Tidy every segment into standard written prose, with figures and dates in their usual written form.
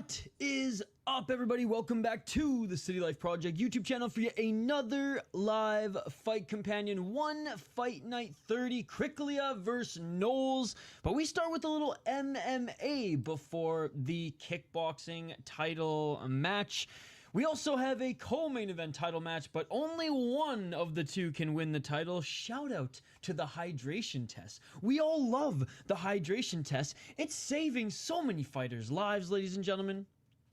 What is up, everybody? Welcome back to the City Life Project YouTube channel for yet another live fight companion. One fight night 30, Kryklia versus Knowles. But we start with a little MMA before the kickboxing title match. We also have a co-main event title match, but only one of the two can win the title. Shout out to the hydration test. We all love the hydration test. It's saving so many fighters' lives, ladies and gentlemen,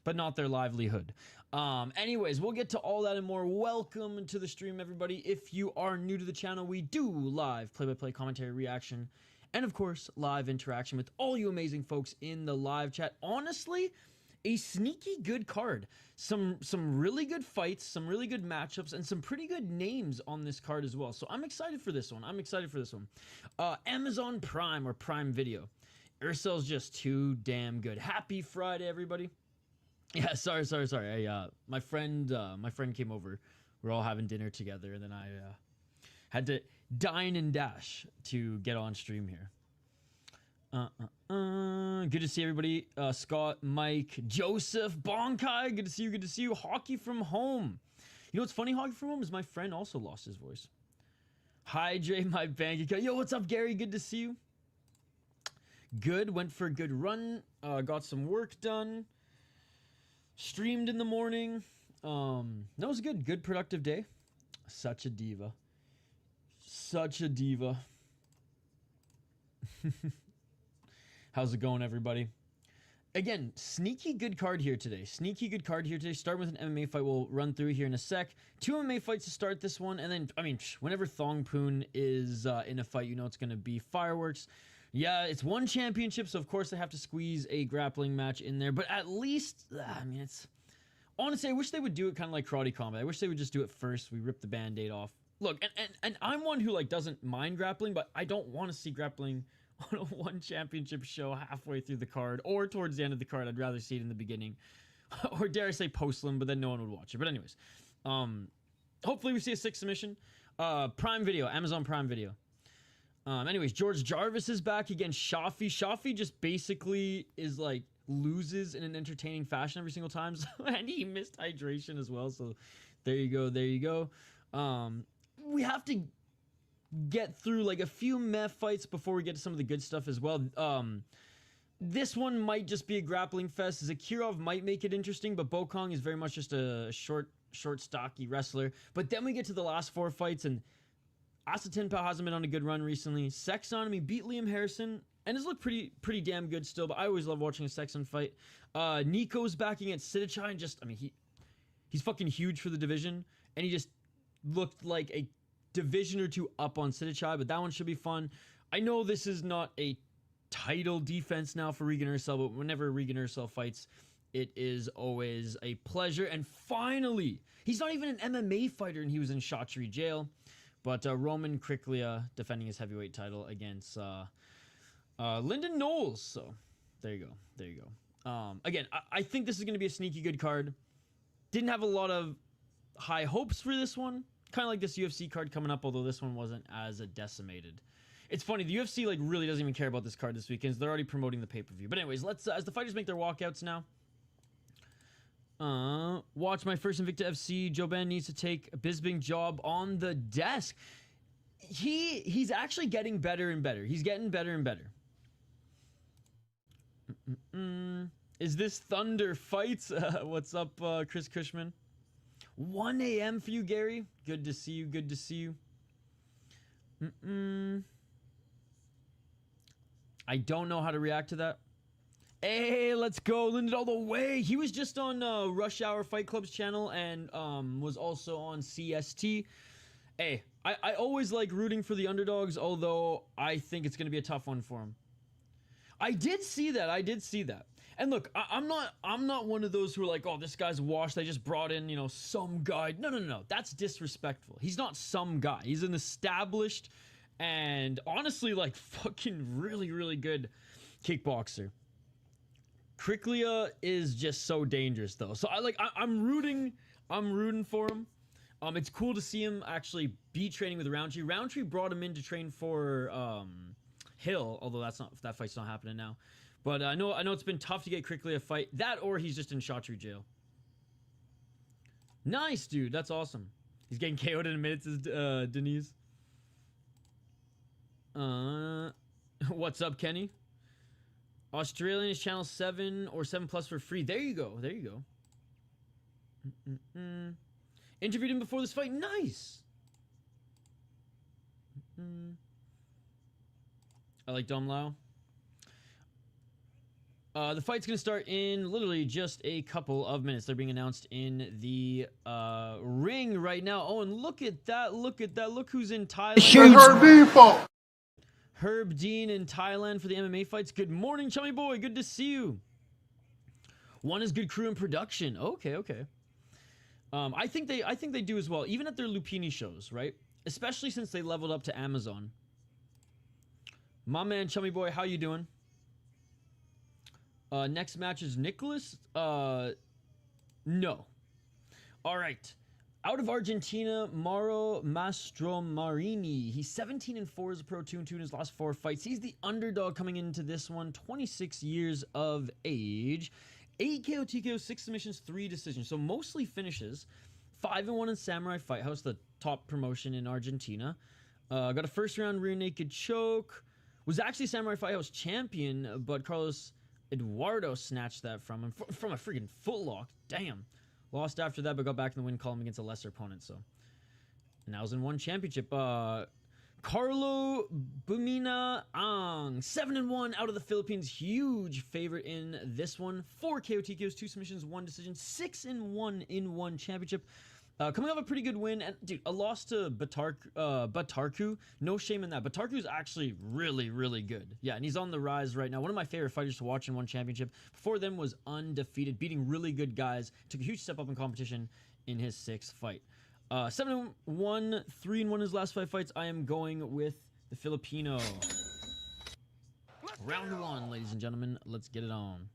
but not their livelihood. Anyways, we'll get to all that and more. Welcome to the stream, everybody. If you are new to the channel, we do live play-by-play commentary, reaction, and of course, live interaction with all you amazing folks in the live chat. Honestly, a sneaky good card. Some really good fights, some really good matchups, and some pretty good names on this card as well. So I'm excited for this one. Amazon Prime or Prime Video. Eersel's just too damn good. Happy Friday, everybody. Yeah, sorry. My friend came over. We're all having dinner together, and then I had to dine and dash to get on stream here. Good to see everybody. Scott, Mike, Joseph, Bonkai. Good to see you. Hockey from home. You know what's funny? Hockey from home is my friend also lost his voice. Hydrate my bank account. Yo, what's up, Gary? Good to see you. Good. Went for a good run. Got some work done. Streamed in the morning. That was good. Good productive day. Such a diva. How's it going, everybody? Again, sneaky good card here today. Starting with an MMA fight we'll run through here in a sec. 2 MMA fights to start this one. And then, I mean, whenever Thongpoon is in a fight, you know it's going to be fireworks. Yeah, it's one championship, so of course they have to squeeze a grappling match in there. But at least, I mean, it's... Honestly, I wish they would do it kind of like Karate Combat. I wish they would just do it first. We rip the Band-Aid off. Look, and I'm one who, like, doesn't mind grappling, but I don't want to see grappling on a one championship show halfway through the card or towards the end of the card. I'd rather see it in the beginning or dare I say post-lim, but then no one would watch it. But anyways, hopefully we see a 6th submission. Prime Video, Amazon Prime Video. Anyways, George Jarvis is back against Shafi. Shafi just basically is like loses in an entertaining fashion every single time. And he missed hydration as well. So there you go. We have to get through like a few meh fights before we get to some of the good stuff as well. This one might just be a grappling fest. Zakirov might make it interesting, but Bokang is very much just a short, stocky wrestler. But then we get to the last 4 fights, and Asa Ten Pow hasn't been on a good run recently. Seksan, I mean, beat Liam Harrison, and has looked pretty damn good still, but I always love watching a Seksan fight. Nico's back against Sitthichai, and just, I mean, he's fucking huge for the division, and he just looked like a division or 2 up on Sitthichai, but that one should be fun. I know this is not a title defense now for Regian Eersel, but whenever Regian Eersel fights, it is always a pleasure. And finally, he's not even an MMA fighter, and he was in Shotchery jail. But Roman Kryklia defending his heavyweight title against Lyndon Knowles. So there you go. Again, I think this is going to be a sneaky good card. Didn't have a lot of high hopes for this one. Kind of like this UFC card coming up, although this one wasn't as decimated. It's funny, the UFC like really doesn't even care about this card this weekend. They're already promoting the pay-per-view. But anyways, let's as the fighters make their walkouts now. Watch my first Invicta FC. Joban needs to take a Bisbing job on the desk. He's actually getting better and better. He's getting better and better. Is this Thunder Fights? What's up, Chris Cushman? 1 a.m. for you, Gary. Good to see you. I don't know how to react to that. Hey, let's go, Lyndon, all the way. He was just on Rush Hour Fight Club's channel and was also on CST. Hey, I always like rooting for the underdogs, although I think it's going to be a tough one for him. I did see that. And look, I'm not one of those who are like, oh, this guy's washed. They just brought in, you know, some guy. No. That's disrespectful. He's not some guy. He's an established and honestly, like, fucking really good kickboxer. Kryklia is just so dangerous, though. So I'm rooting for him. It's cool to see him actually be training with Roundtree. Roundtree brought him in to train for Hill, although that fight's not happening now. But I know it's been tough to get Kryklia a fight. That or he's just in Shotru jail. Nice, dude. That's awesome. He's getting KO'd in a minute, says Denise. What's up, Kenny? Australian is channel 7 or 7 plus for free. There you go. There you go. Interviewed him before this fight. Nice. I like Dom Lau. The fight's going to start in literally just a couple of minutes. They're being announced in the ring right now. Oh, and look at that. Look at that. Look who's in Thailand. Herb Dean in Thailand for the MMA fights. Good morning, chummy boy. Good to see you. One is good crew and production. Okay, okay. I think they do as well, even at their Lumpinee shows, right? Especially since they leveled up to Amazon. My man, chummy boy, how you doing? Next match is Nicolas. No. All right. Out of Argentina, Mauro Mastromarini. He's 17-4 as a pro, 2-2 in his last 4 fights. He's the underdog coming into this one. 26 years of age. 8 KO, TKO, 6 submissions, 3 decisions. So mostly finishes. 5-1 in Samurai Fight House, the top promotion in Argentina. Got a first round rear naked choke. Was actually Samurai Fight House champion, but Carlos Eduardo snatched that from him. From a freaking footlock. Damn. Lost after that, but got back in the win column against a lesser opponent. So now he's in one championship. Carlo Bumina-ang, 7-1 out of the Philippines. Huge favorite in this one. 4 KO TKOs, 2 submissions, 1 decision. 6-1 in one championship. Coming off a pretty good win. And dude, a loss to Batarku. No shame in that. Batarku is actually really, really good. Yeah, and he's on the rise right now. One of my favorite fighters to watch in one championship. Before them was undefeated, beating really good guys. Took a huge step up in competition in his 6th fight. 7-1, 3-1 in his last 5 fights. I am going with the Filipino. Round 1, ladies and gentlemen. Let's get it on.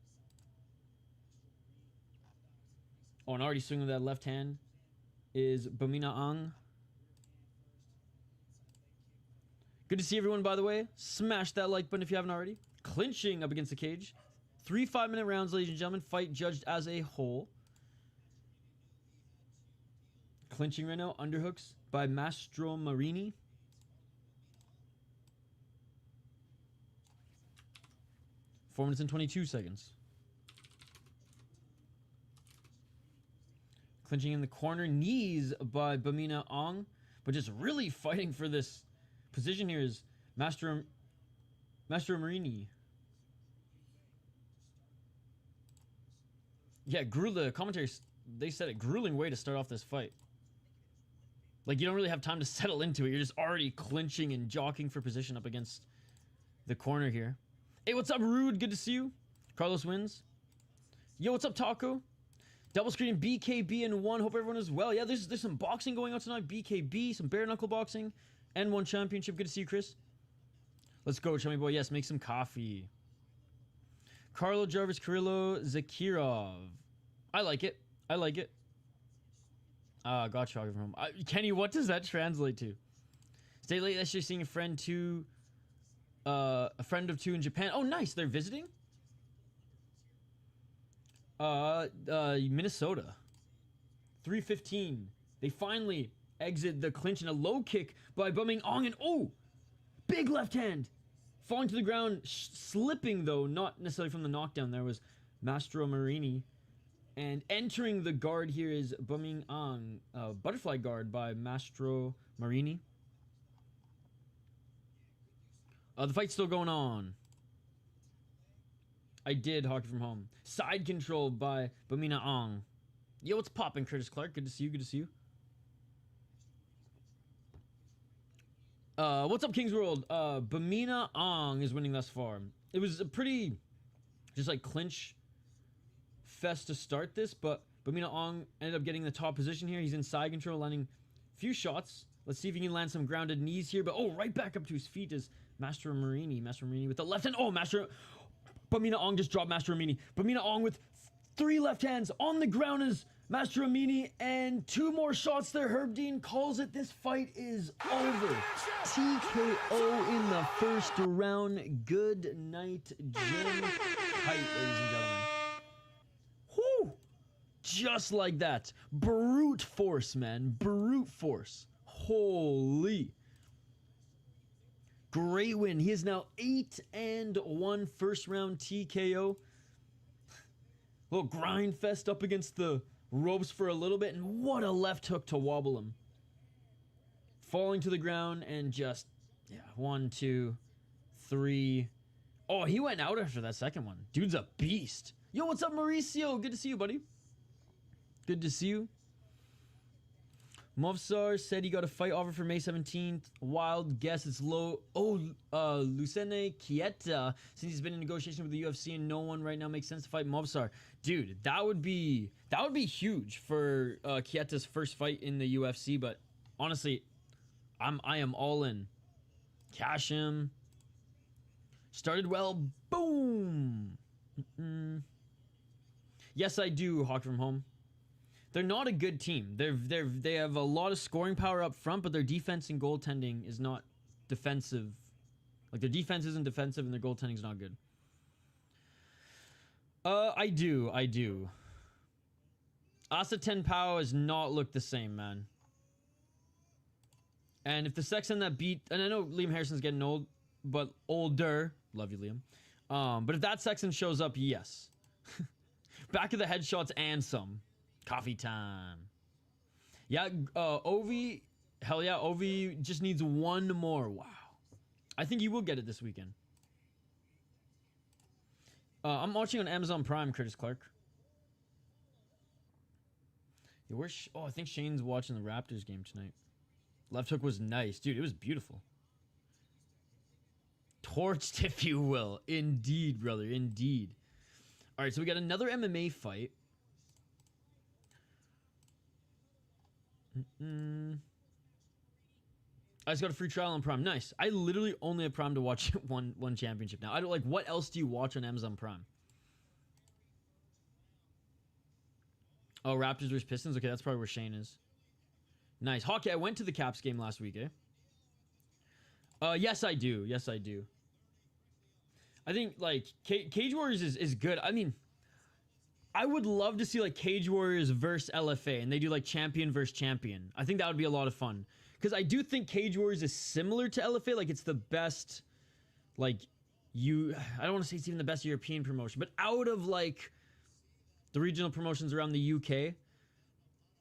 Oh, and already swinging with that left hand is Bumina-ang. Good to see everyone, by the way. Smash that like button if you haven't already. Clinching up against the cage. 3 5-minute rounds, ladies and gentlemen. Fight judged as a whole. Clinching right now. Underhooks by Mastromarini. Four minutes and 22 seconds. Clinching in the corner, knees by Bumina-ang, but just really fighting for this position here is Mastromarini. Yeah, the commentators, they said it, grueling way to start off this fight. Like, you don't really have time to settle into it. You're just already clinching and jockeying for position up against the corner here. Hey, what's up, Rude? Good to see you. Carlos wins. Yo, what's up, Taco? Double screen BKB in 1. Hope everyone is well. Yeah, there's some boxing going on tonight. BKB, some bare knuckle boxing, N1 championship. Good to see you, Chris. Let's go, chummy boy. Yes, make some coffee. Carlo, Jarvis, Carrillo, Zakirov. I like it. I like it. Got you from home. Kenny, what does that translate to? Stay late yesterday seeing a friend of 2 in Japan. Oh, nice. They're visiting? Minnesota. 3:15. They finally exit the clinch in a low kick by Bumina-ang, and oh, big left hand falling to the ground, slipping though, not necessarily from the knockdown. There was Mastromarini, and entering the guard here is Bumina-ang, butterfly guard by Mastromarini. The fight's still going on. I did hockey from home. Side control by Bumina-ang. Yo, what's poppin', Curtis Clark? Good to see you. Good to see you. What's up, Kings World? Bumina-ang is winning thus far. It was a pretty, just like clinch fest to start this, but Bumina-ang ended up getting the top position here. He's in side control, landing a few shots. Let's see if he can land some grounded knees here. But oh, right back up to his feet is Mastromarini. Mastromarini with the left hand. Oh, Bumina-ang just dropped Mastromarini. Bumina-ang with 3 left hands on the ground as Masuyane, and 2 more shots there. Herb Dean calls it. This fight is over. TKO in the first round. Good night, Jim. Height, ladies and gentlemen. Whew! Just like that. Brute force, man. Brute force. Holy. Great win. He is now 8-1 first round TKO. Little grind fest up against the ropes for a little bit, and what a left hook to wobble him. Falling to the ground and just, yeah, 1, 2, 3. Oh, he went out after that second one. Dude's a beast. Yo, what's up, Mauricio? Good to see you, buddy. Good to see you. Movsar said he got a fight offer for May 17th. Wild guess, it's low. Oh, Lucene Kieta, since he's been in negotiation with the UFC and no one right now makes sense to fight Movsar. Dude, that would be huge for Kieta's first fight in the UFC. But honestly, I am all in. Cash him. Started well. Boom. Yes, I do. Hawk from home. They're not a good team. They have a lot of scoring power up front, but their defense and goaltending is not defensive. Like, their defense isn't defensive and their goaltending is not good. I do. Asa Ten Pow has not looked the same, man. And if the Seksan that beat, and I know Liam Harrison's getting old, but older. Love you, Liam. But if that Seksan shows up, yes. Back of the headshots and some. Coffee time. Yeah, Ovi, hell yeah, Ovi just needs 1 more. Wow. I think he will get it this weekend. I'm watching on Amazon Prime, Curtis Clark. Yeah, oh, I think Shane's watching the Raptors game tonight. Left hook was nice. Dude, it was beautiful. Torched, if you will. Indeed, brother, indeed. All right, so we got another MMA fight. I just got a free trial on Prime. Nice. I literally only have Prime to watch one championship now. I don't like. What else do you watch on Amazon Prime? Oh, Raptors versus Pistons. Okay, that's probably where Shane is. Nice. Hockey. I went to the Caps game last week. Yes, I do. Yes, I do. I think like Cage Warriors is good. I mean, I would love to see like Cage Warriors versus LFA, and they do like champion versus champion. I think that would be a lot of fun. Because I do think Cage Warriors is similar to LFA. Like, it's the best, like, I don't want to say it's even the best European promotion, but out of, like, the regional promotions around the UK,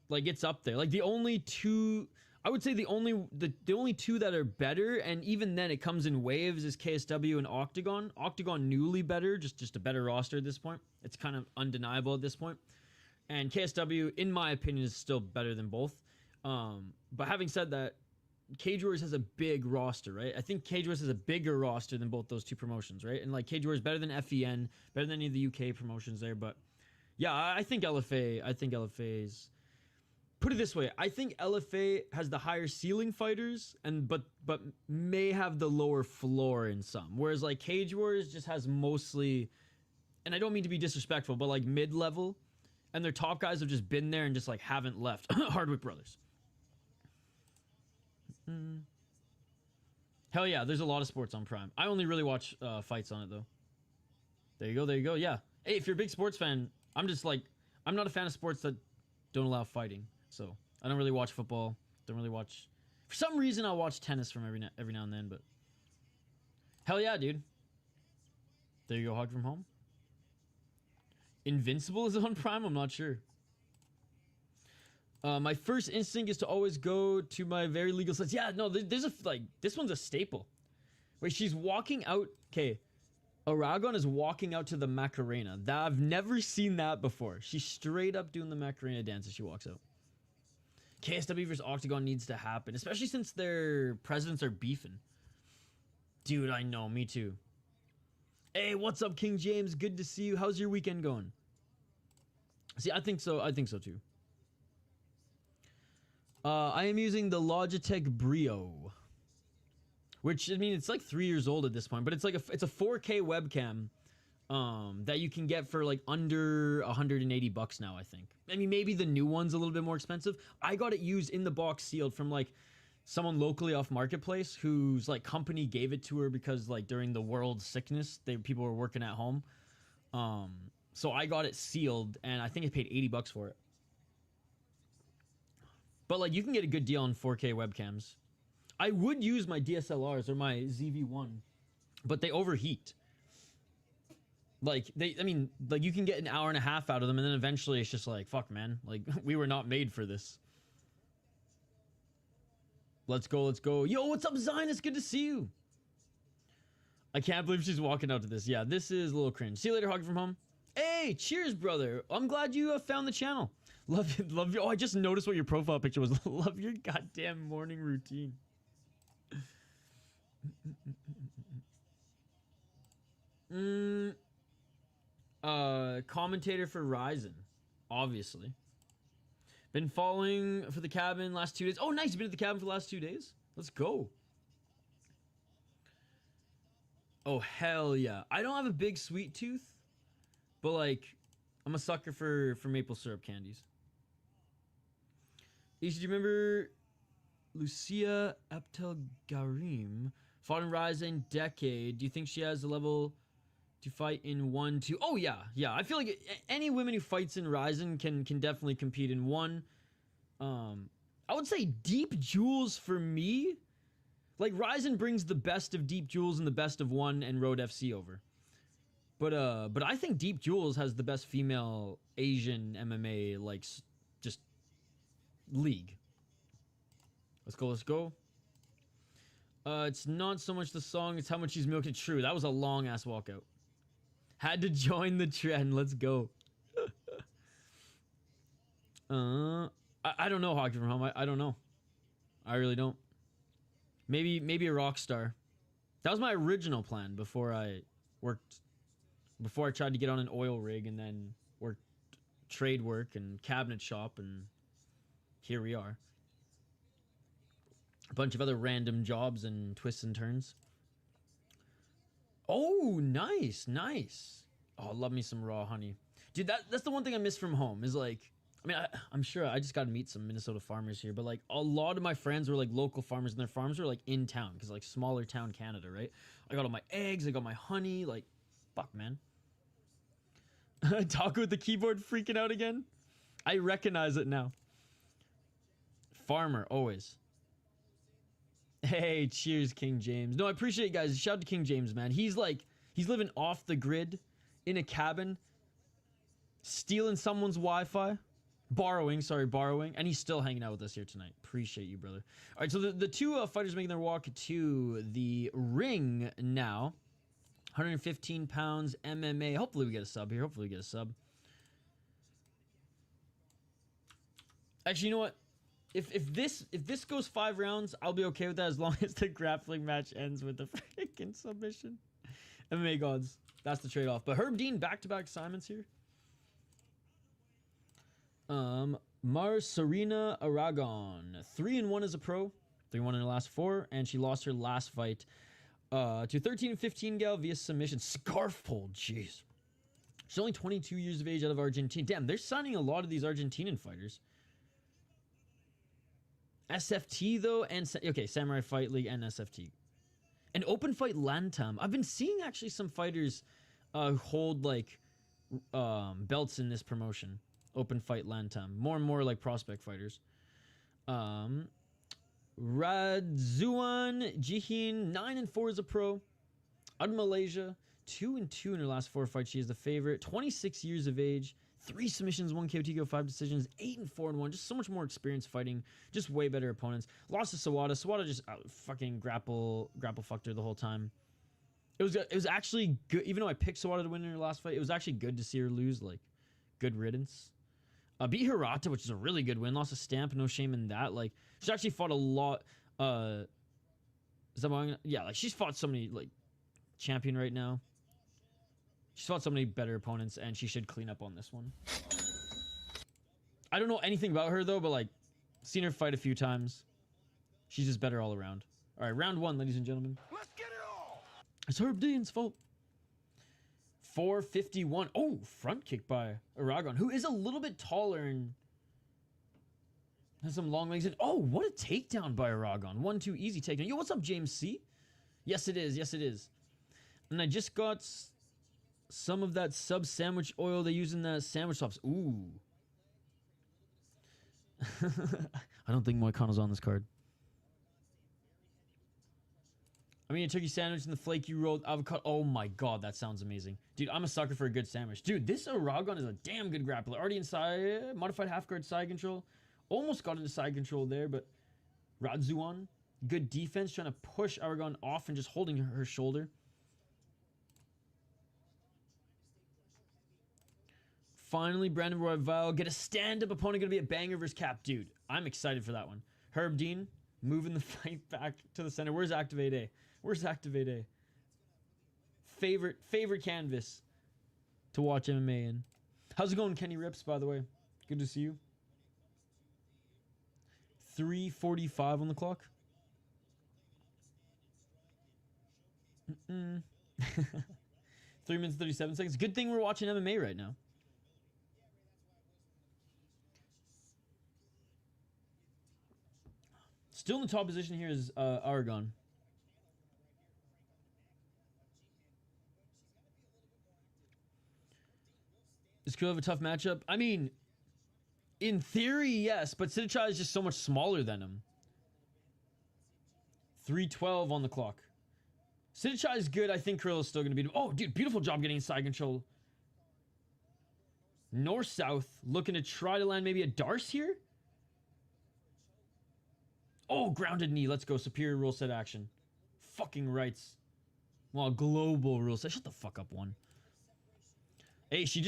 like, it's up there. Like, the only two, I would say the only two that are better, and even then it comes in waves, is KSW and Octagon. Octagon newly better, just a better roster at this point. It's kind of undeniable at this point. And KSW, in my opinion, is still better than both. But having said that, Cage Warriors has a big roster, right? I think Cage Warriors has a bigger roster than both those two promotions, right? And like Cage Warriors better than FEN, better than any of the UK promotions there. But yeah, I think LFA's. Put it this way, I think LFA has the higher ceiling fighters, but may have the lower floor in some. Whereas like Cage Warriors just has mostly, and I don't mean to be disrespectful, but like mid-level, and their top guys have just been there and just like haven't left. Hardwick Brothers. Hell yeah, there's a lot of sports on Prime. I only really watch fights on it though. There you go. Yeah. Hey, if you're a big sports fan, I'm not a fan of sports that don't allow fighting. So I don't really watch football. Don't really watch. For some reason, I'll watch tennis from every now and then. But hell yeah, dude. There you go, Hog from home. Invincible is on Prime. I'm not sure. My first instinct is to always go to my very legal sites. Yeah, no, there's this one's a staple. Wait, she's walking out. Okay, Aragon is walking out to the Macarena. I've never seen that before. She's straight up doing the Macarena dance as she walks out. KSW versus Octagon needs to happen, especially since their presidents are beefing. Dude, I know, me too. Hey, what's up, King James? Good to see you. How's your weekend going? See, I think so too. I am using the Logitech Brio, which, I mean, it's like 3 years old at this point, but it's like it's a 4K webcam that you can get for like under 180 bucks now, I think. I mean, maybe the new one's a little bit more expensive. I got it used in the box sealed from like someone locally off Marketplace whose like company gave it to her because like during the world sickness, people were working at home. So I got it sealed and I think I paid 80 bucks for it. But like you can get a good deal on 4K webcams. I would use my DSLRs or my ZV-1, but they overheat. Like I mean, like you can get an hour and a half out of them and then eventually it's just like, fuck man, like we were not made for this. Let's go, let's go. Yo, what's up, Zion? It's good to see you. I can't believe she's walking out to this. Yeah, this is a little cringe. See you later, Hog from home. Hey, cheers, brother. I'm glad you found the channel. Love you, love you. Oh, I just noticed what your profile picture was. Love your goddamn morning routine. Commentator for Ryzen, obviously. Been following for the cabin last 2 days. Oh, nice. Been at the cabin for the last 2 days. Let's go. Oh, hell yeah. I don't have a big sweet tooth, but like, I'm a sucker for maple syrup candies. Do you remember Lucia Abdelgarim? Fought in Ryzen decade. Do you think she has a level to fight in 1, 2? Oh yeah, yeah. I feel like any woman who fights in Ryzen can definitely compete in 1. I would say Deep Jewels for me. Like Ryzen brings the best of Deep Jewels and the best of 1 and Road FC over. But I think Deep Jewels has the best female Asian MMA like just league. Let's go, let's go. It's not so much the song, it's how much he's milked it. True, that was a long ass walkout. Had to join the trend. Let's go. I don't know, Hockey from Home. I don't know. I really don't. Maybe a rock star. That was my original plan before I tried to get on an oil rig and then worked trade work and cabinet shop, and here we are. A bunch of other random jobs and twists and turns. Oh, nice, nice. Oh, love me some raw honey. Dude, that's the one thing I miss from home is like, I mean, I'm sure I just got to meet some Minnesota farmers here, but like a lot of my friends were like local farmers and their farms were like in town because like smaller town Canada, right? I got all my eggs, I got my honey, like, fuck, man. Taco with the keyboard freaking out again? I recognize it now. Farmer, always. Hey, cheers, King James. No, I appreciate it, guys. Shout out to King James, man. He's living off the grid in a cabin, stealing someone's Wi-Fi, borrowing, and he's still hanging out with us here tonight. Appreciate you, brother. All right, so the two fighters making their walk to the ring now. 115 pounds MMA. Hopefully we get a sub here. Hopefully we get a sub. Actually, you know what? If this goes 5 rounds, I'll be okay with that as long as the grappling match ends with a freaking submission. MMA gods. That's the trade-off. But Herb Dean back-to-back assignments here. Serena Aragon. 3-1 as a pro. 3-1 in her last 4. And she lost her last fight to 13-15 gal via submission. Scarf pull. Jeez. She's only 22 years of age out of Argentina. Damn, they're signing a lot of these Argentinian fighters. SFT though, and okay, Samurai Fight League and SFT. And Open Fight Lantam. I've been seeing actually some fighters hold like belts in this promotion. Open Fight Lantam. More and more like prospect fighters. Radzuan Jihin, 9-4 as a pro. Out of Malaysia, 2-2 in her last 4 fights. She is the favorite. 26 years of age. 3 submissions, 1 KOTKO, 5 decisions, 8-4-1. Just so much more experience fighting. Just way better opponents. Lost to Sawada. Sawada just fucking grapple fucked her the whole time. It was actually good. Even though I picked Sawada to win in her last fight, it was actually good to see her lose. Like, good riddance. Beat Hirata, which is a really good win. Lost a Stamp. No shame in that. Like, she actually fought a lot. Is that yeah, like she's fought so many like champion right now. She's fought so many better opponents, and she should clean up on this one. I don't know anything about her, though, but, like, seen her fight a few times. She's just better all around. All right, round 1, ladies and gentlemen. Let's get it all! It's Herb Dean's fault. 451. Oh, front kick by Aragon, who is a little bit taller and has some long legs. And oh, what a takedown by Aragon. 1-2 easy takedown. Yo, what's up, James C? Yes, it is. Yes, it is. And I just got some of that sub sandwich oil they use in the sandwich shops. Ooh. I don't think Moicano's on this card. I mean, a turkey sandwich and the flaky rolled avocado. Oh my god, that sounds amazing. Dude, I'm a sucker for a good sandwich. Dude, this Aragon is a damn good grappler. Already inside, modified half guard side control. Almost got into side control there, but Radzuan, good defense, trying to push Aragon off and just holding her shoulder. Finally, Brandon Royval, get a stand-up opponent, gonna be a banger versus Cap. Dude, I'm excited for that one. Herb Dean, moving the fight back to the center. Where's Activate A? Where's Activate A? Favorite canvas to watch MMA in. How's it going, Kenny Rips, by the way? Good to see you. 3:45 on the clock. 3 minutes 37 seconds. Good thing we're watching MMA right now. Still in the top position here is Aragon. Does Kryklia have a tough matchup? I mean, in theory, yes, but Sitthichai is just so much smaller than him. 3:12 on the clock. Sitthichai is good. I think Carrillo is still going to beat him. Oh, dude, beautiful job getting side control. North-south, looking to try to land maybe a Darce here. Oh, grounded knee. Let's go. Superior rule set action. Fucking rights. Well, global rule set. Shut the fuck up, one. Hey, she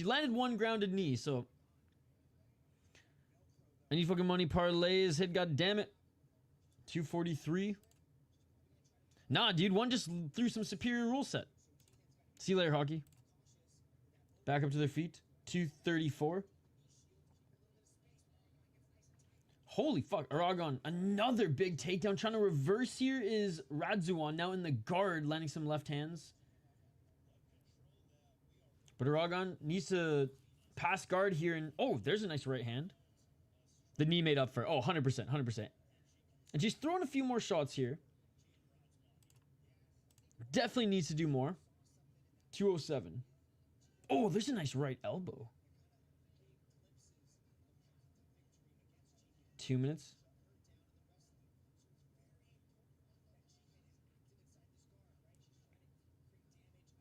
landed one grounded knee, so. I need fucking money. Parlay is hit. God damn it. 243. Nah, dude. One just threw some superior rule set. See you later, hockey. Back up to their feet. 234. Holy fuck, Aragon, another big takedown. Trying to reverse here is Radzuan, now in the guard, landing some left hands. But Aragon needs to pass guard here, and oh, there's a nice right hand. The knee made up for, oh, 100%, 100%. And she's throwing a few more shots here. Definitely needs to do more. 207. Oh, there's a nice right elbow. 2 minutes.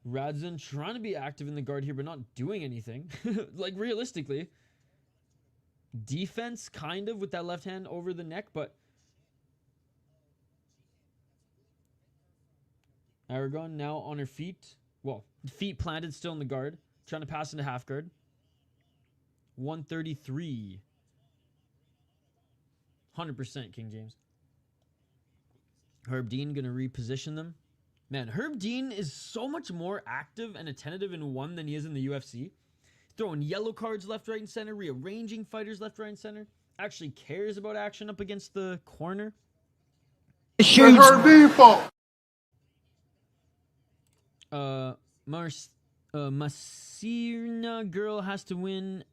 Radzuan trying to be active in the guard here, but not doing anything. Like, realistically. Defense, kind of, with that left hand over the neck, but... Aragon now on her feet. Well, feet planted, still in the guard. Trying to pass into half guard. 133. 100% King James. Herb Dean gonna reposition them. Man, Herb Dean is so much more active and attentive in one than he is in the UFC. Throwing yellow cards left, right, and center. Rearranging fighters left, right, and center. Actually cares about action up against the corner. Huge. Herb Dean fault. Masuyane girl has to win.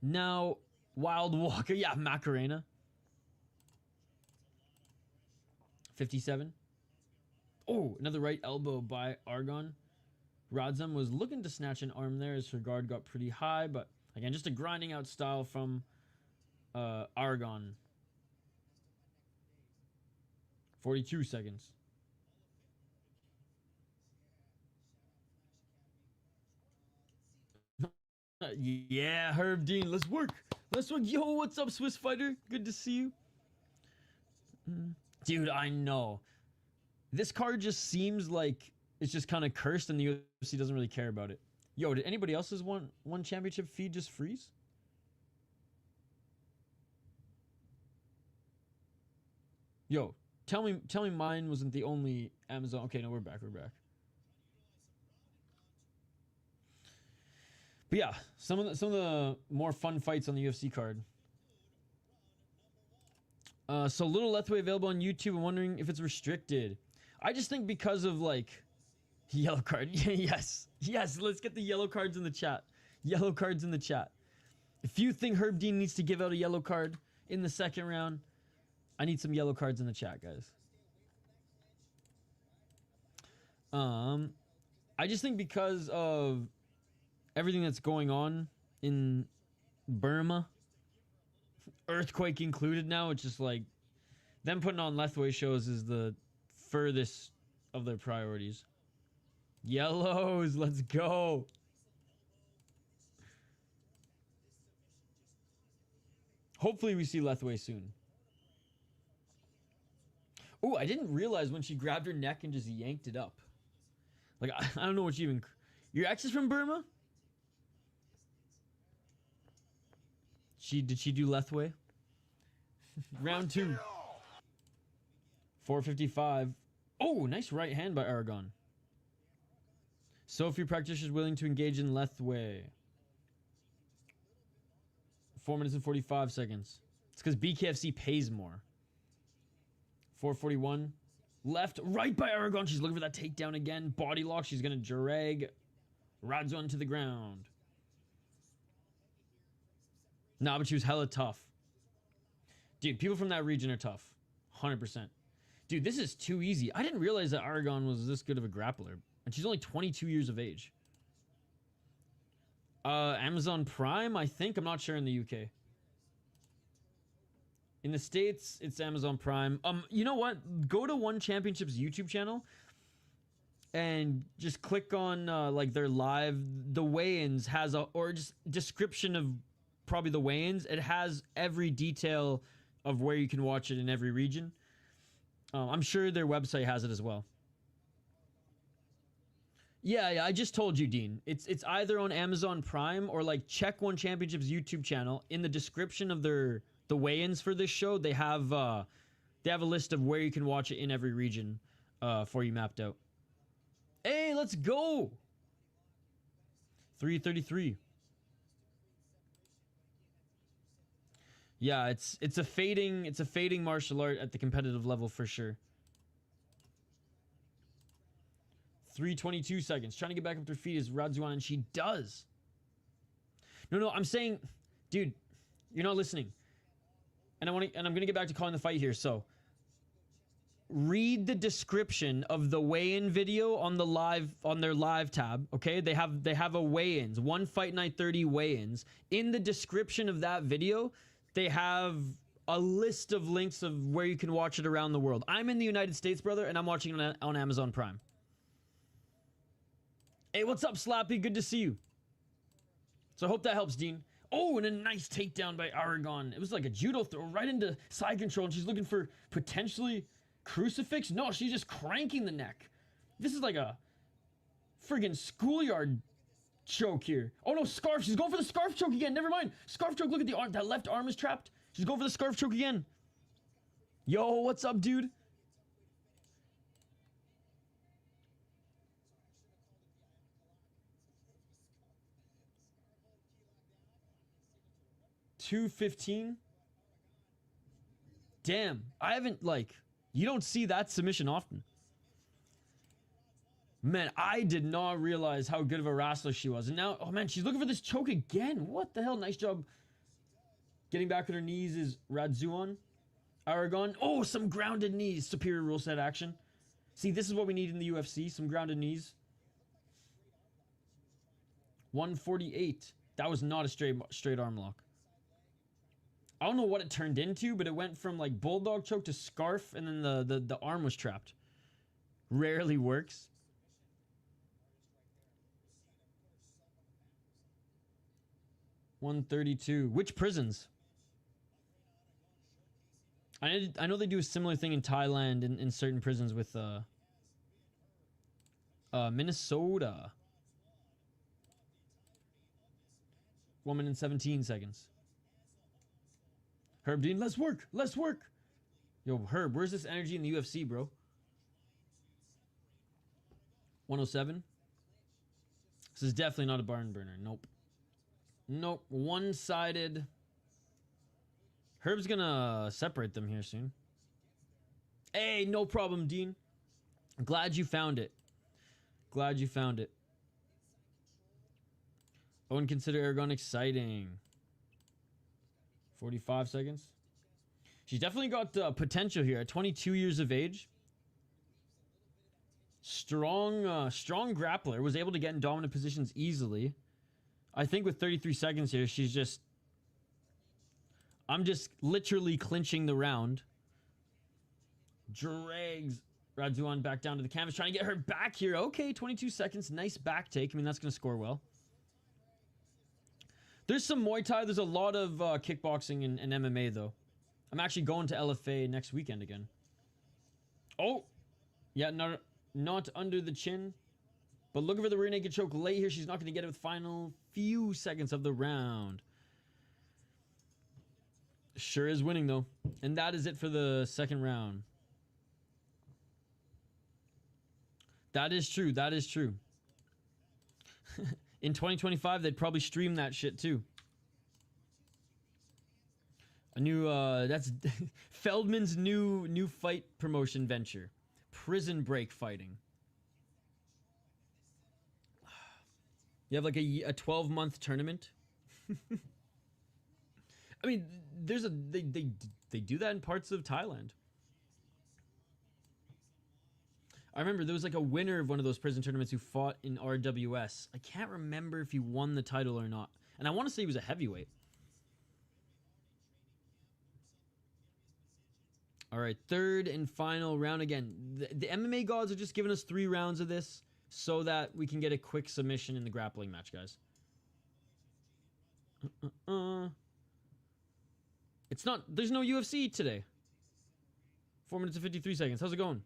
Now, Wild Walker. Yeah, Macarena. 57. Oh, another right elbow by Aragon. Radzuan was looking to snatch an arm there as her guard got pretty high, but again, just a grinding out style from Aragon. 42 seconds. Yeah, Herb Dean, let's work. Let's work. Yo, what's up, Swiss Fighter? Good to see you. Dude, I know. This card just seems like it's just kind of cursed and the UFC doesn't really care about it. Yo, did anybody else's one championship feed just freeze? Yo, tell me mine wasn't the only Amazon. Okay, no, we're back. But yeah, some of the more fun fights on the UFC card. So Little Lethway available on YouTube. I'm wondering if it's restricted. I just think because of like Yellow card. Yes. Yes, let's get the yellow cards in the chat. Yellow cards in the chat. If you think Herb Dean needs to give out a yellow card in the second round, I need some yellow cards in the chat, guys. I just think because of everything that's going on in Burma, earthquake included now, it's just like them putting on Lethway shows is the furthest of their priorities. Yellows, let's go. Hopefully we see Lethway soon. Oh, I didn't realize when she grabbed her neck and just yanked it up. Like, I don't know what she even... Your ex is from Burma? Did she do Lethway? Round 2. 455. Oh, nice right hand by Aragon. So few practitioners willing to engage in Lethway. 4 minutes and 45 seconds. It's because BKFC pays more. 441. Left, right by Aragon. She's looking for that takedown again. Body lock. She's going to drag Radzuan to the ground. Nah, but she was hella tough. Dude, people from that region are tough. 100%. Dude, this is too easy. I didn't realize that Aragon was this good of a grappler. And she's only 22 years of age. Amazon Prime, I think. I'm not sure in the UK. In the States, it's Amazon Prime. You know what? Go to One Championship's YouTube channel and just click on like their live. The weigh-ins has a, or just description of probably the weigh-ins. It has every detail of where you can watch it in every region. I'm sure their website has it as well. Yeah, I just told you, Dean. It's either on Amazon Prime or like check One Championship's YouTube channel. In the description of the weigh-ins for this show, they have a list of where you can watch it in every region for you mapped out. Hey, let's go. 333. Yeah, it's a fading martial art at the competitive level for sure. 322 seconds. Trying to get back up to her feet is Radzuan, and she does. No, I'm saying, dude, you're not listening. And I'm gonna get back to calling the fight here. So, read the description of the weigh-in video on their live tab. Okay, they have a weigh-ins, One Fight Night 30 weigh-ins. In the description of that video, they have a list of links of where you can watch it around the world. I'm in the United States, brother, and I'm watching it on Amazon Prime. Hey, what's up, Slappy? Good to see you. So I hope that helps, Dean. Oh, and a nice takedown by Aragon. It was like a judo throw right into side control, and she's looking for potentially crucifix. No, she's just cranking the neck. This is like a friggin' schoolyard choke here. Oh no, scarf. She's going for the scarf choke again. Never mind. Scarf choke. Look at the arm. That left arm is trapped. She's going for the scarf choke again. Yo, what's up, dude? $215. Damn, I haven't, like, you don't see that submission often. Man, I did not realize how good of a wrestler she was. And now, oh man, she's looking for this choke again. What the hell? Nice job. Getting back on her knees is Radzuan. Aragon. Oh, some grounded knees. Superior rule set action. See, this is what we need in the UFC. Some grounded knees. 148. That was not a straight arm lock. I don't know what it turned into, but it went from like bulldog choke to scarf, and then the arm was trapped. Rarely works. $132. Which prisons? I know they do a similar thing in Thailand in certain prisons with Minnesota. 1 minute and 17 seconds. Herb Dean, let's work. Let's work. Yo, Herb, where's this energy in the UFC, bro? 107. This is definitely not a barn burner. Nope. Nope. One-sided. Herb's gonna separate them here soon. Hey, no problem, Dean. Glad you found it. Glad you found it. I wouldn't consider Aragon exciting. 45 seconds. She's definitely got potential here at 22 years of age. Strong grappler. Was able to get in dominant positions easily. I think with 33 seconds here, she's just... I'm just literally clinching the round. Drags Radzuan back down to the canvas, trying to get her back here. Okay, 22 seconds. Nice back take. I mean, that's going to score well. There's some Muay Thai. There's a lot of kickboxing and MMA, though. I'm actually going to LFA next weekend again. Oh! Yeah, not under the chin. But looking for the rear naked choke late here. She's not going to get it with the final few seconds of the round. Sure is winning, though. And that is it for the second round. That is true. That is true. In 2025, they'd probably stream that shit, too. A new, that's Feldman's new fight promotion venture. Prison break fighting. You have like a 12-month tournament. I mean, there's a they do that in parts of Thailand. I remember there was like a winner of one of those prison tournaments who fought in RWS. I can't remember if he won the title or not. And I want to say he was a heavyweight. All right, third and final round again. The MMA gods are just giving us 3 rounds of this so that we can get a quick submission in the grappling match, guys. It's not... There's no UFC today. 4 minutes and 53 seconds. How's it going?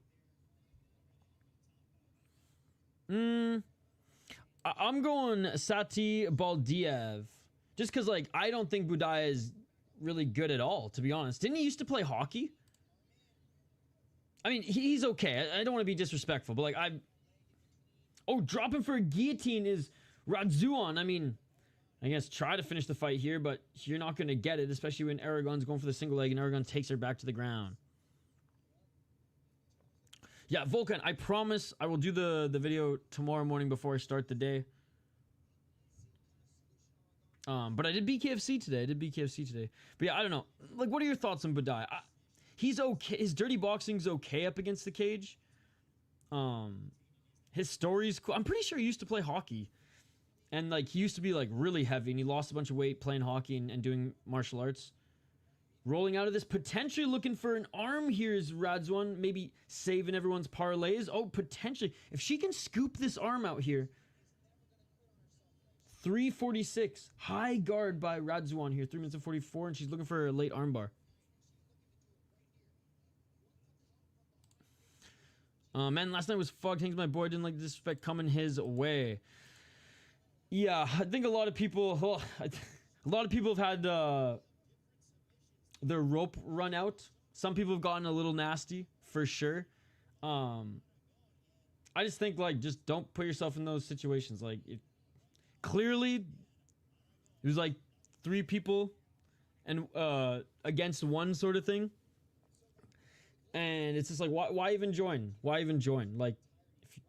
I'm going Sati Baldiev. Just because, like, I don't think Budaya is really good at all, to be honest. Didn't he used to play hockey? I mean, he's okay. I don't want to be disrespectful, but, like, Oh, dropping for a guillotine is Radzuan. I mean, I guess try to finish the fight here, but you're not going to get it, especially when Aragon's going for the single leg and Aragon takes her back to the ground. Yeah, Volkan, I promise I will do the video tomorrow morning before I start the day. But I did BKFC today. But yeah, I don't know. Like, what are your thoughts on Budai? He's okay. His dirty boxing's okay up against the cage. His story's cool. I'm pretty sure he used to play hockey. And, like, he used to be, like, really heavy. And he lost a bunch of weight playing hockey and doing martial arts. Rolling out of this, potentially looking for an arm here is Radzuan, maybe saving everyone's parlays. Oh, potentially. If she can scoop this arm out here. 3:46. High guard by Radzuan here. 3 minutes and 44, and she's looking for a late armbar. Man, last night was fucked. Thanks, my boy. Didn't like the disrespect coming his way. Yeah, I think a lot of people... Well, a lot of people have had... their rope run out. Some people have gotten a little nasty, for sure. I just think, like, just don't put yourself in those situations. Like, clearly, it was like 3 people and against 1 sort of thing. And it's just like, why even join? Why even join? Like, if you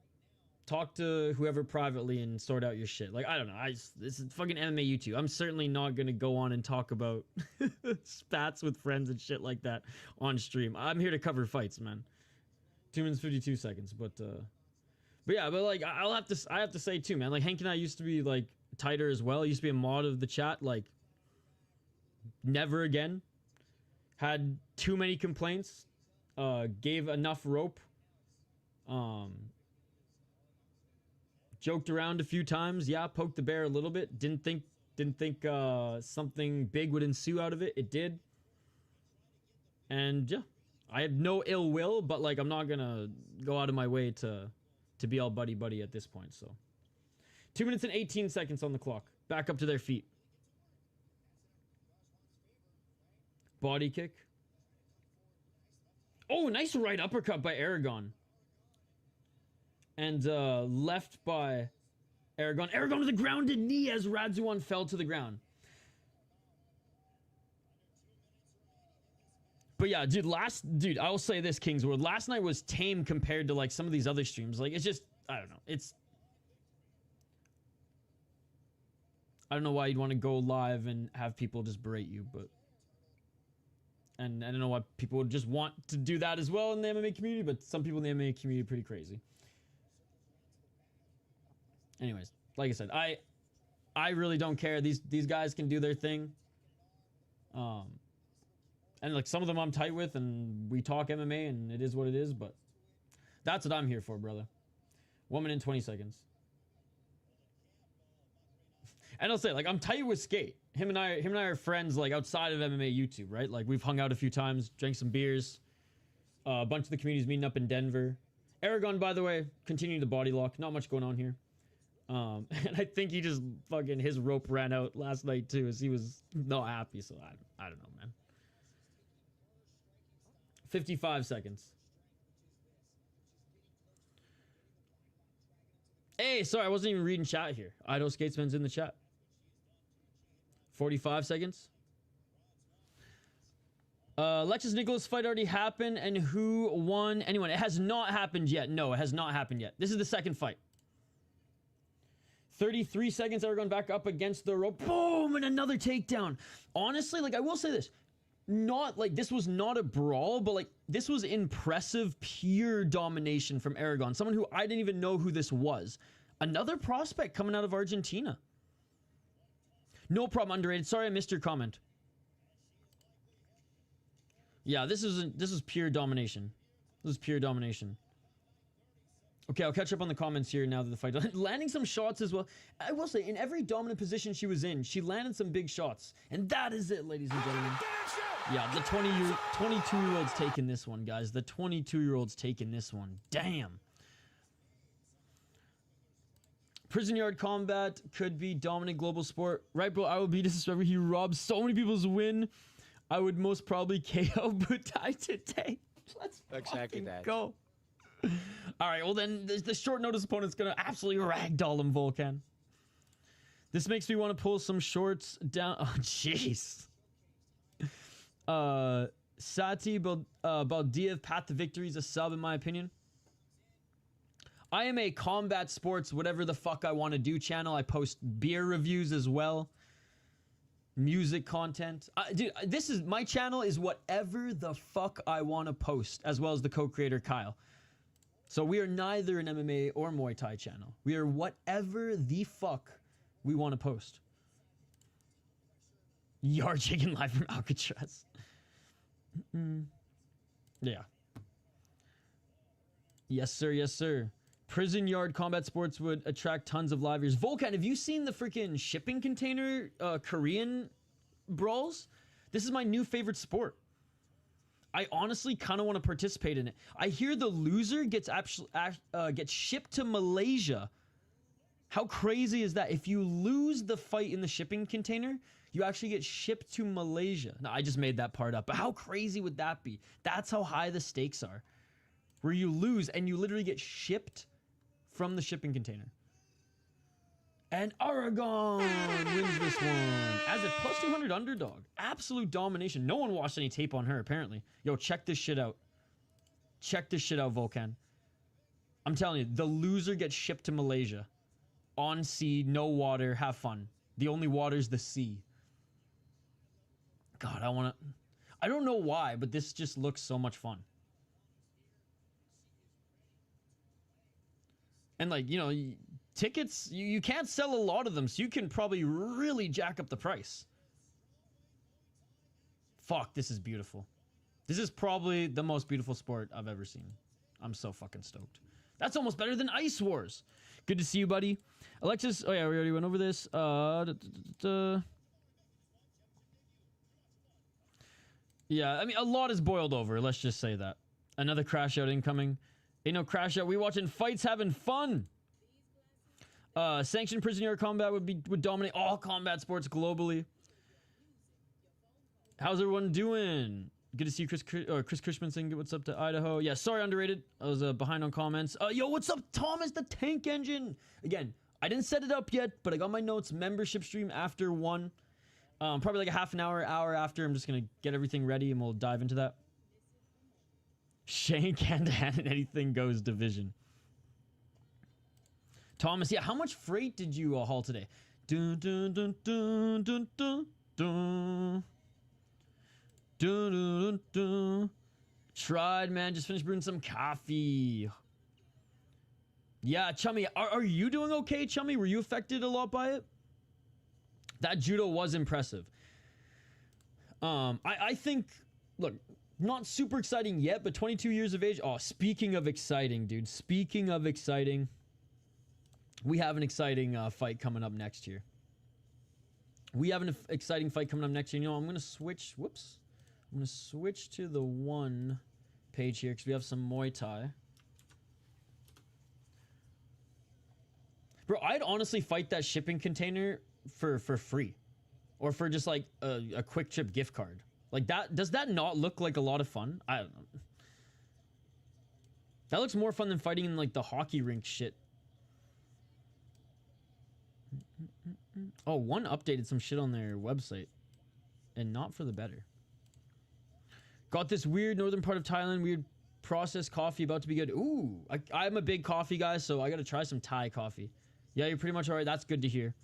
talk to whoever privately and sort out your shit. Like, I don't know. This is fucking MMA YouTube. I'm certainly not going to go on and talk about spats with friends and shit like that on stream. I'm here to cover fights, man. 2 minutes, 52 seconds. But yeah, but like, I have to say too, man. Like, Hank and I used to be like tighter as well. He used to be a mod of the chat. Like, never again. Had too many complaints. Gave enough rope. Joked around a few times. Yeah, poked the bear a little bit. Didn't think something big would ensue out of it. It did. And yeah, I have no ill will, but like, I'm not gonna go out of my way to be all buddy at this point. So 2 minutes and 18 seconds on the clock. Back up to their feet. Body kick. Oh, nice right uppercut by Aragon. And left by Aragon. Aragon with a grounded knee as Radzuan fell to the ground. But yeah, dude, I will say this, Kingswood. Last night was tame compared to like some of these other streams. Like, it's just, I don't know. It's I don't know why you'd want to go live and have people just berate you, but... And I don't know why people would just want to do that as well in the MMA community, but some people in the MMA community are pretty crazy. Anyways, like I said, I really don't care. These guys can do their thing. And like some of them I'm tight with and we talk MMA and it is what it is, but that's what I'm here for, brother. 1 minute and 20 seconds. And I'll say, like, I'm tight with Skate. Him and I are friends, like, outside of MMA YouTube, right? Like, we've hung out a few times, drank some beers. A bunch of the communities meeting up in Denver. Aragon, by the way, continuing the body lock. Not much going on here. And I think he just fucking, his rope ran out last night, too, as he was not happy. So, I don't know, man. 55 seconds. Hey, sorry, I wasn't even reading chat here. Ido Skatesman's in the chat. 45 seconds. Alexis Nicolas fight already happened, and who won? Anyone? It has not happened yet. No, it has not happened yet. This is the second fight. 33 seconds. Aragon back up against the rope. Boom! And another takedown. Honestly, like, I will say this. Not, like, this was not a brawl, but, like, this was impressive, pure domination from Aragon. Someone who I didn't even know who this was. Another prospect coming out of Argentina. No problem, underrated. Sorry I missed your comment. Yeah, this is pure domination. This is pure domination. Okay, I'll catch up on the comments here now that the fight... Landing some shots as well. I will say, in every dominant position she was in, she landed some big shots. And that is it, ladies and gentlemen. Yeah, the 22-year-old's taking this one, guys. The 22-year-old's taking this one. Damn. Prison yard combat could be dominant global sport. Right, bro? I will be disrespectful. He robbed so many people's win. I would most probably KO Butai today. Let's exactly that. Go. All right, well then, the short notice opponent's going to absolutely ragdoll him, Volkan. This makes me want to pull some shorts down. Oh, jeez. Sati Baldiev, Path to Victory is a sub, in my opinion. I am a combat sports, whatever the fuck I want to do channel. I post beer reviews as well. Music content. Dude, my channel is whatever the fuck I want to post, as well as the co-creator Kyle. So we are neither an MMA or Muay Thai channel. We are whatever the fuck we want to post. Yard chicken live from Alcatraz. Yeah. Yes, sir. Yes, sir. Prison yard combat sports would attract tons of live viewers. Volkan, have you seen the freaking shipping container Korean brawls? This is my new favorite sport. I honestly kind of want to participate in it. I hear the loser gets shipped to Malaysia. How crazy is that? If you lose the fight in the shipping container, you actually get shipped to Malaysia. Now, I just made that part up, but how crazy would that be? That's how high the stakes are. Where you lose and you literally get shipped from the shipping container. And Aragon wins this one as a plus 200 underdog. Absolute domination. No one watched any tape on her, apparently. Yo, check this shit out. Check this shit out, Volkan. I'm telling you, the loser gets shipped to Malaysia. On sea, no water, have fun. The only water's the sea. God, I don't know why, but this just looks so much fun. And like, you know, tickets, you can't sell a lot of them, so you can probably really jack up the price. Fuck, this is beautiful. This is probably the most beautiful sport I've ever seen. I'm so fucking stoked. That's almost better than Ice Wars. Good to see you, buddy. Alexis, oh yeah, we already went over this. Yeah, I mean, a lot is boiled over, let's just say that. Another crash out incoming. Ain't no crash out. We watching fights, having fun. Sanctioned prison yard combat would dominate all combat sports globally. How's everyone doing? Good to see you, Chris Cushman saying what's up to Idaho. Yeah, sorry, underrated. I was behind on comments. Yo, what's up, Thomas the Tank Engine? Again, I didn't set it up yet, but I got my notes. Membership stream after 1. Probably like a half an hour after. I'm just going to get everything ready and we'll dive into that. Shank hand-to-hand and anything goes division. Thomas, yeah, how much freight did you haul today? Dun, dun, dun, dun, dun, dun, dun. Dun, dun, dun, dun. Tried, man. Just finished brewing some coffee. Yeah, Chummy. Are you doing okay, Chummy? Were you affected a lot by it? That judo was impressive. I think, look, not super exciting yet, but 22 years of age. Oh, speaking of exciting, dude. Speaking of exciting, we have an exciting fight coming up next year. We have an exciting fight coming up next year. You know, I'm going to switch. Whoops. I'm going to switch to the one page here because we have some Muay Thai. Bro, I'd honestly fight that shipping container for free. Or for just like a quick trip gift card. Like that, does that not look like a lot of fun? I don't know. That looks more fun than fighting in like the hockey rink shit. Oh, one updated some shit on their website. And not for the better. Got this weird northern part of Thailand, weird processed coffee about to be good. Ooh, I'm a big coffee guy, so I gotta try some Thai coffee. Yeah, you're pretty much alright. That's good to hear.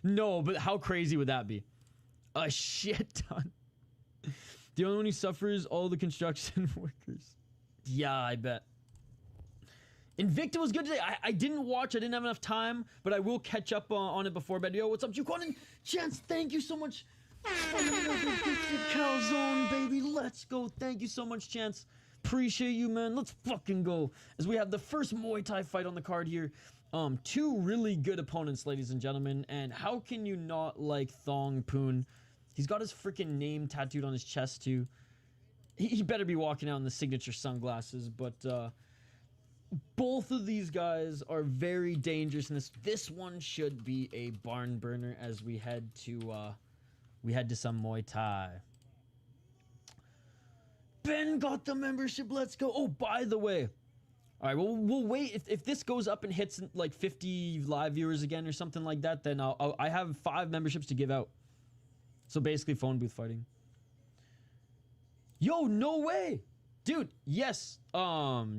No, but how crazy would that be? A shit ton. The only one who suffers all the construction workers. Yeah, I bet. Invicta was good today. I didn't watch. I didn't have enough time, but I will catch up on it before bed. Yo, what's up, Jukonin? Chance, thank you so much. Calzone, baby. Let's go. Thank you so much, Chance. Appreciate you, man. Let's fucking go. As we have the first Muay Thai fight on the card here. Two really good opponents, ladies and gentlemen. And how can you not like Thongpoon? He's got his freaking name tattooed on his chest, too. He better be walking out in the signature sunglasses. But both of these guys are very dangerous. And this one should be a barn burner as we head to some Muay Thai. Ben got the membership. Let's go. Oh, by the way. All right, well, we'll wait. If this goes up and hits like 50 live viewers again or something like that, then I have 5 memberships to give out. So basically phone booth fighting. Yo, no way. Dude, yes.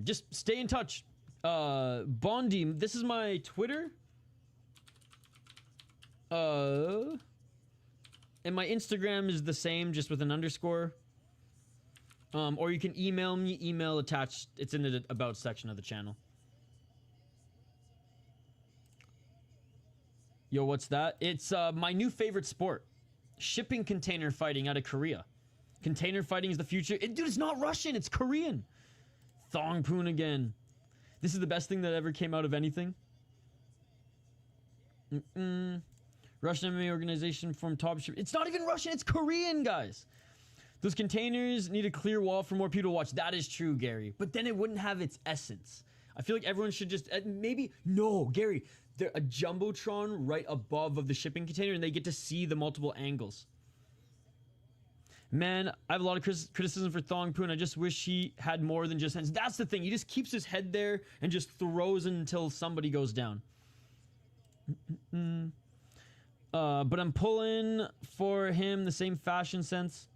Just stay in touch. Bondi, this is my Twitter. And my Instagram is the same, just with an underscore. Or you can email me, email attached. It's in the about section of the channel. Yo, what's that? It's my new favorite sport. Shipping container fighting out of Korea. Container fighting is the future. Dude, it's not Russian, it's Korean. Thongpoon again. This is the best thing that ever came out of anything. Russian MMA organization from top ship. It's not even Russian, it's Korean, guys. Those containers need a clear wall for more people to watch. That is true, Gary. But then it wouldn't have its essence. I feel like everyone should just... maybe... No, Gary. They're a jumbotron right above of the shipping container, and they get to see the multiple angles. Man, I have a lot of criticism for Thongpoon. I just wish he had more than just hands. That's the thing. He just keeps his head there and just throws until somebody goes down. But I'm pulling for him the same fashion sense.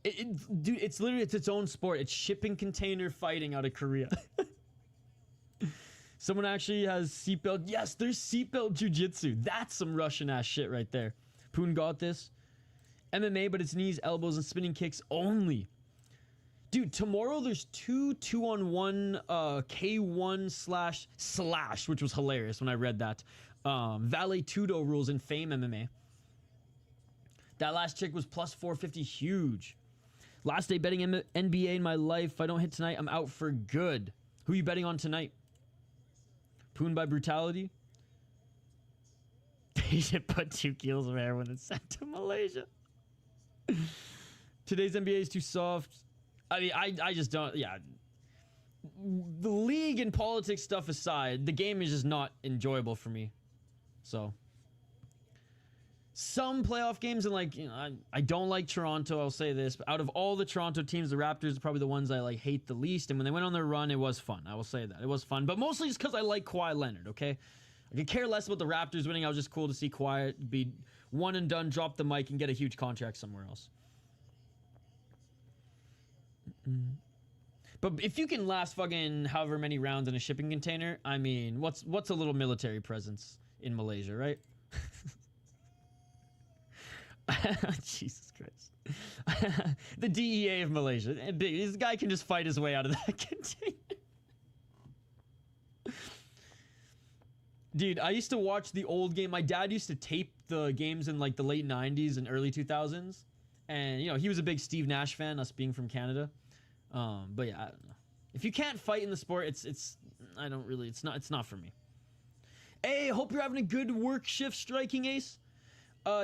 Dude, it's literally its own sport. It's shipping container fighting out of Korea. Someone actually has seatbelt. Yes, there's seatbelt jujitsu. That's some Russian ass shit right there. Poon got this. MMA, but it's knees, elbows, and spinning kicks only. Dude, tomorrow there's 2-on-1 K1 slash, which was hilarious when I read that. Valet Tudo rules in Fame MMA. That last chick was plus 450, huge. Last day betting NBA in my life. If I don't hit tonight, I'm out for good. Who are you betting on tonight? Poon by brutality? They should put 2 kilos of heroin and send to Malaysia. Today's NBA is too soft. I mean, I just don't... Yeah. The league and politics stuff aside, the game is just not enjoyable for me. So... Some playoff games, and like, you know, I don't like Toronto, I'll say this, but out of all the Toronto teams, the Raptors are probably the ones I like hate the least, and when they went on their run, it was fun. I will say that. It was fun, but mostly just because I like Kawhi Leonard, okay? I could care less about the Raptors winning. I was just cool to see Kawhi be one and done, drop the mic, and get a huge contract somewhere else. But if you can last fucking however many rounds in a shipping container, I mean, what's a little military presence in Malaysia, right? Jesus Christ. The DEA of Malaysia. This guy can just fight his way out of that container. Dude, I used to watch the old game. My dad used to tape the games in like the late 90s and early 2000s. And, you know, he was a big Steve Nash fan, us being from Canada. But yeah, I don't know. If you can't fight in the sport, it's not for me. Hey, hope you're having a good work shift, Striking Ace.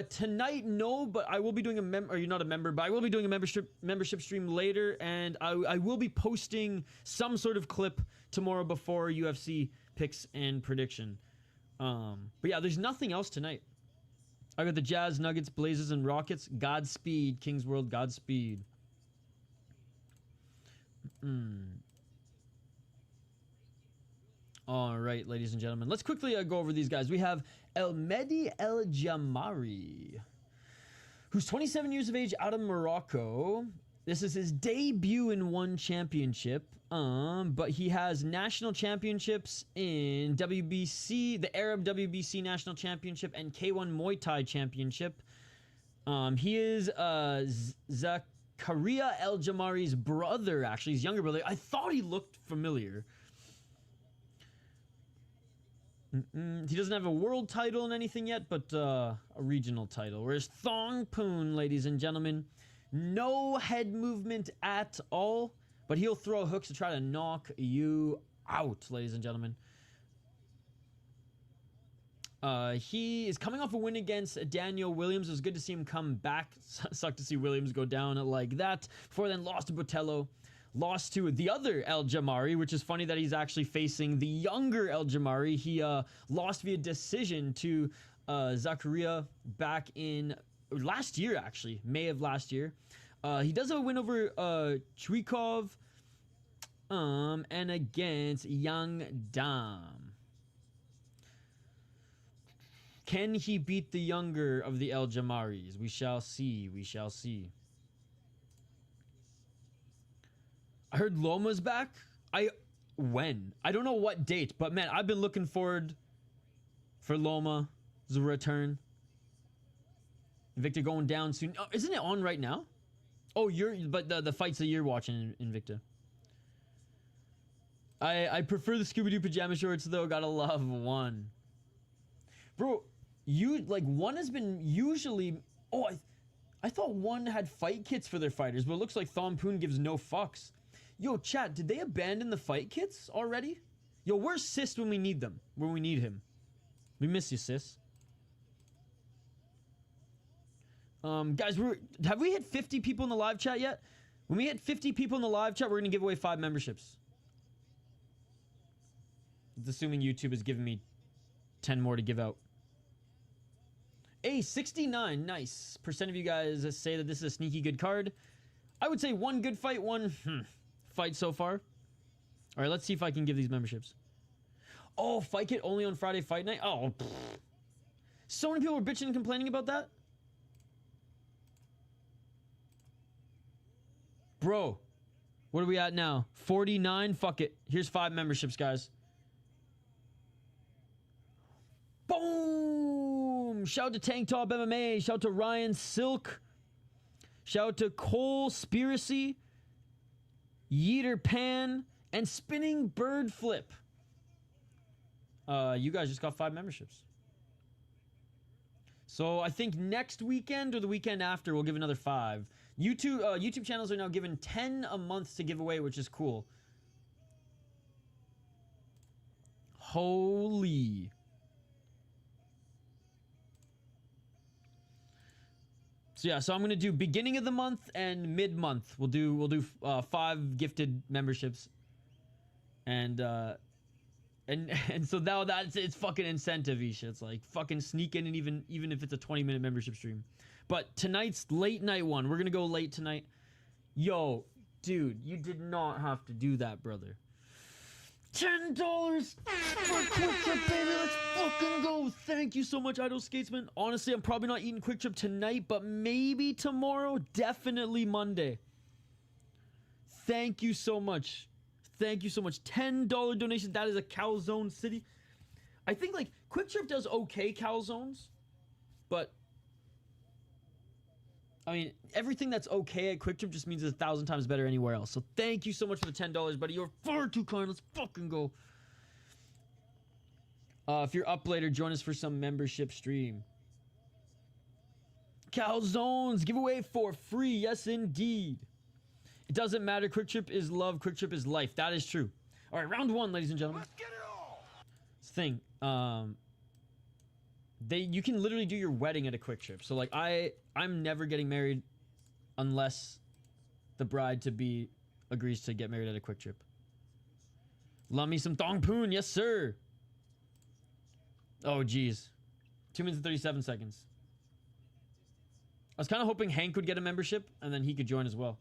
Tonight, no, but I will be doing you're not a member, but I will be doing a membership stream later, and I will be posting some sort of clip tomorrow before UFC picks and prediction. But yeah, there's nothing else tonight. I got the Jazz, Nuggets, Blazers, and Rockets. Godspeed, Kings World, Godspeed. All right, ladies and gentlemen, let's quickly go over these guys. We have El Mehdi El Jamari, who's 27 years of age, out of Morocco. This is his debut in one championship, but he has national championships in WBC, the Arab WBC National Championship, and K1 Muay Thai Championship. He is Zakirov El Jamari's brother, actually, his younger brother. I thought he looked familiar. He doesn't have a world title and anything yet, but a regional title. Whereas Thongpoon, ladies and gentlemen, no head movement at all, but he'll throw hooks to try to knock you out, ladies and gentlemen. He is coming off a win against Daniel Williams. It was good to see him come back. Sucked to see Williams go down like that. Before then, lost to Botello. Lost to the other El Jamari, which is funny that he's actually facing the younger El Jamari. He lost via decision to Zakirov back in last year, actually, May of last year. He does have a win over Kryklia and against Yang Dam. Can he beat the younger of the El Jamaris? We shall see. We shall see. I heard Loma's back. When? I don't know what date, but man, I've been looking forward for Loma's return. Invicta going down soon. Oh, isn't it on right now? Oh, but the fights that you're watching in Invicta. I prefer the Scooby-Doo pajama shorts though. Gotta love one. Bro, one has been usually. Oh, I thought one had fight kits for their fighters, but it looks like Thongpoon gives no fucks. Yo, chat, did they abandon the fight kits already? Yo, where's Sis when we need them? When we need him? We miss you, Sis. Guys, have we hit 50 people in the live chat yet? When we hit 50 people in the live chat, we're gonna give away 5 memberships. It's assuming YouTube is giving me 10 more to give out. Hey, 69, nice. % of you guys say that this is a sneaky good card. I would say one good fight, one fight so far. All right, let's see if I can give these memberships. Oh, fight kit only on Friday fight night? Oh, pfft. So many people were bitching and complaining about that. Bro, what are we at now? 49? Fuck it. Here's 5 memberships, guys. Boom! Shout out to Tank Top MMA. Shout out to Ryan Silk. Shout out to Cole Spiracy, Yeeter Pan, and Spinning Bird Flip. You guys just got 5 memberships. So I think next weekend or the weekend after, we'll give another 5. YouTube channels are now given 10 a month to give away, which is cool. Holy. So yeah, so I'm gonna do beginning of the month and mid-month. We'll do 5 gifted memberships, and so now it's fucking incentive, Isha. It's like fucking sneak in, and even if it's a 20-minute membership stream. But tonight's late night one, we're gonna go late tonight. Yo, dude, you did not have to do that, brother. $10 for a Quick Trip, baby. Let's fucking go. Thank you so much, Idle Skatesman. Honestly, I'm probably not eating Quick Trip tonight, but maybe tomorrow. Definitely Monday. Thank you so much. Thank you so much. $10 donation. That is a calzone city. I think like Quick Trip does okay calzones, but I mean everything that's okay at Quick Trip just means it's 1,000 times better anywhere else. So thank you so much for the $10, buddy. You're far too kind. Let's fucking go. If you're up later, join us for some membership stream. Calzones giveaway for free. Yes, indeed. It doesn't matter. Quick Trip is love. Quick Trip is life. That is true. All right, round one, ladies and gentlemen. Let's get it all. It's the thing. You can literally do your wedding at a Quick Trip. So like I'm never getting married unless the bride to be agrees to get married at a Quick Trip. Love me some Thongpoon. Yes, sir. Oh, geez. 2 minutes and 37 seconds. I was kind of hoping Hank would get a membership and then he could join as well.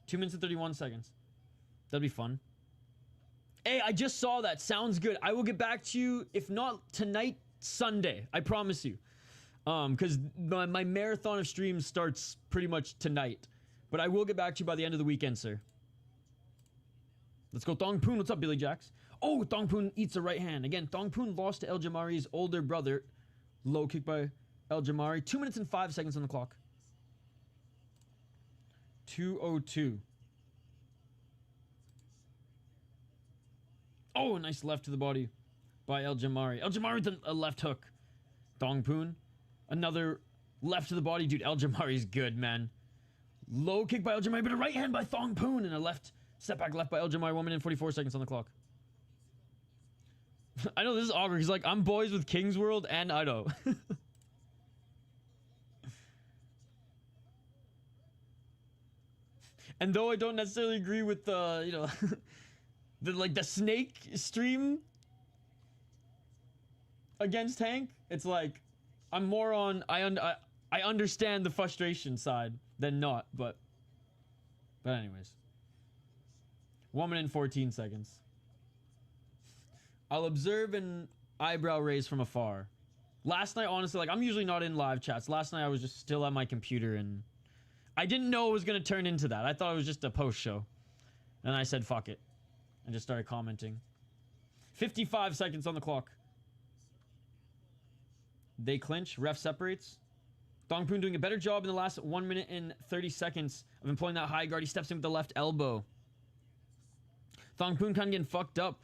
2 minutes and 31 seconds. That'd be fun. Hey, I just saw that. Sounds good. I will get back to you, if not tonight, Sunday. I promise you. Because my marathon of streams starts pretty much tonight. But I will get back to you by the end of the weekend, sir. Let's go Thongpoon. What's up, Billy Jacks? Oh, Thongpoon eats a right hand. Again, Thongpoon lost to El Jamari's older brother. Low kick by El Jamari. 2 minutes and 5 seconds on the clock. 2:02. Oh, a nice left to the body by El Jamari. El Jamari with a left hook. Thongpoon. Another left to the body. Dude, El Jamari's good, man. Low kick by El Jamari, but a right hand by Thongpoon. And a left step back left by El Jamari. 1 minute and 44 seconds on the clock. I know this is awkward because like I'm boys with King's World and Ido. And though I don't necessarily agree with you know, the snake stream against Hank, it's like I'm more on I understand the frustration side than not, but anyways. 1 minute and 14 seconds. I'll observe an eyebrow raise from afar. Last night, honestly, like I'm usually not in live chats. Last night I was just still at my computer and I didn't know it was going to turn into that. I thought it was just a post show. And I said, fuck it. And just started commenting. 55 seconds on the clock. They clinch. Ref separates. Thongpoon doing a better job in the last 1 minute and 30 seconds of employing that high guard. He steps in with the left elbow. Thongpoon kind of getting fucked up.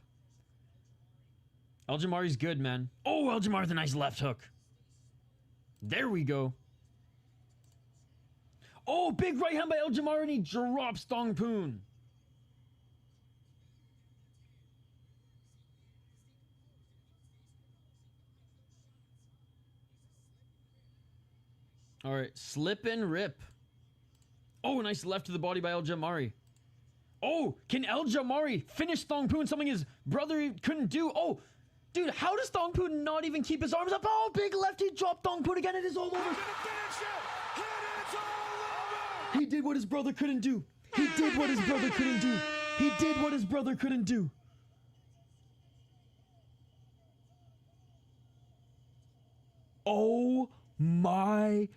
El Jamari's good, man. Oh, El Jamari with a nice left hook. There we go. Oh, big right hand by El Jamari and he drops Thongpoon. All right, slip and rip. Oh, nice left to the body by El Jamari. Oh, can El Jamari finish Thongpoon? Something his brother couldn't do. Oh, dude, how does Thongpoon not even keep his arms up? Oh, big lefty drop Thongpoon again. It is all over. He did what his brother couldn't do. He did what his brother couldn't do. He did what his brother couldn't do. Oh my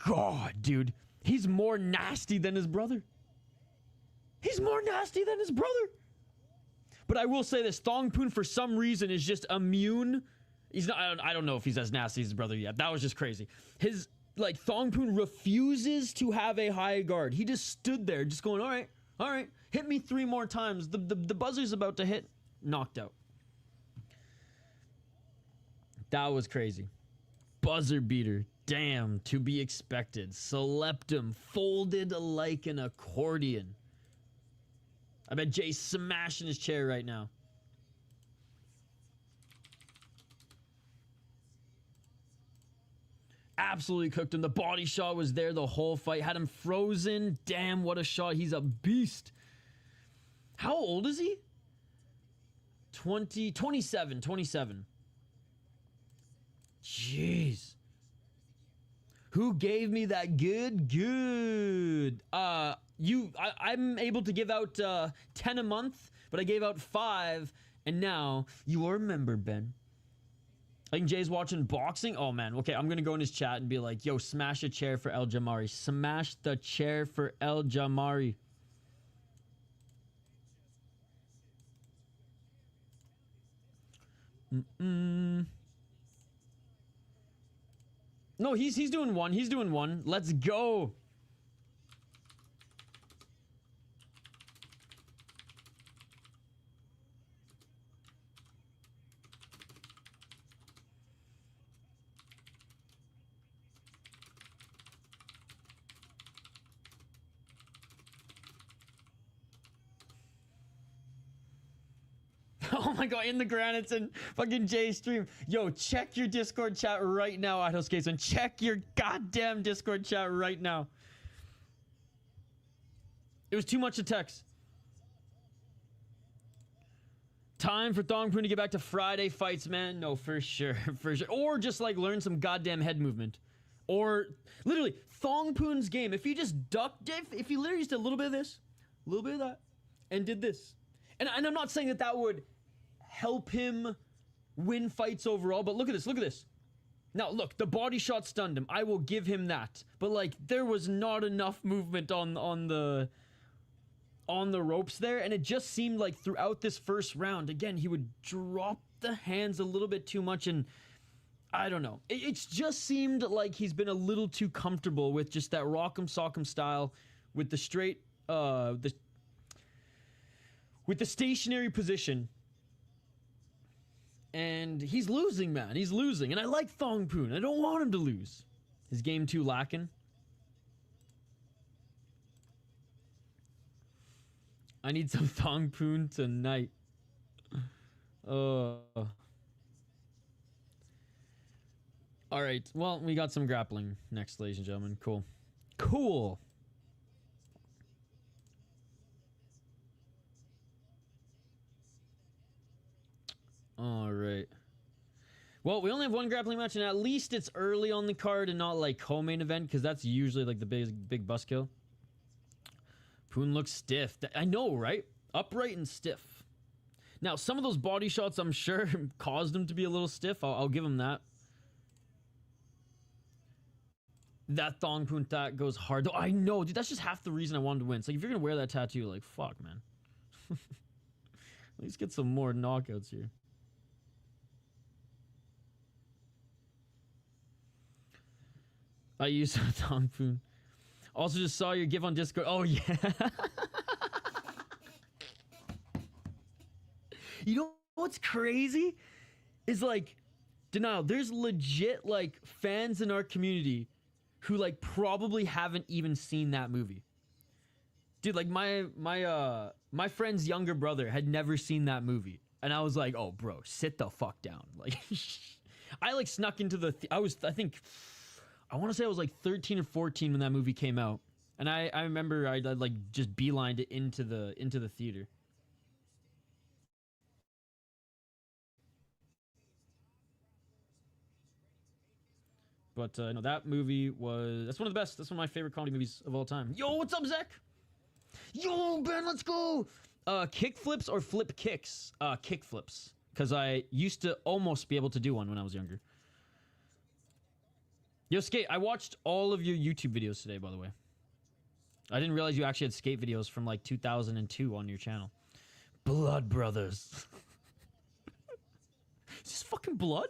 God, dude. He's more nasty than his brother. He's more nasty than his brother. But I will say this, Thongpoon for some reason is just immune. He's not, I don't know if he's as nasty as his brother yet. That was just crazy. His, like, Thongpoon refuses to have a high guard. He just stood there just going, all right, hit me 3 more times. The buzzer's about to hit. Knocked out. That was crazy. Buzzer beater. Damn, to be expected. Slept him. Folded like an accordion. I bet Jay's smashing his chair right now. Absolutely cooked him. The body shot was there the whole fight. Had him frozen. Damn, what a shot. He's a beast. How old is he? 27. Jeez. Who gave me that good? I'm able to give out 10 a month, but I gave out 5, and now you are a member, Ben. I think Jay's watching boxing. Oh, man. Okay, I'm going to go in his chat and be like, yo, smash a chair for El Jamari. Smash the chair for El Jamari. No, he's doing one. He's doing one. Let's go. Oh my god, in the granites and fucking J stream. Yo, check your Discord chat right now, Idle Skates, and check your goddamn Discord chat right now. It was too much to text. Time for Thongpoon to get back to Friday fights, man. No, for sure, for sure. Or just like learn some goddamn head movement. Or literally, Thongpoon's game, if he just ducked, if he literally just did a little bit of this, a little bit of that, and did this. And I'm not saying that that would help him win fights overall, but look at this, look at this. Now, look, the body shot stunned him. I will give him that. But, like, there was not enough movement on the ropes there, and it just seemed like throughout this first round, again, he would drop the hands a little bit too much, and I don't know. It's just seemed like he's been a little too comfortable with just that rock'em sock'em style with the straight, with the stationary position. And he's losing, man. He's losing. And I like Thongpoon. I don't want him to lose. His game too lacking. I need some Thongpoon tonight. Alright. Well, we got some grappling next, ladies and gentlemen. Cool. Cool. Alright. Well, we only have one grappling match, and at least it's early on the card and not like co-main event, because that's usually like the big buzzkill. Poon looks stiff. I know, right? Upright and stiff. Now, some of those body shots, I'm sure, caused him to be a little stiff. I'll give him that. That Thongpoon that goes hard. Though I know, dude, that's just half the reason I wanted to win. It's like, if you're going to wear that tattoo, like, fuck, man. At least get some more knockouts here. I use Thongpoon. Also just saw your give on Discord. Oh, yeah. You know what's crazy? Is like, Denial, there's legit like fans in our community who like probably haven't even seen that movie. Dude, like my friend's younger brother had never seen that movie. And I was like, oh bro, sit the fuck down. Like I like snuck into the I want to say I was like 13 or 14 when that movie came out. And I remember I like just beelined it into the theater. But no, that movie that's one of the best. That's one of my favorite comedy movies of all time. Yo, what's up, Zach? Yo, Ben, let's go. Kick flips or flip kicks? Kick flips. Because I used to almost be able to do one when I was younger. Yo, Skate, I watched all of your YouTube videos today, by the way. I didn't realize you actually had skate videos from like 2002 on your channel. Blood Brothers. Is this fucking blood?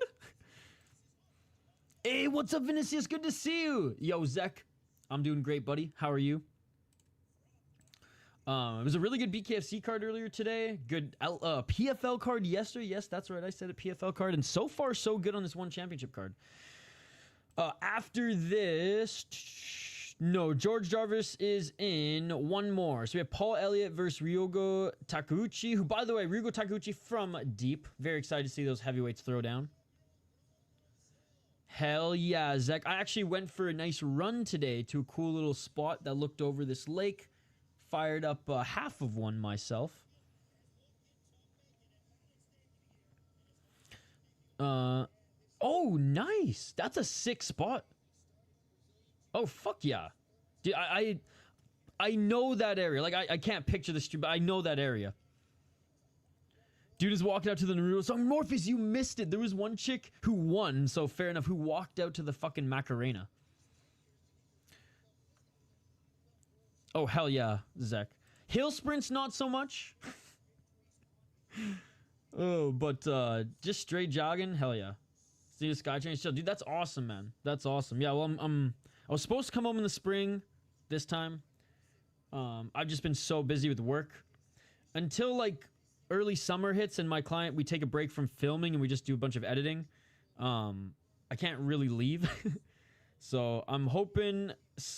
Hey, what's up, Vinicius? Good to see you. Yo, Zek. I'm doing great, buddy. How are you? It was a really good BKFC card earlier today. Good PFL card yesterday. Yes, that's right. I said a PFL card. And so far, so good on this one championship card. After this... No, George Jarvis is in one more. So we have Paul Elliott versus Ryogo Takeuchi, who, by the way, Ryogo Takeuchi from Deep. Very excited to see those heavyweights throw down. Hell yeah, Zach. I actually went for a nice run today to a cool little spot that looked over this lake. Fired up half of one myself. Oh, nice. That's a sick spot. Oh, fuck yeah. Dude, I know that area. Like, I can't picture the street, but I know that area. Dude is walking out to the Naruto. So, Morpheus, you missed it. There was one chick who won, so fair enough, who walked out to the fucking Macarena. Oh, hell yeah, Zach. Hill sprints, not so much. Oh, but just straight jogging, hell yeah. See the SkyTrain chill, dude. That's awesome, man. That's awesome. Yeah, well, I was supposed to come home in the spring, this time. I've just been so busy with work until like early summer hits, and my client, we take a break from filming and we just do a bunch of editing. I can't really leave, so I'm hoping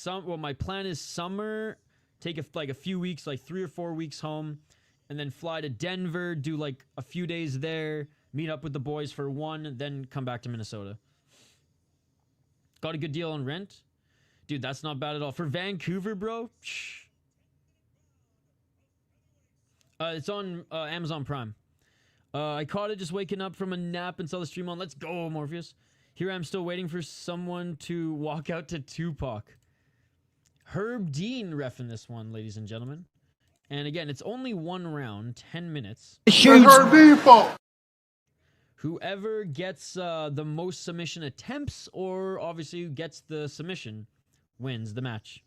well, my plan is summer, take like a few weeks, like 3 or 4 weeks home. And then fly to Denver, do like a few days there, meet up with the boys for one, then come back to Minnesota. Got a good deal on rent? Dude, that's not bad at all. For Vancouver, bro, it's on Amazon Prime. I caught it just waking up from a nap and saw the stream on. Let's go, Morpheus. Here I'm still waiting for someone to walk out to Tupac. Herb Dean reffing this one, ladies and gentlemen. And again, it's only one round, 10 minutes. Whoever gets the most submission attempts, or obviously who gets the submission, wins the match.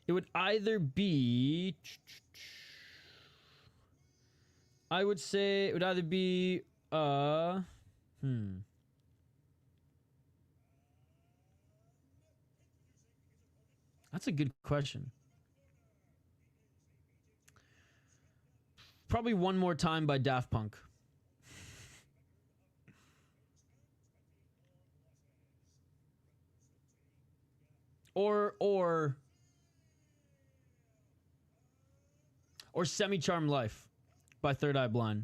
It would either be... I would say it would either be... That's a good question. Probably One More Time by Daft Punk. Or Semi-Charmed Life by Third Eye Blind.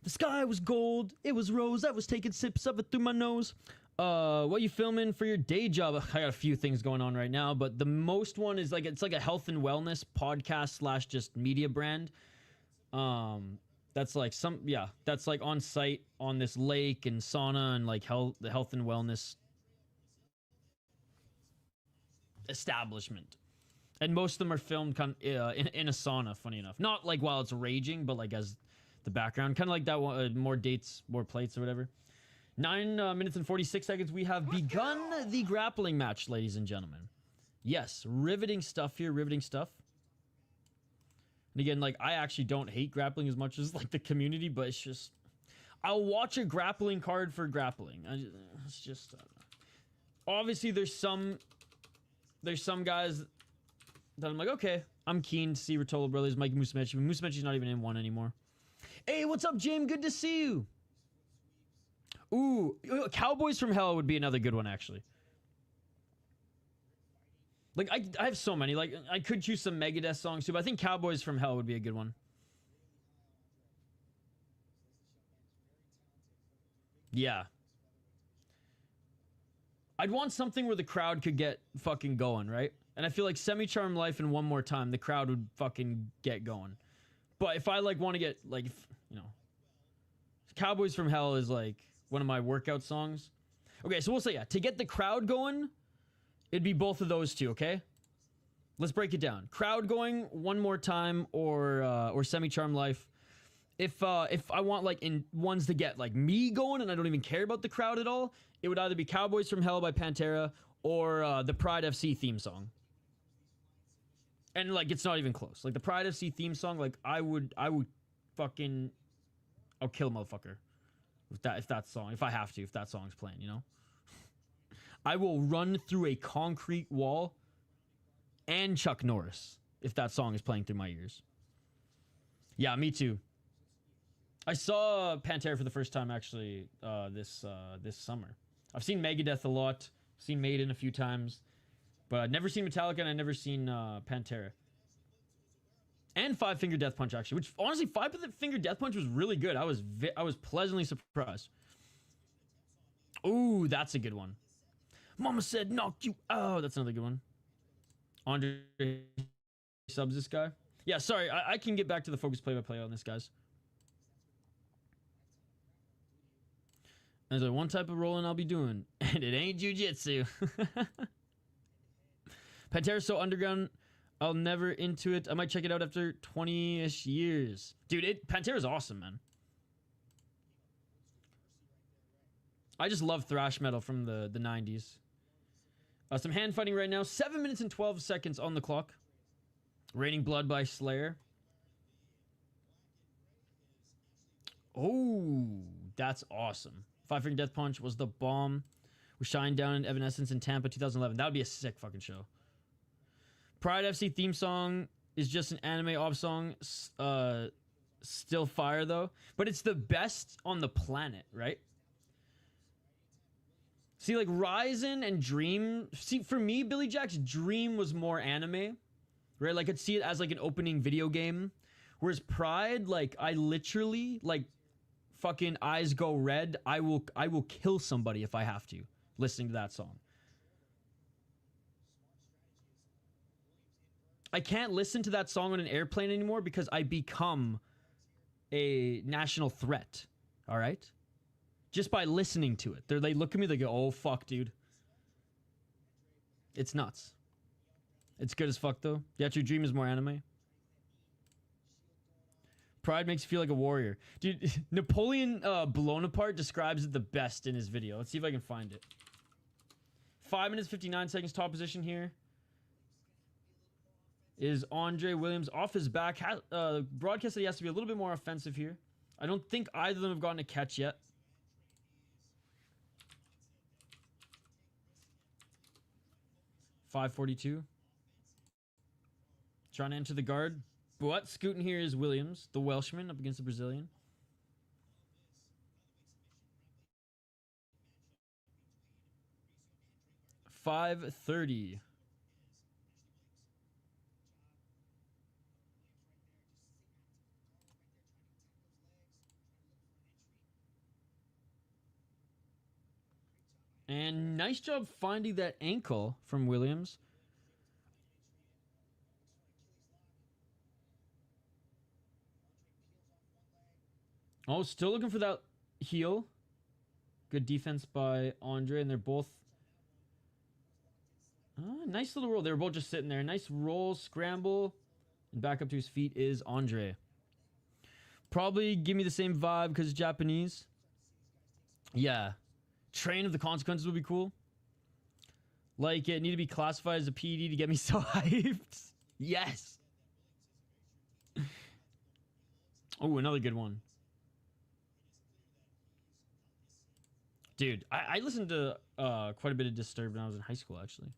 The sky was gold, it was rose, I was taking sips of it through my nose. What you filming for your day job? I got a few things going on right now, but the most one is like, it's like a health and wellness podcast / just media brand. That's like that's like on site on this lake and sauna and like the health and wellness establishment. And most of them are filmed kind of, in a sauna, funny enough. Not like while it's raging, but like as the background, kind of like that one, more dates, more plates or whatever. 9 minutes and 46 seconds. We have begun the grappling match, ladies and gentlemen. Yes, riveting stuff here, riveting stuff. And again, like, I actually don't hate grappling as much as like the community, but it's just, I'll watch a grappling card for grappling. It's just, obviously there's some guys that I'm like, okay, I'm keen to see Rotolo Brothers, Mike Musumeci. Musumeci's not even in one anymore. Hey, what's up, Jim? Good to see you. Ooh, Cowboys from Hell would be another good one, actually. Like, I have so many. Like, I could choose some Megadeth songs, too, but I think Cowboys from Hell would be a good one. Yeah. I'd want something where the crowd could get fucking going, right? And I feel like Semi-Charmed Life and One More Time, the crowd would fucking get going. But if I, like, want to get, like, you know... Cowboys from Hell is, like... one of my workout songs. Okay, so we'll say, yeah, to get the crowd going, it'd be both of those two, okay? Let's break it down. Crowd going, One More Time, or Semi-Charmed Life. If I want, like, in ones to get, like, me going and I don't even care about the crowd at all, it would either be Cowboys from Hell by Pantera or the Pride FC theme song. And, like, it's not even close. Like, the Pride FC theme song, like, I would fucking... I'll kill a motherfucker. If that song, if I have to, if that song's playing, you know? I will run through a concrete wall and Chuck Norris if that song is playing through my ears. Yeah, me too. I saw Pantera for the first time, actually, this summer. I've seen Megadeth a lot, seen Maiden a few times, but I've never seen Metallica and I've never seen Pantera. And Five Finger Death Punch, actually, which honestly, Five Finger Death Punch was really good. I was pleasantly surprised. Ooh, that's a good one. Mama said knock you out. That's another good one. Andre subs this guy. Yeah, sorry, I can get back to the focus play-by-play on this, guys. There's like one type of rolling I'll be doing, and it ain't jiu-jitsu. Pantera's so underground, I'll never into it. I might check it out after 20-ish years. Dude, Pantera's awesome, man. I just love thrash metal from the 90s. Some hand fighting right now. 7 minutes and 12 seconds on the clock. Raining Blood by Slayer. Oh, that's awesome. Five Finger Death Punch was the bomb. We shined down in Evanescence in Tampa 2011. That would be a sick fucking show. Pride FC theme song is just an anime op song. Still fire though. But it's the best on the planet, right? See, like Ryzen and Dream. See, for me, Billy Jack's Dream was more anime, right? Like I'd see it as like an opening video game. Whereas Pride, like I literally like fucking eyes go red. I will kill somebody if I have to listening to that song. I can't listen to that song on an airplane anymore because I become a national threat. All right? Just by listening to it. They look at me, they go, oh, fuck, dude. It's nuts. It's good as fuck, though. Yeah, your Dream is more anime. Pride makes you feel like a warrior. Dude, Napoleon Blown Apart describes it the best in his video. Let's see if I can find it. 5 minutes, 59 seconds, top position here. Is Andre Williams off his back. Broadcast that he has to be a little bit more offensive here. I don't think either of them have gotten a catch yet. .542. Trying to enter the guard. But scooting here is Williams, the Welshman, up against the Brazilian. .530. And nice job finding that ankle from Williams. Oh, still looking for that heel. Good defense by Andre, and they're both... nice little roll. They were both just sitting there. Nice roll, scramble, and back up to his feet is Andre. Probably give me the same vibe because it's Japanese. Yeah. Train of the Consequences would be cool. Like, it need to be classified as a PED to get me so hyped. Yes. Oh, another good one. Dude, I listened to quite a bit of Disturbed when I was in high school, actually.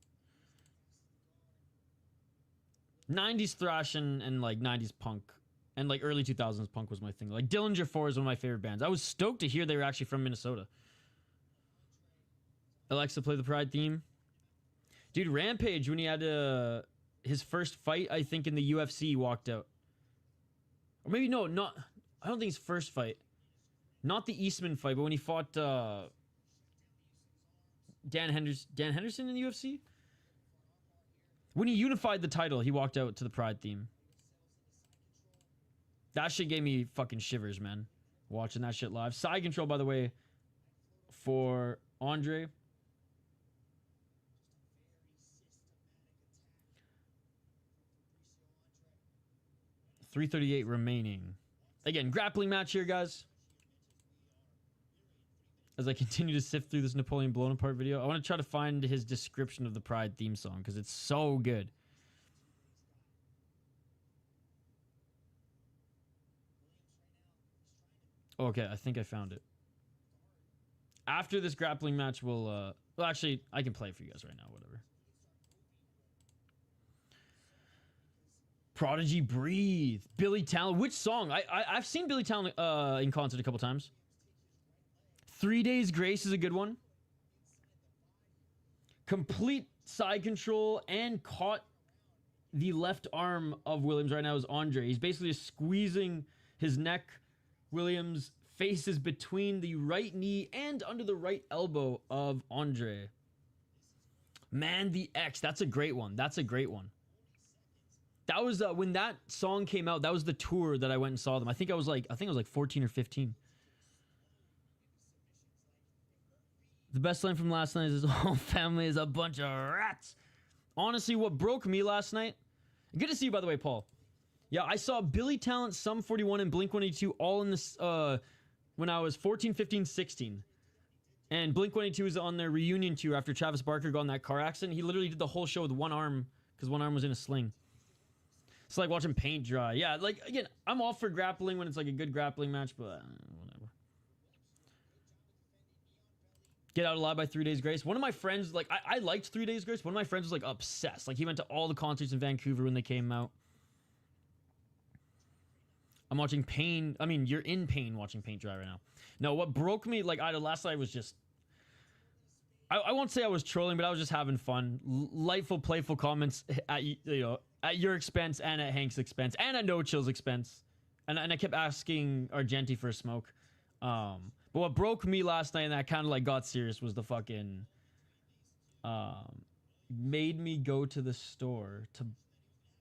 90s thrash and like 90s punk. And like early 2000s punk was my thing. Like Dillinger 4 is one of my favorite bands. I was stoked to hear they were actually from Minnesota. Alexa play the Pride theme. Dude, Rampage, when he had his first fight, I think in the UFC, walked out. Or maybe no, not... I don't think his first fight. Not the Eastman fight, but when he fought Dan Henderson in the UFC? When he unified the title, he walked out to the Pride theme. That shit gave me fucking shivers, man. Watching that shit live. Side control, by the way, for Andre. .338 remaining. Again, grappling match here, guys. As I continue to sift through this Napoleon Blown Apart video, I want to try to find his description of the Pride theme song because it's so good. Okay, I think I found it. After this grappling match, we'll... well, actually, I can play it for you guys right now, whatever. Prodigy Breathe. Billy Talent. Which song? I've seen Billy Talent in concert a couple times. 3 Days Grace is a good one. Complete side control and caught the left arm of Williams right now is Andre. He's basically just squeezing his neck. Williams' face is between the right knee and under the right elbow of Andre. Man, the X. That's a great one. That's a great one. That was when that song came out. That was the tour that I went and saw them. I think I was like 14 or 15. The best line from last night is his whole family is a bunch of rats. Honestly, what broke me last night. Good to see you, by the way, Paul. Yeah, I saw Billy Talent, Sum 41, and Blink 182 all in this when I was 14, 15, 16. And Blink 182 was on their reunion tour after Travis Barker got in that car accident. He literally did the whole show with one arm because one arm was in a sling. It's like watching paint dry. Yeah, like, again, I'm all for grappling when it's like a good grappling match, but whatever. Get out alive by 3 Days Grace. One of my friends, like, I liked 3 Days Grace. One of my friends was, like, obsessed. Like, he went to all the concerts in Vancouver when they came out. I'm watching Pain. I mean, you're in pain watching paint dry right now. No, what broke me, like, last night was just... I won't say I was trolling, but I was just having fun. Lightful, playful comments at, you know, at your expense and at Hank's expense and at No Chill's expense. And I kept asking Argenti for a smoke. But what broke me last night and that kind of like got serious was the fucking made me go to the store to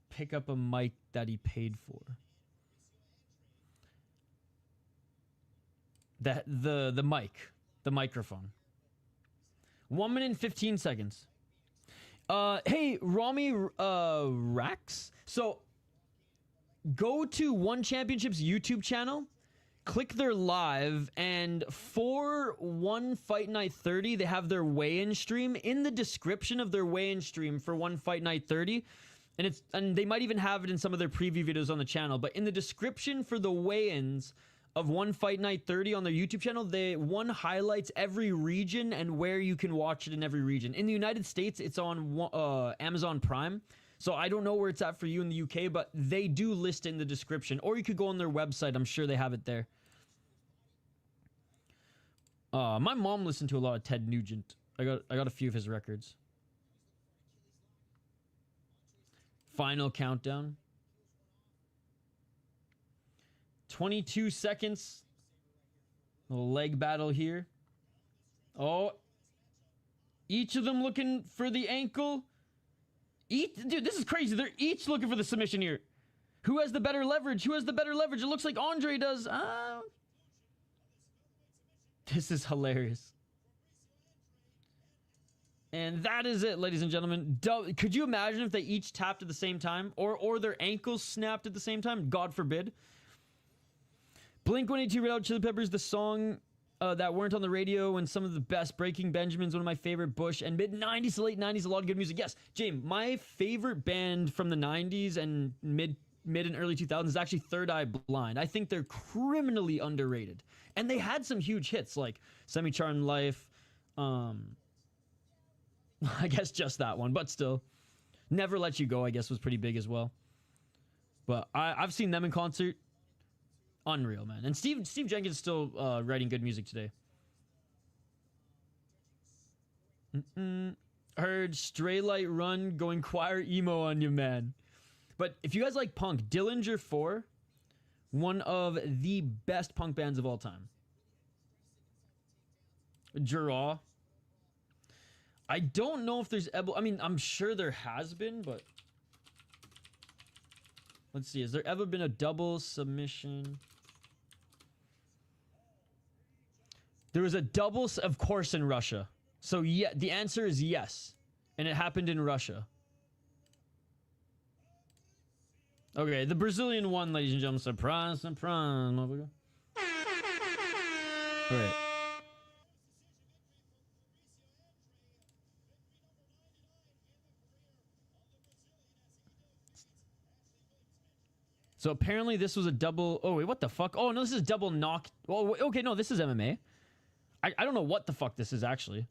pick up a mic that he paid for. The mic, the microphone. 1 minute and 15 seconds. Hey, Rami Rax. So go to One Championship's YouTube channel, click their live, and for One Fight Night 30, they have their weigh-in stream in the description of their weigh-in stream for One Fight Night 30. And they might even have it in some of their preview videos on the channel, but in the description for the weigh-ins of One Fight Night 30 on their YouTube channel, one highlights every region and where you can watch it in every region. In the United States, it's on Amazon Prime. So I don't know where it's at for you in the UK, but they do list it in the description. Or you could go on their website. I'm sure they have it there. My mom listened to a lot of Ted Nugent. I got a few of his records. Final countdown. 22 seconds. A little leg battle here. Oh. Each of them looking for the ankle. Dude, this is crazy. They're each looking for the submission here. Who has the better leverage? Who has the better leverage? It looks like Andre does. This is hilarious. And that is it, ladies and gentlemen. Could you imagine if they each tapped at the same time? Or their ankles snapped at the same time? God forbid. Blink-182 Red Hot Chili Peppers, the song that weren't on the radio, and some of the best. Breaking Benjamin's one of my favorite. Bush and mid-90s to late 90s, a lot of good music. Yes, James, my favorite band from the 90s and mid and early 2000s is actually Third Eye Blind. I think they're criminally underrated. And they had some huge hits like Semi-Charmed Life. I guess just that one, but still. Never Let You Go, I guess, was pretty big as well. But I've seen them in concert. Unreal, man. And Steve Jenkins is still writing good music today. Heard Stray Light Run going choir emo on you, man. But if you guys like punk, Dillinger 4, one of the best punk bands of all time. Jura. I don't know if there's... I mean, I'm sure there has been, but... Let's see. Has there ever been a double submission? There was a double, of course, in Russia. So, yeah, the answer is yes. And it happened in Russia. Okay, the Brazilian one, ladies and gentlemen. Surprise, surprise, motherfucker. All right. So apparently this was a double... Oh, wait, what the fuck? Oh, no, this is double knock... Oh, okay, no, this is MMA. I don't know what the fuck this is, actually.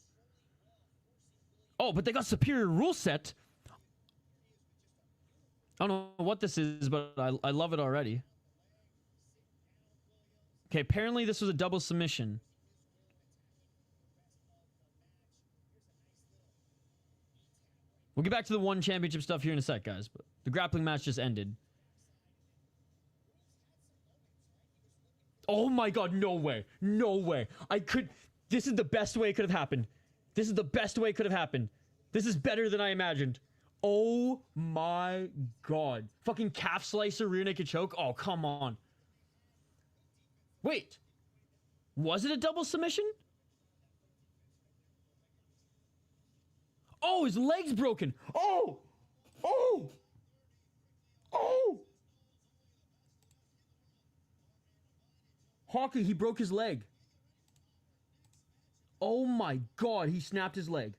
Oh, but they got superior rule set. I don't know what this is, but I love it already. Okay, apparently this was a double submission. We'll get back to the One Championship stuff here in a sec, guys. But the grappling match just ended. Oh my god, no way. No way. This is the best way it could have happened. This is the best way it could have happened. This is better than I imagined. Oh my god. Fucking calf slicer, rear naked choke. Oh, come on. Wait. Was it a double submission? Oh, his leg's broken. Oh! Oh! Oh! Hockey, he broke his leg. Oh my god, he snapped his leg.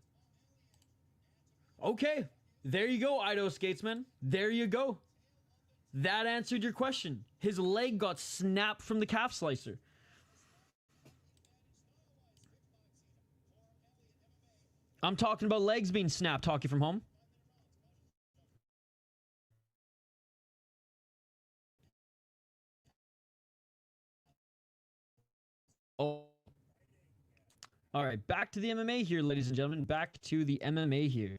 Okay, there you go, Idaho Skatesman. There you go. That answered your question. His leg got snapped from the calf slicer. I'm talking about legs being snapped, hockey from home. Oh. All right, back to the MMA here, ladies and gentlemen. Back to the MMA here.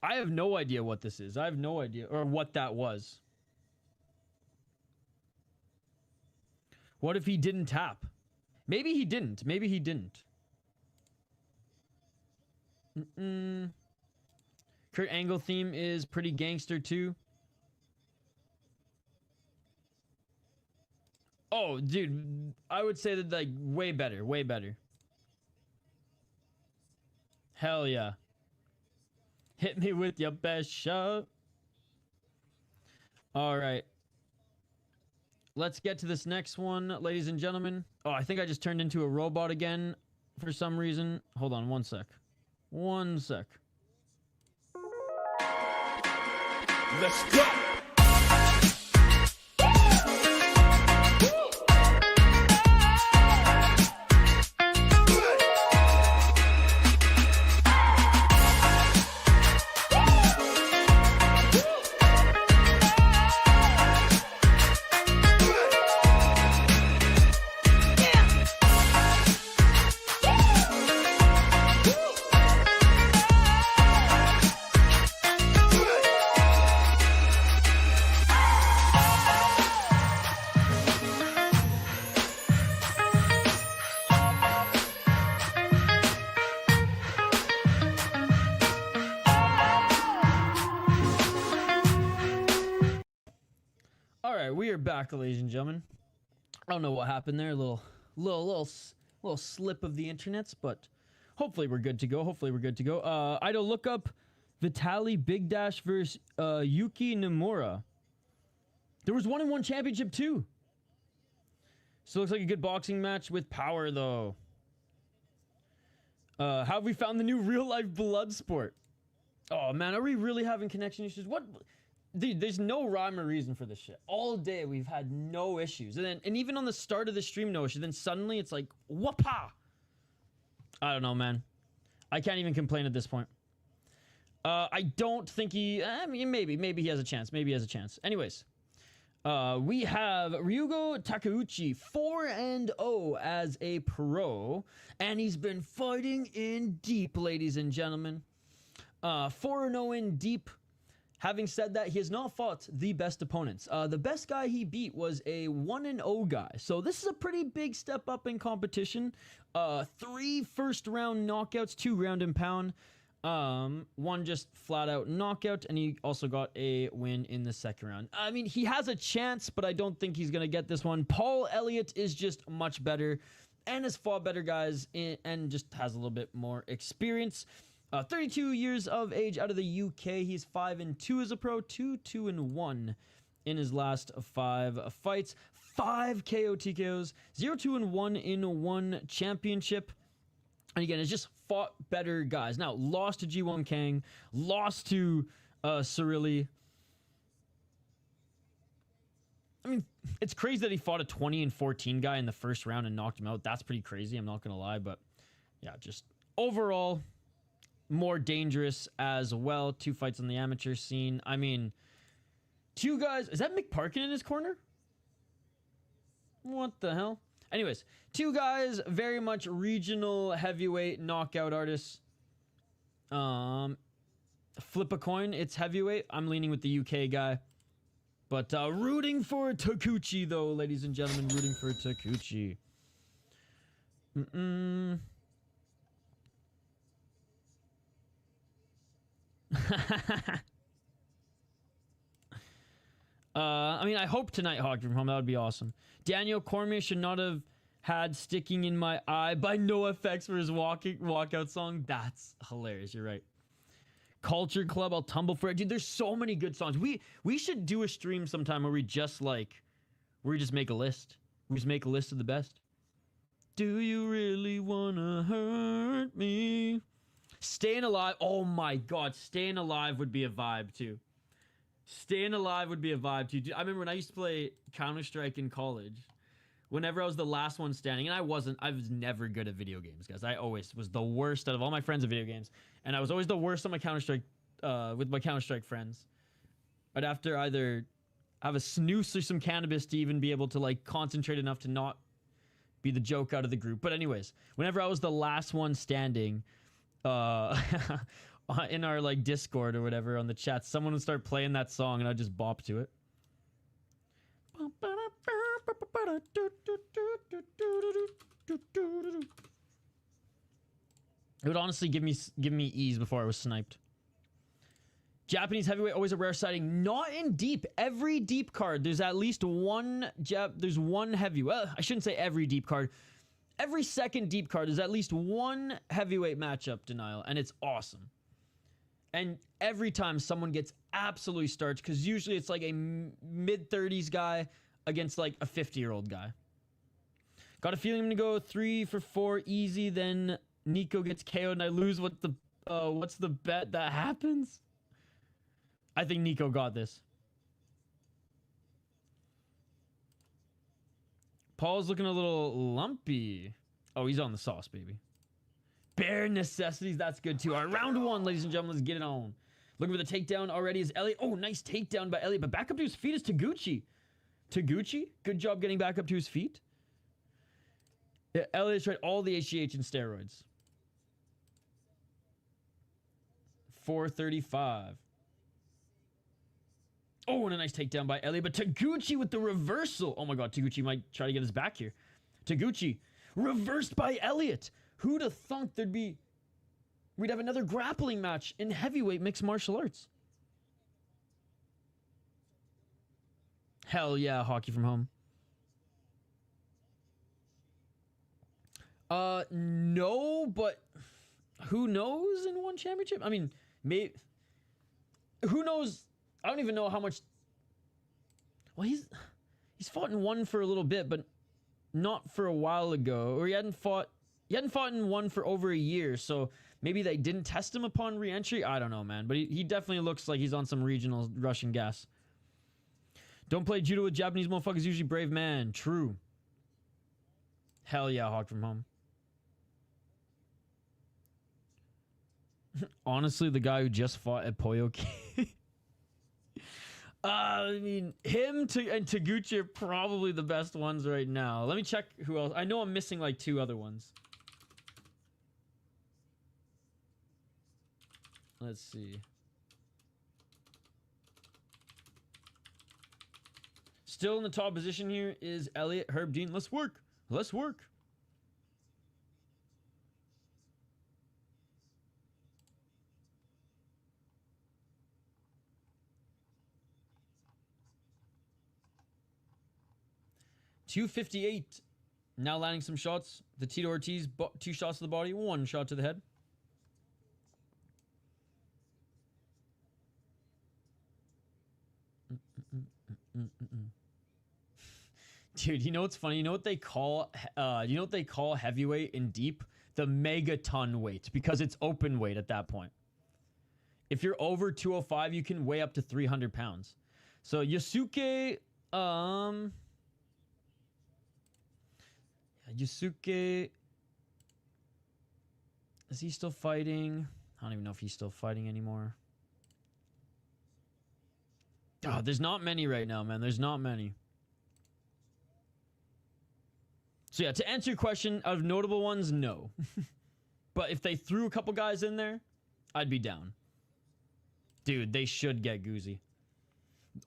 I have no idea what this is. I have no idea, or what that was. What if he didn't tap? Maybe he didn't. Maybe he didn't. Kurt Angle theme is pretty gangster too. Oh, dude, I would say that, like, way better, way better. Hell yeah. Hit me with your best shot. All right. Let's get to this next one, ladies and gentlemen. Oh, I think I just turned into a robot again for some reason. Hold on, one sec. One sec. Let's go. We are back, ladies and gentlemen. I don't know what happened there, a little slip of the internets, but hopefully we're good to go. Hopefully we're good to go. Idol look up Vitaly Big Dash versus Yuki Nomura. There was 1-on-1 championship too. So it looks like a good boxing match with power though. How have we found the new real life blood sport? Oh man, are we really having connection issues? What? Dude, there's no rhyme or reason for this shit. All day we've had no issues. And even on the start of the stream, no issue. Then suddenly it's like, whoopah! I don't know, man. I can't even complain at this point. I don't think he... I mean, maybe he has a chance. Maybe he has a chance. Anyways. We have Ryugo Takeuchi, 4-0 as a pro. And he's been fighting in deep, ladies and gentlemen. 4-0 in deep. Having said that, he has not fought the best opponents. The best guy he beat was a 1-0 guy. So this is a pretty big step up in competition. 3 first-round knockouts, 2 ground and pound. 1 just flat-out knockout, and he also got a win in the second round. I mean, he has a chance, but I don't think he's going to get this one. Paul Elliott is just much better and has fought better guys and just has a little bit more experience. 32 years of age out of the UK. He's 5-2 as a pro, 2-1 in his last 5 fights. 5 KO TKOs, 0-2-1 in 1 championship. And again, it's just fought better guys. Now, lost to Ji-Won Kang, lost to Cirilli. I mean, it's crazy that he fought a 20-14 guy in the first round and knocked him out. That's pretty crazy, I'm not going to lie. But yeah, just overall... more dangerous as well. 2 fights on the amateur scene. I mean, 2 guys. Is that Mick Parkin in his corner? What the hell? Anyways, 2 guys, very much regional heavyweight knockout artists. Flip a coin. It's heavyweight. I'm leaning with the UK guy. But rooting for Takeuchi, though, ladies and gentlemen. Rooting for Takeuchi. I mean, I hope tonight, Hog from home. That would be awesome. Daniel Cormier should not have had Sticking in My Eye by NoFX for his walkout song. That's hilarious. You're right. Culture Club, I'll tumble for it. Dude, there's so many good songs. We should do a stream sometime where we just make a list. We just make a list of the best. Do you really wanna hurt me? Staying Alive. Oh my god, Staying Alive would be a vibe too. Staying Alive would be a vibe too. Dude, I remember when I used to play Counter-Strike in college. whenever I was the last one standing, and I was never good at video games, guys. I always was the worst out of all my friends at video games, and I was always the worst on my Counter-Strike, with my Counter-Strike friends. I'd have to either have a snooze or some cannabis to even be able to like concentrate enough to not be the joke out of the group. But anyways, whenever I was the last one standing, in our like Discord or whatever on the chat, someone would start playing that song and I'd just bop to it. It would honestly give me ease before I was sniped. Japanese heavyweight, always a rare sighting. Not in deep. Every deep card, there's at least one there's one heavy. Well, I shouldn't say every deep card. Every second deep card is at least one heavyweight matchup denial, and it's awesome. And every time someone gets absolutely starched, because usually it's like a mid-30s guy against like a 50-year-old guy. Got a feeling I'm gonna go 3 for 4 easy, then Nico gets KO'd and I lose. What's the bet that happens? I think Nico got this. Paul's looking a little lumpy. Oh, he's on the sauce, baby. Bare necessities, that's good too. All right, round 1, ladies and gentlemen, let's get it on. Looking for the takedown already is Elliot. Oh, nice takedown by Elliot, but back up to his feet is Taguchi. Taguchi, good job getting back up to his feet. Yeah, Elliot's tried all the HGH and steroids. 435. Oh, and a nice takedown by Elliot, but Taguchi with the reversal. Oh my god, Taguchi might try to get his back here. Taguchi, reversed by Elliot. Who'd have thunk we'd have another grappling match in heavyweight mixed martial arts? Hell yeah, hockey from home. No, but who knows in one championship? I mean, maybe. Who knows? I don't even know how much. Well, he's fought in one for a little bit, but not for a while ago. Or he hadn't fought in one for over a year, so maybe they didn't test him upon re-entry. I don't know, man. But he definitely looks like he's on some regional Russian gas. Don't play judo with Japanese motherfuckers, usually brave man. True. Hell yeah, hawk from home. Honestly, the guy who just fought at Poyoki. I mean, him and Taguchi are probably the best ones right now. Let me check who else. I know I'm missing like 2 other ones. Let's see. Still in the top position here is Elliot, Herb Dean. Let's work. Let's work. .258. Now landing some shots. The Tito Ortiz, 2 shots to the body, 1 shot to the head. Dude, you know what's funny? You know what they call heavyweight in deep? The megaton weight, because it's open weight at that point. If you're over 205, you can weigh up to 300 pounds. So Yusuke, Yusuke, is he still fighting? I don't even know if he's still fighting anymore. Oh, there's not many right now, man. There's not many. So yeah, to answer your question, out of notable ones, no. But if they threw a couple guys in there, I'd be down. Dude, they should get Goozy.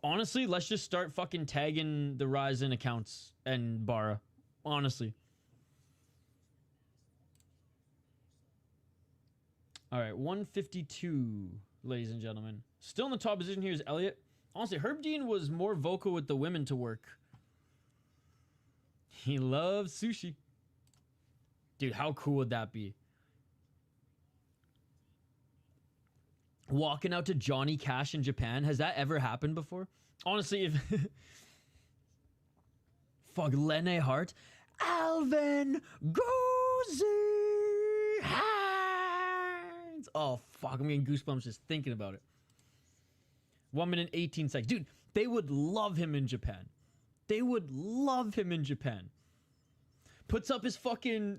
Honestly, let's just start fucking tagging the Ryzen accounts and Bara. Honestly. All right, 152, ladies and gentlemen. Still in the top position here is Elliot. Honestly, Herb Dean was more vocal with the women to work. He loves sushi. Dude, how cool would that be? Walking out to Johnny Cash in Japan. Has that ever happened before? Honestly, if... Fuck, Lene Hart. Alvin Gozy Hines. Oh, fuck. I'm getting goosebumps just thinking about it. 1 minute 18 seconds. Dude, they would love him in Japan. They would love him in Japan. Puts up his fucking...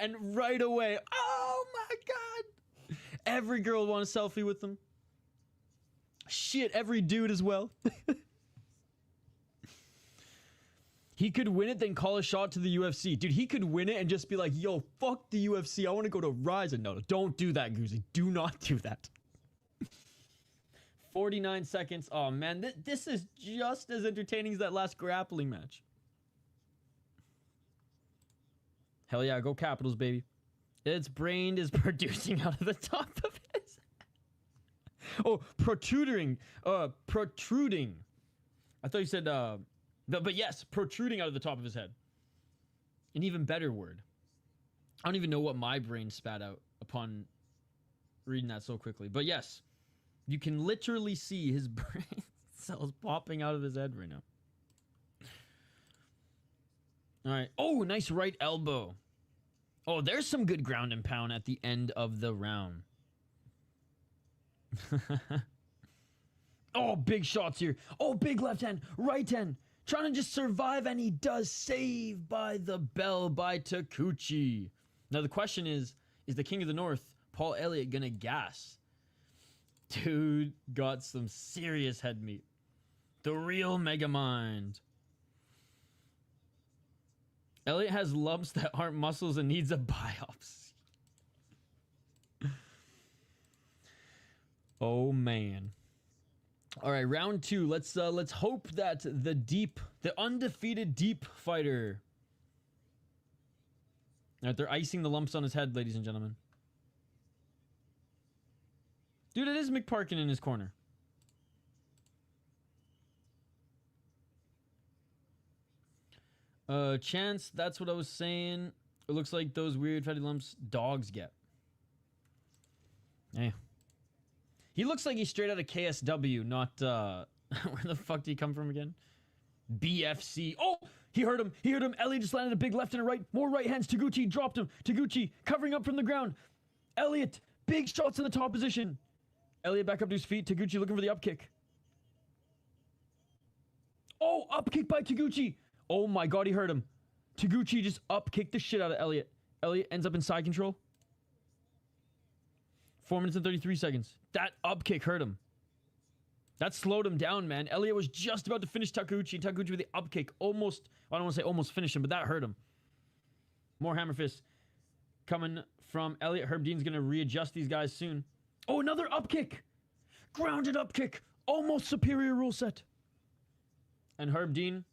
and right away... Oh my god! Every girl want a selfie with him. Shit, every dude as well. He could win it, then call a shot to the UFC. Dude, he could win it and just be like, yo, fuck the UFC. I want to go to Ryzen. No, don't do that, Goozy. Do not do that. 49 seconds. Oh, man. This is just as entertaining as that last grappling match. Hell yeah, go Capitals, baby. Its brain is producing out of the top of his... Oh, protruding. Protruding. I thought you said... But yes, protruding out of the top of his head. An even better word. I don't even know what my brain spat out upon reading that so quickly. But yes, you can literally see his brain cells popping out of his head right now. All right. Oh, nice right elbow. Oh, there's some good ground and pound at the end of the round. Oh, big shots here. Oh, big left hand, right hand. Trying to just survive, and he does. Save by the bell by Takuchi. Now the question is the King of the North, Paul Elliott, gonna gas? Dude got some serious head meat. The real Megamind. Elliott has lumps that aren't muscles and needs a biopsy. Oh man. All right, round two. Let's hope that the undefeated deep fighter. All right, they're icing the lumps on his head, ladies and gentlemen. Dude, it is McParkin in his corner. Chance, that's what I was saying. It looks like those weird fatty lumps dogs get. Hey. He looks like he's straight out of KSW, not, where the fuck did he come from again? BFC. Oh, he heard him. He heard him. Elliott just landed a big left and a right. More right hands. Taguchi dropped him. Taguchi covering up from the ground. Elliott, big shots in the top position. Elliott back up to his feet. Taguchi looking for the up kick. Oh, up kick by Taguchi. Oh my god, he heard him. Taguchi just up kicked the shit out of Elliott. Elliott ends up in side control. 4 minutes and 33 seconds. That up kick hurt him. That slowed him down, man. Elliott was just about to finish Takuchi. Takuchi with the up kick. Almost, I don't want to say almost finished him, but that hurt him. More hammer fists coming from Elliott. Herb Dean's going to readjust these guys soon. Oh, another up kick. Grounded up kick. Almost superior rule set. And Herb Dean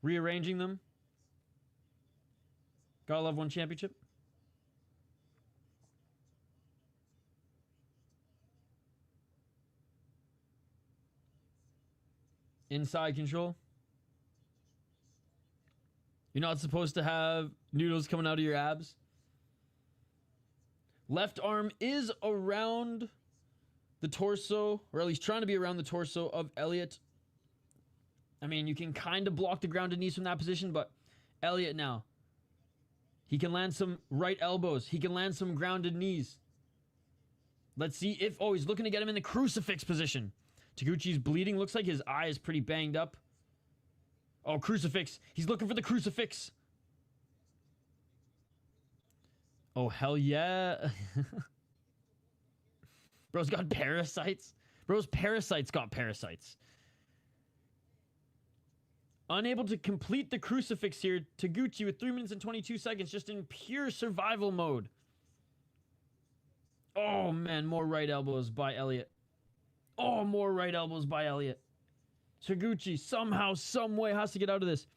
rearranging them. Gotta love one championship. Inside control. You're not supposed to have noodles coming out of your abs. Left arm is around the torso, or at least trying to be around the torso of Elliott. I mean, you can kind of block the grounded knees from that position, but Elliott now. He can land some right elbows. He can land some grounded knees. Let's see if... Oh, he's looking to get him in the crucifix position. Taguchi's bleeding. Looks like his eye is pretty banged up. Oh, crucifix. He's looking for the crucifix. Oh, hell yeah. Bro's got parasites. Bro's parasites got parasites. Unable to complete the crucifix here. Taguchi with 3 minutes and 22 seconds just in pure survival mode. Oh, man. More right elbows by Elliott. Oh, more right elbows by Elliott. Taguchi somehow, some way has to get out of this.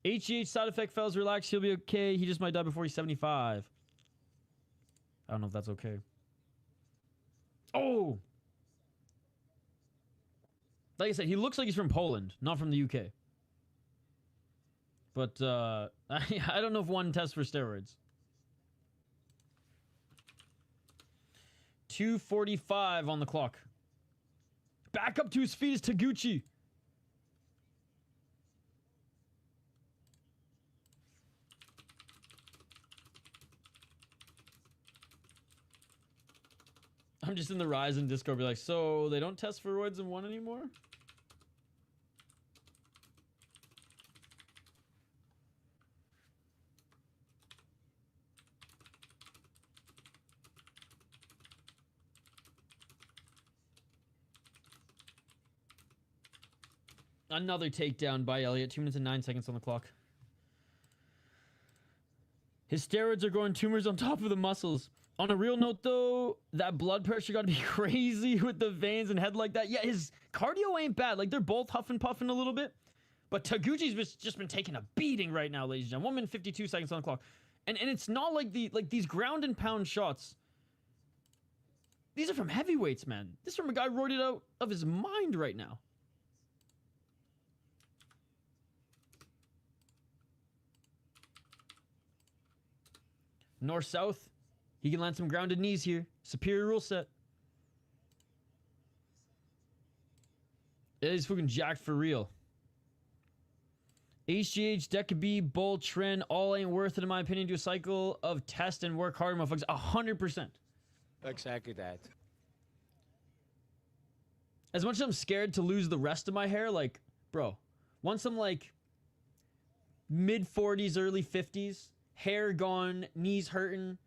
HGH side effect, fellas. Relax. He'll be okay. He just might die before he's 75. I don't know if that's okay. Oh! Like I said, he looks like he's from Poland, not from the UK. But, I don't know if one tests for steroids. 2:45 on the clock. Back up to his feet is Taguchi. I'm just in the Ryzen Discord be like, so they don't test for roids in one anymore? Another takedown by Elliot. 2 minutes and 9 seconds on the clock. His steroids are growing tumors on top of the muscles. On a real note, though, that blood pressure got to be crazy with the veins and head like that. Yeah, his cardio ain't bad. Like, they're both huffing puffing a little bit. But Taguchi's just been taking a beating right now, ladies and gentlemen. 1 minute 52 seconds on the clock. And it's not like these ground and pound shots. These are from heavyweights, man. This is from a guy roided out of his mind right now. North-south. He can land some grounded knees here. Superior rule set. It is fucking jacked for real. HGH, Decabee, Bull, Tren, all ain't worth it in my opinion. Do a cycle of test and work hard, motherfuckers. 100%. Exactly that. As much as I'm scared to lose the rest of my hair, like, bro, once I'm like mid-40s, early 50s, hair gone, knees hurting,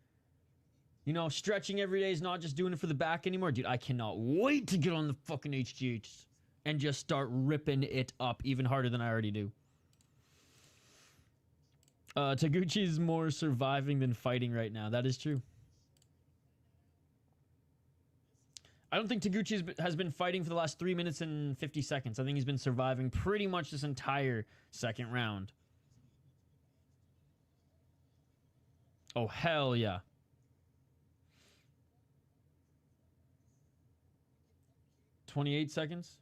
you know, stretching every day is not just doing it for the back anymore. Dude, I cannot wait to get on the fucking HGH and just start ripping it up even harder than I already do. Taguchi's more surviving than fighting right now. That is true. I don't think Taguchi has been fighting for the last 3 minutes and 50 seconds. I think he's been surviving pretty much this entire second round. Oh, hell yeah. $28 seconds.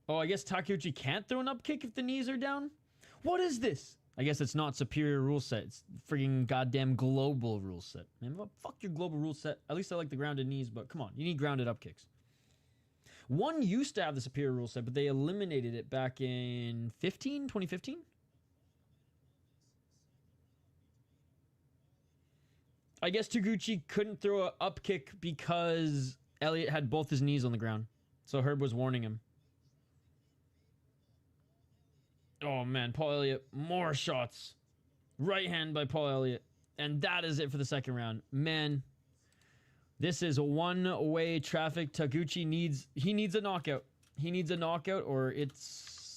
Oh, I guess Taguchi can't throw an up kick if the knees are down? What is this? I guess it's not superior rule set. It's friggin' goddamn global rule set. Man, fuck your global rule set. At least I like the grounded knees, but come on. You need grounded up kicks. One used to have the superior rule set, but they eliminated it back in 2015? I guess Taguchi couldn't throw an up kick because Elliot had both his knees on the ground. So Herb was warning him. Oh, man, Paul Elliott, more shots. Right hand by Paul Elliott. And that is it for the second round. Man, this is a one-way traffic. Taguchi needs a knockout. He needs a knockout or it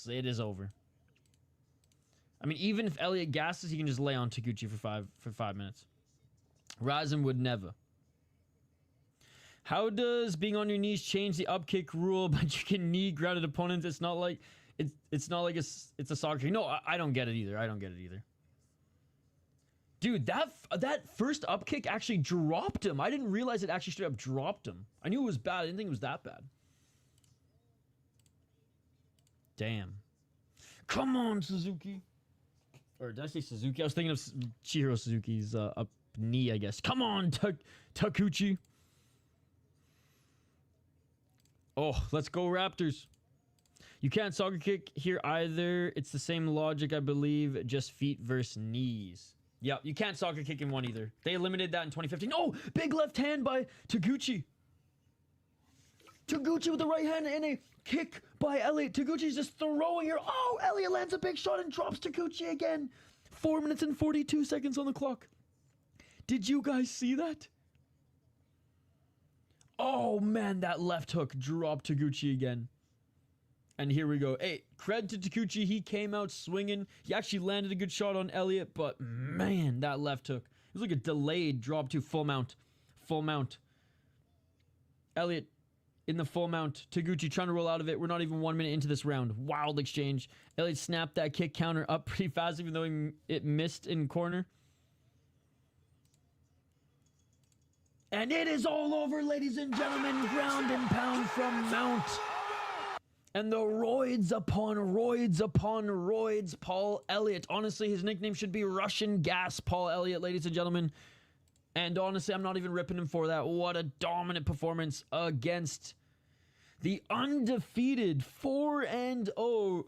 is over. I mean, even if Elliott gasses, he can just lay on Taguchi for 5 minutes. Razin would never. How does being on your knees change the up kick rule, but you can knee grounded opponents? It's not like it's not like it's a soccer kick. No, I don't get it either. I don't get it either. Dude, that first up kick actually dropped him. I didn't realize it actually straight up dropped him. I knew it was bad. I didn't think it was that bad. Damn. Come on, Suzuki. Or did I say Suzuki? I was thinking of Chihiro Suzuki's up knee, I guess. Come on, Taguchi. Oh, let's go Raptors. You can't soccer kick here either. It's the same logic, I believe, just feet versus knees. Yep, you can't soccer kick in one either. They eliminated that in 2015. Oh, big left hand by Taguchi. Taguchi with the right hand and a kick by Elliot. Taguchi's just throwing here. Oh, Elliot lands a big shot and drops Taguchi again. 4 minutes and 42 seconds on the clock. Did you guys see that? Oh, man, that left hook dropped Taguchi again. And here we go. Hey, cred to Taguchi. He came out swinging. He actually landed a good shot on Elliot, but man, that left hook. It was like a delayed drop to full mount. Full mount. Elliot in the full mount. Taguchi trying to roll out of it. We're not even 1 minute into this round. Wild exchange. Elliot snapped that kick counter up pretty fast, even though it missed in corner. And it is all over, ladies and gentlemen. Ground and pound from Mount. And the roids upon roids, Paul Elliott. Honestly, his nickname should be Russian Gas Paul Elliott, ladies and gentlemen. And honestly, I'm not even ripping him for that. What a dominant performance against the undefeated 4-0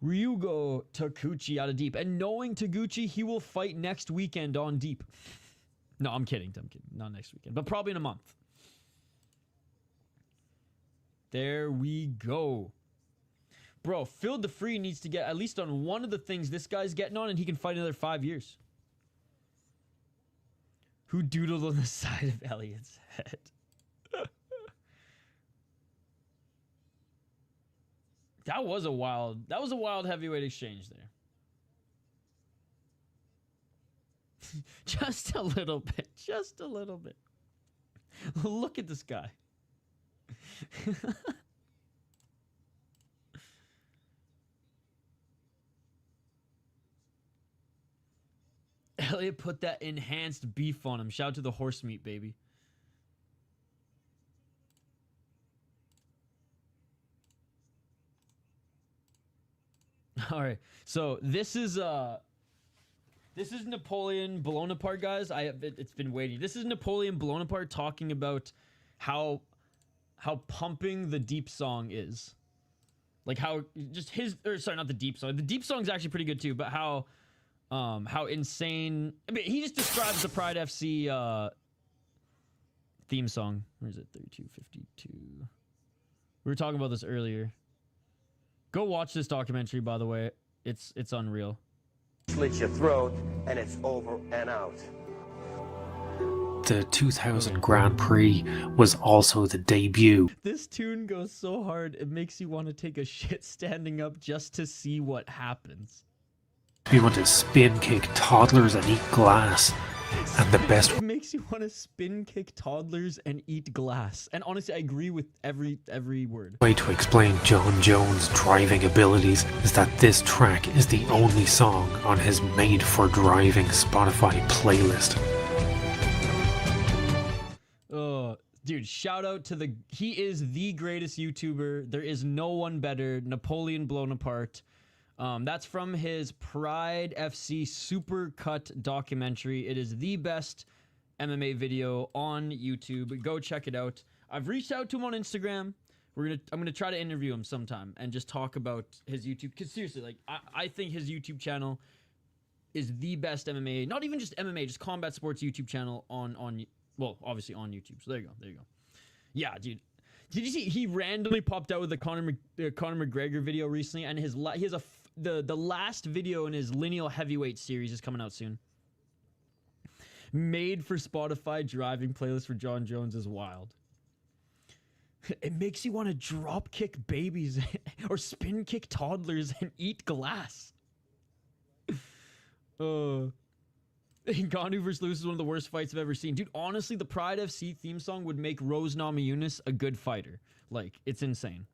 Ryugo Taguchi out of Deep. And knowing Taguchi, he will fight next weekend on Deep. No, I'm kidding. Not next weekend, but probably in a month. There we go. Bro, Phil the Free needs to get at least on one of the things this guy's getting on, and he can fight another 5 years. Who doodled on the side of Elliot's head? That was a wild heavyweight exchange there. Just a little bit. Just a little bit. Look at this guy. Elliot put that enhanced beef on him. Shout out to the horse meat, baby. All right. So this is Napoleon Bonaparte, guys. It's been waiting. This is Napoleon Bonaparte talking about how pumping the deep song is. Like how just not the deep song. The deep song is actually pretty good too, but how insane. I mean, he just describes the Pride FC theme song. Where is it? 3252. We were talking about this earlier. Go watch this documentary, by the way. It's unreal. Slit your throat and it's over and out. The 2000 Grand Prix was also the debut. This tune goes so hard, it makes you want to take a shit standing up just to see what happens. We want to spin kick toddlers and eat glass. And the best It makes you want to spin kick toddlers and eat glass. And honestly, I agree with every word. way to explain John Jones' driving abilities is that this track is the only song on his Made for Driving Spotify playlist. Dude, shout out to he is the greatest YouTuber. There is no one better. Napoleon Bonaparte. That's from his Pride FC Supercut documentary. It is the best MMA video on YouTube. Go check it out. I've reached out to him on Instagram. I'm gonna try to interview him sometime and just talk about his YouTube. Because seriously, like I think his YouTube channel is the best MMA. Not even just MMA, just combat sports YouTube channel well, obviously on YouTube. So there you go. Yeah, dude. Did you see he randomly popped out with the Conor McGregor video recently, and the last video in his lineal heavyweight series is coming out soon. Made for Spotify driving playlist for John Jones is wild. It makes you want to drop kick babies or spin kick toddlers and eat glass. Ngannou vs. Lewis is one of the worst fights I've ever seen. Dude, honestly, the Pride FC theme song would make Rose Namajunas a good fighter. Like, it's insane.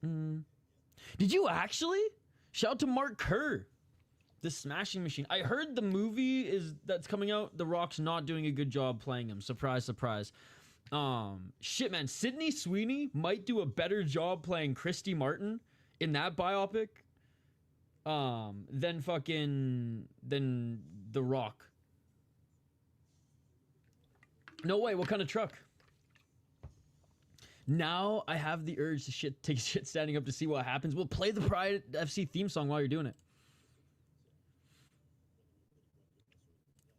Did you actually? Shout out to Mark Kerr. The Smashing Machine. I heard the movie that's coming out, The Rock's not doing a good job playing him. Surprise, surprise. Shit, man. Sydney Sweeney might do a better job playing Christy Martin in that biopic than The Rock. No way. What kind of truck? Now I have the urge to take shit standing up to see what happens. We'll play the Pride FC theme song while you're doing it.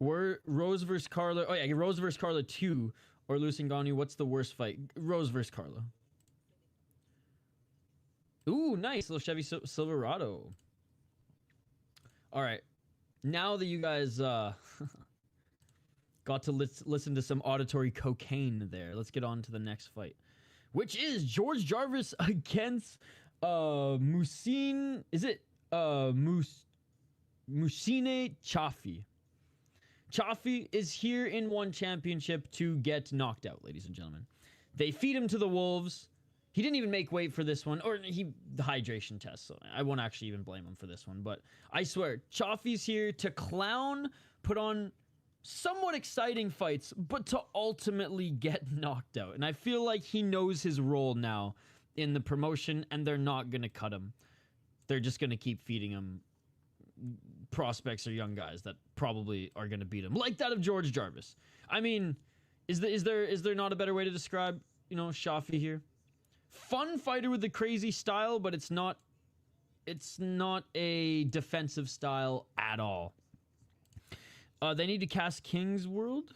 We're Rose vs. Carla. Oh yeah, Rose vs. Carla 2 or Lewis and Ngannou. What's the worst fight? Rose vs. Carla. Ooh, nice little Chevy Silverado. All right, now that you guys got to listen to some auditory cocaine there, let's get on to the next fight, which is George Jarvis against Mouchine. Is it Mouchine Chaffee? Chaffee is here in one championship to get knocked out, ladies and gentlemen. They feed him to the wolves. He didn't even make weight for this one, or the hydration test, so I won't actually even blame him for this one, but I swear, Chaffee's here to clown, put on somewhat exciting fights, but to ultimately get knocked out. And I feel like he knows his role now in the promotion, and they're not going to cut him. They're just going to keep feeding him prospects or young guys that probably are going to beat him, like that of George Jarvis. I mean, is there not a better way to describe, Chaffee here? Fun fighter with the crazy style, but it's not a defensive style at all. They need to cast King's World.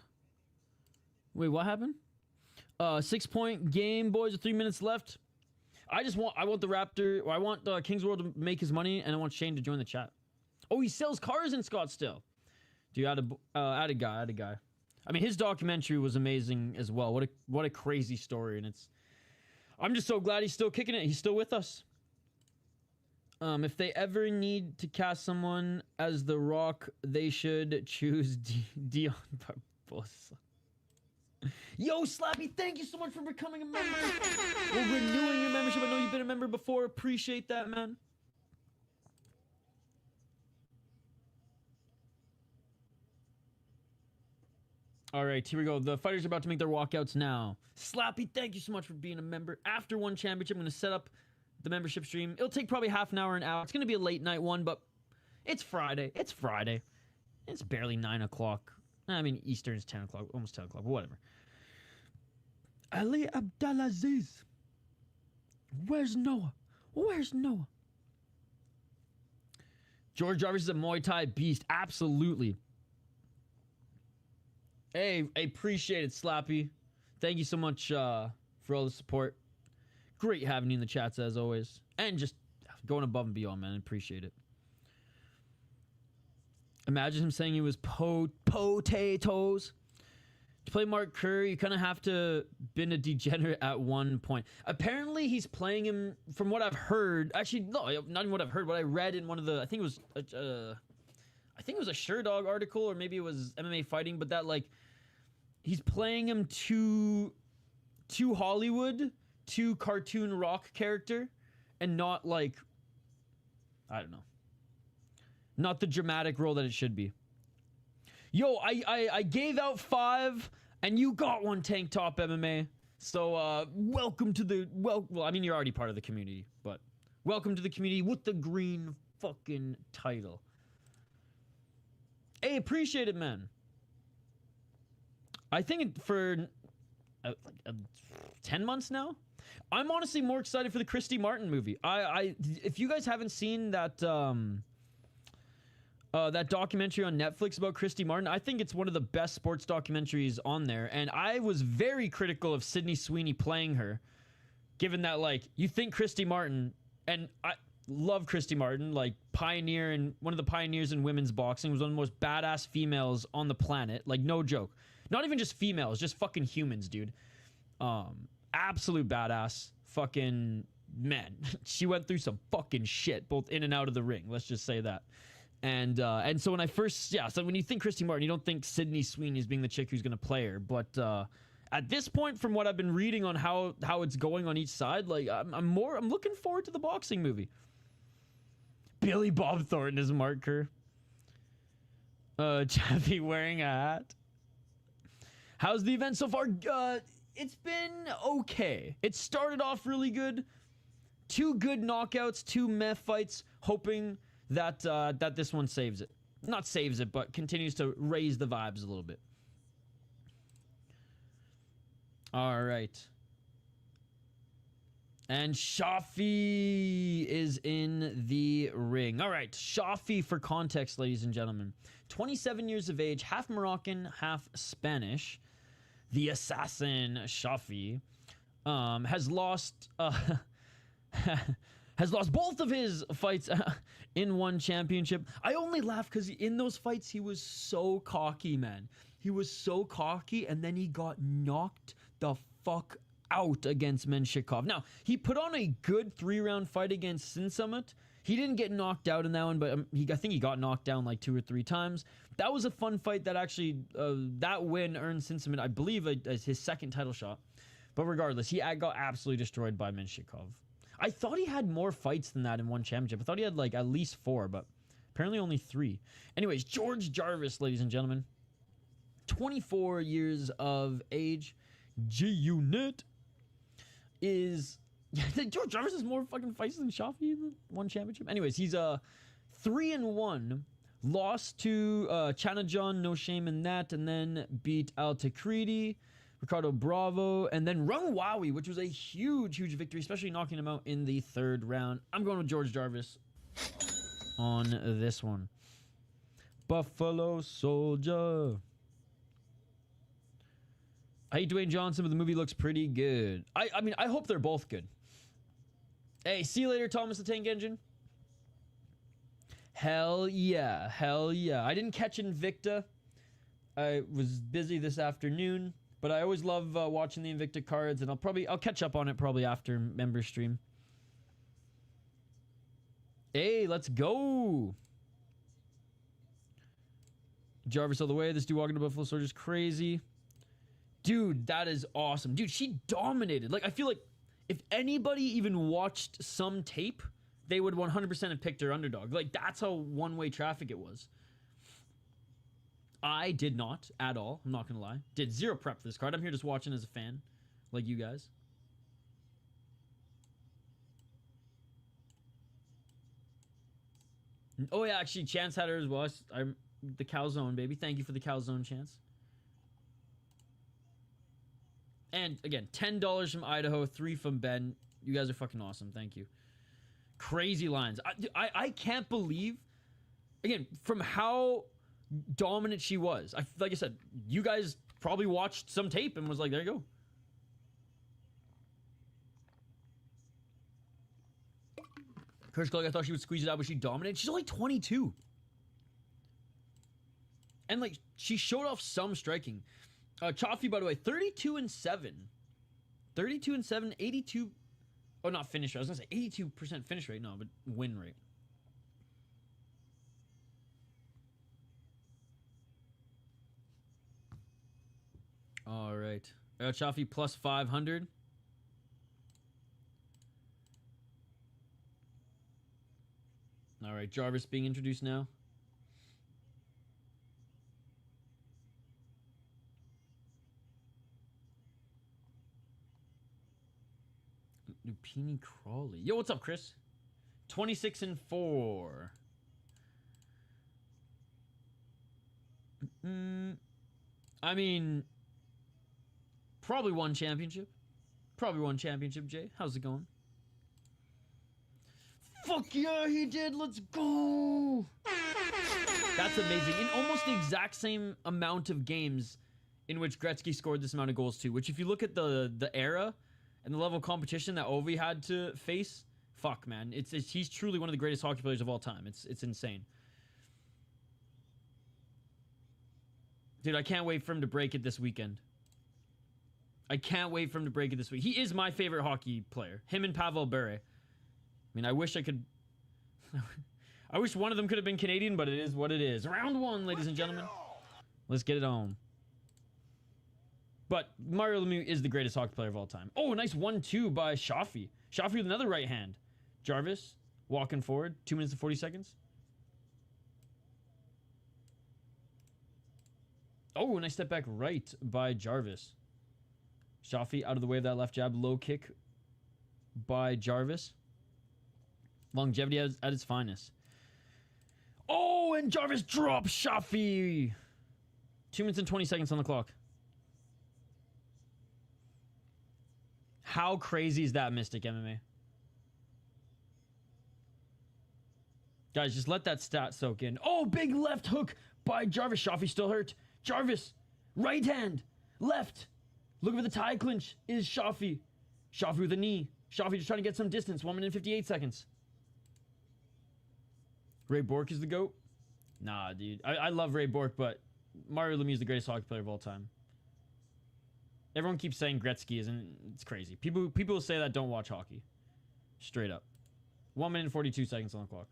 Wait, what happened? 6-point game, boys, with 3 minutes left. I want the Raptor, or I want King's World to make his money, and I want Shane to join the chat. Oh, he sells cars in Scottsdale. Dude, add a guy. I mean, his documentary was amazing as well. What a crazy story, and I'm just so glad he's still kicking it. He's still with us. If they ever need to cast someone as The Rock, they should choose Dion Barbosa. Yo, Slappy, thank you so much for becoming a member. We're renewing your membership. I know you've been a member before. Appreciate that, man. All right, here we go. The fighters are about to make their walkouts now. Slappy, thank you so much for being a member. After one championship, I'm going to set up the membership stream. It'll take probably half an hour, an hour. It's going to be a late night one, but it's Friday. It's Friday. It's barely 9 o'clock. I mean, Eastern's 10 o'clock, almost 10 o'clock, but whatever. Ali Abdelaziz. Where's Noah? Where's Noah? George Jarvis is a Muay Thai beast. Absolutely. Hey, I appreciate it, Slappy. Thank you so much for all the support. Great having you in the chats, as always. And just going above and beyond, man. I appreciate it. Imagine him saying he was potatoes. To play Mark Kerr, you kind of have to been a degenerate at one point. Apparently, he's playing him, from what I've heard. Actually, no, not even what I've heard. What I read in one of the, I think it was a Sherdog article, or maybe it was MMA Fighting, but that, like, he's playing him too Hollywood, too cartoon rock character, and not, like, I don't know, not the dramatic role that it should be. Yo, I gave out 5, and you got 1, Tank Top MMA. So, welcome to the, well, I mean, you're already part of the community, but welcome to the community with the green fucking title. Hey, appreciate it, man. I think for 10 months now, I'm honestly more excited for the Christy Martin movie. If you guys haven't seen that that documentary on Netflix about Christy Martin, I think it's one of the best sports documentaries on there. And I was very critical of Sydney Sweeney playing her, given that, like, you think Christy Martin, and I love Christy Martin, like, pioneer and one of the pioneers in women's boxing, was one of the most badass females on the planet. Like, no joke. Not even just females, just fucking humans, dude. Absolute badass. Fucking, man, she went through some fucking shit, both in and out of the ring. Let's just say that. And so when I first, so when you think Christy Martin, you don't think Sydney Sweeney is being the chick who's going to play her. But at this point, from what I've been reading on how it's going on each side, like, I'm looking forward to the boxing movie. Billy Bob Thornton is marker. Chappie wearing a hat. How's the event so far? It's been okay. It started off really good. 2 good knockouts, 2 meh fights, hoping that that this one saves it. Not saves it, but continues to raise the vibes a little bit. All right. And Shafi is in the ring. All right, Shafi, for context, ladies and gentlemen. 27 years of age, half Moroccan, half Spanish. The assassin, Shafi, has lost both of his fights in one championship. I only laugh because in those fights, he was so cocky, man. He was so cocky, and then he got knocked the fuck out against Menshikov. Now, he put on a good 3-round fight against Sin Summit. He didn't get knocked out in that one, but I think he got knocked down like 2 or 3 times. That was a fun fight that actually, that win earned Sin Summit, I believe, his 2nd title shot. But regardless, he got absolutely destroyed by Menshikov. I thought he had more fights than that in one championship. I thought he had like at least 4, but apparently only 3. Anyways, George Jarvis, ladies and gentlemen. 24 years of age. G-Unit is... George Jarvis has more fucking fights than Shafi in the one championship. Anyways, he's 3-1. Lost to Chanajon, no shame in that, and then beat Al Takriti, Ricardo Bravo, and then Rung Wawi, which was a huge victory, especially knocking him out in the 3rd round. I'm going with George Jarvis on this one. Buffalo Soldier. I hate Dwayne Johnson, but the movie looks pretty good. I mean, I hope they're both good. Hey, see you later, Thomas the Tank Engine. Hell yeah. Hell yeah. I didn't catch Invicta. I was busy this afternoon, but I always love watching the Invicta cards, and I'll catch up on it probably after member stream. Hey, let's go. Jarvis all the way. This dude walking to Buffalo Soldier's crazy. Dude, that is awesome. Dude, she dominated. Like, I feel like if anybody even watched some tape, they would 100% have picked her underdog. Like, that's how one-way traffic it was. I did not at all. I'm not going to lie. Did zero prep for this card. I'm here just watching as a fan, like you guys. Oh, yeah, actually, Chance had her as well. I'm the Calzone, baby. Thank you for the Calzone, Chance. And, again, $10 from Idaho, 3 from Ben. You guys are fucking awesome. Thank you. Crazy lines. I can't believe, again, from how dominant she was. Like I said, you guys probably watched some tape and was like, there you go. Kryklia, I thought she would squeeze it out, but she dominated. She's only 22. And, like, she showed off some striking. Chaffee, by the way, 32-7. 32-7, 82... Oh, not finish rate. I was going to say 82% finish rate. No, but win rate. All right. Chaffee plus 500. All right. Jarvis being introduced now. Lumpinee Crawley. Yo, what's up, Chris? 26-4. I mean, probably won championship. Probably won championship, Jay. How's it going? Fuck yeah, he did. Let's go. That's amazing. In almost the exact same amount of games in which Gretzky scored this amount of goals too, which if you look at the era and the level of competition that Ovi had to face, fuck, man. He's truly one of the greatest hockey players of all time. It's insane. Dude, I can't wait for him to break it this weekend. I can't wait for him to break it this week. He is my favorite hockey player. Him and Pavel Bure. I mean, I wish I could... I wish one of them could have been Canadian, but it is what it is. Round one, ladies and gentlemen. Let's get it on. But Mario Lemieux is the greatest hockey player of all time. Oh, a nice 1-2 by Chaffee. Chaffee with another right hand. Jarvis walking forward. 2 minutes and 40 seconds. Oh, nice step back right by Jarvis. Chaffee out of the way of that left jab. Low kick by Jarvis. Longevity at its finest. Oh, and Jarvis drops Chaffee. 2 minutes and 20 seconds on the clock. How crazy is that, Mystic MMA? Guys, just let that stat soak in. Oh, big left hook by Jarvis. Chaffee still hurt. Jarvis, right hand, left. Looking for the tie clinch is Chaffee. Chaffee with a knee. Chaffee just trying to get some distance. 1 minute and 58 seconds. Ray Bourque is the GOAT? Nah, dude. I love Ray Bourque, but Mario Lemieux is the greatest hockey player of all time. Everyone keeps saying Gretzky isn't. It's crazy. People who say that don't watch hockey. Straight up. 1 minute and 42 seconds on the clock.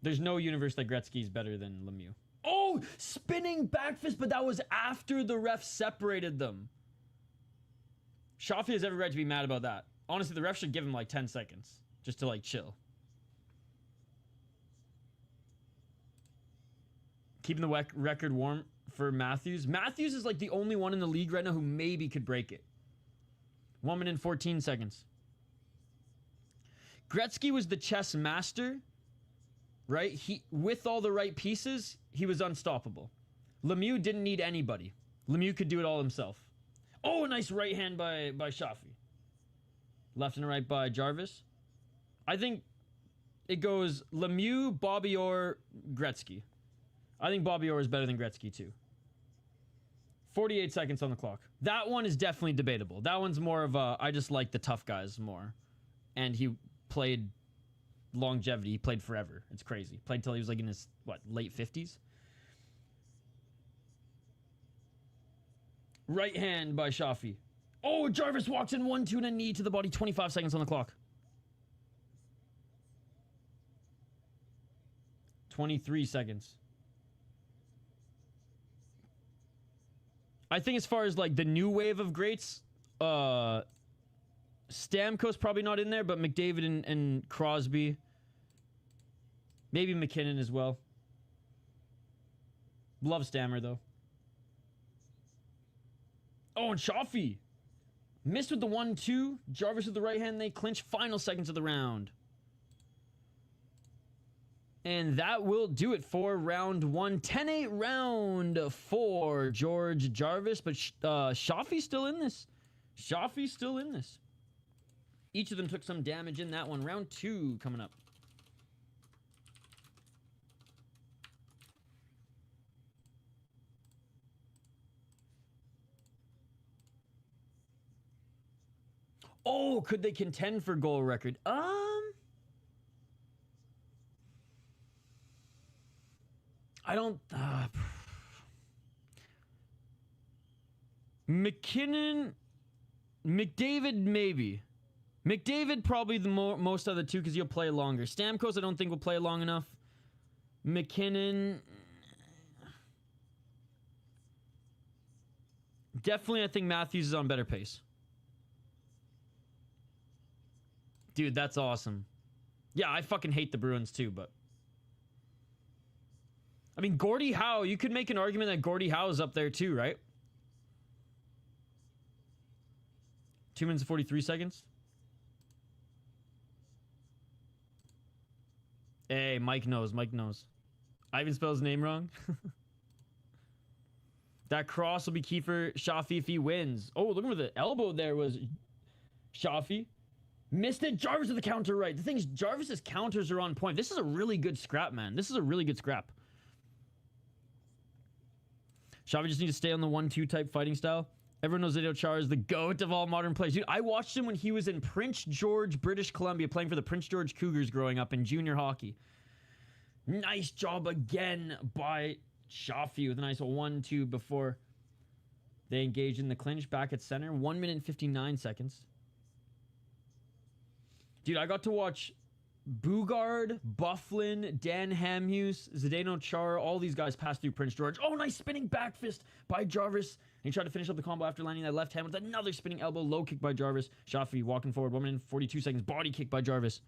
There's no universe that Gretzky is better than Lemieux. Oh, spinning back fist, but that was after the ref separated them. Chaffee has every right to be mad about that. Honestly, the ref should give him like 10 seconds just to like chill. Keeping the record warm for Matthews. Matthews is like the only one in the league right now who maybe could break it. 1 minute and 14 seconds. Gretzky was the chess master, right? With all the right pieces, he was unstoppable. Lemieux didn't need anybody. Lemieux could do it all himself. Oh, a nice right hand by Chaffee. Left and right by Jarvis. I think it goes Lemieux, Bobby Orr, Gretzky. I think Bobby Orr is better than Gretzky too. 48 seconds on the clock. That one is definitely debatable. That one's more of a, I just like the tough guys more. And he played longevity. He played forever. It's crazy. Played till he was like in his, what, late 50s? Right hand by Shafi. Oh, Jarvis walks in 1-2 and a knee to the body. 25 seconds on the clock. 23 seconds. I think as far as like the new wave of greats, Stamkos probably not in there, but McDavid and Crosby. Maybe McKinnon as well. Love Stammer though. Oh, and Shafi. Missed with the 1-2. Jarvis with the right hand. They clinch. Final seconds of the round. And that will do it for round 1. 10-8 round for George Jarvis. But Shafi's still in this. Shafi's still in this. Each of them took some damage in that one. Round 2 coming up. Oh, could they contend for goal record? I don't... McKinnon... McDavid, maybe. McDavid, probably the most of the two because he'll play longer. Stamkos, I don't think will play long enough. McKinnon... Definitely, I think Matthews is on better pace. Dude, that's awesome. Yeah, I fucking hate the Bruins too, but... I mean, Gordie Howe, you could make an argument that Gordie Howe is up there too, right? 2 minutes and 43 seconds. Hey, Mike knows. Mike knows. I even spelled his name wrong. That cross will be key for Shafi if he wins. Oh, look at the elbow there was Shafi. Missed it. Jarvis with the counter right. The thing is, Jarvis's counters are on point. This is a really good scrap, man. This is a really good scrap. Shafi just needs to stay on the 1-2 type fighting style. Everyone knows Zdeno Chara is the GOAT of all modern players. Dude, I watched him when he was in Prince George, British Columbia, playing for the Prince George Cougars growing up in junior hockey. Nice job again by Shafi with a nice 1-2 before they engage in the clinch back at center. 1 minute and 59 seconds. Dude, I got to watch Bugard, Bufflin, Dan Hamhuis, Zdeno Chara, all these guys pass through Prince George. Oh, nice spinning back fist by Jarvis. And he tried to finish up the combo after landing that left hand with another spinning elbow. Low kick by Jarvis. Shafi walking forward. 1 minute and 42 seconds. Body kick by Jarvis.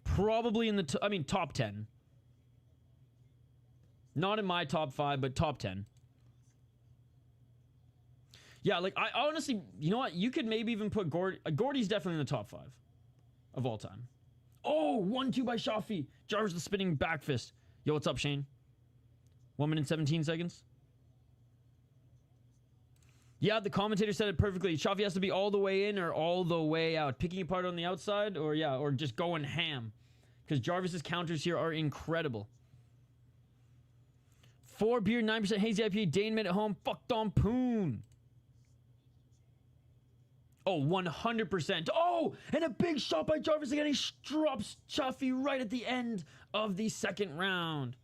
Probably in the, top 10. Not in my top 5, but top 10. Yeah, like, I honestly, you know what? You could maybe even put Gordy. Gordy's definitely in the top 5 of all time. Oh, 1-2 by Shafi. Jarvis the spinning back fist. Yo, what's up, Shane? 1 minute 17 seconds. Yeah, the commentator said it perfectly. Shafi has to be all the way in or all the way out. Picking apart on the outside or, yeah, or just going ham. Because Jarvis's counters here are incredible. 4 beer, 9% hazy IPA. Dane made it home. Fuck Thongpoon. Oh, 100%. Oh, and a big shot by Jarvis again. He drops Shafi right at the end of the second round.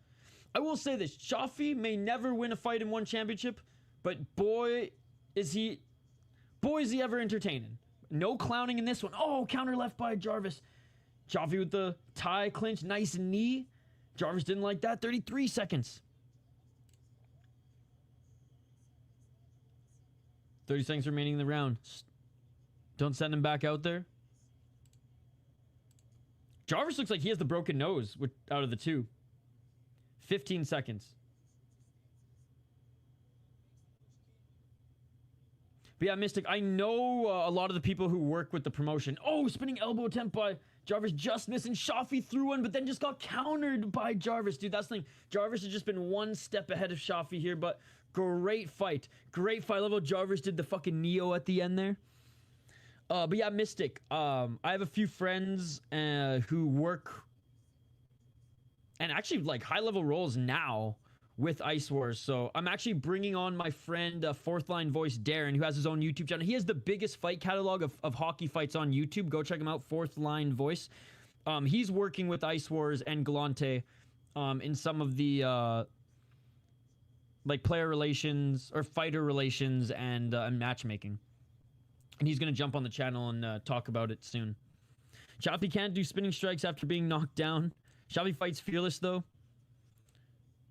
I will say this. Shafi may never win a fight in one championship, but boy, is he ever entertaining. No clowning in this one. Oh, counter left by Jarvis. Shafi with the tie clinch. Nice knee. Jarvis didn't like that. 33 seconds. 30 seconds remaining in the round. Don't send him back out there. Jarvis looks like he has the broken nose out of the two. 15 seconds. But yeah, Mystic, I know a lot of the people who work with the promotion. Oh, spinning elbow attempt by Jarvis, just missing. Shafi threw one, but then just got countered by Jarvis. Dude, that's the thing. Jarvis has just been one step ahead of Shafi here, but great fight. Great fight level. Jarvis did the fucking Neo at the end there. But yeah, Mystic, I have a few friends who work and actually like high level roles now with Ice Wars. So I'm actually bringing on my friend, Fourth Line Voice Darren, who has his own YouTube channel. He has the biggest fight catalog of hockey fights on YouTube. Go check him out, Fourth Line Voice. He's working with Ice Wars and Galante in some of the like player relations or fighter relations and matchmaking. And he's going to jump on the channel and talk about it soon. Chaffee can't do spinning strikes after being knocked down. Chaffee fights fearless, though.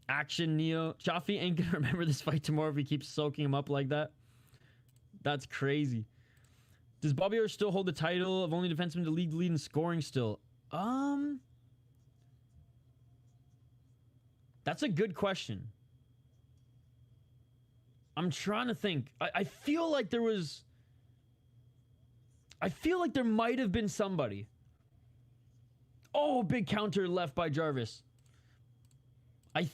Action Neo. Chaffee ain't going to remember this fight tomorrow if he keeps soaking him up like that. That's crazy. Does Bobby Orr still hold the title of only defenseman to lead in scoring still? That's a good question. I'm trying to think. I feel like there was... I feel like there might have been somebody. Oh, big counter left by Jarvis. I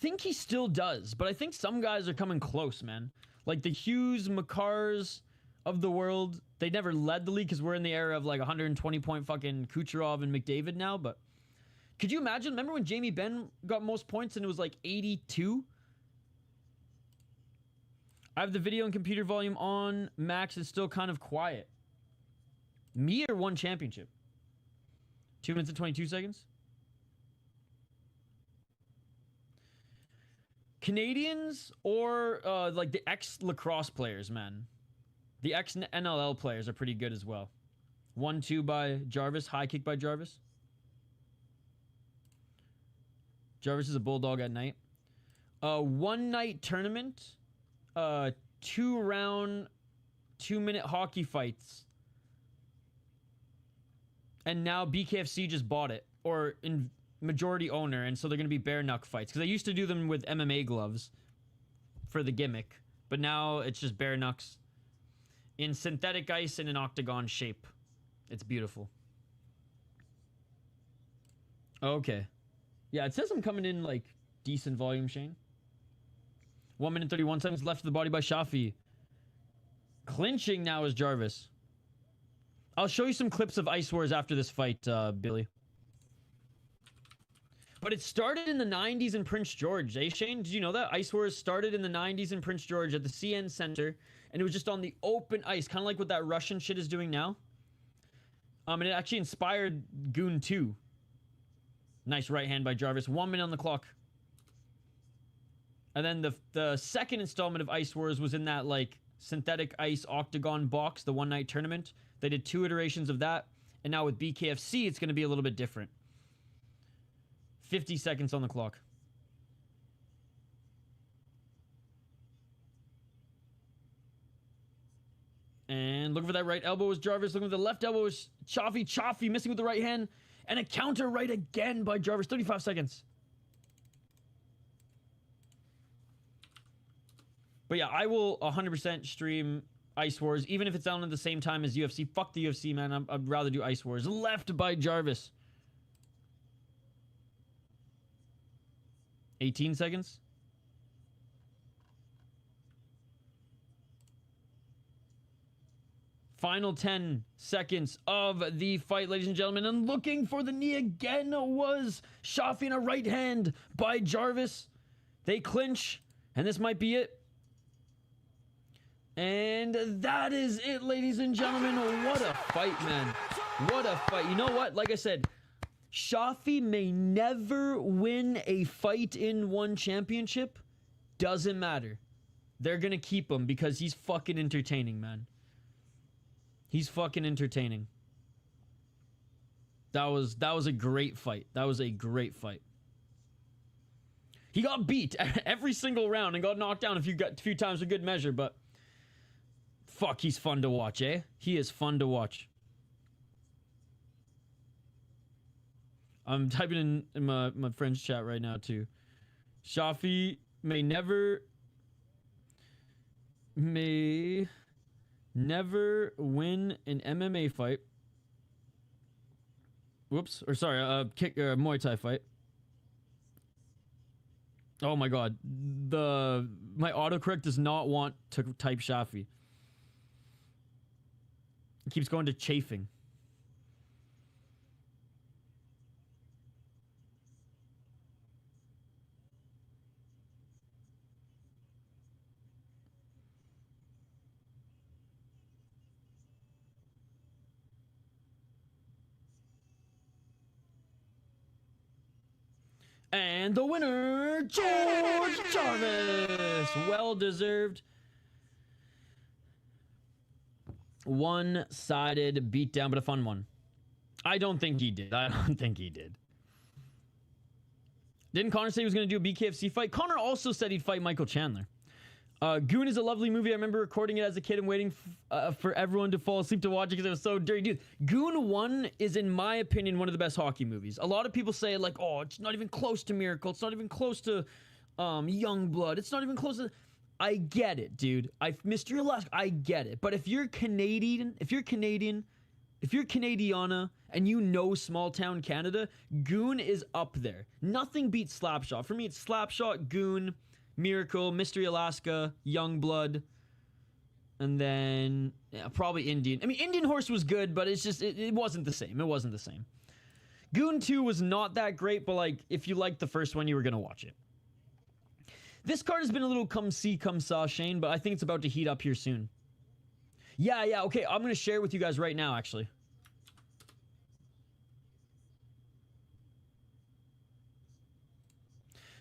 think he still does, but I think some guys are coming close, man. Like the Hughes, McCars of the world. They never led the league because we're in the era of like 120-point fucking Kucherov and McDavid now, but... Could you imagine? Remember when Jamie Benn got most points and it was like 82? I have the video and computer volume on. Max is still kind of quiet. Me or one championship? 2 minutes and 22 seconds? Canadians or like the ex-lacrosse players, man. The ex-NLL players are pretty good as well. 1-2 by Jarvis. High kick by Jarvis. Jarvis is a bulldog at night. One-night tournament. 2-round, 2-minute hockey fights. And now BKFC just bought it. Or in majority owner. And so they're going to be bare knuck fights. Because I used to do them with MMA gloves. For the gimmick. But now it's just bare knucks. In synthetic ice in an octagon shape. It's beautiful. Okay. Yeah, it says I'm coming in, like, decent volume, Shane. 1 minute 31 seconds left of the body by Shafi. Clinching now is Jarvis. I'll show you some clips of Ice Wars after this fight, Billy. But it started in the 90s in Prince George, eh, Shane? Did you know that? Ice Wars started in the 90s in Prince George at the CN Center. And it was just on the open ice, kind of like what that Russian shit is doing now. And it actually inspired Goon 2. Nice right hand by Jarvis. 1 minute on the clock. And then the second installment of Ice Wars was in that, like, synthetic ice octagon box, the one-night tournament. They did 2 iterations of that. And now with BKFC, it's going to be a little bit different. 50 seconds on the clock. And looking for that right elbow was Jarvis. Looking for the left elbow was Chaffee. Chaffee missing with the right hand. And a counter right again by Jarvis. 35 seconds. But yeah, I will 100% stream Ice Wars, even if it's on at the same time as UFC. Fuck the UFC, man. I'd rather do Ice Wars. Left by Jarvis. 18 seconds. Final 10 seconds of the fight, ladies and gentlemen. And looking for the knee again was Shafi, a right hand by Jarvis. They clinch, and this might be it. And that is it, ladies and gentlemen. What a fight, man. What a fight. You know what? Like I said, Shafi may never win a fight in one championship. Doesn't matter. They're going to keep him because he's fucking entertaining, man. He's fucking entertaining. That was a great fight. That was a great fight. He got beat every single round and got knocked down a few times for good measure, but fuck, he's fun to watch, eh? He is fun to watch. I'm typing in my friend's chat right now too. Shafi may never win an MMA fight. Whoops. Or sorry, Muay Thai fight. Oh my god. My autocorrect does not want to type Shafi. It keeps going to chafing. And the winner, George Jarvis. Well deserved. One-sided beatdown, but a fun one. I don't think he did. Didn't Connor say he was going to do a BKFC fight? Connor also said he'd fight Michael Chandler. Goon is a lovely movie. I remember recording it as a kid and waiting for everyone to fall asleep to watch it because it was so dirty. Dude, Goon 1 is, in my opinion, one of the best hockey movies. A lot of people say, like, oh, it's not even close to Miracle. It's not even close to Youngblood. It's not even close to... I get it, dude. Mr. Alaska, I get it. But if you're Canadiana, and you know small town Canada, Goon is up there. Nothing beats Slapshot. For me, it's Slapshot, Goon, Miracle, Mystery Alaska, Youngblood, and then probably Indian. I mean, Indian Horse was good, but it's just it wasn't the same. It wasn't the same. Goon 2 was not that great, but like if you liked the first one, you were gonna watch it. This card has been a little come see, come saw, Shane, but I think it's about to heat up here soon. Yeah, okay, I'm gonna share with you guys right now, actually.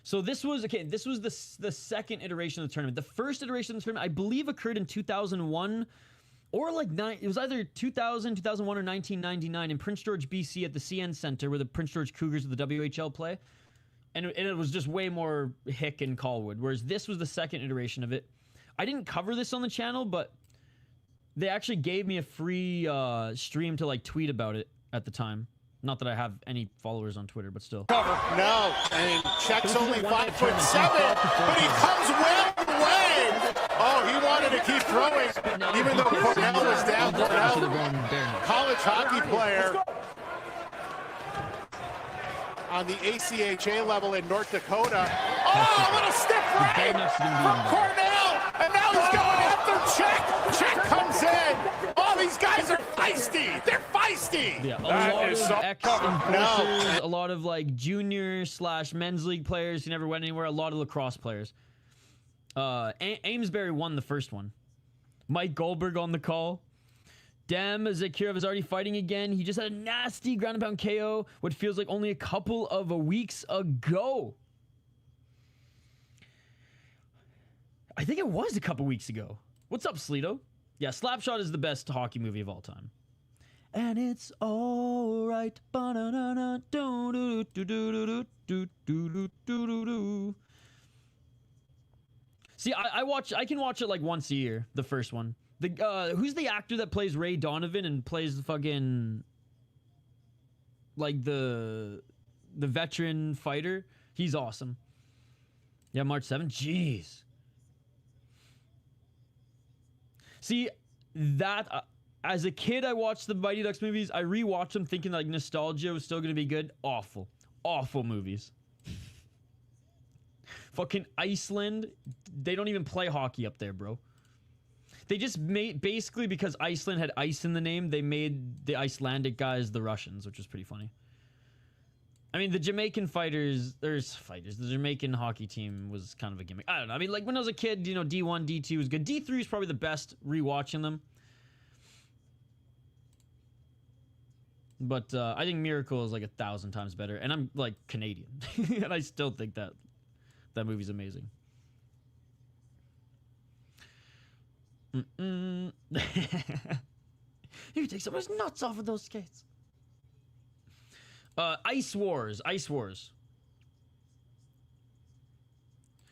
So this was the second iteration of the tournament. The first iteration of the tournament, I believe, occurred in 2001, or like it was either 2000, 2001, or 1999 in Prince George, BC, at the CN Center, where the Prince George Cougars of the WHL play. And it was just way more hick and Colwood, whereas this was the second iteration of it. I didn't cover this on the channel, but they actually gave me a free stream to like tweet about it at the time. Not that I have any followers on Twitter, but still. Cover. No, and Czech's only 5'7", but he comes well away. Oh, he wanted to keep throwing, even though Cornell was down. Cornell, college hockey player on the ACHA level in North Dakota. Oh, a little stiff right from Cornell, and now he's going after Czech. Czech comes in. Oh, these guys are feisty. They're feisty. Yeah, a lot of ex-enforcers, a lot of like junior / men's league players who never went anywhere, a lot of lacrosse players. Amesbury won the first one. Mike Goldberg on the call. Damn, Zakirov is already fighting again. He just had a nasty ground and pound KO, what feels like only a couple of weeks ago. I think it was a couple weeks ago. What's up, Sleeto? Yeah, Slapshot is the best hockey movie of all time. And it's all right. See, I can watch it like once a year, the first one. Who's the actor that plays Ray Donovan and plays the fucking like the veteran fighter? He's awesome. Yeah, March 7th. Jeez. See, that as a kid, I watched the Mighty Ducks movies. I rewatched them thinking like nostalgia was still gonna be good. Awful movies. Fucking Iceland. They don't even play hockey up there, bro. They just made, basically because Iceland had ice in the name, they made the Icelandic guys the Russians, which was pretty funny. I mean, the Jamaican the Jamaican hockey team was kind of a gimmick. I don't know. I mean, like when I was a kid, you know, D1, D2 was good. D3 is probably the best rewatching them. But I think Miracle is like 1,000 times better. And I'm like Canadian. And I still think that movie's amazing. You take someone's nuts off of those skates. Ice Wars.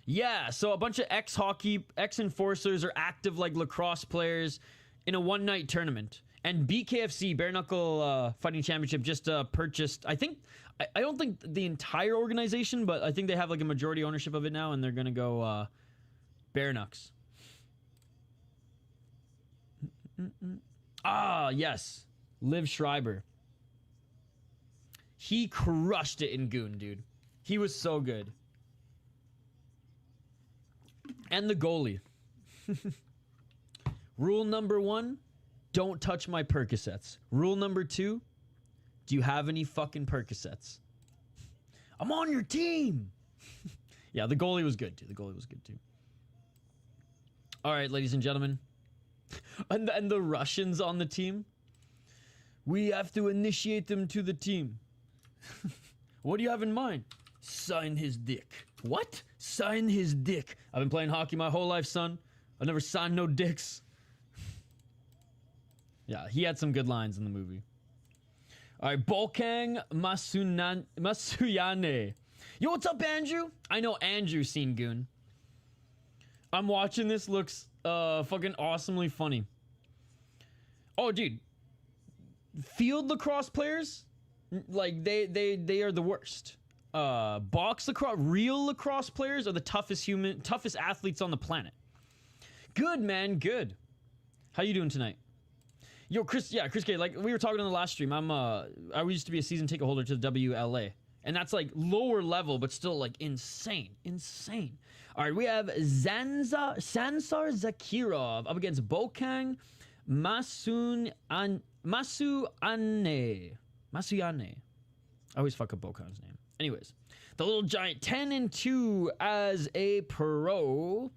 Yeah, so a bunch of ex-enforcers or active like lacrosse players in a one-night tournament. And BKFC, Bare Knuckle Fighting Championship, just purchased, I don't think the entire organization, but I think they have like a majority ownership of it now, and they're gonna go Bare Knucks. Ah, yes. Liv Schreiber. He crushed it in Goon, dude. He was so good. And the goalie. Rule number 1, don't touch my Percocets. Rule number 2, do you have any fucking Percocets? I'm on your team. Yeah, the goalie was good, too. All right, ladies and gentlemen. And the Russians on the team. We have to initiate them to the team. What do you have in mind? Sign his dick. What? Sign his dick. I've been playing hockey my whole life, son. I've never signed no dicks. Yeah, he had some good lines in the movie. All right, Bokang Masuyane. Yo, what's up, Andrew? I know Andrew's seen Goon. I'm watching this. Looks fucking awesomely funny. Oh, dude. Field lacrosse players, like they are the worst. Box lacrosse, real lacrosse players are the toughest athletes on the planet. Good, man, good. How you doing tonight? Yo, Chris K, like we were talking on the last stream, I used to be a season ticket holder to the WLA. And that's like lower level, but still like insane. All right, we have Sanzhar Zakirov up against Bokang Masuyane. I always fuck up Bokang's name. Anyways, the little giant 10-2 as a pro.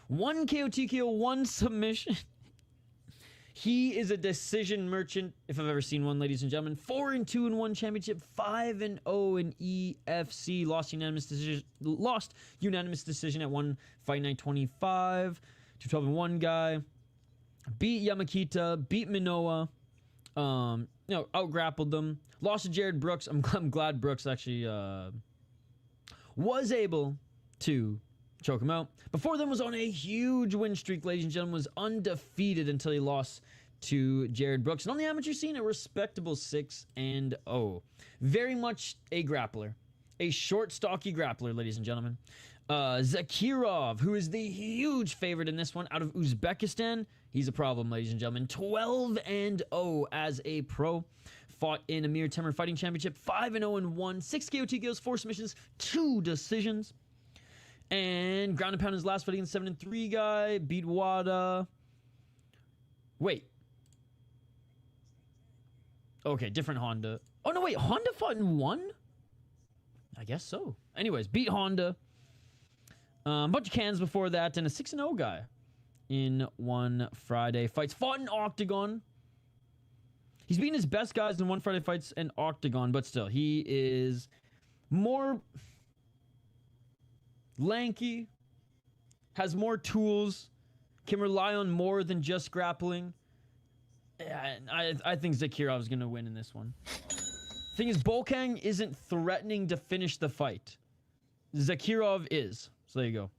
1 KO, TKO, 1 submission. He is a decision merchant, if I've ever seen one, ladies and gentlemen. 4-2 in 1 championship, 5-0 in EFC. Lost unanimous decision at 1 Fight Night 25. 212-1 guy. Beat Yamakita, beat Minoa. Out-grappled them. Lost to Jared Brooks. I'm glad Brooks actually was able to choke him out. Before then was on a huge win streak, ladies and gentlemen. Was undefeated until he lost to Jared Brooks. And on the amateur scene, a respectable 6-0. Very much a grappler. A short, stocky grappler, ladies and gentlemen. Zakirov, who is the huge favorite in this one out of Uzbekistan. He's a problem, ladies and gentlemen. 12-0 as a pro. Fought in Amir Temur Fighting Championship. 5-0 in 1. 6 KO, TKOs, 4 submissions, 2 decisions. And ground and pound his last fight against 7-3 guy. Beat Wada. Wait. Okay, different Honda. Oh, no, wait. Honda fought in 1? I guess so. Anyways, beat Honda. A bunch of cans before that. And a 6-0 guy in 1 Friday fights. Fought in Octagon. He's beaten his best guys in 1 Friday fights in Octagon. But still, he is more lanky, has more tools, can rely on more than just grappling. Yeah, I think Zakirov is going to win in this one. Thing is, Bokang isn't threatening to finish the fight. Zakirov is. So there you go.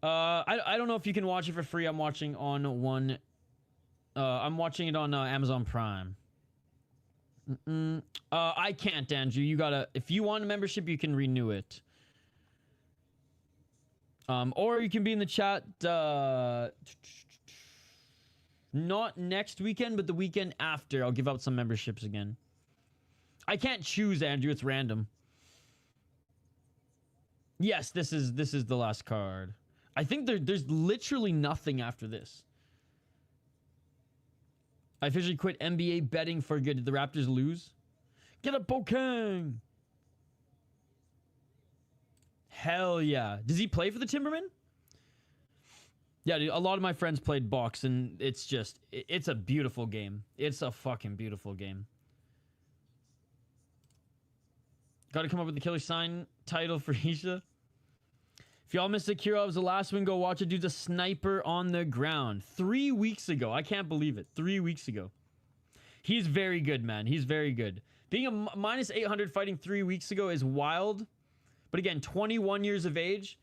I don't know if you can watch it for free. I'm watching on one. I'm watching it on Amazon Prime. I can't, Andrew. You gotta. If you want a membership, you can renew it. Or you can be in the chat. Not next weekend, but the weekend after. I'll give out some memberships again. I can't choose, Andrew. It's random. Yes, this is the last card. I think there's literally nothing after this. I officially quit NBA betting for good. Did the Raptors lose? Get up, Bokang! Hell yeah. Does he play for the Timbermen? Yeah, dude, a lot of my friends played box, and it's just, it's a beautiful game. It's a fucking beautiful game. Gotta come up with the killer sign title for Isha. If y'all missed Zakirov's the last one, go watch it. Dude's a sniper on the ground. 3 weeks ago. I can't believe it. 3 weeks ago. He's very good, man. He's very good. Being a minus 800 fighting 3 weeks ago is wild. But again, 21 years of age.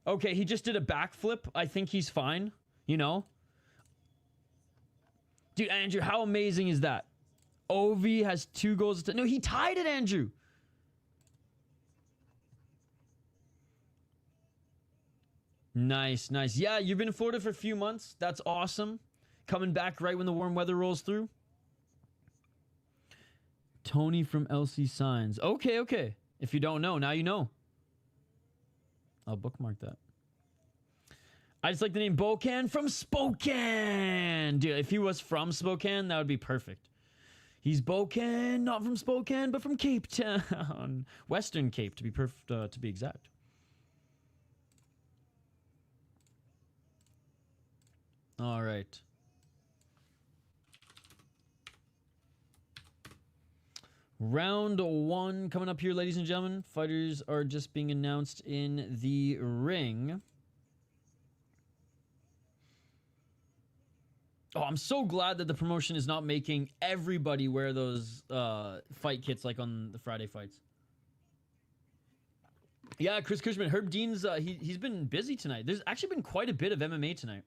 Okay, he just did a backflip. I think he's fine. You know? Dude, Andrew, how amazing is that? Ovi has 2 goals. No, he tied it, Andrew. Nice, nice. Yeah, you've been in Florida for a few months. That's awesome. Coming back right when the warm weather rolls through. Tony from LC Signs. Okay, okay. If you don't know, now you know. I'll bookmark that. I just like the name Bokang from Spokane. Dude, if he was from Spokane, that would be perfect. He's Bokang, not from Spokane, but from Cape Town. Western Cape, to be exact. All right. Round 1 coming up here, ladies and gentlemen. Fighters are just being announced in the ring. Oh, I'm so glad that the promotion is not making everybody wear those fight kits like on the Friday fights. Yeah, Chris Cushman, Herb Dean's, he's been busy tonight. There's actually been quite a bit of MMA tonight.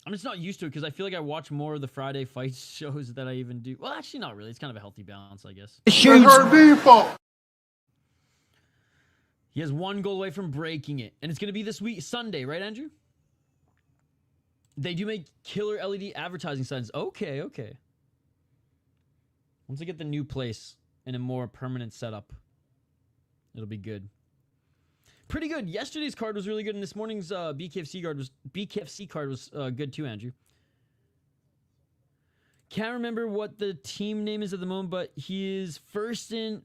I'm just not used to it because I feel like I watch more of the Friday fight shows that I even do. Well, actually not really. It's kind of a healthy balance, I guess. It's her default. He has 1 goal away from breaking it. And it's going to be this week, Sunday, right, Andrew? They do make killer LED advertising signs. Okay, okay. Once I get the new place and a more permanent setup, it'll be good. Pretty good. Yesterday's card was really good, and this morning's BKFC card was good too, Andrew. Can't remember what the team name is at the moment, but he's first in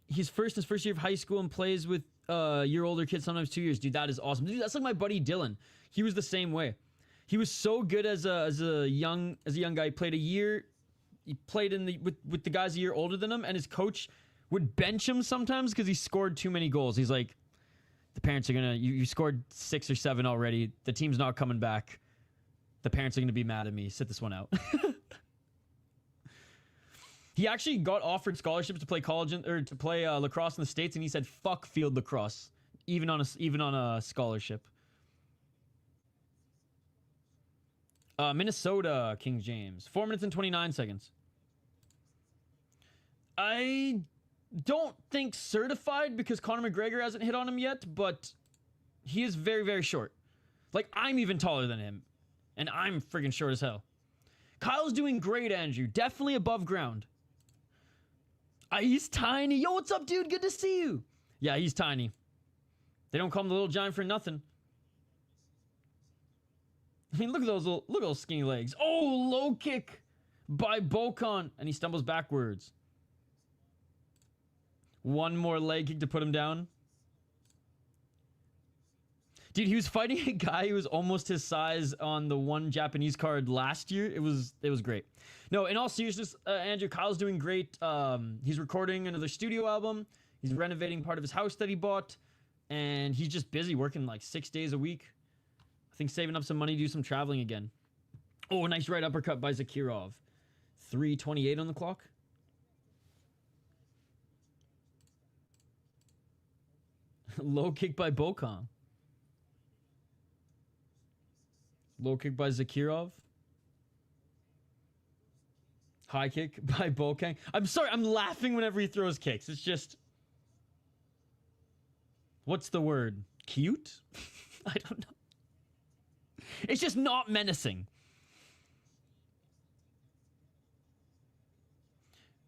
his first year of high school and plays with year older kids, sometimes 2 years. Dude, that is awesome. Dude, that's like my buddy Dylan. He was the same way. He was so good as a young guy. He played a year. He played with the guys a year older than him, and his coach would bench him sometimes because he scored too many goals. He's like, the parents are gonna, you scored 6 or 7 already. The team's not coming back. The parents are gonna be mad at me. Sit this one out. He actually got offered scholarships to play lacrosse in the States, and he said, "Fuck field lacrosse, even on a scholarship." Minnesota, King James. 4 minutes and 29 seconds. I don't think certified because Conor McGregor hasn't hit on him yet, but he is very, very short. Like, I'm even taller than him, and I'm friggin' short as hell. Kyle's doing great, Andrew. Definitely above ground. He's tiny. Yo, what's up, dude? Good to see you. Yeah, he's tiny. They don't call him the little giant for nothing. I mean, look at those skinny legs. Oh, low kick by Bokang, and he stumbles backwards. One more leg kick to put him down. Dude, he was fighting a guy who was almost his size on the one Japanese card last year. It was great. No, in all seriousness, Andrew, Kyle's doing great. He's recording another studio album. He's renovating part of his house that he bought, and he's just busy working like 6 days a week. I think saving up some money to do some traveling again. Oh, a nice right uppercut by Zakirov. 3:28 on the clock. Low kick by Bokang. Low kick by Zakirov. High kick by Bokang. I'm sorry, I'm laughing whenever he throws kicks. It's just... What's the word? Cute? I don't know. It's just not menacing.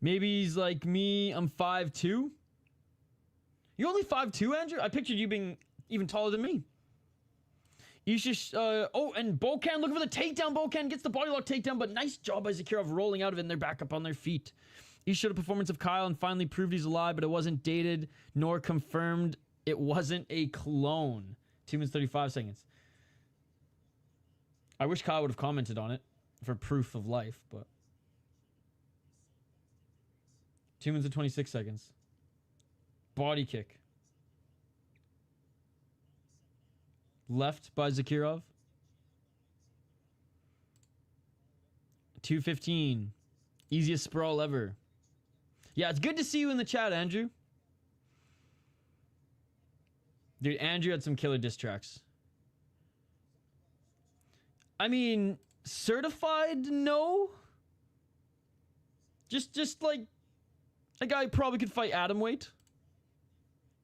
Maybe he's like me. I'm 5'2". You're only 5'2", Andrew? I pictured you being even taller than me. Oh, and Bokang looking for the takedown. Bokang gets the body lock takedown, but nice job by Zakirov rolling out of it, and they're back up on their feet. He showed a performance of Kyle and finally proved he's alive, but it wasn't dated nor confirmed. It wasn't a clone. 2 minutes 35 seconds. I wish Kyle would have commented on it for proof of life, but 2 minutes and 26 seconds. Body kick. Left by Zakirov. 2:15. Easiest sprawl ever. Yeah, it's good to see you in the chat, Andrew. Dude, Andrew had some killer diss tracks. I mean, certified, no. Just like a guy probably could fight atom weight.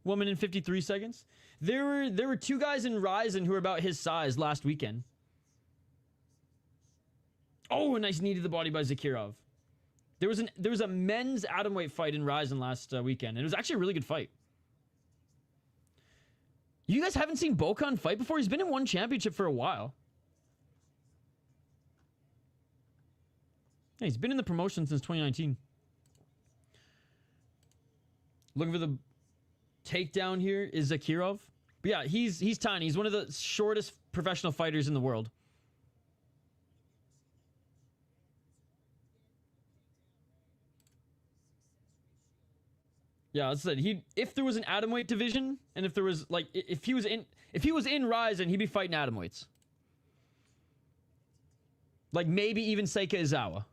1 minute and 53 seconds. There were 2 guys in Ryzen who were about his size last weekend. Oh, a nice knee to the body by Zakirov. There was a men's atomweight fight in Ryzen last weekend, and it was actually a really good fight. You guys haven't seen Bokang fight before? He's been in one championship for a while. Yeah, he's been in the promotion since 2019. Looking for the takedown here is Zakirov. But yeah, he's tiny. He's one of the shortest professional fighters in the world. Yeah, I said if there was an atomweight division, and if there was like if he was in Rise, and he'd be fighting atomweights. Like maybe even Seika Izawa.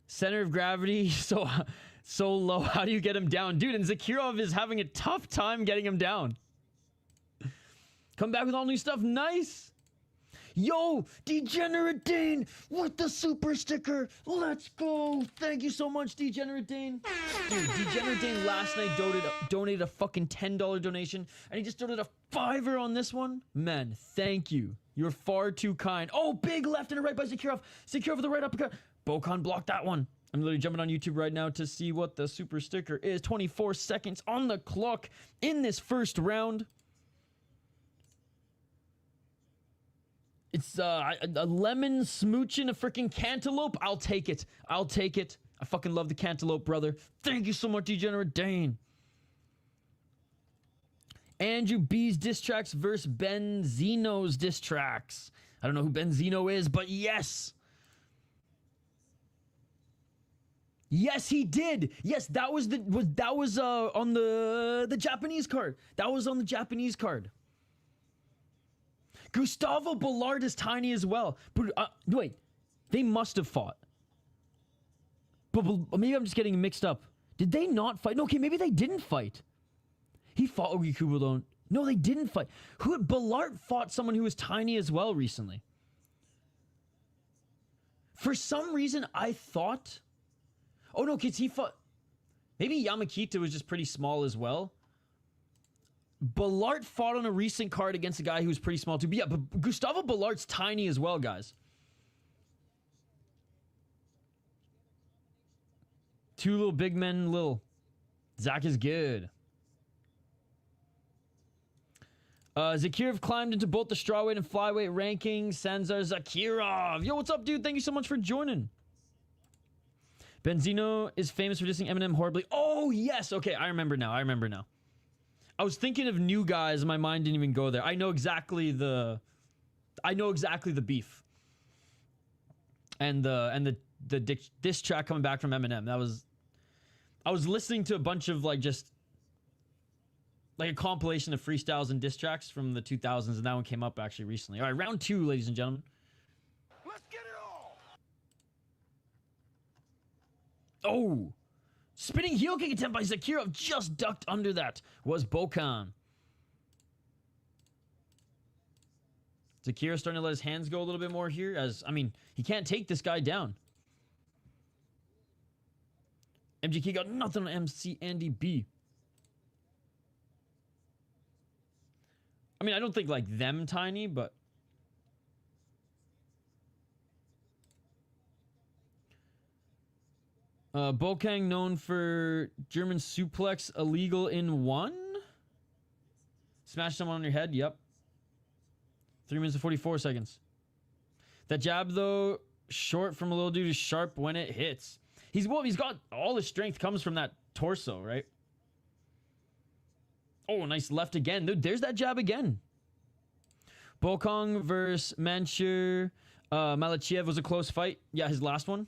Center of gravity so low. How do you get him down, dude? And Zakirov is having a tough time getting him down. Come back with all new stuff. Nice. Yo, Degenerate Dane with the super sticker. Let's go. Thank you so much, Degenerate Dane. Dude, Degenerate Dane last night donated a fucking $10 donation, and he just donated a $5 on this one. Man, thank you. You're far too kind. Oh, big left and a right by Zakirov. Zakirov with the right uppercut. Bokang blocked that one. I'm literally jumping on YouTube right now to see what the super sticker is. 24 seconds on the clock in this first round. It's a lemon smooching a freaking cantaloupe. I'll take it. I'll take it. I fucking love the cantaloupe, brother. Thank you so much, Degenerate Dane. Andrew B's diss tracks versus Benzino's diss tracks. I don't know who Benzino is, but yes. Yes, he did. Yes, that was on the Japanese card. That was on the Japanese card. Gustavo Ballard is tiny as well. But wait, they must have fought. But maybe I'm just getting mixed up. Did they not fight? No, okay, maybe they didn't fight. He fought Ogi Kubudon. No, they didn't fight. Ballard fought someone who was tiny as well recently. For some reason, I thought... Oh no, kids, he fought... Maybe Yamakita was just pretty small as well. Ballard fought on a recent card against a guy who was pretty small too. But yeah, but Gustavo Ballard's tiny as well, guys. Two little big men, little. Zach is good. Zakirov climbed into both the strawweight and flyweight rankings. Sanzhar Zakirov. Yo, what's up, dude? Thank you so much for joining. Benzino is famous for dissing Eminem horribly. Oh, yes. Okay, I remember now. I was thinking of new guys, and my mind didn't even go there. I know exactly the beef. And the diss track coming back from Eminem. I was listening to a bunch of just a compilation of freestyles and diss tracks from the 2000s, and that one came up actually recently. All right, round 2, ladies and gentlemen. Let's get it all. Oh, spinning heel kick attempt by Zakirov, just ducked under that was Bokang. Zakirov starting to let his hands go a little bit more here, as he can't take this guy down. MGK got nothing on MC Andy B. I don't think them tiny, but Bokang known for German suplex illegal in 1. Smash someone on your head. Yep. 3 minutes and 44 seconds. That jab though, short from a little dude, is sharp when it hits. He's got all his strength comes from that torso, right? Oh, nice left again. Dude, there's that jab again. Bokang versus Manchur Malachiev was a close fight. Yeah, his last one.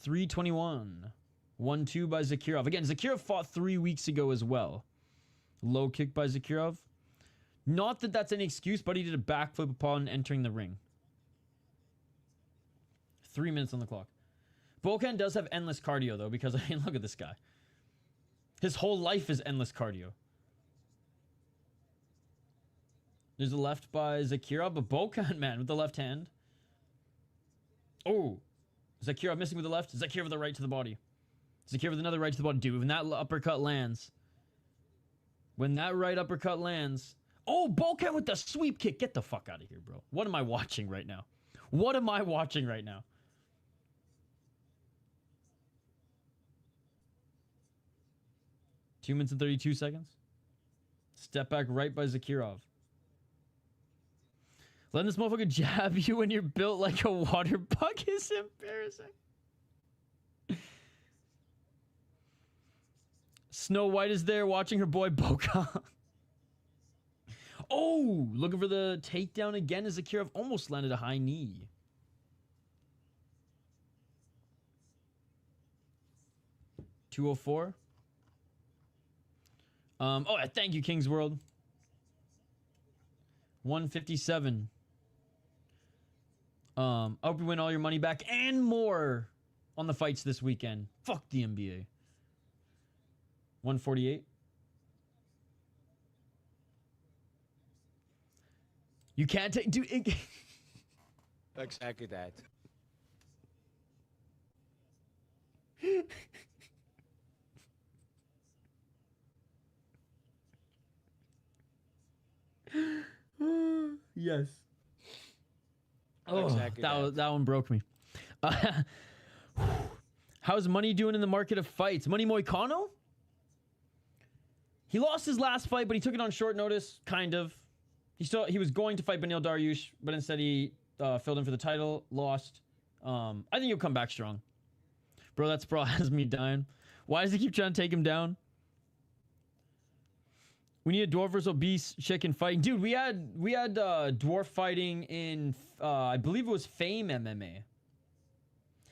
321. 1-2 by Zakirov. Again, Zakirov fought 3 weeks ago as well. Low kick by Zakirov. Not that that's any excuse, but he did a backflip upon entering the ring. 3 minutes on the clock. Bokang does have endless cardio, though, because, look at this guy. His whole life is endless cardio. There's a left by Zakirov, but Bokang, man, with the left hand. Oh. Zakirov missing with the left. Zakirov with the right to the body. Zakirov with another right to the body. Dude, when that uppercut lands. When that right uppercut lands. Oh, Bokang with the sweep kick. Get the fuck out of here, bro. What am I watching right now? 2 minutes and 32 seconds. Step back right by Zakirov. Letting this motherfucker jab you when you're built like a water bug is embarrassing. Snow White is there watching her boy Bokang. Oh, looking for the takedown again as Zakirov almost landed a high knee. 204. Oh, thank you, King's World. 157. I hope you win all your money back and more on the fights this weekend. Fuck the NBA. 148. You can't take, dude. Exactly that. Yes. Oh, Exactly that one broke me. How's Money doing in the market of fights? Money Moicano? He lost his last fight, but he took it on short notice, kind of. He was going to fight Beneil Dariush, but instead he filled in for the title, lost. I think he'll come back strong. Bro, that sprawl has me dying. Why does he keep trying to take him down? We need a dwarf versus obese chicken fighting. Dude, we had dwarf fighting in, I believe it was Fame MMA.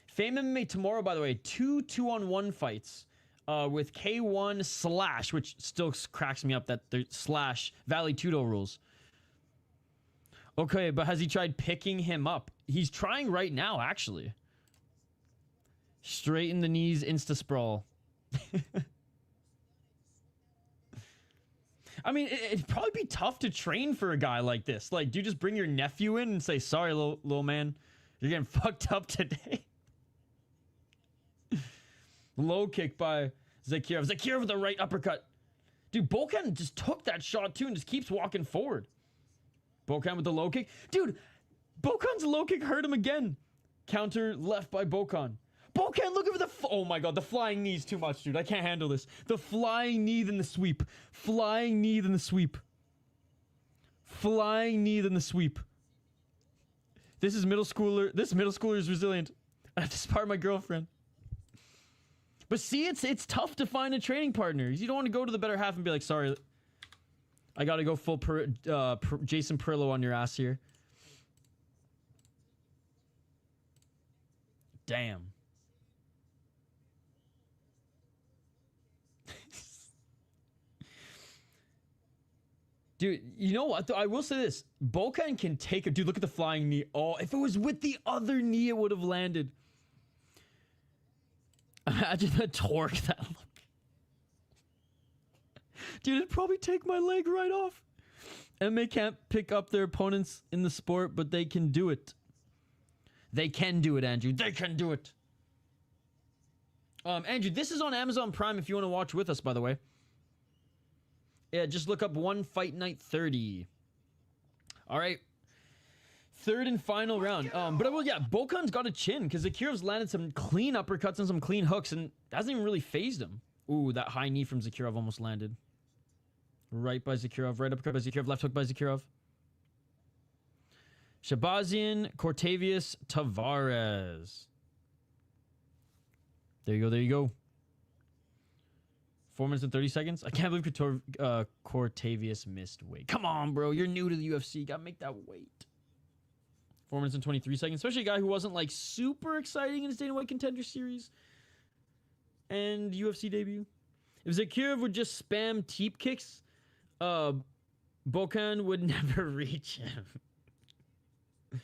Fame MMA tomorrow, by the way. 2 2-on-1 fights with K1 Slash, which still cracks me up that they're Slash Valley Tudo rules. Okay, but has he tried picking him up? He's trying right now, actually. Straighten the knees, insta sprawl. I mean, it'd probably be tough to train for a guy like this. Like, do you just bring your nephew in and say, sorry, little man, you're getting fucked up today? Low kick by Zakirov. Zakirov with the right uppercut. Dude, Bokang just took that shot too and just keeps walking forward. Bokang with the low kick. Dude, Bokang's low kick hurt him again. Counter left by Bokang. Bokang looking for the... Oh my god, the flying knee is too much, dude. I can't handle this. The flying knee then the sweep. Flying knee then the sweep. Flying knee then the sweep. This is middle schooler. This middle schooler is resilient. I have to spar my girlfriend. But see, it's tough to find a training partner. You don't want to go to the better half and be like, sorry, I got to go full Jason Perillo on your ass here. Damn. Dude, you know what? I will say this. Bokang can take a... Dude, look at the flying knee. Oh, if it was with the other knee, it would have landed. Imagine the torque that look. Dude, it'd probably take my leg right off. MMA can't pick up their opponents in the sport, but they can do it. They can do it, Andrew. They can do it. Andrew, this is on Amazon Prime if you want to watch with us, by the way. Yeah, just look up One Fight Night 30. All right. Third and final round. But yeah, Bokang's got a chin because Zakirov's landed some clean uppercuts and some clean hooks and hasn't even really phased him. Ooh, that high knee from Zakirov almost landed. Right by Zakirov. Right uppercut by Zakirov. Left hook by Zakirov. Shabazian, Cortavius, Tavares. There you go. There you go. 4 minutes and 30 seconds. I can't believe Cortavius missed weight. Come on, bro. You're new to the UFC. You gotta make that weight. 4 minutes and 23 seconds. Especially a guy who wasn't like super exciting in his Dana White Contender Series and UFC debut. If Zakirov would just spam teep kicks, Bokang would never reach him.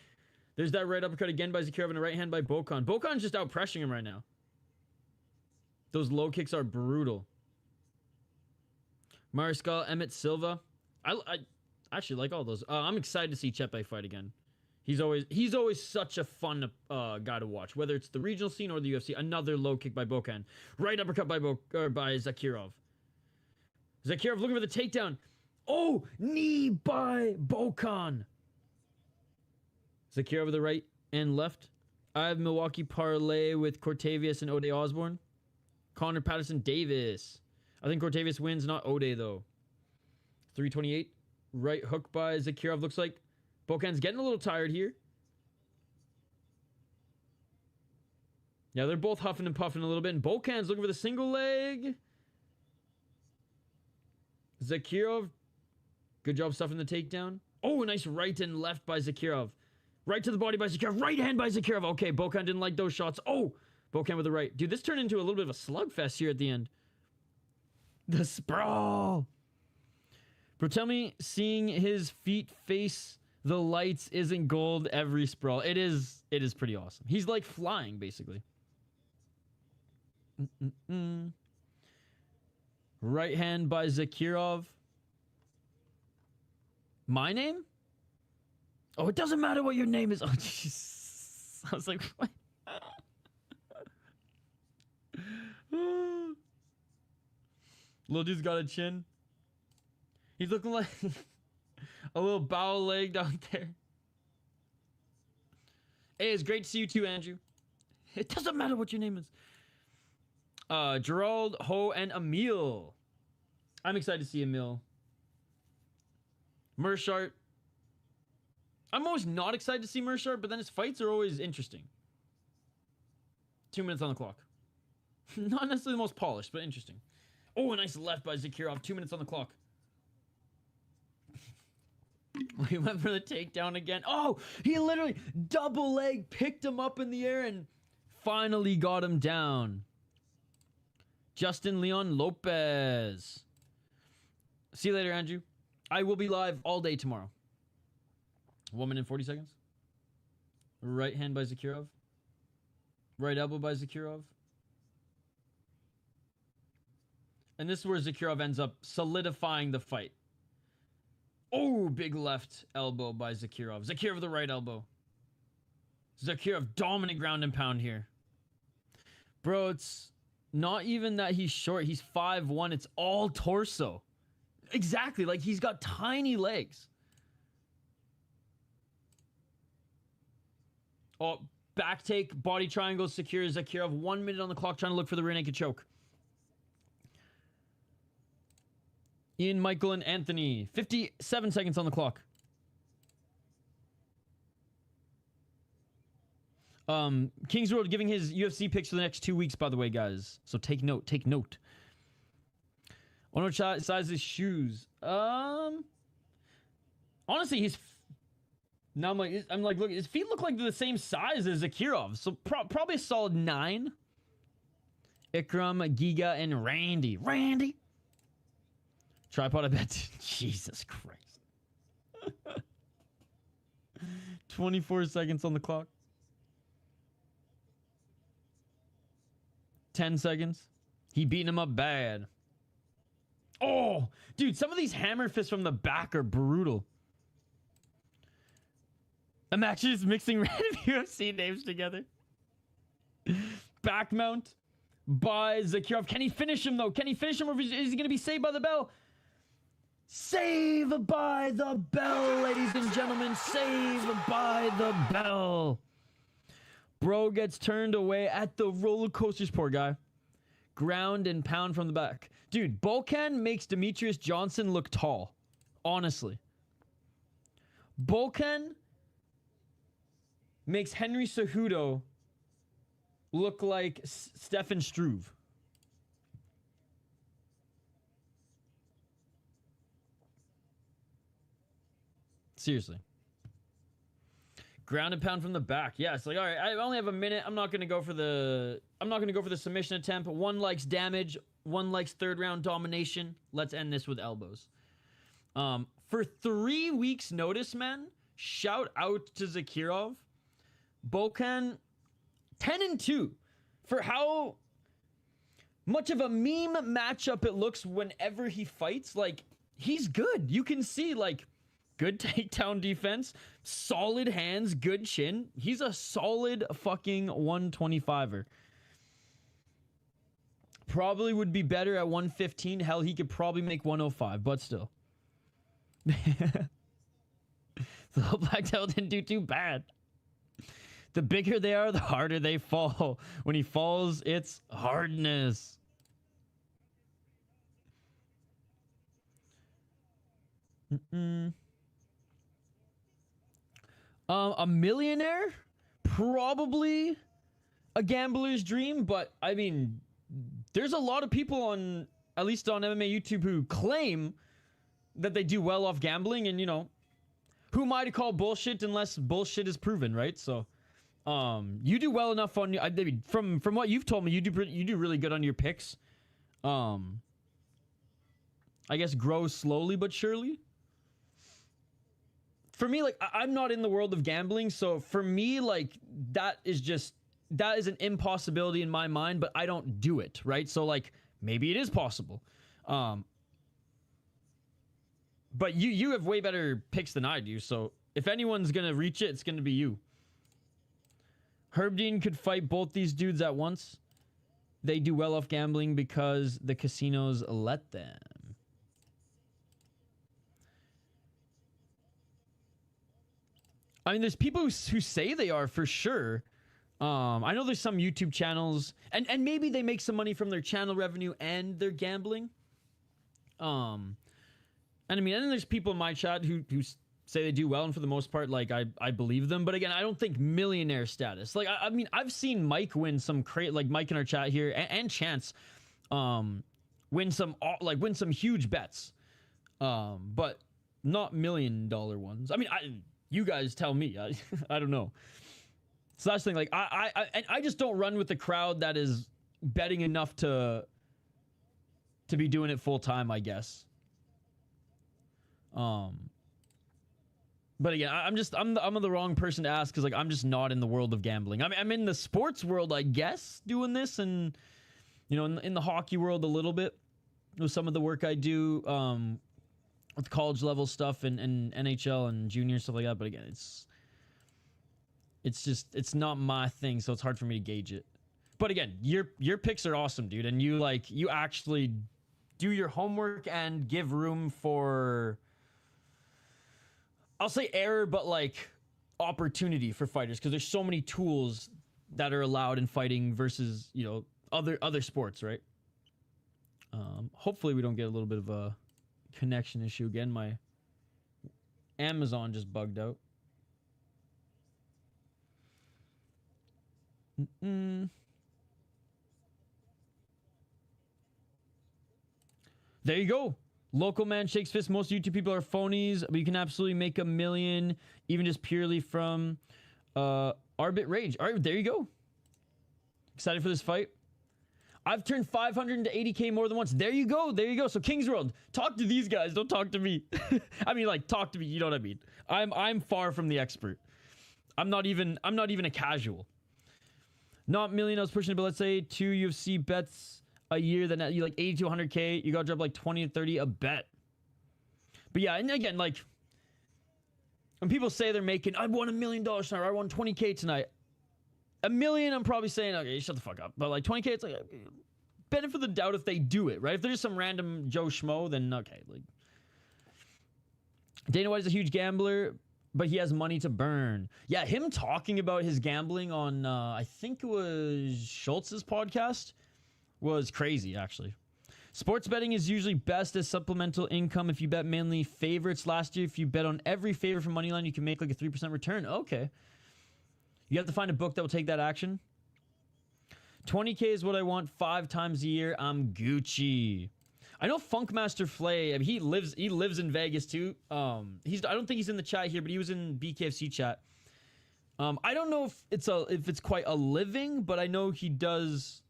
There's that right uppercut again by Zakirov and a right hand by Bokang. Bokang's just out pressuring him right now. Those low kicks are brutal. Mariscal, Emmett Silva. I actually like all those. I'm excited to see Chepe fight again. He's always such a fun guy to watch, whether it's the regional scene or the UFC. Another low kick by Bokang. Right uppercut by Zakirov. Zakirov looking for the takedown. Oh, knee by Bokang. Zakirov with the right and left. I have Milwaukee parlay with Cortavius and Ode Osborne. Connor Patterson Davis. I think Cortavius wins, not Ode, though. 328. Right hook by Zakirov. Looks like Bokang's getting a little tired here. Yeah, they're both huffing and puffing a little bit. And Bokang's looking for the single leg. Zakirov. Good job stuffing the takedown. Oh, a nice right and left by Zakirov. Right to the body by Zakirov. Right hand by Zakirov. Okay, Bokang didn't like those shots. Oh, Bokang with the right. Dude, this turned into a little bit of a slugfest here at the end. The sprawl. Bro, tell me seeing his feet face the lights isn't gold every sprawl. It is pretty awesome. He's like flying, basically. Right hand by Zakirov. My name? Oh, it doesn't matter what your name is. Oh, jeez. I was like, what? Little dude's got a chin. He's looking like a little bow-legged out there. Hey, it's great to see you too, Andrew. It doesn't matter what your name is. Gerald, Ho, and Emil. I'm excited to see Emil. Mershart. I'm always not excited to see Mershart, but then his fights are always interesting. 2 minutes on the clock. Not necessarily the most polished, but interesting. Oh, a nice left by Zakirov. 2 minutes on the clock. We went for the takedown again. Oh, he literally double leg picked him up in the air and finally got him down. Justin Leon Lopez. See you later, Andrew. I will be live all day tomorrow. 1 minute and 40 seconds. Right hand by Zakirov. Right elbow by Zakirov. And this is where Zakirov ends up solidifying the fight. Oh, big left elbow by Zakirov. Zakirov with the right elbow. Zakirov dominant ground and pound here. Bro, it's not even that he's short. He's 5'1". It's all torso. Exactly. Like, he's got tiny legs. Oh, back take, body triangle, secure Zakirov. 1 minute on the clock trying to look for the rear naked choke. Ian, Michael, and Anthony. 57 seconds on the clock. Kings Road giving his UFC picks for the next 2 weeks, by the way, guys. So take note, take note. On what size his shoes? Honestly, he's... Now I'm like, look, his feet look like they're the same size as Zakirov. So probably a solid 9. Ikram, Giga, and Randy. Randy! Tripod, I bet. Jesus Christ. 24 seconds on the clock. 10 seconds. He beating him up bad. Oh, dude, some of these hammer fists from the back are brutal. I'm actually just mixing random UFC names together. Back mount by Zakirov. Can he finish him, though? Can he finish him, or is he going to be saved by the bell? Saved by the bell, ladies and gentlemen. Saved by the bell. Bro gets turned away at the roller coasters, poor guy. Ground and pound from the back. Dude, Bokang makes Demetrius Johnson look tall. Honestly. Bokang makes Henry Cejudo look like Stefan Struve. Seriously. Ground and pound from the back. Yeah, it's like, all right, I only have a minute. I'm not gonna go for the submission attempt. One likes damage, one likes third round domination. Let's end this with elbows. For 3 weeks notice, man, shout out to Zakirov. Bokang 10-2 for how much of a meme matchup it looks whenever he fights. Like, he's good. You can see, like, good takedown defense, solid hands, good chin. He's a solid fucking 125er. Probably would be better at 115. Hell, he could probably make 105, but still. The black tail didn't do too bad. The bigger they are, the harder they fall. When he falls, it's hardness. A millionaire? Probably a gambler's dream, but I mean, there's a lot of people on, at least on MMA YouTube, who claim that they do well off gambling, and you know, who am I to call bullshit unless bullshit is proven, right? So You do well enough on your. I mean, from what you've told me, you do really good on your picks. I guess grow slowly but surely. For me, like I'm not in the world of gambling, so for me, like that is an impossibility in my mind. But I don't do it, right? So like maybe it is possible. But you have way better picks than I do. So if anyone's gonna reach it, it's gonna be you. Herb Dean could fight both these dudes at once. They do well off gambling because the casinos let them. I mean, there's people who say they are for sure. I know there's some YouTube channels, and maybe they make some money from their channel revenue and their gambling. And I mean, and then there's people in my chat who say they do well, and for the most part, like I believe them. But again, I don't think millionaire status. Like I mean, I've seen Mike win some like Mike in our chat here and Chance, win some huge bets, but not $1 million ones. I mean, you guys tell me. I don't know. So that's the thing. Like I just don't run with the crowd that is betting enough to be doing it full time, I guess. But again, I'm the wrong person to ask because like I'm just not in the world of gambling. I mean, I'm in the sports world, I guess, doing this, and you know, in the hockey world a little bit with some of the work I do with college level stuff and NHL and junior stuff like that. But again, it's not my thing, so it's hard for me to gauge it. But again, your picks are awesome, dude, and you actually do your homework and give room for, I'll say error, but like opportunity for fighters, because there's so many tools that are allowed in fighting versus, you know, other sports, right? Hopefully we don't get a little bit of a connection issue again. My Amazon just bugged out. There you go. Local man shakes fist. Most YouTube people are phonies, but you can absolutely make $1 million, even just purely from Arbit Rage. All right, there you go. Excited for this fight. I've turned 500 into 80K more than once. There you go. There you go. So King's World, talk to these guys. Don't talk to me. I mean, like, talk to me. You know what I mean? I'm far from the expert. I'm not even a casual. Not million. I was pushing it, but let's say 2 UFC bets a year, then you like 80 to 100K. You got to drop like 20 to 30 a bet. But yeah, and again, like when people say they're making, I won $1 million tonight, or I won 20K tonight. $1 million, I'm probably saying, okay, shut the fuck up. But like 20K, it's like benefit of the doubt if they do it, right? If they're just some random Joe Schmo, then okay. Like Dana White is a huge gambler, but he has money to burn. Yeah, him talking about his gambling on, I think it was Schultz's podcast, was crazy, actually. Sports betting is usually best as supplemental income if you bet mainly favorites. Last year, if you bet on every favorite from Moneyline, you can make like a 3% return. Okay. You have to find a book that will take that action. 20K is what I want 5 times a year. I'm Gucci. I know Funkmaster Flay, I mean, he lives in Vegas too. I don't think he's in the chat here, but he was in BKFC chat. I don't know if it's quite a living, but I know he does.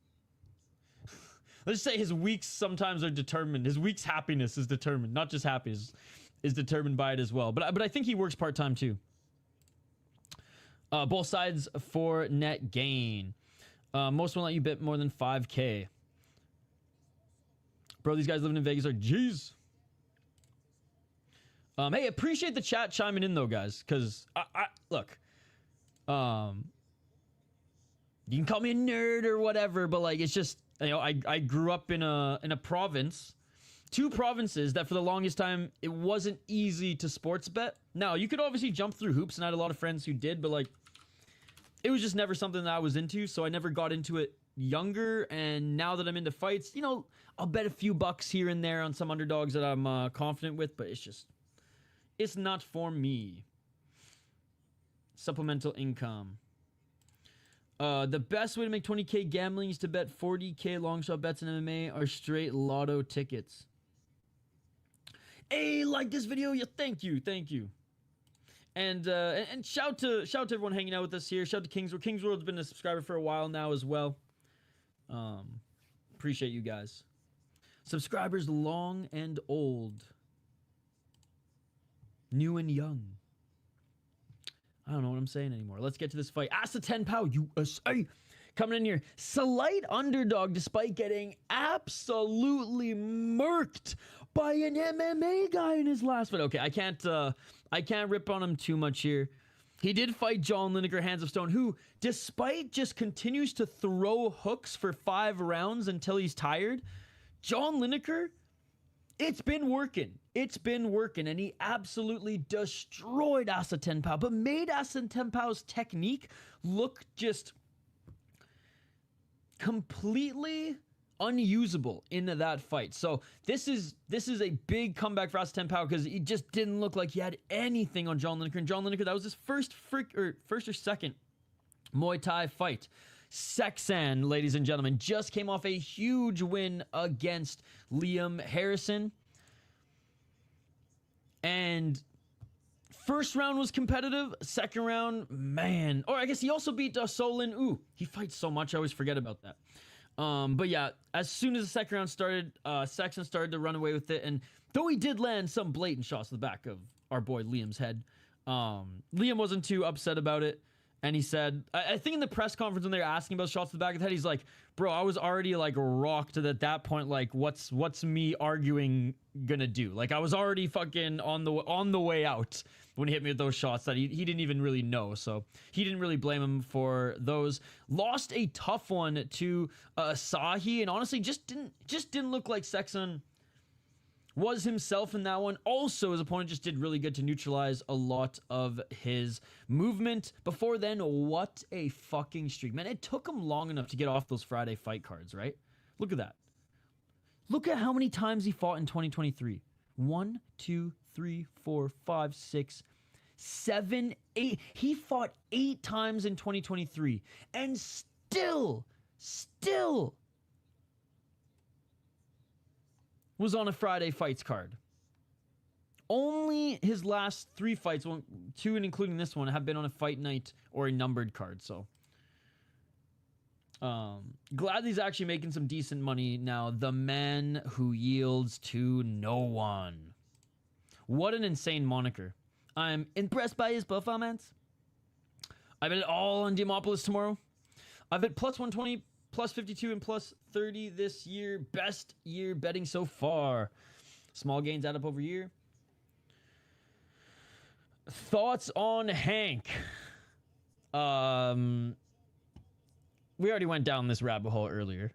Let's say his weeks sometimes are determined. His week's happiness is determined, not just happiness, is determined by it as well. But I think he works part-time too. Both sides for net gain. Most won't let you bet more than 5K. Bro, these guys living in Vegas are G's. Hey, appreciate the chat chiming in though, guys. Because, look. You can call me a nerd or whatever, but like, it's just, you know, I grew up in a province, 2 provinces that for the longest time it wasn't easy to sports bet. Now you could obviously jump through hoops, and I had a lot of friends who did, but like it was just never something that I was into, so I never got into it younger. And now that I'm into fights, you know, I'll bet a few bucks here and there on some underdogs that I'm confident with, but it's not for me. Supplemental income. The best way to make 20K gambling is to bet 40K long shot bets in MMA or straight lotto tickets. Hey, like this video? Yeah, thank you. And shout to everyone hanging out with us here. Shout to Kingsworld. Kingsworld's been a subscriber for a while now as well. Appreciate you guys. Subscribers long and old. New and young. I don't know what I'm saying anymore. Let's get to this fight. Asa Ten Pow, USA, coming in here. Slight underdog despite getting absolutely murked by an MMA guy in his last fight. Okay, I can't rip on him too much here. He did fight John Lineker, Hands of Stone, who, despite just continues to throw hooks for 5 rounds until he's tired, John Lineker, it's been working. It's been working, and he absolutely destroyed Asa Ten Pow, but made Asa Ten Pow's technique look just completely unusable in that fight. So this is a big comeback for Asa Ten Pow because he just didn't look like he had anything on John Lineker. And John Lineker, that was his first or second Muay Thai fight. Seksan, ladies and gentlemen, just came off a huge win against Liam Harrison. And first round was competitive. Second round, man. Or I guess he also beat Solin. Ooh, he fights so much, I always forget about that. But yeah, as soon as the second round started, Seksan started to run away with it. And though he did land some blatant shots to the back of our boy Liam's head, Liam wasn't too upset about it. And he said, I think in the press conference when they were asking about shots to the back of the head, he's like, bro, I was already like rocked at that point. Like, what's me arguing gonna do? Like, I was already fucking on the way out when he hit me with those shots that he didn't even really know. So he didn't really blame him for those. Lost a tough one to Asahi, and honestly just didn't look like Seksan was himself in that one. Also, his opponent just did really good to neutralize a lot of his movement. Before then, what a fucking streak. Man, it took him long enough to get off those Friday fight cards, right? Look at that. Look at how many times he fought in 2023. 1, 2, 3, 4, 5, 6, 7, 8. He fought 8 times in 2023. And still was on a Friday fights card. Only his last 3 fights, 2 and including this one, have been on a fight night or a numbered card. So glad he's actually making some decent money now. The man who yields to no one. What an insane moniker. I'm impressed by his performance. I bet it all on Diamopoulos tomorrow. I bet plus 120, plus 52, and plus 30 this year. Best year betting so far. Small gains add up over year. Thoughts on Hank? We already went down this rabbit hole earlier.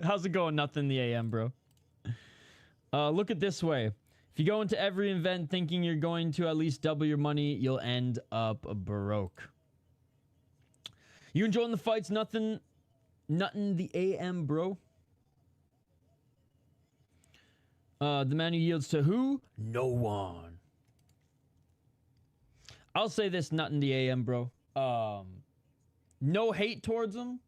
How's it going? Nothing in the AM, bro. Look at this way. If you go into every event thinking you're going to at least double your money, you'll end up broke. You enjoying the fights? Nothing the AM, bro. The man who yields to who? No one. I'll say this, nothing the AM, bro. No hate towards him.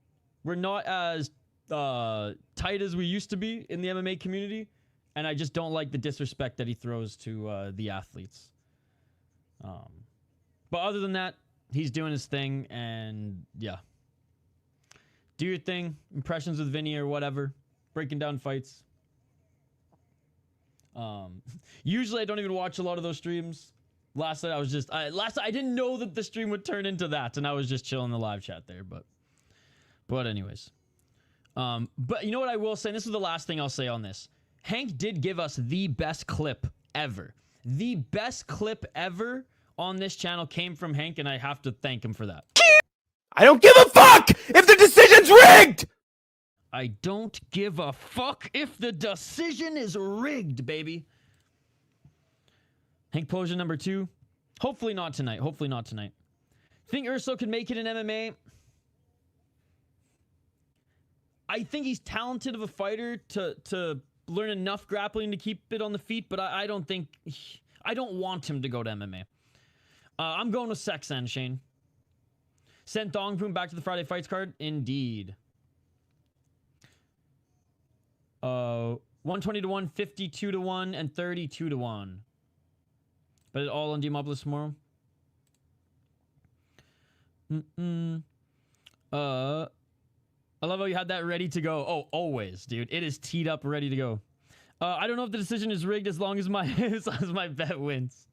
We're not as tight as we used to be in the MMA community. And I just don't like the disrespect that he throws to the athletes. But other than that, he's doing his thing. And yeah. Do your thing. Impressions with Vinny or whatever. Breaking down fights. Usually I don't even watch a lot of those streams. Last night I was just... I didn't know that the stream would turn into that. And I was just chilling in the live chat there. But anyways. But you know what I will say? And this is the last thing I'll say on this. Hank did give us the best clip ever. The best clip ever on this channel came from Hank, and I have to thank him for that. I don't give a fuck if the decision's rigged! I don't give a fuck if the decision is rigged, baby. Hank Plosia number 2. Hopefully not tonight. Hopefully not tonight. Think Eersel can make it in MMA? I think he's talented of a fighter to learn enough grappling to keep it on the feet, but I don't think... I don't want him to go to MMA. I'm going with Seksan, Shane. Send Thongpoon back to the Friday Fights card? Indeed. 120 to 1, 52 to 1, and 32 to 1. But it all on Diamopoulos tomorrow? I love how you had that ready to go. Oh, always, dude. It is teed up, ready to go. I don't know if the decision is rigged as long as my bet wins.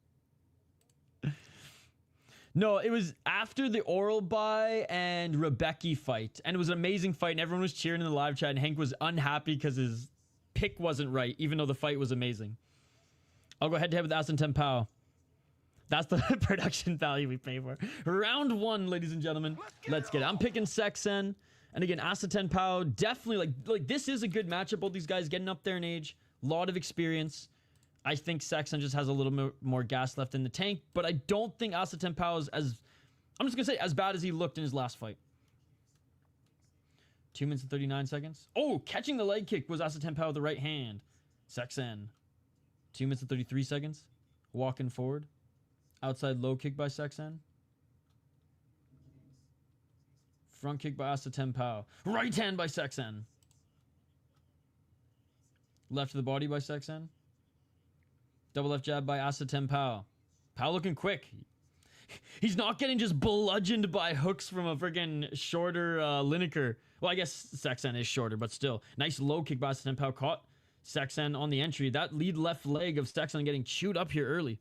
No, it was after the Oral Buy and Rebecca fight, and it was an amazing fight, and everyone was cheering in the live chat, and Hank was unhappy because his pick wasn't right, even though the fight was amazing. I'll go head-to-head with Asa Ten Pow. That's the production value we pay for. Round 1, ladies and gentlemen. Let's get it. I'm picking Seksan. And again, Asa Ten Pow, definitely, like this is a good matchup. Both these guys getting up there in age. Lot of experience. I think Seksan just has a little more gas left in the tank. But I don't think Asa Ten Pow is as... I'm just going to say, as bad as he looked in his last fight. 2 minutes and 39 seconds. Oh, catching the leg kick was Asa Ten Pow with the right hand. Seksan. 2 minutes and 33 seconds. Walking forward. Outside low kick by Seksan. Front kick by Asa Ten Pow. Right hand by Seksan. Left to the body by Seksan. Double left jab by Asa Ten Pow. Pow looking quick. He's not getting just bludgeoned by hooks from a freaking shorter Lineker. Well, I guess Seksan is shorter, but still. Nice low kick by Asa Ten Pow. Caught Seksan on the entry. That lead left leg of Seksan getting chewed up here early.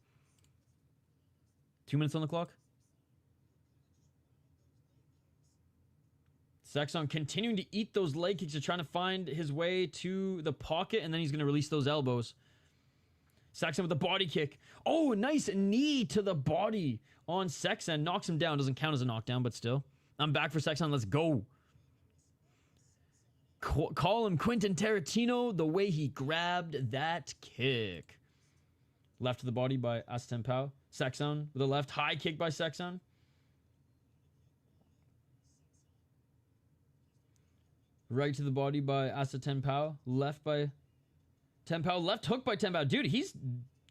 2 minutes on the clock. Seksan continuing to eat those leg kicks. They're trying to find his way to the pocket, and then he's going to release those elbows. Seksan with the body kick. Oh, nice knee to the body on Seksan. Knocks him down. Doesn't count as a knockdown, but still. I'm back for Seksan. Let's go. Call him Quentin Tarantino the way he grabbed that kick. Left to the body by Asa Ten Pow. Seksan with a left high kick by Seksan. Right to the body by Asa Ten Pow. Left by Ten Pow. Left hook by Ten Pow. Dude, he's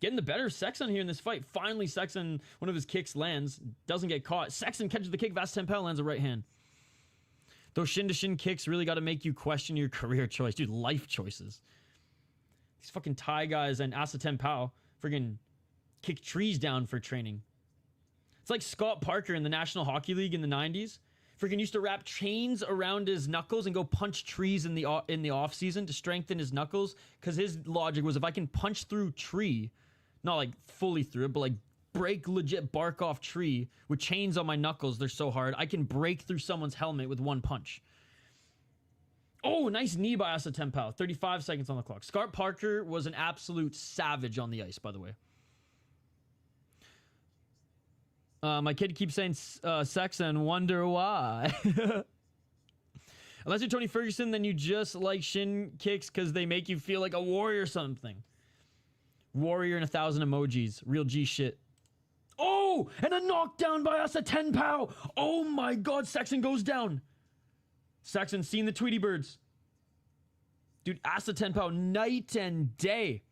getting the better of Seksan here in this fight. Finally, Seksan, one of his kicks lands. Doesn't get caught. Seksan catches the kick. Asa Ten Pow lands a right hand. Those shin-to-shin kicks really got to make you question your career choice. Dude, life choices. These fucking Thai guys and Asa Ten Pow friggin' kick trees down for training. It's like Scott Parker in the National Hockey League in the 90s. Freaking used to wrap chains around his knuckles and go punch trees in the off season to strengthen his knuckles. Because his logic was, if I can punch through tree, not like fully through it, but like break legit bark off tree with chains on my knuckles, they're so hard, I can break through someone's helmet with one punch. Oh, nice knee by Asa Ten Pow. 35 seconds on the clock. Scott Parker was an absolute savage on the ice, by the way. My kid keeps saying Seksan, wonder why. Unless you're Tony Ferguson, then you just like shin kicks because they make you feel like a warrior or something. Warrior and 1,000 emojis. Real G shit. Oh, and a knockdown by Asa Ten Pow. Oh my god, Seksan goes down. Seksan seen the Tweety Birds. Dude, Asa Ten Pow, night and day.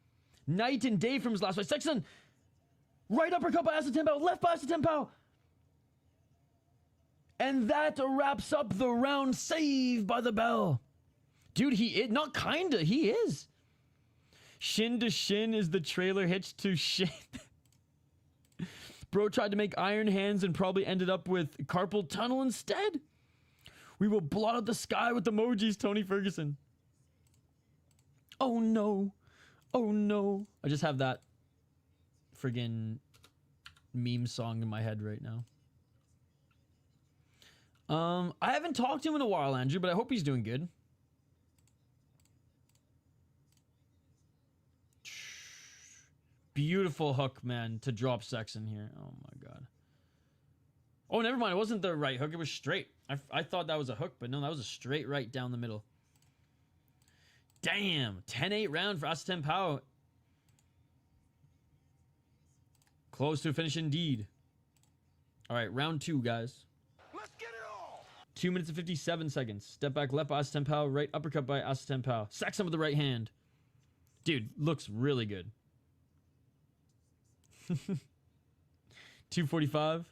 Night and day from his last fight. Seksan, right uppercut by Asa Ten Pow, left by Asa Ten Pow. And that wraps up the round. Saved by the bell. Dude, not kinda, he is. Shin to shin is the trailer hitch to shin. Bro tried to make iron hands and probably ended up with carpal tunnel instead. We will blot out the sky with emojis, Tony Ferguson. Oh no. Oh no. I just have that friggin' meme song in my head right now. I haven't talked to him in a while, Andrew, but I hope he's doing good. Beautiful hook, man, to drop Seksan here. Oh my god. Oh, never mind. It wasn't the right hook. It was straight. I thought that was a hook, but no, that was a straight right down the middle. Damn. 10-8 round for Asa Ten Pow. Close to a finish indeed. All right, round 2, guys. Let's get it all. 2 minutes and 57 seconds. Step back left by Asa Ten Pow. Right uppercut by Asa Ten Pow. Seksan with the right hand. Dude, looks really good. 245.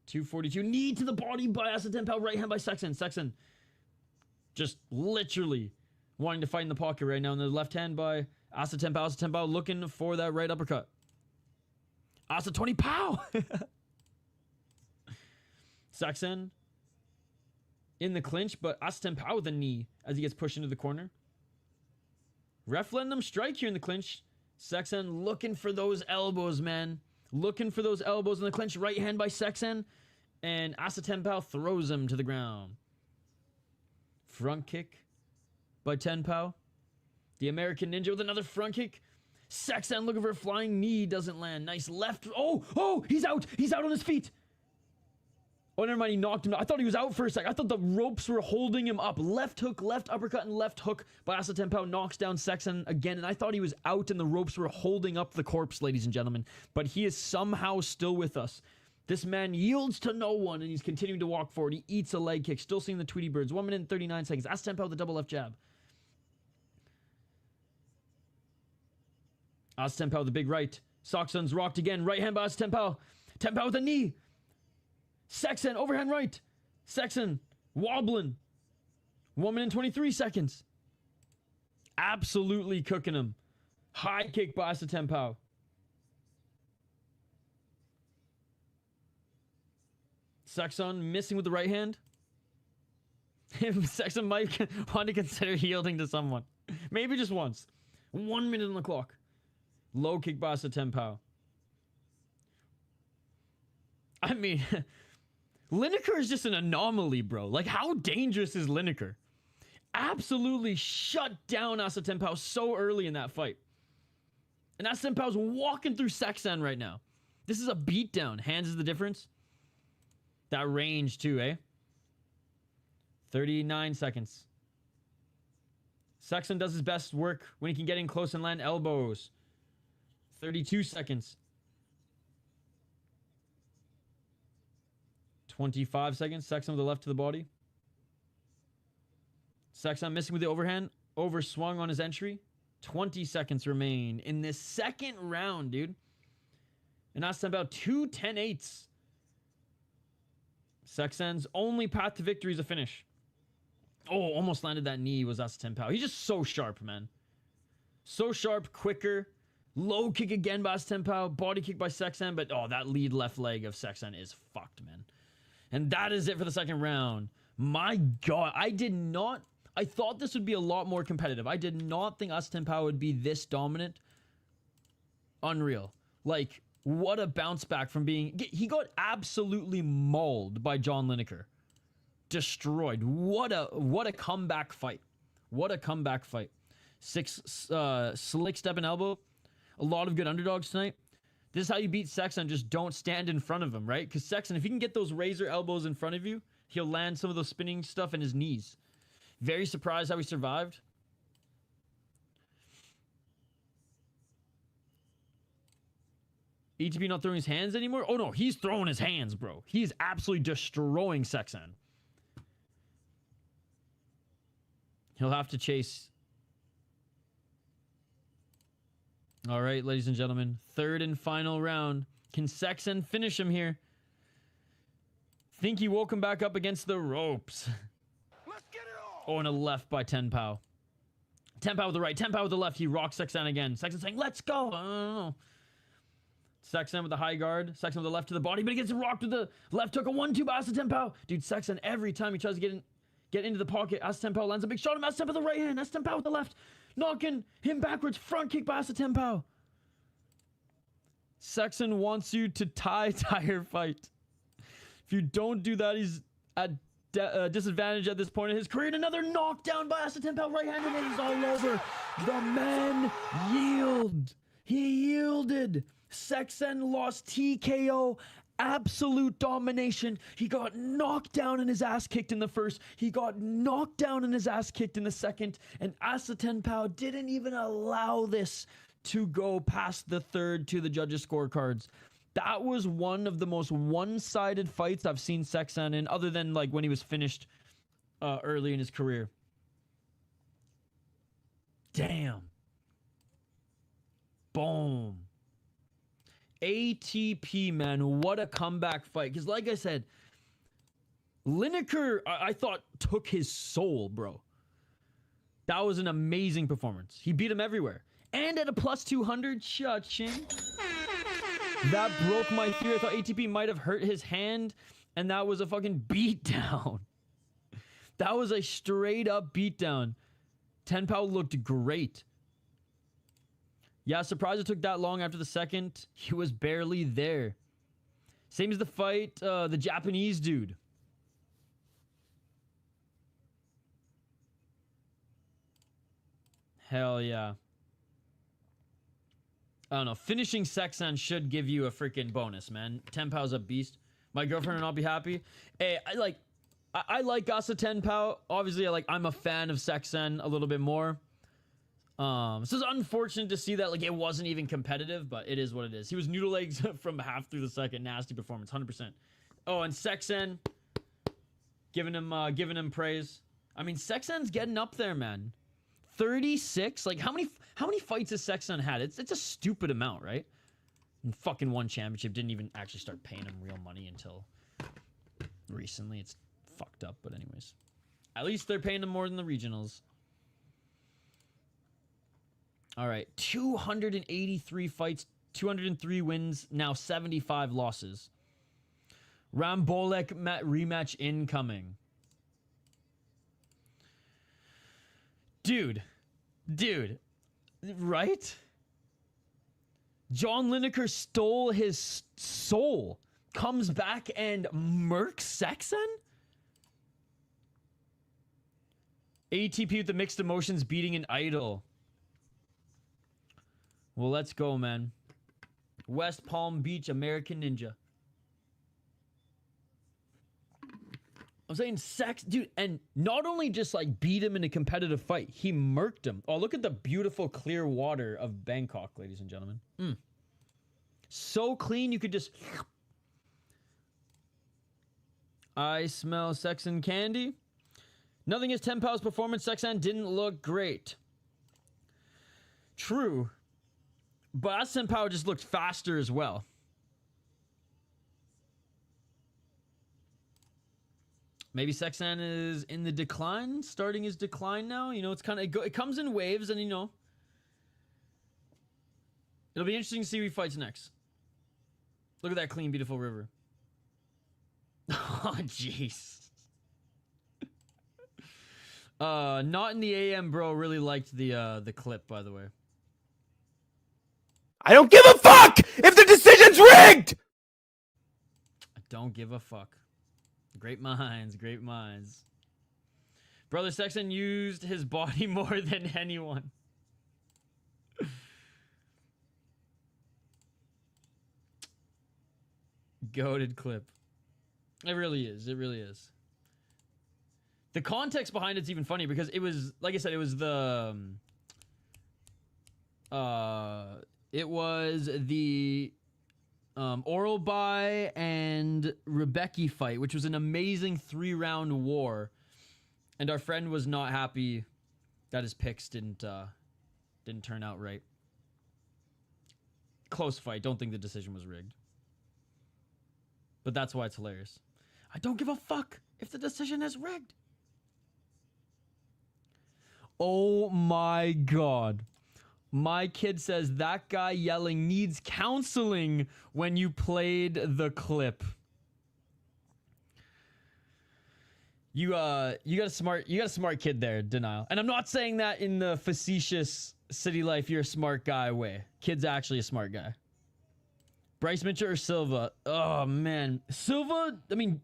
242. Knee to the body by Asa Ten Pow. Right hand by Seksan. Seksan just literally wanting to fight in the pocket right now. And the left hand by Asa Ten Pow. Asa Ten Pow looking for that right uppercut. Asa 20 Pow. Seksan in the clinch, but Asa Ten Pow with a knee as he gets pushed into the corner. Ref letting them strike here in the clinch. Seksan looking for those elbows, man. Looking for those elbows in the clinch. Right hand by Seksan. And Asa Ten Pow throws him to the ground. Front kick by Ten Pow. The American Ninja with another front kick. Seksan looking for a flying knee. Doesn't land. Nice left. Oh, he's out. He's out on his feet. Oh, never mind. He knocked him. I thought he was out for a sec. I thought the ropes were holding him up. Left hook, left uppercut, and left hook by Asa Ten Pow knocks down Seksan again. And I thought he was out and the ropes were holding up the corpse, ladies and gentlemen. But he is somehow still with us. This man yields to no one, and he's continuing to walk forward. He eats a leg kick. Still seeing the Tweety Birds. 1 minute and 39 seconds. Asa Ten Pow with the double left jab. Asa Ten Pow with the big right. Seksan's rocked again. Right hand by Asa Ten Pow. Ten Pow with a knee. Seksan, overhand right. Seksan, wobbling. 1 minute and 23 seconds. Absolutely cooking him. High kick by Asa Ten Pow. Seksan missing with the right hand. Seksan might want to consider yielding to someone. Maybe just once. 1 minute on the clock. Low kick by Asa Ten Pow. I mean... Lineker is just an anomaly, bro. Like, how dangerous is Lineker? Absolutely shut down Asa Ten Pow so early in that fight. And Asa Ten Pow's walking through Seksan right now. This is a beatdown. Hands is the difference. That range, too, eh? 39 seconds. Seksan does his best work when he can get in close and land elbows. 32 seconds. 25 seconds. Seksan with the left to the body. Seksan missing with the overhand. Overswung on his entry. 20 seconds remain in this second round, dude. And that's about 2 10-8s. Seksan's only path to victory is a finish. Oh, almost landed that knee was Asa Ten Pow. He's just so sharp, man. So sharp, quicker. Low kick again by Asa Ten Pow. Body kick by Seksan. But, oh, that lead left leg of Seksan is fucked, man. And that is it for the second round. My God, I thought this would be a lot more competitive. I did not think Asa Ten Pow would be this dominant. Unreal. Like, what a bounce back from being... He got absolutely mauled by John Lineker. Destroyed. What a comeback fight. What a comeback fight. Slick step and elbow. A lot of good underdogs tonight. This is how you beat Seksan. Just don't stand in front of him, right? Because Seksan, if he can get those razor elbows in front of you, he'll land some of those spinning stuff in his knees. Very surprised how he survived. ETP not throwing his hands anymore? Oh, no. He's throwing his hands, bro. He's absolutely destroying Seksan. He'll have to chase... All right, ladies and gentlemen. Third and final round. Can Seksan finish him here? Think he woke him back up against the ropes. Let's get it on. Oh, and a left by Ten Pow. Ten Pow with the right. Ten Pow with the left. He rocks Seksan again. Seksan saying, let's go. Oh. Seksan with the high guard. Seksan with the left to the body, but he gets rocked with the left hook. A 1-2 by Asa Ten Pow. Dude, Seksan, every time he tries to get into the pocket, Asa Ten Pow lands a big shot. Asa Ten Pow with the right hand. Asa Ten Pow with the left. Knocking him backwards. Front kick by Asa Ten Pow. Seksan wants you to tie your fight. If you don't do that, he's at disadvantage at this point in his career. And another knockdown by Asa Ten Pow. Right-handed, and he's all over. The man yield. He yielded. Seksan lost TKO. Absolute domination. He got knocked down and his ass kicked in the first. He got knocked down and his ass kicked in the second. And Asa Ten Pow didn't even allow this to go past the third to the judges' scorecards. That was one of the most one-sided fights I've seen Seksan in, other than like when he was finished early in his career. Damn. Boom. ATP, man, what a comeback fight. Because like I said, Lineker, I thought, took his soul, bro. That was an amazing performance. He beat him everywhere. And at a plus 200, cha-ching. That broke my theory. I thought ATP might have hurt his hand And that was a fucking beatdown. That was a straight up beatdown. Ten Pow looked great. Yeah, surprised it took that long after the second. He was barely there. Same as the fight, the Japanese dude. Hell yeah. I don't know. Finishing Seksan should give you a freaking bonus, man. Ten Pow's a beast. My girlfriend will not be happy. Hey, I like Asa Ten Pow. Obviously, I'm a fan of Seksan a little bit more. So it's unfortunate to see that it wasn't even competitive, but it is what it is. He was noodle legs from half through the second. Nasty performance, 100%. Oh, and Seksan, giving him praise. I mean, Seksan's getting up there, man. 36. How many fights has Seksan had? It's a stupid amount, right? And fucking won championship. Didn't even actually start paying him real money until recently. It's fucked up, but anyways, at least they're paying him more than the regionals. All right, 283 fights, 203 wins, now 75 losses. Rambolek rematch incoming. Dude, right? John Lineker stole his soul, comes back and murks Seksan? ATP with the mixed emotions beating an idol. Well, let's go, man. West Palm Beach, American Ninja. I'm saying dude, and not only just beat him in a competitive fight, he murked him. Oh, look at the beautiful clear water of Bangkok, ladies and gentlemen. So clean, you could just... I smell Seksan candy. Nothing against Ten Pow's performance. Seksan didn't look great. True. But Asa Ten Pow just looked faster as well. Maybe Seksan is in the decline, starting his decline now. You know, it's kind of it comes in waves, and it'll be interesting to see who he fights next. Look at that clean, beautiful river. Oh, jeez. Not in the AM, bro. Really liked the clip, by the way. I don't give a fuck if the decision's rigged! I don't give a fuck. Great minds, great minds. Brother Seksan used his body more than anyone. Goated clip. It really is. It really is. The context behind it's even funny because it was, like I said, it was the Oral By and Rebecca fight, which was an amazing 3-round war, and our friend was not happy that his picks didn't turn out right. Close fight. Don't think the decision was rigged, but that's why it's hilarious. I don't give a fuck if the decision is rigged. Oh my god. My kid says that guy yelling needs counseling when you played the clip. You got a smart kid there, Denial. And I'm not saying that in the facetious city life you're a smart guy way. Kid's actually a smart guy. Bryce Mitchell or Silva? Oh man. Silva, I mean,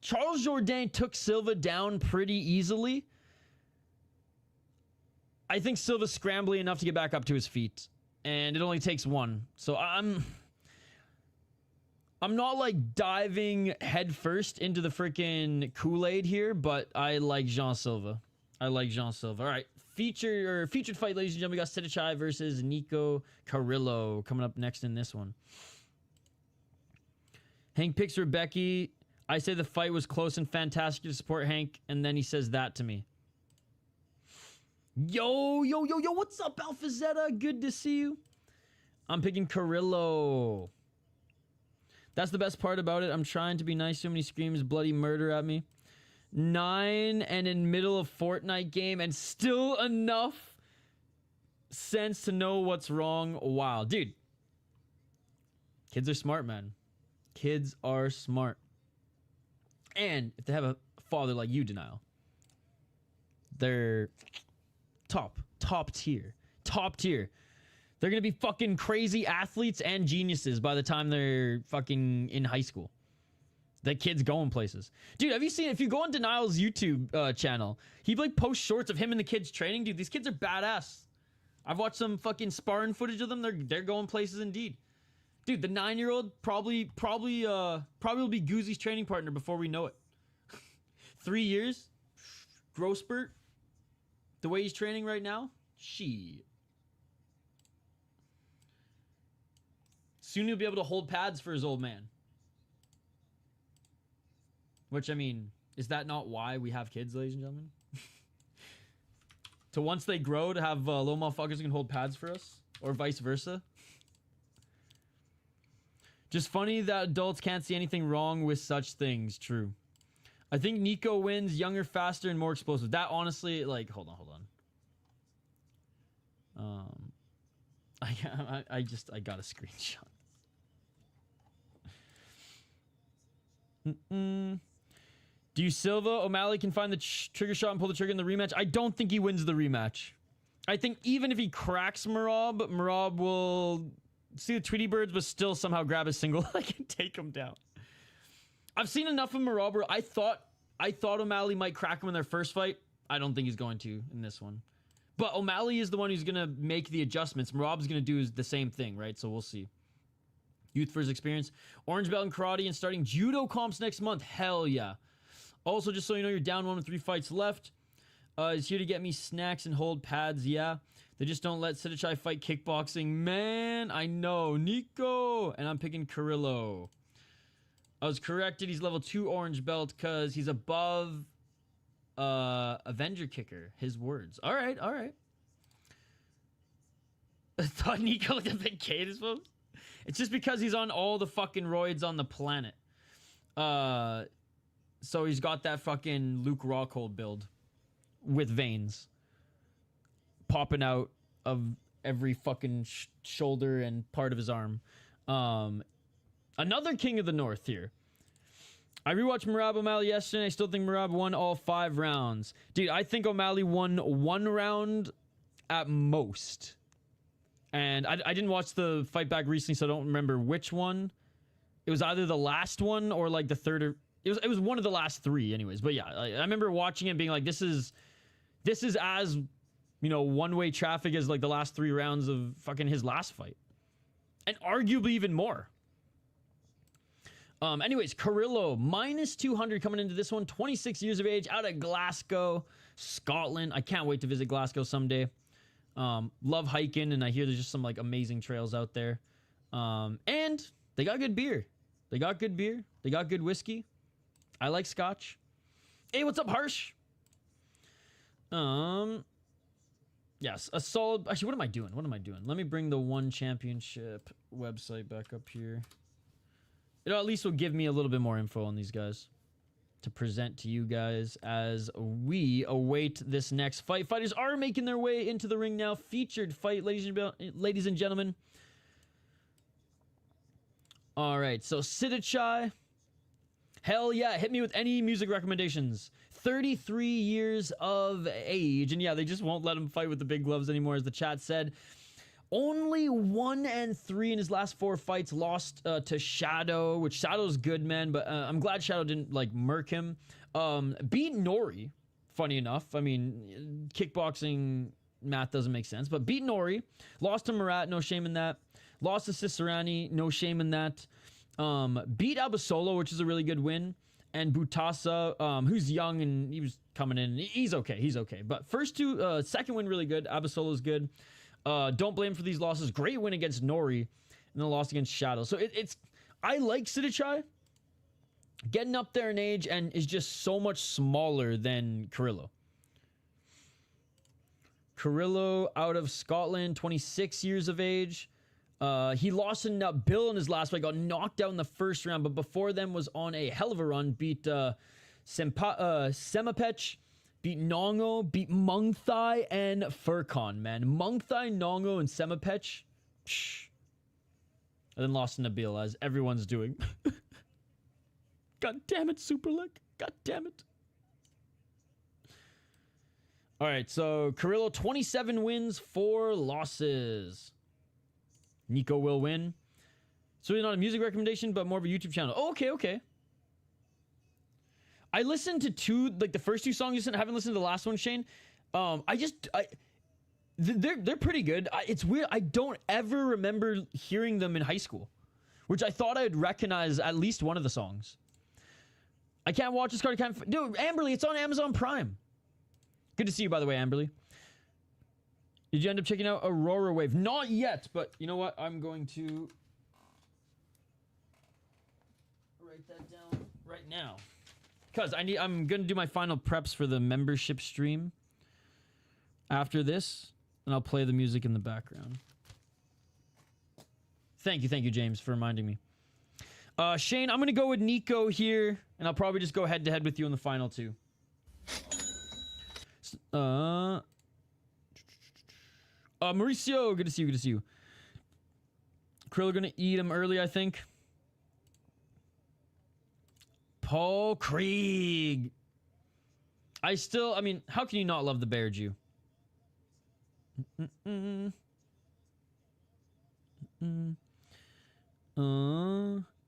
Charles Jourdain took Silva down pretty easily. I think Silva's scrambly enough to get back up to his feet, and it only takes one. So I'm not diving head first into the freaking Kool-Aid here, but I like Jean Silva. All right, featured fight, ladies and gentlemen. We got Sitthichai versus Nico Carrillo coming up next in this one. Hank picks Rebecca. I say the fight was close and fantastic to support Hank, and then he says that to me. Yo, what's up, Alpha Zeta? Good to see you. I'm picking Carrillo. That's the best part about it. I'm trying to be nice to him when he screams bloody murder at me. 9 and in middle of Fortnite game and still enough sense to know what's wrong. Wow, dude. Kids are smart, man. Kids are smart. And if they have a father like you, Denial, they're top tier. They're gonna be fucking crazy athletes and geniuses by the time they're fucking in high school. That kid's going places. Dude, have you seen, if you go on Denial's YouTube channel, he like posts shorts of him and the kids training. Dude, these kids are badass. I've watched some fucking sparring footage of them. They're going places indeed. Dude, the 9-year-old probably will be Goozy's training partner before we know it. 3 years, growth spurt. The way he's training right now, shit. Soon he'll be able to hold pads for his old man. Which, I mean, is that not why we have kids, ladies and gentlemen? To once they grow, to have little motherfuckers who can hold pads for us? Or vice versa? Just funny that adults can't see anything wrong with such things. True. I think Nico wins, younger, faster, and more explosive. That honestly, like, hold on. I got a screenshot. Do you Silva O'Malley can find the trigger shot and pull the trigger in the rematch? I don't think he wins the rematch. I think even if he cracks Merab will see the Tweety Birds, but still somehow grab a single leg and take him down. I've seen enough of Merab where I thought O'Malley might crack him in their first fight. I don't think he's going to in this one. But O'Malley is the one who's going to make the adjustments. Merab's going to do the same thing, right? So we'll see. Youth versus experience. Orange belt in karate and starting judo comps next month. Hell yeah. Also, just so you know, you're down 1 with 3 fights left. Is here to get me snacks and hold pads. Yeah. They just don't let Sitthichai fight kickboxing. Man, I know. Nico. And I'm picking Carrillo. I was corrected. He's level 2 orange belt because he's above Avenger Kicker. His words. All right. I thought Nico looked a bit Kate as well. It's just because he's on all the fucking roids on the planet. So he's got that fucking Luke Rockhold build with veins popping out of every fucking shoulder and part of his arm. Another King of the North here. I rewatched Merab O'Malley yesterday. I still think Merab won all 5 rounds. Dude, I think O'Malley won 1 round at most. And I didn't watch the fight back recently, so I don't remember which one. It was either the last one or like the third or... It was one of the last 3 anyways. But yeah, I remember watching it being like, this is as, you know, one-way traffic as like the last 3 rounds of fucking his last fight. And arguably even more. Anyways, Carrillo, minus 200 coming into this one. 26 years of age, out of Glasgow, Scotland. I can't wait to visit Glasgow someday. Love hiking, and I hear there's just some like amazing trails out there. And they got good beer. They got good whiskey. I like scotch. Hey, what's up, Harsh? Yes, a solid... Actually, what am I doing? Let me bring the One Championship website back up here. It at least will give me a little bit more info on these guys to present to you guys as we await this next fight. Fighters are making their way into the ring now. Featured fight, ladies and gentlemen. All right, so Sitthichai. Hell yeah, hit me with any music recommendations. 33 years of age. And yeah, they just won't let him fight with the big gloves anymore, as the chat said. Only 1-3 in his last 4 fights. Lost to Shadow, which Shadow's good, man. But I'm glad Shadow didn't, like, murk him. Beat Nori, funny enough. I mean, kickboxing math doesn't make sense. But beat Nori. Lost to Murat, no shame in that. Lost to Cicerani, no shame in that. Beat Abasolo, which is a really good win. And Butasa, who's young and he was coming in. He's okay. But first 2, second win really good. Abasolo's good. Don't blame him for these losses. Great win against Nori, and then lost against Shadow. So it's I like Sitthichai getting up there in age and is just so much smaller than Carrillo. Carrillo out of Scotland, 26 years of age. He lost in Bill in his last fight, got knocked out in the first round, but before then was on a hell of a run. Beat Semapech. Beat Nongo, beat Muay Thai, and Furkan, man. Muay Thai, Nongo, and Semapech. And then lost to Nabil, as everyone's doing. God damn it, Super Lick. God damn it. All right, so Carrillo, 27 wins, 4 losses. Nico will win. It's really not a music recommendation, but more of a YouTube channel. Oh, okay, okay. I listened to the first 2 songs. I haven't listened to the last one, Shane. They're pretty good. It's weird. I don't ever remember hearing them in high school, which I thought I'd recognize at least one of the songs. I can't watch this card. Dude, Amberly, it's on Amazon Prime. Good to see you, by the way, Amberly. Did you end up checking out Aurora Wave? Not yet, but you know what? I'm going to write that down right now. Because I'm going to do my final preps for the membership stream after this, and I'll play the music in the background. Thank you, James, for reminding me. Shane, I'm going to go with Nico here, and I'll probably just go head-to-head with you in the final 2. Mauricio, good to see you. Krill gonna eat him early, I think. Paul Krieg. I mean, how can you not love the Bear Jew?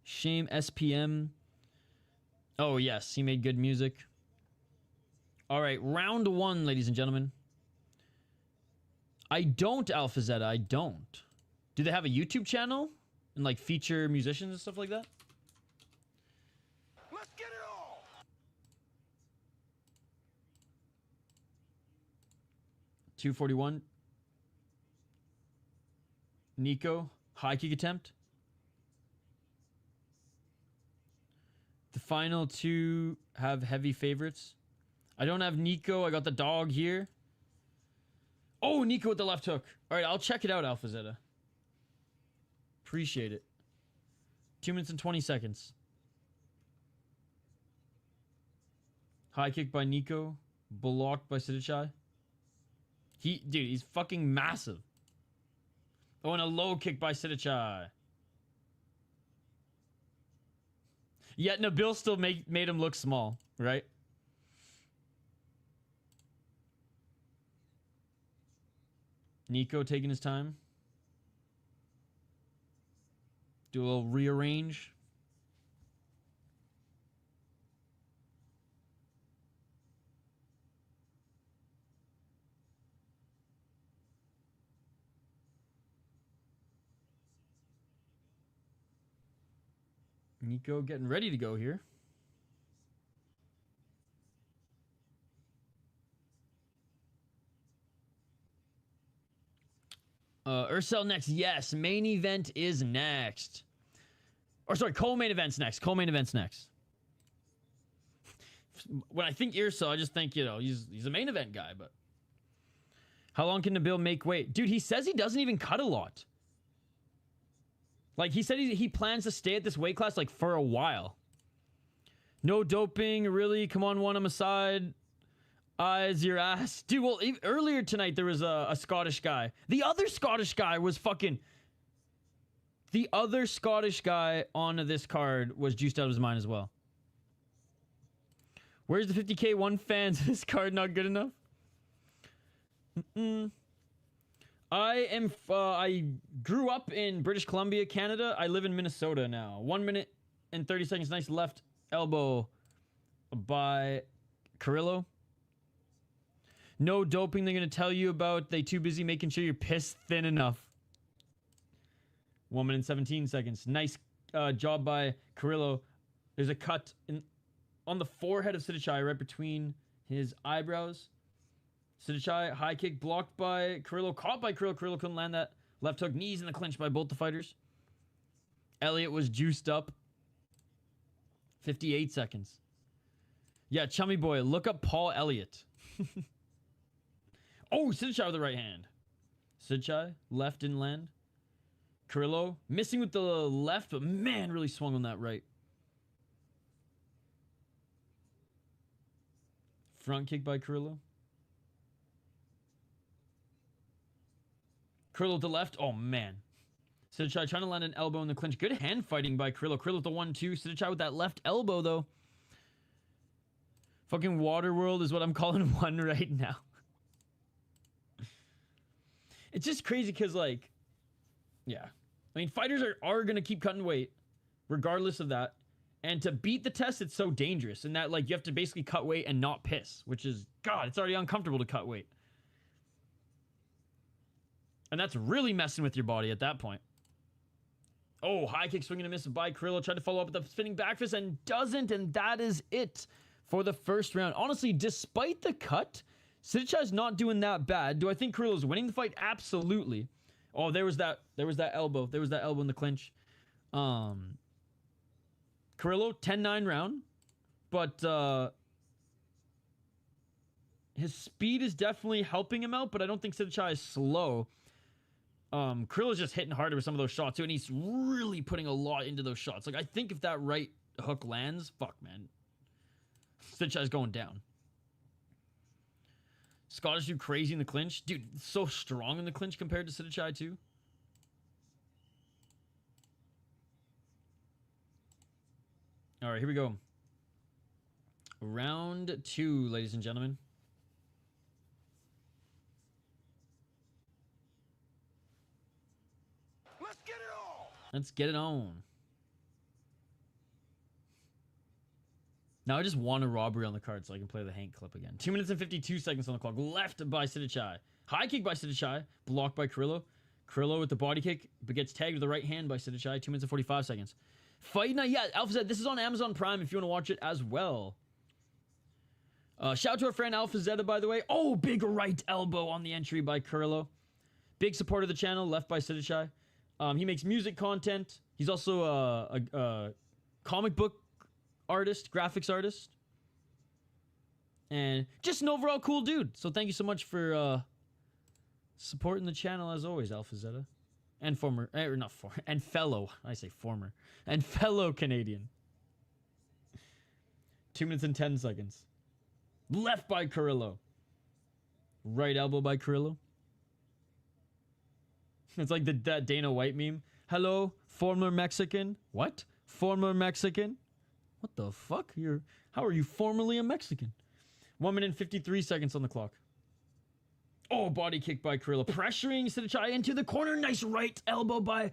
Shame SPM. Oh, yes, he made good music. All right, round 1, ladies and gentlemen. I don't, Alpha Zeta, I don't. Do they have a YouTube channel and like feature musicians and stuff like that? Let's get it on. 241. Nico, high kick attempt. The final 2 have heavy favorites. I don't have Nico. I got the dog here. Oh, Nico with the left hook. All right, I'll check it out, Alpha Zeta. Appreciate it. 2 minutes and 20 seconds. High kick by Nico. Blocked by Sitthichai. Dude, he's fucking massive. Oh, and a low kick by Sitthichai. Yet Nabil still made him look small, right? Nico taking his time. Do a little rearrange. Nico getting ready to go here. Eersel next. Yes, main event is next. Or sorry, co-main event's next. Co-main event's next. When I think Eersel, I just think, you know, he's a main event guy, but how long can Nabil make weight? Dude, he says he doesn't even cut a lot. Like, he said he plans to stay at this weight class, like, for a while. No doping, really? Come on, one on my side. Eyes your ass. Dude, well, earlier tonight, there was a Scottish guy. The other Scottish guy was fucking... The other Scottish guy on this card was juiced out of his mind as well. Where's the 50k one fans? This card not good enough? I grew up in British Columbia, Canada. I live in Minnesota now. 1 minute and 30 seconds. Nice left elbow by Carrillo. No doping they're going to tell you about. They too busy making sure you're piss thin enough. 1 minute and 17 seconds. Nice job by Carrillo. There's a cut on the forehead of Sitthichai right between his eyebrows. Sitthichai, high kick blocked by Carrillo. Caught by Carrillo. Carrillo couldn't land that left hook. Knees in the clinch by both the fighters. Elliott was juiced up. 58 seconds. Yeah, chummy boy. Look up Paul Elliott. Oh, Sitthichai with the right hand. Sitthichai, left didn't land. Carrillo, missing with the left, but man, really swung on that right. Front kick by Carrillo. Carrillo with the left. Oh, man. Sitthichai trying to land an elbow in the clinch. Good hand fighting by Carrillo. Carrillo with the 1-2. Sitthichai with that left elbow, though. Fucking Waterworld is what I'm calling one right now. It's just crazy because, like, yeah. I mean, fighters are going to keep cutting weight regardless of that. And to beat the test, it's so dangerous in that, like, you have to basically cut weight and not piss, which is, God, it's already uncomfortable to cut weight. And that's really messing with your body at that point. Oh, high kick swinging and miss by Carrillo. Tried to follow up with the spinning back fist and doesn't. And that is it for the first round. Honestly, despite the cut, Sitthichai's not doing that bad. Do I think Carrillo's winning the fight? Absolutely. Oh, there was that elbow. There was that elbow in the clinch. Carrillo, 10-9 round. But his speed is definitely helping him out, but I don't think Sitthichai is slow. Carrillo's just hitting harder with some of those shots too, and he's really putting a lot into those shots. Like, I think if that right hook lands, fuck, man. Sitthichai's going down. Scottish dude crazy in the clinch. Dude, so strong in the clinch compared to Sitthichai too. All right, here we go. Round 2, ladies and gentlemen. Let's get it on. Let's get it on. Now I just want a robbery on the card so I can play the Hank clip again. 2 minutes and 52 seconds on the clock. Left by Sitthichai. High kick by Sitthichai. Blocked by Carrillo. Carrillo with the body kick, but gets tagged with the right hand by Sitthichai. 2 minutes and 45 seconds. Fight night. Yeah, Alpha Zeta. This is on Amazon Prime if you want to watch it as well. Shout out to our friend Alpha Zeta, by the way. Oh, big right elbow on the entry by Carrillo. Big supporter of the channel, left by Sitthichai. He makes music content. He's also a comic book artist, graphics artist, and just an overall cool dude. So thank you so much for supporting the channel as always, Alpha Zeta, and former, or not former, and fellow. I say former and fellow Canadian. 2 minutes and 10 seconds. Left by Carrillo. Right elbow by Carrillo. It's like that Dana White meme. Hello, former Mexican. What? Former Mexican? What the fuck? How are you formerly a Mexican? 1 minute and 53 seconds on the clock. Oh, body kick by Carrillo. Pressuring Sitthichai into the corner. Nice right elbow by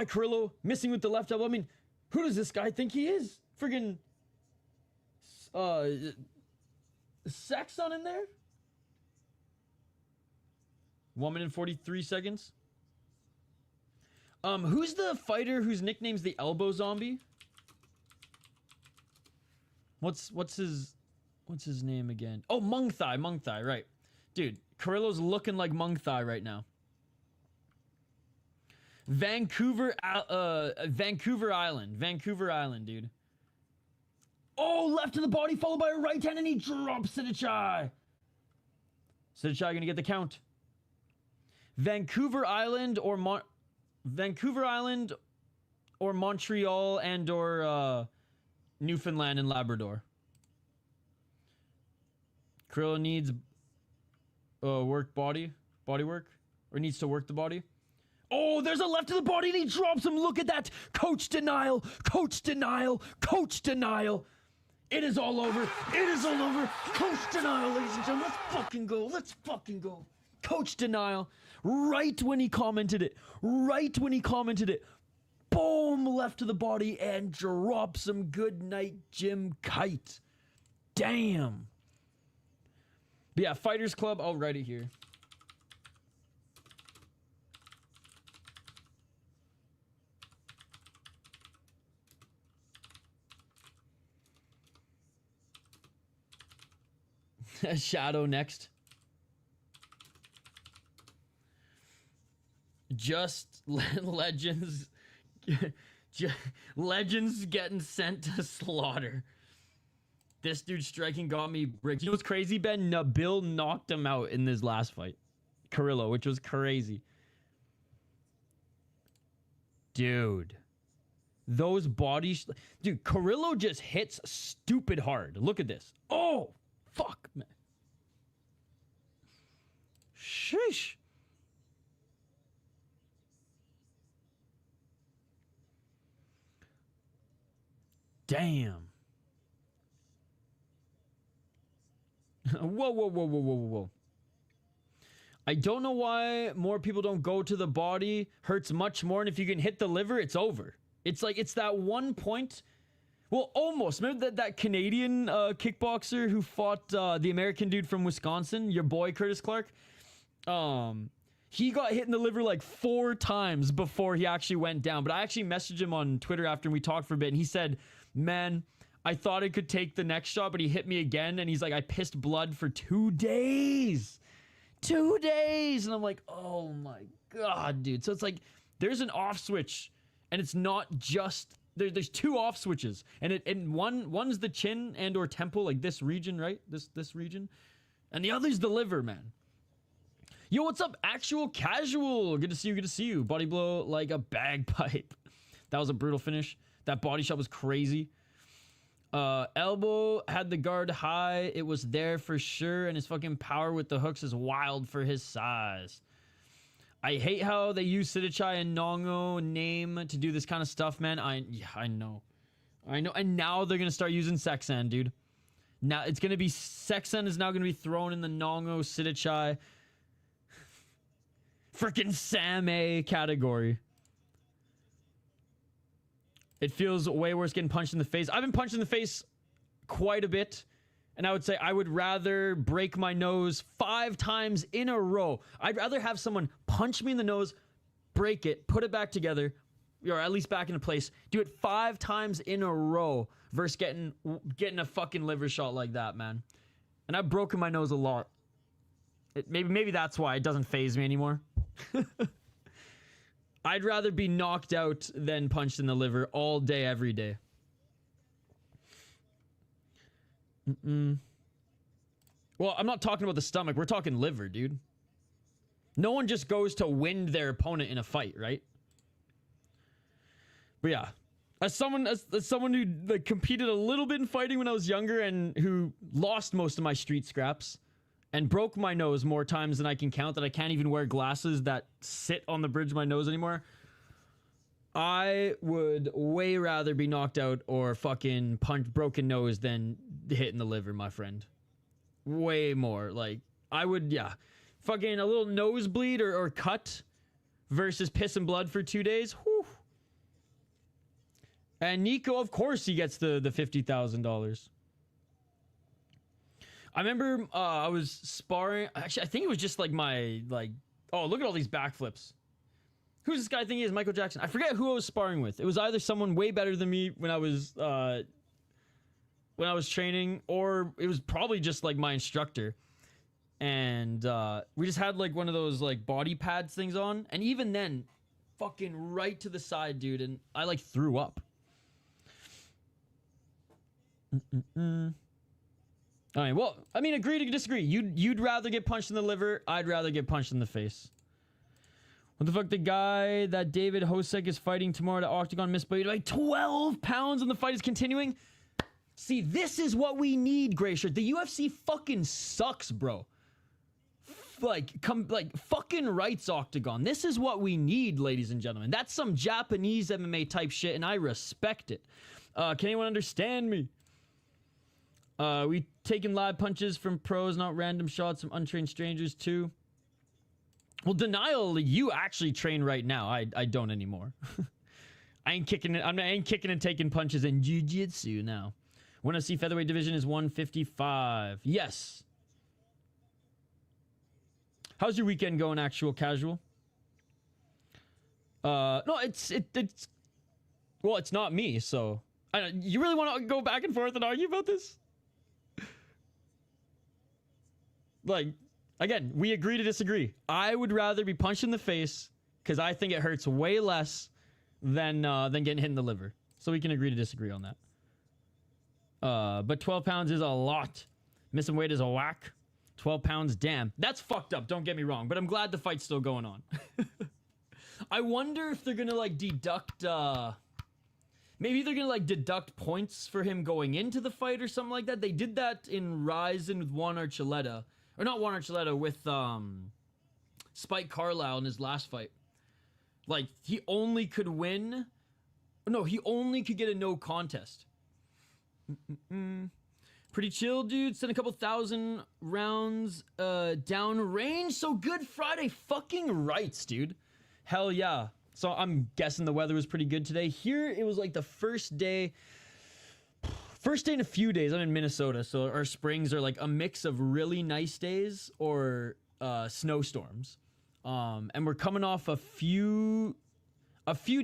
Carrillo. Missing with the left elbow. I mean, who does this guy think he is? Friggin' Seksan in there? 1 minute and 43 seconds. Who's the fighter whose nickname's the Elbow Zombie? What's his name again? Oh, Muay Thai, right. Dude, Carrillo's looking like Muay Thai right now. Vancouver Island, dude. Oh, left to the body, followed by a right hand, and he drops Sitthichai. Sitthichai gonna get the count. Vancouver Island or Montreal and or Newfoundland and Labrador. Carrillo needs body work, or needs to work the body. Oh, there's a left to the body and he drops him. Look at that. Coach denial. Coach denial. Coach denial. It is all over. It is all over. Coach denial, ladies and gentlemen. Let's fucking go. Let's fucking go. Coach denial. Right when he commented it. Right when he commented it. Boom, left to the body and drops him. Good night, Jim Kite. Damn. But yeah, Fighters Club. I'll write it here. Shadow next. Just legends. Legends getting sent to slaughter. This dude striking got me bricked. You know what's crazy, Ben? Bill knocked him out in this last fight. Carrillo, which was crazy. Dude. Those bodies. Dude, Carrillo just hits stupid hard. Look at this. Oh, fuck, man. Sheesh. Damn. Whoa. I don't know why more people don't go to the body. Hurts much more, and if you can hit the liver, it's over. It's like, it's that one point. Well, almost. Remember that Canadian kickboxer who fought the American dude from Wisconsin, your boy Curtis Clark? He got hit in the liver like 4 times before he actually went down. But I actually messaged him on Twitter after we talked for a bit, and he said, man, I thought I could take the next shot, but he hit me again, and he's like, I pissed blood for 2 days. 2 days! And I'm like, oh my god, dude. So it's like, there's an off switch, and it's not just... There's 2 off switches, and one's the chin and or temple, like this region, right? This region, and the other's the liver, man. Yo, what's up, actual casual? Good to see you. Good to see you. Body blow like a bagpipe. That was a brutal finish. That body shot was crazy. Elbow had the guard high. It was there for sure, and his fucking power with the hooks is wild for his size. I hate how they use Sitthichai and Nongo name to do this kind of stuff, man. I know. And now they're gonna start using Seksan, dude. Now it's gonna be Seksan is now gonna be thrown in the Nongo Sitthichai freaking Sam A category. It feels way worse getting punched in the face. I've been punched in the face quite a bit. And I would say I would rather break my nose 5 times in a row. I'd rather have someone punch me in the nose, break it, put it back together, or at least back into place, do it 5 times in a row versus getting a fucking liver shot like that, man. And I've broken my nose a lot. Maybe that's why it doesn't faze me anymore. I'd rather be knocked out than punched in the liver all day, every day. Well, I'm not talking about the stomach. We're talking liver, dude. No one just goes to wind their opponent in a fight, right? But yeah, as someone who like competed a little bit in fighting when I was younger and who lost most of my street scraps and broke my nose more times than I can count, that I can't even wear glasses that sit on the bridge of my nose anymore, I would way rather be knocked out or fucking broken nose than hit in the liver, my friend. Way more. Like, I would, yeah. Fucking a little nosebleed or cut versus piss and blood for 2 days. Whew. And Nico, of course, he gets the $50,000. I remember I was sparring. Actually, I think it was just like oh, look at all these backflips. Who's this guy think he is? Michael Jackson. I forget who I was sparring with. It was either someone way better than me when I was training, or it was probably just like my instructor. And we just had like one of those like body pads things on, and even then, fucking right to the side, dude, and I like threw up. All right, well, I mean, agree to disagree. You'd rather get punched in the liver. I'd rather get punched in the face. What the fuck? The guy that David Hosek is fighting tomorrow at Octagon missed by like 12 pounds, and the fight is continuing. See, this is what we need, Gray Shirt. The UFC fucking sucks, bro. Fucking rights, Octagon. This is what we need, ladies and gentlemen. That's some Japanese MMA type shit, and I respect it. Can anyone understand me? We taking live punches from pros, not random shots from untrained strangers too. Well, Denial, you actually train right now. I don't anymore. I ain't kicking it. I ain't kicking and taking punches in jiu-jitsu now. Want to see featherweight division is 155. Yes. How's your weekend going, actual casual? No, it's well, it's not me. So, you really want to go back and forth and argue about this? Like, again, we agree to disagree. I would rather be punched in the face because I think it hurts way less than getting hit in the liver. So we can agree to disagree on that. But 12 pounds is a lot. Missing weight is a whack. 12 pounds, damn. That's fucked up, don't get me wrong. But I'm glad the fight's still going on. I wonder if they're gonna, like, deduct... Maybe they're gonna, like, deduct points for him going into the fight or something like that. They did that in Ryzen with Juan Archuleta. Or not Juan Archuleta, with Spike Carlisle in his last fight. Like, he only could win... No, he only could get a no contest. Pretty chill, dude. Sent a couple thousand rounds down range. So good Friday fucking rights, dude. Hell yeah. So I'm guessing the weather was pretty good today. Here, it was like the first day in a few days. I'm in Minnesota, so our springs are like a mix of really nice days or snowstorms. And we're coming off a few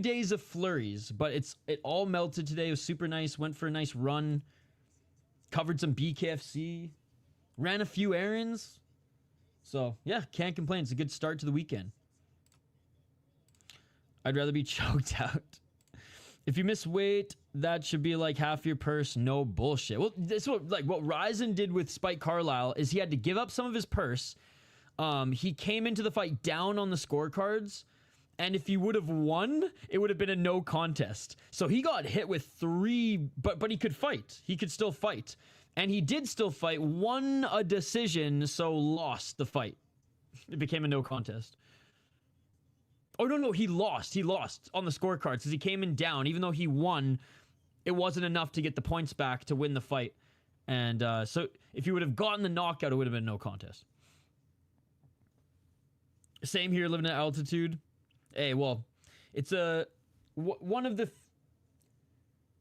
days of flurries, but it all melted today. It was super nice. Went for a nice run. Covered some BKFC. Ran a few errands. So, yeah, can't complain. It's a good start to the weekend. I'd rather be choked out. If you miss weight, that should be like half your purse. No bullshit. Well, this what Ryzen did with Spike Carlisle is he had to give up some of his purse. He came into the fight down on the scorecards. And if he would have won, it would have been a no contest. So he got hit with 3, but he could fight. He could still fight. And he did still fight, won a decision, so lost the fight. It became a no contest. Oh, no, he lost. He lost on the scorecards because he came in down. Even though he won, it wasn't enough to get the points back to win the fight. And so if he would have gotten the knockout, it would have been no contest. Same here, living at altitude. Hey, well, it's one of the...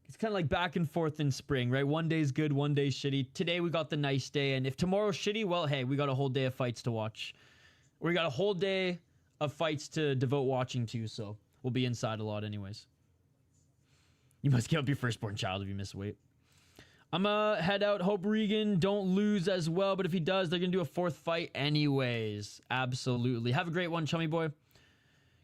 It's kind of like back and forth in spring, right? One day's good, one day's shitty. Today we got the nice day, and if tomorrow's shitty, well, hey, we got a whole day of fights to watch. We got a whole day of fights to devote watching to, so we'll be inside a lot anyways. You must give up your firstborn child if you miss weight. I'm gonna head out. Hope Regan don't lose as well, but if he does, they're gonna do a 4th fight anyways. Absolutely. Have a great one, chummy boy.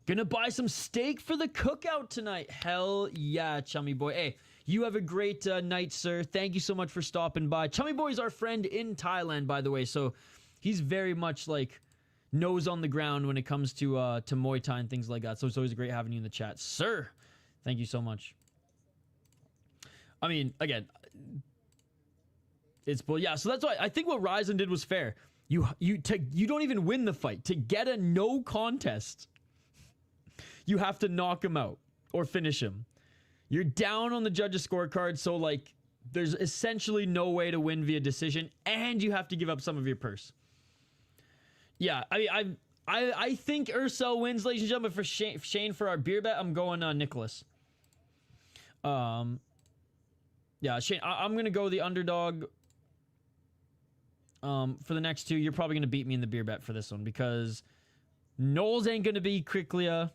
Gonna buy some steak for the cookout tonight. Hell yeah, chummy boy. Hey, you have a great night, sir. Thank you so much for stopping by. Chummy boy is our friend in Thailand, by the way, so he's very much like nose on the ground when it comes to Muay Thai and things like that. So it's always great having you in the chat, sir. Thank you so much. I mean, again, it's bull. Yeah, so that's why I think what Ryzen did was fair. You don't even win the fight to get a no contest. You have to knock him out or finish him. You're down on the judges' scorecard, so like there's essentially no way to win via decision, and you have to give up some of your purse. Yeah, I think Eersel wins, ladies and gentlemen. For Shane for our beer bet, I'm going Nicolas. Yeah, Shane, I'm gonna go the underdog. For the next 2, you're probably gonna beat me in the beer bet for this one because Knowles ain't gonna be Kryklia.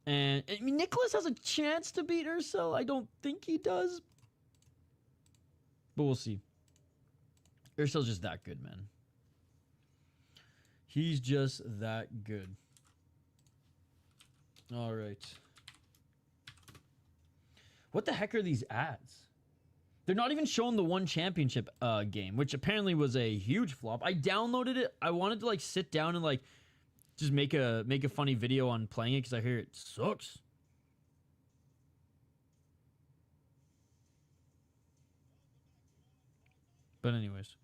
And I mean, Nicolas has a chance to beat Eersel. I don't think he does. But we'll see. Eersel's just that good, man. He's just that good. All right. What the heck are these ads? They're not even showing the one championship game, which apparently was a huge flop. I downloaded it. I wanted to like sit down and like just make a funny video on playing it because I hear it sucks. But anyways.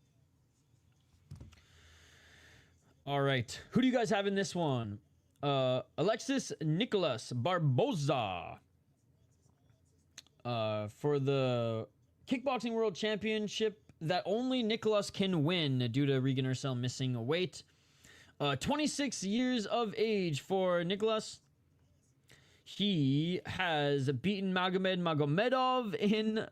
All right. Who do you guys have in this one? Alexis Nicolas Barboza. For the Kickboxing World Championship that only Nicolas can win due to Regan Eersel missing a weight. 26 years of age for Nicolas. He has beaten Magomed Magomedov in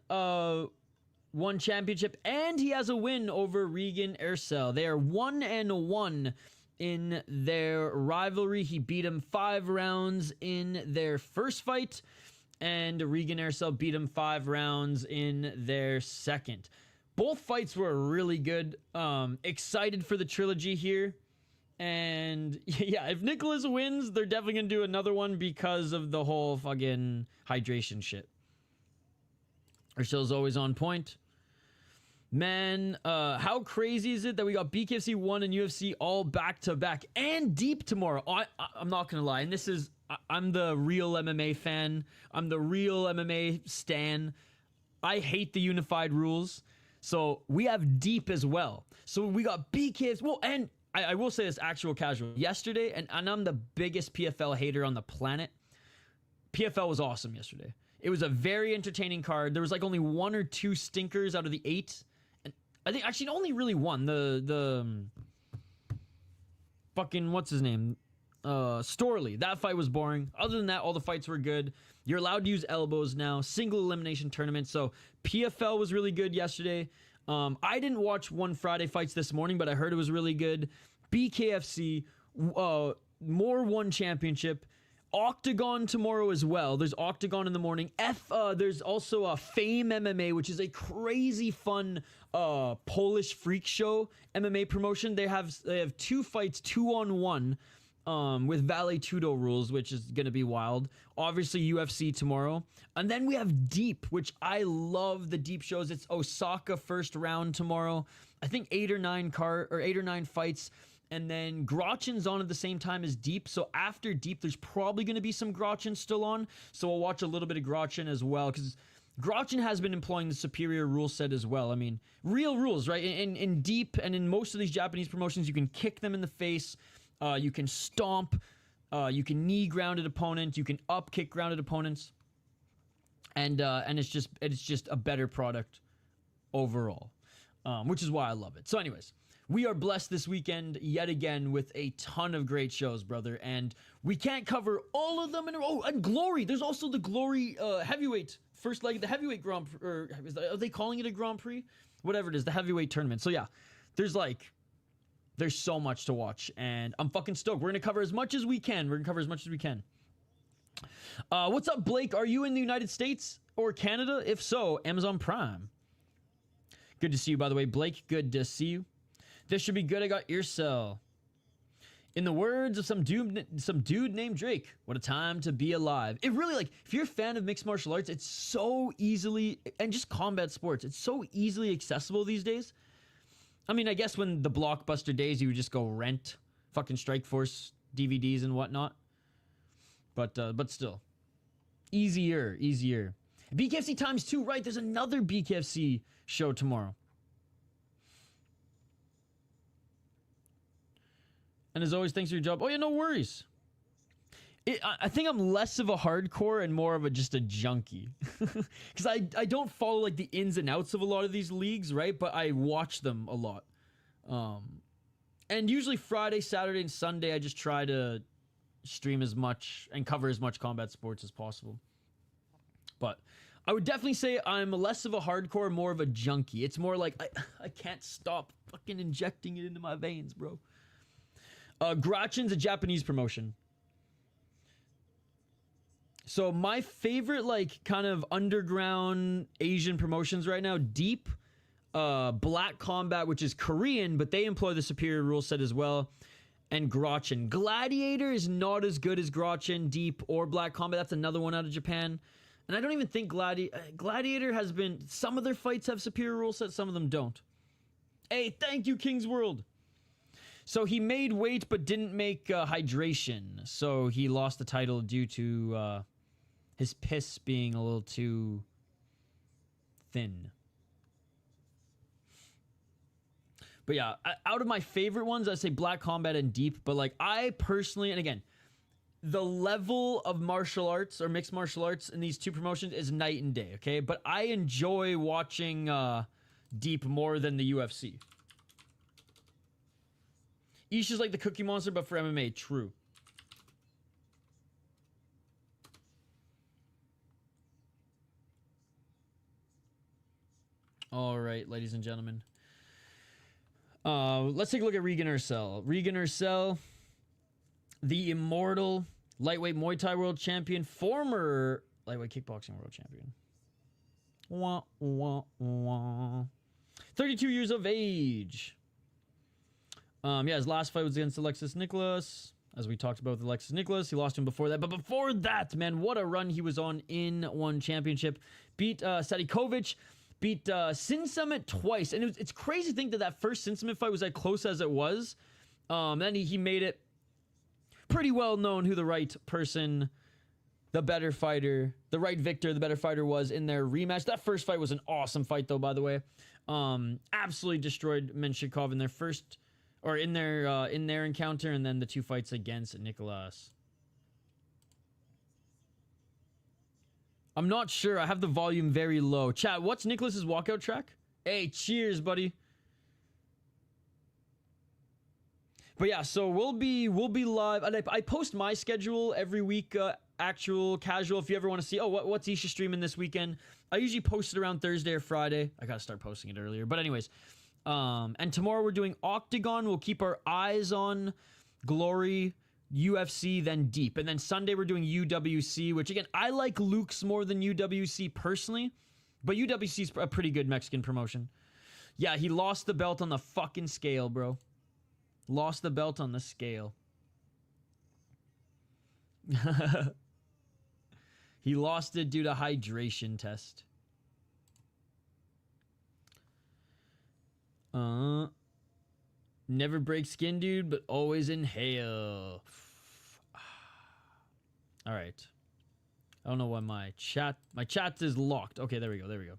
one championship, and he has a win over Regan Eersel. They are 1-1 in their rivalry. He beat him 5 rounds in their first fight, and Regan Eersel beat him 5 rounds in their second. Both fights were really good. Excited for the trilogy here. And yeah, if Nicolas wins, they're definitely going to do another one because of the whole fucking hydration shit. Eersel's always on point. Man, how crazy is it that we got BKFC 1 and UFC all back-to-back and deep tomorrow? I'm not going to lie. And this is... I'm the real MMA fan. I'm the real MMA stan. I hate the unified rules. So we have deep as well. So we got BKFC... Well, and... I will say this actual casual. Yesterday, and I'm the biggest PFL hater on the planet. PFL was awesome yesterday. It was a very entertaining card. There was like only 1 or 2 stinkers out of the 8. I think actually only really one. The fucking what's his name? Storley. That fight was boring. Other than that, all the fights were good. You're allowed to use elbows now. Single elimination tournament. So PFL was really good yesterday. I didn't watch one Friday fights this morning, but I heard it was really good. BKFC, more one championship. Octagon tomorrow as well. There's Octagon in the morning. There's also a Fame MMA, which is a crazy fun Polish freak show MMA promotion. They have 2 fights, 2-on-1, with Vale Tudo rules, which is gonna be wild. Obviously UFC tomorrow, and then we have Deep, which I love the Deep shows. It's Osaka first round tomorrow. I think 8 or 9 fights. And then Grotchen's on at the same time as Deep. So after Deep, there's probably going to be some Grotchen still on. So I'll watch a little bit of Grotchen as well. Because Grotchen has been employing the superior rule set as well. I mean, real rules, right? In Deep and in most of these Japanese promotions, you can kick them in the face. You can stomp. You can knee grounded opponent. You can up kick grounded opponents. And it's just a better product overall. Which is why I love it. So anyways. We are blessed this weekend yet again with a ton of great shows, brother, and we can't cover all of them in a row. Oh, and Glory. There's also the Glory heavyweight first leg of the heavyweight Grand Prix. Or are they calling it a Grand Prix? Whatever it is, the heavyweight tournament. So yeah, there's so much to watch, and I'm fucking stoked. We're gonna cover as much as we can. What's up, Blake? Are you in the United States or Canada? If so, Amazon Prime. Good to see you, by the way, Blake. Good to see you. This should be good. I got Eersel. In the words of some dude named Drake, what a time to be alive. It really, like, if you're a fan of mixed martial arts, it's so easily, and just combat sports, it's so easily accessible these days. I mean, I guess when the blockbuster days, you would just go rent fucking Strikeforce DVDs and whatnot. But still. Easier. BKFC times 2, right? There's another BKFC show tomorrow. And as always, thanks for your job. Oh yeah, no worries. I think I'm less of a hardcore and more of just a junkie. Because I don't follow like the ins and outs of a lot of these leagues, right? But I watch them a lot. And usually Friday, Saturday, and Sunday, I just try to stream as much and cover as much combat sports as possible. But I would definitely say I'm less of a hardcore, more of a junkie. It's more like I can't stop fucking injecting it into my veins, bro. Grotchen's a Japanese promotion. So my favorite, like, kind of underground Asian promotions right now, Deep, Black Combat, which is Korean, but they employ the superior rule set as well, and Grotchen. Gladiator is not as good as Grotchen, Deep, or Black Combat. That's another one out of Japan. And I don't even think Gladiator has been... Some of their fights have superior rule sets, some of them don't. Hey, thank you, King's World. So he made weight but didn't make hydration. So he lost the title due to his piss being a little too thin. But yeah, out of my favorite ones, I'd say Black Combat and Deep. But like I personally, and again, the level of martial arts or mixed martial arts in these two promotions is night and day, okay? But I enjoy watching Deep more than the UFC. Isha's like the Cookie Monster, but for MMA. True. All right, ladies and gentlemen. Let's take a look at Regan Eersel. Regan Eersel, the immortal lightweight Muay Thai world champion, former lightweight kickboxing world champion. Wah, wah, wah. 32 years of age. Yeah, his last fight was against Alexis Nicolas. As we talked about with Alexis Nicolas, he lost him before that. But before that, man, what a run he was on in one championship. Beat Sitthichai, beat Sin Summit twice. And it's crazy to think that first Sin Summit fight was as close as it was. Then he made it pretty well known who the right person, the better fighter, the right victor, the better fighter was in their rematch. That first fight was an awesome fight, though, by the way. Absolutely destroyed Menshikov in their first... Or in their encounter, and then the two fights against Nicolas. I'm not sure. I have the volume very low. Chat, what's Nicolas's walkout track? Hey, cheers, buddy. But yeah, so we'll be live. And I post my schedule every week, actual, casual. If you ever want to see, oh, what's Isha streaming this weekend? I usually post it around Thursday or Friday. I gotta start posting it earlier. But anyways, and tomorrow we're doing Octagon. We'll keep our eyes on Glory, UFC, then Deep. And then Sunday we're doing UWC, which again, I like Luke's more than UWC personally. But UWC's a pretty good Mexican promotion. Yeah, he lost the belt on the fucking scale, bro. Lost the belt on the scale. He lost it due to hydration test. Never break skin, dude, but always inhale. All right. I don't know why my chat is locked. Okay, there we go. There we go.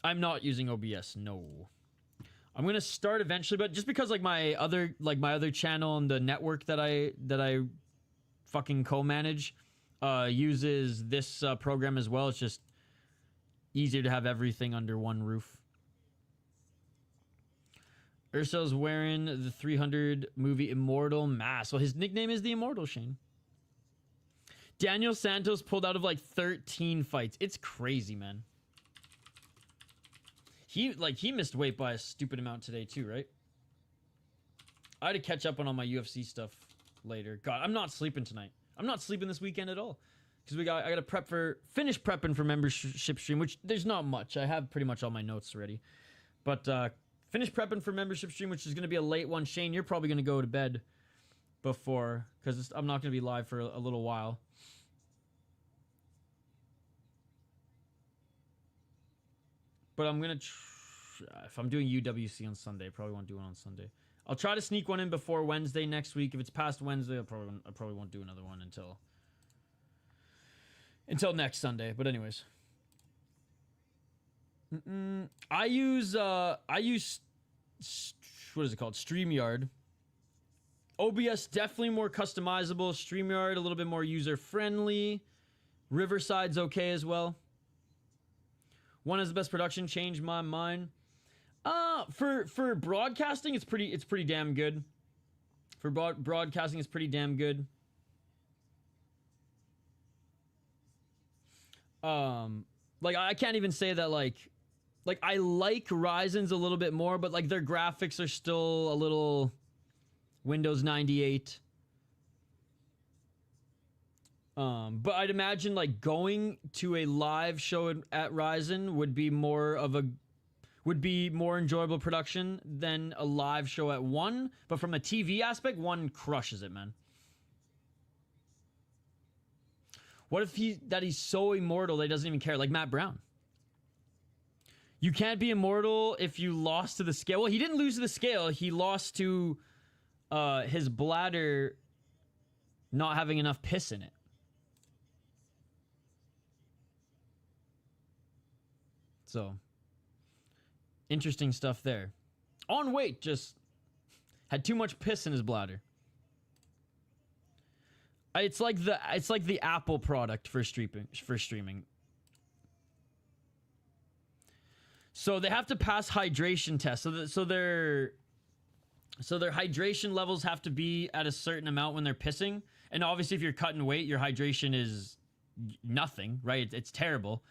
I'm not using OBS. No. I'm going to start eventually, but just because like my other channel on the network that I fucking co-manage uses this program as well. It's just easier to have everything under one roof. Eersel's wearing the 300 movie Immortal mask. Well, his nickname is the Immortal, Shane. Daniel Santos pulled out of like 13 fights. It's crazy, man. He missed weight by a stupid amount today too, right? I had to catch up on all my UFC stuff later. God, I'm not sleeping tonight. I'm not sleeping this weekend at all. Because I gotta finish prepping for membership stream, which there's not much. I have pretty much all my notes ready. But finish prepping for membership stream, which is gonna be a late one. Shane, you're probably gonna go to bed before, because I'm not gonna be live for a little while. But I'm gonna if I'm doing UWC on Sunday, I probably won't do one on Sunday. I'll try to sneak one in before Wednesday next week. If it's past Wednesday, I probably won't do another one until next Sunday. But anyways, I use what is it called? StreamYard. OBS definitely more customizable. StreamYard a little bit more user friendly. Riverside's okay as well. One has the best production. Changed my mind. For broadcasting, it's pretty damn good. For broadcasting, it's pretty damn good. Like I can't even say that like I like Ryzen's a little bit more, but like their graphics are still a little Windows 98. But I'd imagine like going to a live show at Ryzen would be more enjoyable production than a live show at One. But from a TV aspect, One crushes it, man. What if he's so immortal that he doesn't even care, like Matt Brown? You can't be immortal if you lost to the scale. Well, he didn't lose to the scale. He lost to his bladder not having enough piss in it. So, interesting stuff there. On weight, just had too much piss in his bladder. It's like the Apple product for streaming. So they have to pass hydration tests. So their hydration levels have to be at a certain amount when they're pissing. And obviously, if you're cutting weight, your hydration is nothing, right? It's terrible.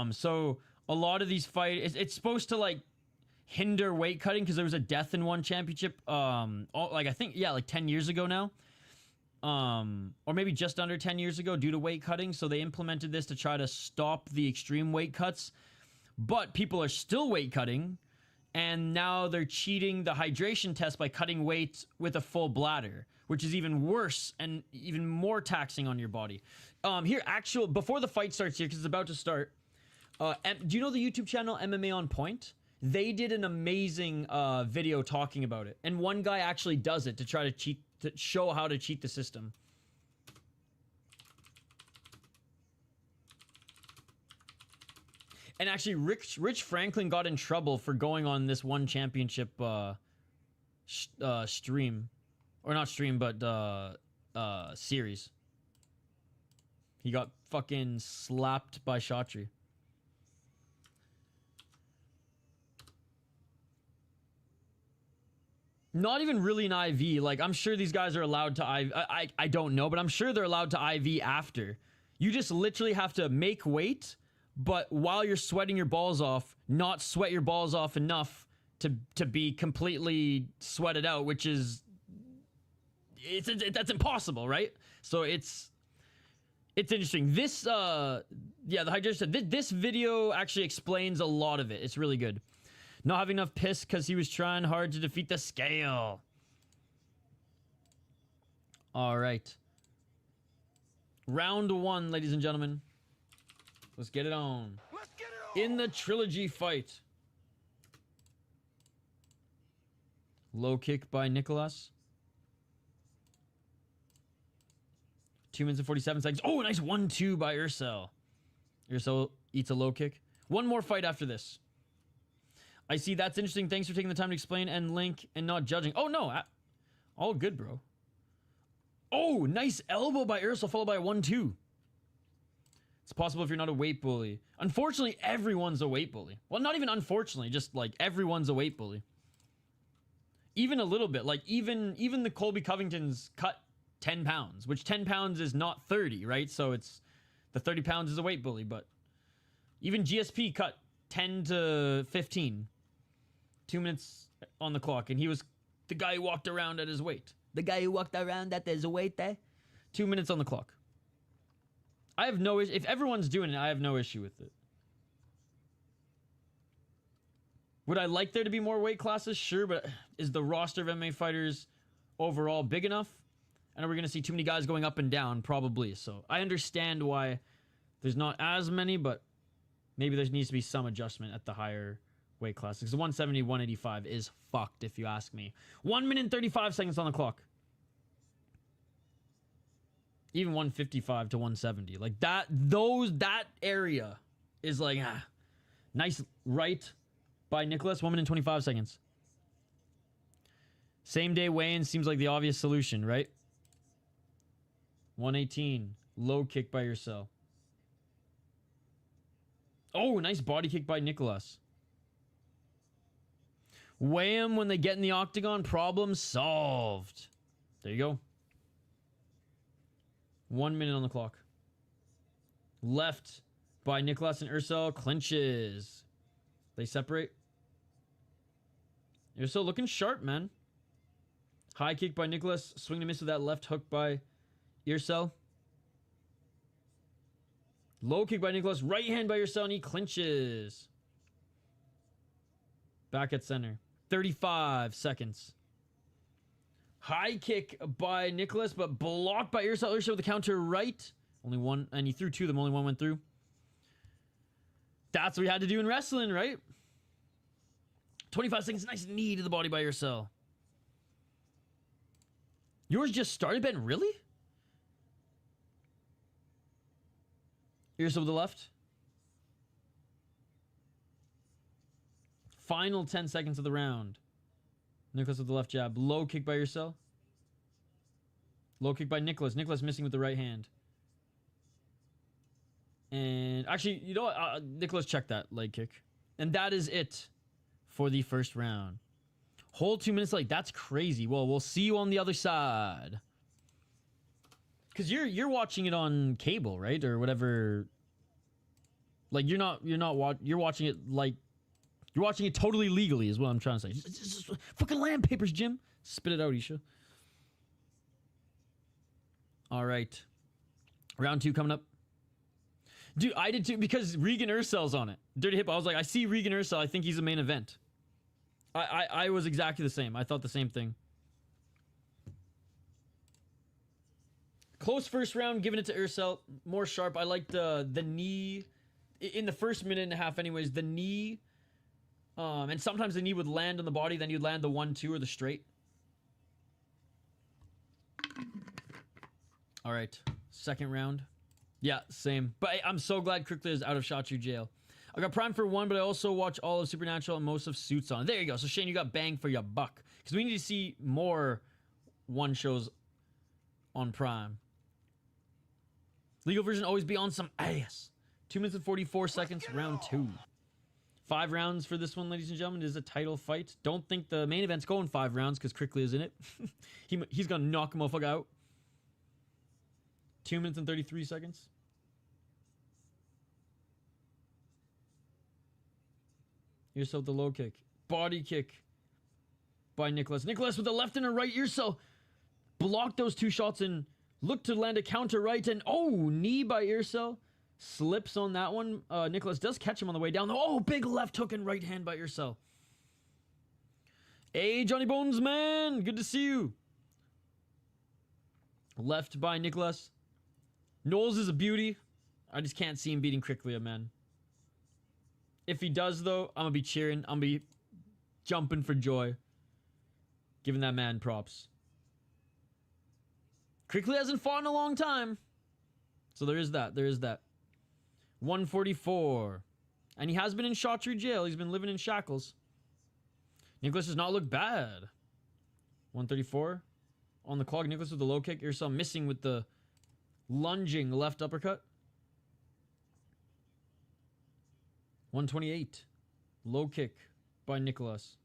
So a lot of these fights, it's supposed to like hinder weight cutting because there was a death in one championship. Like I think, yeah, like 10 years ago now. Or maybe just under 10 years ago due to weight cutting. So they implemented this to try to stop the extreme weight cuts. But people are still weight cutting. And now they're cheating the hydration test by cutting weight with a full bladder, which is even worse and even more taxing on your body. Before the fight starts here, because it's about to start, do you know the YouTube channel MMA On Point? They did an amazing video talking about it. And one guy actually does it to try to show how to cheat the system. And actually, Rich Franklin got in trouble for going on this one championship stream. Or not stream, but series. He got fucking slapped by Shatri. Not even really an IV. Like, I'm sure these guys are allowed to IV. I don't know, but I'm sure they're allowed to IV after. You just literally have to make weight, but while you're sweating your balls off, not sweat your balls off enough to be completely sweated out, which is... that's impossible, right? So it's interesting. This, yeah, the hydration said, this video actually explains a lot of it. It's really good. Not having enough piss because he was trying hard to defeat the scale. All right. Round 1, ladies and gentlemen. Let's get it on. Let's get it on. In the trilogy fight. Low kick by Nicolas. 2 minutes and 47 seconds. Oh, a nice 1-2 by Eersel. Eersel eats a low kick. One more fight after this. I see. That's interesting. Thanks for taking the time to explain and link and not judging. Oh, no. All good, bro. Oh, nice elbow by Eersel followed by a 1-2. It's possible if you're not a weight bully. Unfortunately, everyone's a weight bully. Well, not even unfortunately. Just, like, everyone's a weight bully. Even a little bit. Like, even the Colby Covingtons cut 10 pounds, which 10 pounds is not 30, right? So it's... The 30 pounds is a weight bully, but... Even GSP cut 10 to 15. 2 minutes on the clock, and he was the guy who walked around at his weight. The guy who walked around at his weight there. 2 minutes on the clock. I have no issue. If everyone's doing it, I have no issue with it. Would I like there to be more weight classes? Sure, but is the roster of MMA fighters overall big enough? And are we going to see too many guys going up and down? Probably. So I understand why there's not as many, but maybe there needs to be some adjustment at the higher weight classes. Because the 170, 185 is fucked, if you ask me. 1 minute and 35 seconds on the clock. Even 155 to 170. Like that area is like, nice right by Nicolas. 1 minute and 25 seconds. Same day weigh-in seems like the obvious solution, right? 118. Low kick by Eersel. Oh, nice body kick by Nicolas. Weigh him when they get in the octagon. Problem solved. There you go. 1 minute on the clock. Left by Nicolas and Eersel. Clinches. They separate. Eersel looking sharp, man. High kick by Nicolas. Swing to miss with that left hook by Eersel. Low kick by Nicolas. Right hand by Eersel, and he clinches. Back at center. 35 seconds. High kick by Nicolas, but blocked by Eersel. Eersel with the counter right. Only one, and he threw two of them. Only one went through. That's what we had to do in wrestling, right? 25 seconds. Nice knee to the body by Eersel. Yours just started, Ben? Really? Eersel with the left. Final 10 seconds of the round. Nicolas with the left jab. Low kick by Eersel. Low kick by Nicolas. Nicolas missing with the right hand. And actually, you know what? Nicolas checked that leg kick. And that is it for the first round. Whole 2 minutes late. That's crazy. Well, we'll see you on the other side. Because you're watching it on cable, right? Or whatever. Like, you're watching it like... You're watching it totally legally is what I'm trying to say. Just fucking land papers, Jim. Spit it out, Isha. All right. Round 2 coming up. Dude, I did too because Regan Eersel's on it. Dirty Hip. I was like, I see Regan Eersel. I think he's the main event. I was exactly the same. I thought the same thing. Close first round, giving it to Eersel. More sharp. I liked the knee. In the first minute and a half anyways, the knee... and sometimes the knee would land on the body, then you'd land the 1-2 or the straight. All right, second round. Yeah, same. But I'm so glad Kryklia is out of Shachu jail. I got Prime for 1, but I also watch all of Supernatural and most of Suits on. There you go. So Shane, you got bang for your buck. Because we need to see more 1 shows on Prime. Legal version always be on some ass. 2 minutes and 44 seconds, round 2. 5 rounds for this one, ladies and gentlemen. It is a title fight. Don't think the main event's going 5 rounds because Kryklia is in it. He's going to knock a motherfucker out. 2 minutes and 33 seconds. Eersel with the low kick. Body kick by Nicolas. Nicolas with the left and a right. Eersel blocked those 2 shots and looked to land a counter right. And knee by Eersel. Slips on that one. Nicolas does catch him on the way down. Oh, big left hook and right hand by Eersel. Hey, Johnny Bones, man. Good to see you. Left by Nicolas. Knowles is a beauty. I just can't see him beating Kryklia, man. If he does, though, I'm going to be cheering. I'm going to be jumping for joy. Giving that man props. Kryklia hasn't fought in a long time. So there is that. There is that. 144. And he has been in Shotru jail. He's been living in shackles. Nicolas does not look bad. 134. On the clock, Nicolas with the low kick. Eersel missing with the lunging left uppercut. 128. Low kick by Nicolas.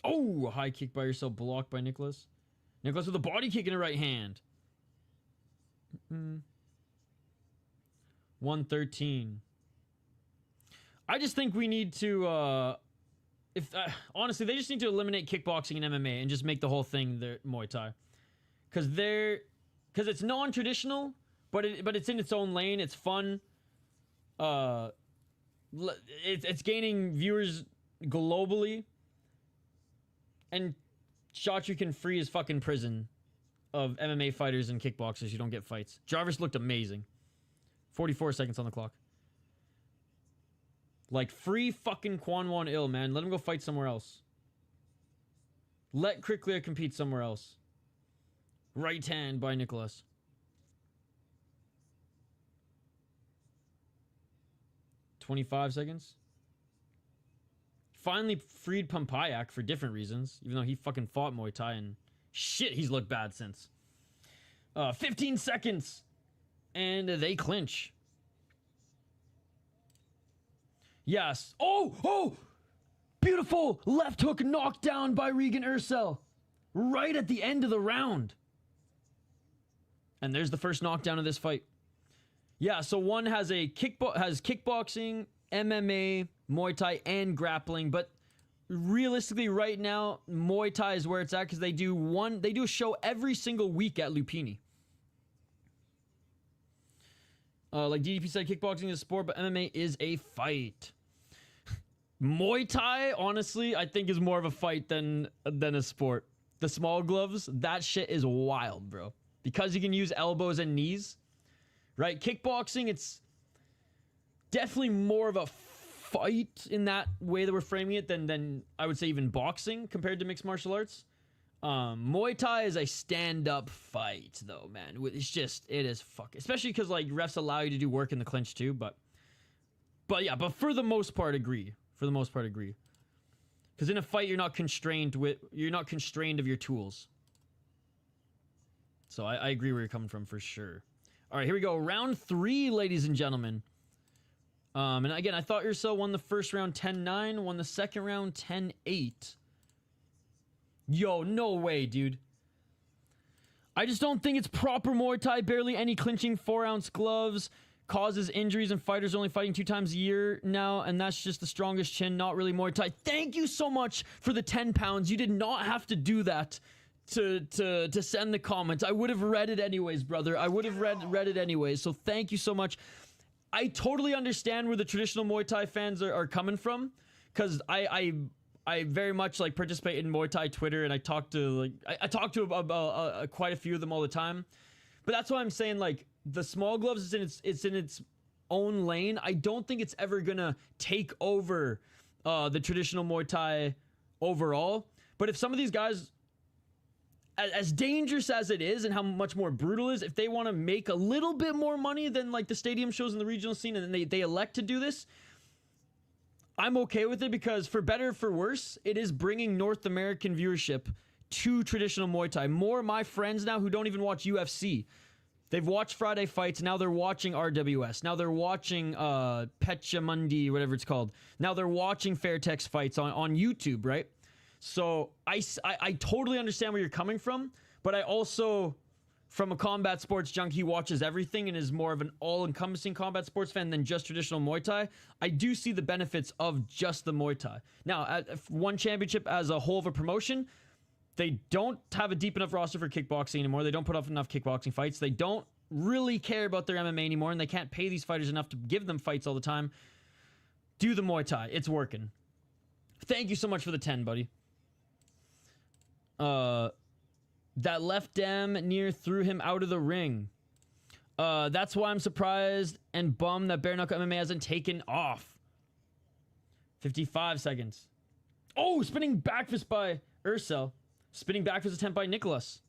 Oh, a high kick by Eersel, blocked by Nicolas. Nicolas with a body kick in the right hand. 113. I just think we need to, honestly, they just need to eliminate kickboxing and MMA and just make the whole thing their Muay Thai. Because it's non-traditional, but it's in its own lane. It's fun. It's gaining viewers globally. And Shotru can free his fucking prison of MMA fighters and kickboxers who don't get fights. Jarvis looked amazing. 44 seconds on the clock. Like, free fucking Quan Wan Il, man. Let him go fight somewhere else. Let Kryklia compete somewhere else. Right hand by Nicolas. $25 seconds. Finally freed Pampayak for different reasons, even though he fucking fought Muay Thai and shit, he's looked bad since. 15 seconds. And they clinch. Yes. Oh! Beautiful left hook knocked down by Regian Eersel. Right at the end of the round. And there's the first knockdown of this fight. Yeah, so one has kickboxing, MMA, Muay Thai, and grappling, but realistically right now, Muay Thai is where it's at because they do a show every single week at Lumpinee. Like DDP said, kickboxing is a sport, but MMA is a fight. Muay Thai, honestly, I think is more of a fight than a sport. The small gloves, that shit is wild, bro. Because you can use elbows and knees, right? Kickboxing, it's definitely more of a fight in that way that we're framing it than I would say even boxing compared to mixed martial arts. Muay Thai is a stand-up fight, though, man. It is fucking, especially because like refs allow you to do work in the clinch too. But for the most part, agree. Because in a fight, you're not constrained of your tools. So I agree where you're coming from for sure. All right, here we go. Round 3, ladies and gentlemen. And again, I thought Eersel won the first round 10-9, won the second round 10-8. Yo, no way, dude. I just don't think it's proper Muay Thai. Barely any clinching, 4-ounce gloves. Causes injuries and fighters only fighting 2 times a year now. And that's just the strongest chin, not really Muay Thai. Thank you so much for the 10 pounds. You did not have to do that to send the comments. I would have read it anyways, brother. I would have read it anyways. So thank you so much. I totally understand where the traditional Muay Thai fans are coming from. Because I very much like participate in Muay Thai Twitter, and I talk to about quite a few of them all the time. But that's why I'm saying like the small gloves it's in its own lane. I don't think it's ever gonna take over the traditional Muay Thai overall. But if some of these guys, as dangerous as it is and how much more brutal it is, if they want to make a little bit more money than like the stadium shows in the regional scene, and they elect to do this, I'm okay with it because for better or for worse, it is bringing North American viewership to traditional Muay Thai. More of my friends now who don't even watch UFC They've watched Friday fights. Now they're watching RWS. Now they're watching Pechamundi, whatever it's called. Now they're watching Fairtex fights on YouTube, right? So I totally understand where you're coming from, but I also, from a combat sports junkie who watches everything and is more of an all-encompassing combat sports fan than just traditional Muay Thai, I do see the benefits of just the Muay Thai. Now, at one championship as a whole of a promotion, they don't have a deep enough roster for kickboxing anymore. They don't put up enough kickboxing fights. They don't really care about their MMA anymore, and they can't pay these fighters enough to give them fights all the time. Do the Muay Thai. It's working. Thank you so much for the 10, buddy. That left Dem near threw him out of the ring. That's why I'm surprised and bummed that bare knuckle MMA hasn't taken off. 55 seconds. Oh, spinning back fist by Eersel. Spinning back fist attempt by Nicolas.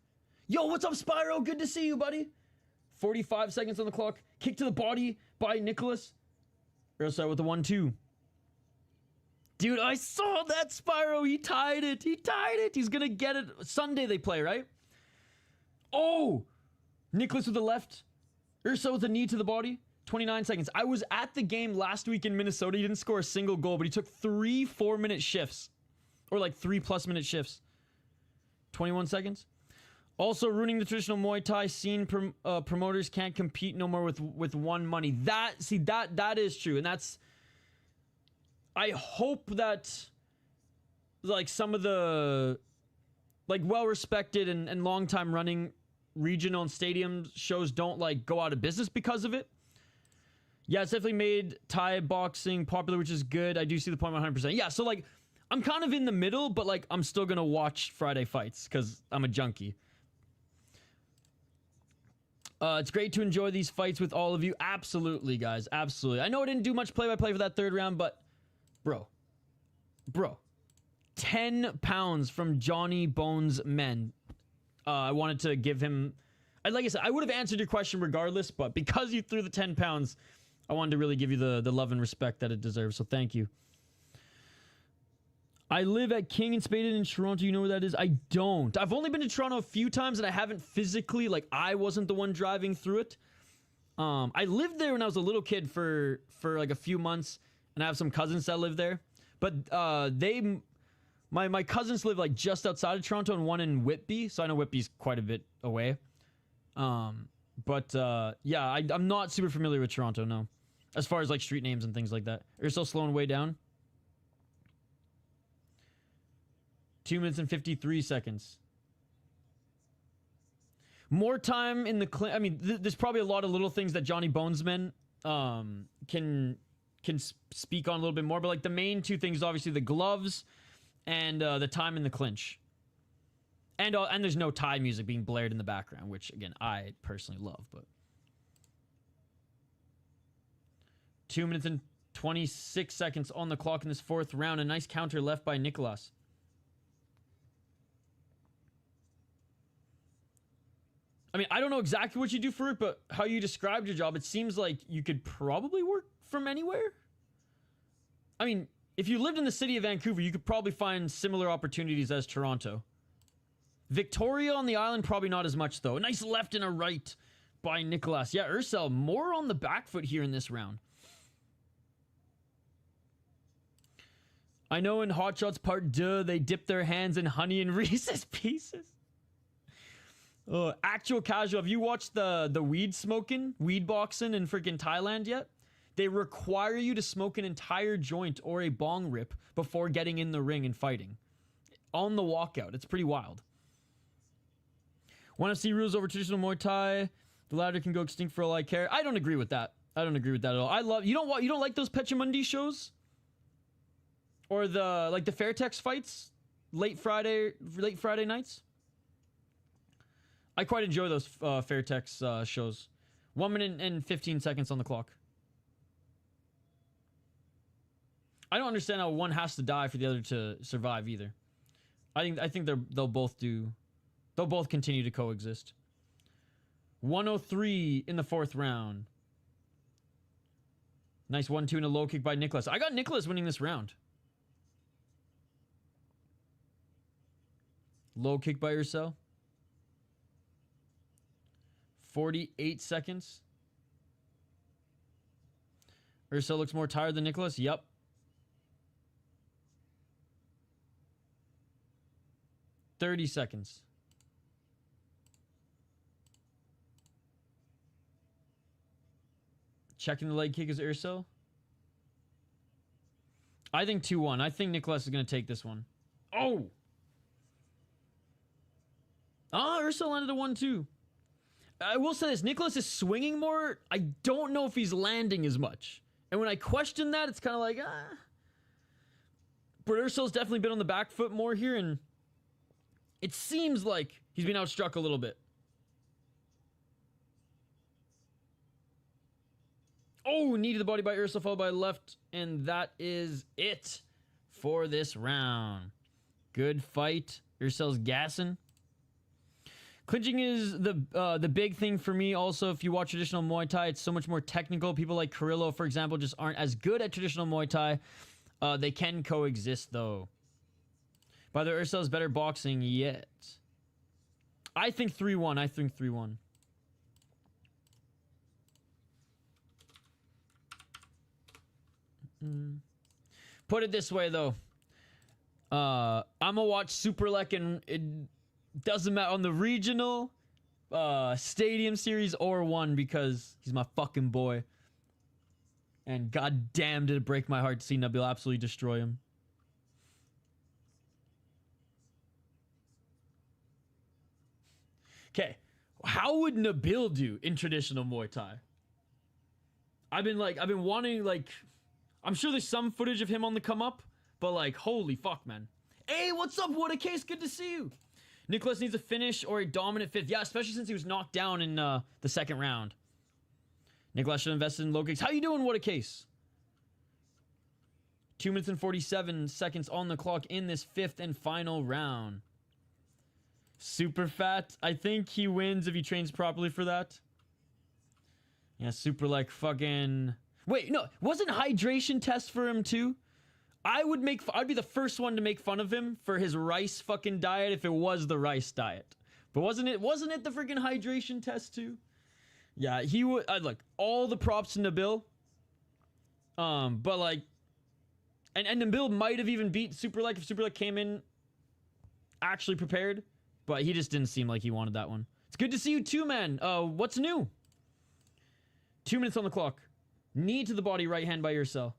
Yo, what's up, Spyro? Good to see you, buddy. 45 seconds on the clock. Kick to the body by Nicolas. Eersel with the 1-2. Dude, I saw that, Spyro. He tied it. He tied it. He's gonna get it. Sunday they play, right? Oh! Nicolas with the left. Eersel with a knee to the body. 29 seconds. I was at the game last week in Minnesota. He didn't score a single goal, but he took 3 4-minute shifts. Or like 3+ minute shifts. 21 seconds. Also ruining the traditional Muay Thai scene. Promoters can't compete no more with one money. That is true. And that's... I hope that like some of the like well-respected and long-time running regional and stadium shows don't like go out of business because of it. Yeah, it's definitely made Thai boxing popular, which is good. I do see the point 100%. Yeah, so like I'm kind of in the middle, but like I'm still gonna watch Friday fights because I'm a junkie. It's great to enjoy these fights with all of you. Absolutely, guys. Absolutely. I know I didn't do much play-by-play for that third round, but bro, 10 pounds from Johnny Bones Men. I wanted to give him, like I said, I would have answered your question regardless, but because you threw the 10 pounds, I wanted to really give you the love and respect that it deserves, so thank you. I live at King and Spaded in Toronto. You know where that is? I don't. I've only been to Toronto a few times, and I haven't physically, like, I wasn't the one driving through it. I lived there when I was a little kid for like a few months, and I have some cousins that live there. But my cousins live like just outside of Toronto and one in Whitby, so I know Whitby's quite a bit away. Yeah, I'm not super familiar with Toronto, no. As far as like street names and things like that. You're still slowing way down. 2 minutes and 53 seconds. More time in the I mean, there's probably a lot of little things that Johnny Bonesman can speak on a little bit more, but like the main two things, obviously the gloves and the time in the clinch, and there's no Thai music being blared in the background, which again I personally love. But 2 minutes and 26 seconds on the clock in this fourth round. A nice counter left by Nicolas. I mean, I don't know exactly what you do for it, but how you described your job, it seems like you could probably work from anywhere. I mean, if you lived in the city of Vancouver, you could probably find similar opportunities as Toronto. Victoria on the island, probably not as much, though. A nice left and a right by Nicolas. Yeah, Eersel, more on the back foot here in this round. I know in Hot Shots Part 2, they dip their hands in honey and Reese's Pieces. Actual casual, have you watched the weed boxing in freaking Thailand yet? They require you to smoke an entire joint or a bong rip before getting in the ring and fighting. On the walkout. It's pretty wild. Want to see rules over traditional Muay Thai? The latter can go extinct for all I care. I don't agree with that. I don't agree with that at all. I love, you don't like those Pechamundi shows? Or the Fairtex fights? Late Friday nights? I quite enjoy those Fairtex shows. 1 minute and 15 seconds on the clock. I don't understand how one has to die for the other to survive either. I think they'll both continue to coexist. 103 in the fourth round. Nice 1-2 and a low kick by Nicolas. I got Nicolas winning this round. Low kick by Eersel. 48 seconds. Eersel looks more tired than Nicolas. Yep. $30 seconds. Checking the leg kick is Eersel. I think 2-1. I think Nicolas is going to take this one. Oh! Ah, Eersel landed a 1-2. I will say this. Nicolas is swinging more. I don't know if he's landing as much. And when I question that, it's kind of like, ah. But Eersel's definitely been on the back foot more here, and it seems like he's been outstruck a little bit. Oh, knee to the body by Eersel, followed by left, and that is it for this round. Good fight. Eersel's gassing. Clinching is the big thing for me. Also, if you watch traditional Muay Thai, it's so much more technical. People like Carrillo, for example, just aren't as good at traditional Muay Thai. They can coexist, though. By the way, Eersel's better boxing yet. I think 3-1. I think 3-1. Put it this way, though. I'm gonna watch Superlek, and it doesn't matter on the regional, stadium series, or one, because he's my fucking boy. And goddamn, did it break my heart to see Nabil absolutely destroy him. Okay, how would Nabil do in traditional Muay Thai? I've been wanting, like, I'm sure there's some footage of him on the come up, but like, holy fuck, man. Hey, what's up? What a case. Good to see you. Nicolas needs a finish or a dominant fifth. Yeah, especially since he was knocked down in the second round. Nicolas should invest in low kicks. How you doing? What a case. 2 minutes and 47 seconds on the clock in this fifth and final round. Super fat. I think he wins if he trains properly for that. Yeah, super like fucking... Wait, no, wasn't hydration test for him too? I'd be the first one to make fun of him for his rice fucking diet if it was the rice diet. But wasn't it the freaking hydration test too? Yeah, he would. Look, all the props to Nabil. But like, and Nabil might have even beat Superlek if Superlek came in actually prepared. But he just didn't seem like he wanted that one. It's good to see you too, man. What's new? 2 minutes on the clock. Knee to the body, right hand by Eersel.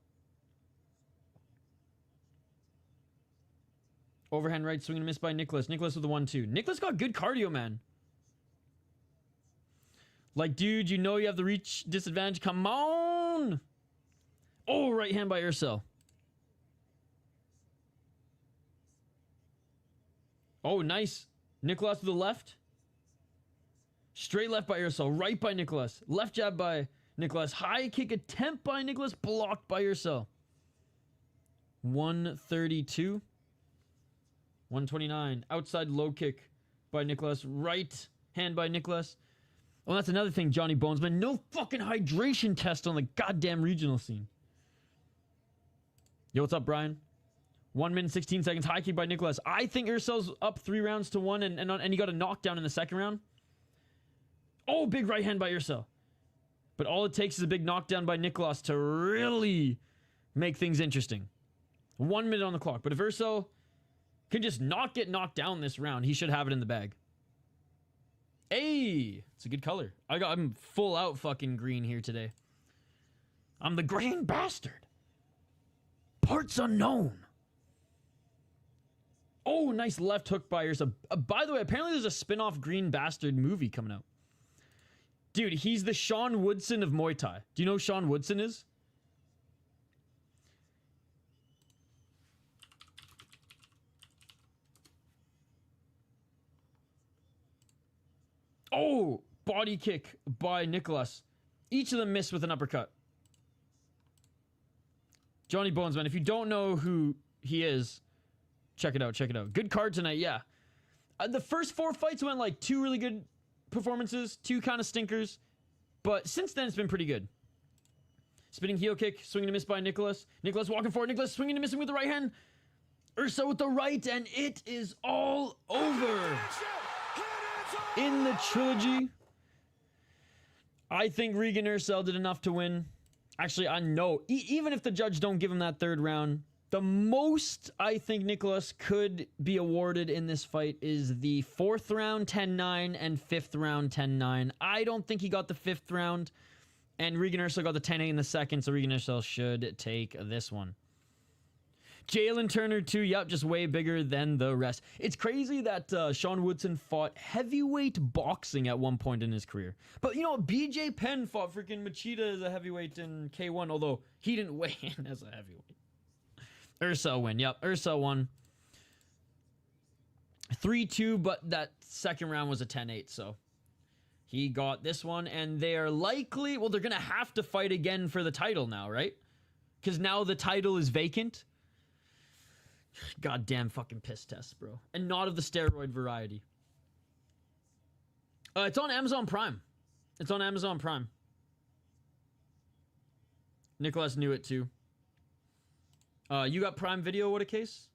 Overhand right, swing and a miss by Nicolas. Nicolas with the 1-2. Nicolas got good cardio, man. Like, dude, you know you have the reach disadvantage. Come on! Oh, right hand by Eersel. Oh, nice. Nicolas with the left. Straight left by Eersel. Right by Nicolas. Left jab by Nicolas. High kick attempt by Nicolas. Blocked by Eersel. 132. 129. Outside low kick by Nicolas. Right hand by Nicolas. Oh, that's another thing, Johnny Bones, man. No fucking hydration test on the goddamn regional scene. Yo, what's up, Brian? 1 minute, 16 seconds. High kick by Nicolas. I think Eersel's up 3-1 and he got a knockdown in the second round. Oh, big right hand by Eersel. But all it takes is a big knockdown by Nicolas to really make things interesting. 1 minute on the clock. But if Eersel can just not get knocked down this round, he should have it in the bag. Hey, it's a good color. I'm full out fucking green here today. I'm the green bastard. Parts unknown. Oh, nice left hook by Eersel. By the way, apparently there's a spin-off Green Bastard movie coming out. Dude, he's the Sean Woodson of Muay Thai. Do you know who Sean Woodson is? Oh, body kick by Nicolas. Each of them missed with an uppercut. Johnny Bones, man. If you don't know who he is, check it out. Check it out. Good card tonight, yeah. The first 4 fights went like 2 really good performances, 2 kind of stinkers. But since then, it's been pretty good. Spinning heel kick, swinging a miss by Nicolas. Nicolas walking forward. Nicolas swinging and missing with the right hand. Eersel with the right, and it is all over. In the trilogy, I think Regian Eersel did enough to win. Actually, I know. Even if the judge don't give him that third round, the most I think Nicolas could be awarded in this fight is the 4th round 10-9 and 5th round 10-9. I don't think he got the 5th round, and Regian Eersel got the 10-8 in the 2nd, so Regian Eersel should take this one. Jalen Turner too, yep, just way bigger than the rest. It's crazy that Sean Woodson fought heavyweight boxing at one point in his career. But, you know, BJ Penn fought freaking Machida as a heavyweight in K1, although he didn't weigh in as a heavyweight. Eersel win, yep, Eersel won. 3-2, but that second round was a 10-8, so he got this one, and they are likely, well, they're going to have to fight again for the title now, right? Because now the title is vacant. Goddamn fucking piss test, bro. And not of the steroid variety. It's on Amazon Prime. It's on Amazon Prime. Nicolas knew it too. You got Prime Video, what a case?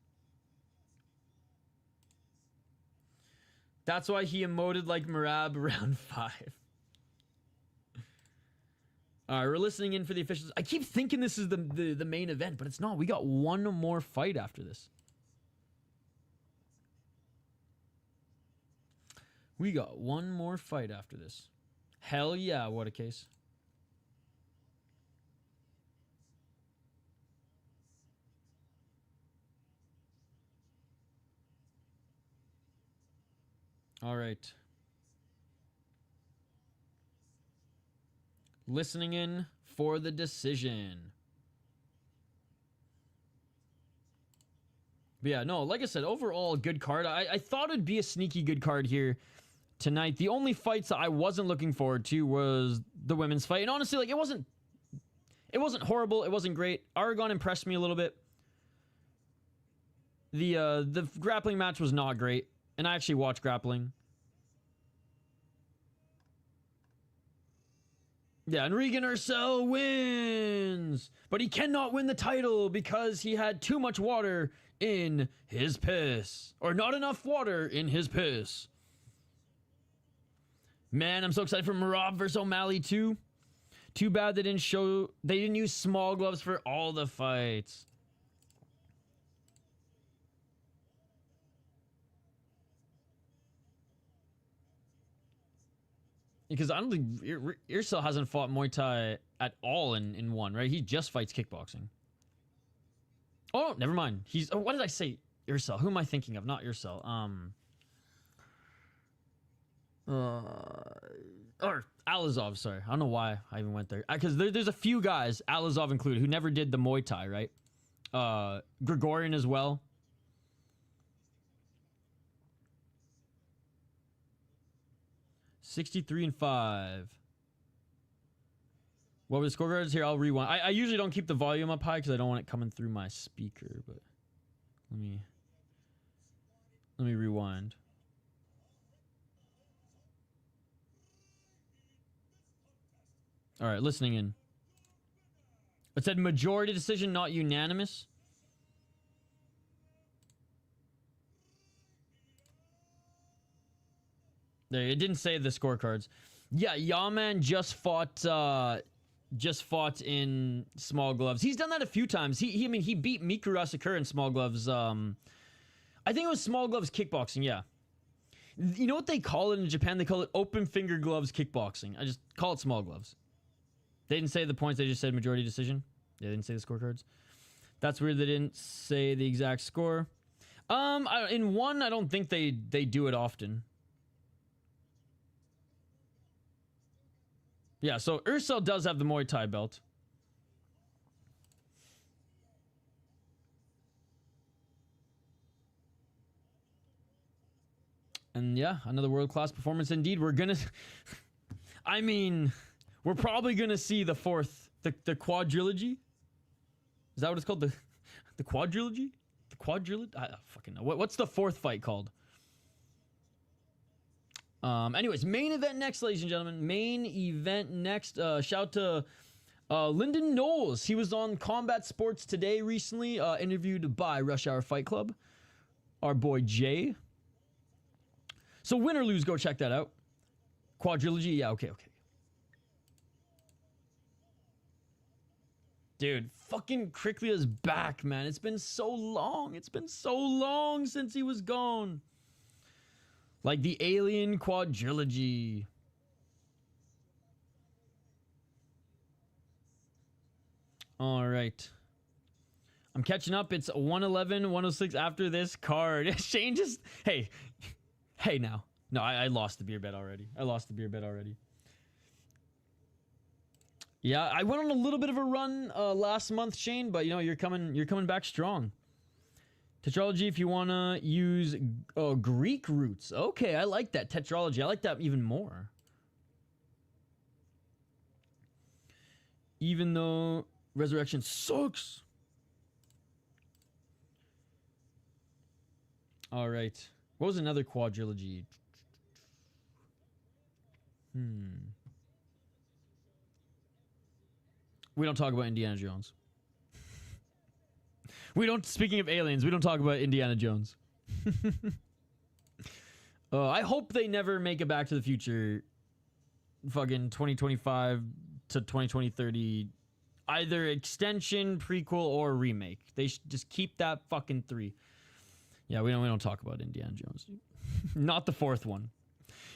That's why he emoted like Marab round 5. Alright, we're listening in for the officials. I keep thinking this is the main event, but it's not. We got one more fight after this. We got one more fight after this. Hell yeah, what a case. Alright. Listening in for the decision. But yeah, no, like I said, overall, good card. I thought it'd be a sneaky good card here tonight. The only fights that I wasn't looking forward to was the women's fight. And honestly, like, it wasn't horrible. It wasn't great. Aragon impressed me a little bit. The grappling match was not great. And I actually watched grappling. Yeah, and Regian Eersel wins! But he cannot win the title because he had too much water in his piss. Or not enough water in his piss. Man, I'm so excited for Marab versus O'Malley too. Too bad they didn't use small gloves for all the fights. Because I don't think Eersel hasn't fought Muay Thai at all in one, right? He just fights kickboxing. Oh, never mind. He's... Oh, what did I say? Eersel. Who am I thinking of? Not Eersel. Or Alizov, sorry. I don't know why I even went there. Because there's a few guys, Alizov included, who never did the Muay Thai, right? Gregorian as well. (63-5). What were the scorecards here? I'll rewind. I usually don't keep the volume up high because I don't want it coming through my speaker, but let me rewind. All right, listening in. It said majority decision, not unanimous. There, it didn't say the scorecards. Yeah, Yaman just fought in small gloves. He's done that a few times. I mean, he beat Mikuru Asakura in small gloves. I think it was small gloves kickboxing, yeah. You know what they call it in Japan? They call it open finger gloves kickboxing. I just call it small gloves. They didn't say the points, they just said majority decision. They didn't say the scorecards. That's weird they didn't say the exact score. In one, I don't think they do it often. Yeah, so Eersel does have the Muay Thai belt. And yeah, another world-class performance indeed. We're gonna... I mean, we're probably gonna see the fourth... The quadrilogy? Is that what it's called? The quadrilogy? The quadrilogy? I don't fucking know. What's the fourth fight called? Anyways, main event next, ladies and gentlemen. Main event next. Shout to Lyndon Knowles. He was on Combat Sports Today recently, interviewed by Rush Hour Fight Club. Our boy Jay. So win or lose, go check that out. Quadrilogy, yeah, okay. Dude, fucking Kryklia's back, man. It's been so long. It's been so long since he was gone. Like the Alien quadrilogy. All right. I'm catching up. It's 111, 106 after this card. Shane just... Hey now. No, I lost the beer bet already. Yeah, I went on a little bit of a run last month, Shane, but you know, you're coming back strong. Tetralogy, if you want to use Greek roots. Okay, I like that. Tetralogy, I like that even more. Even though Resurrection sucks. All right. What was another quadrilogy? We don't talk about Indiana Jones. Speaking of aliens, we don't talk about Indiana Jones. I hope they never make it Back to the Future. Fucking 2025 to 2030. Either extension, prequel, or remake. They should just keep that fucking 3. Yeah, we don't talk about Indiana Jones. Not the 4th one.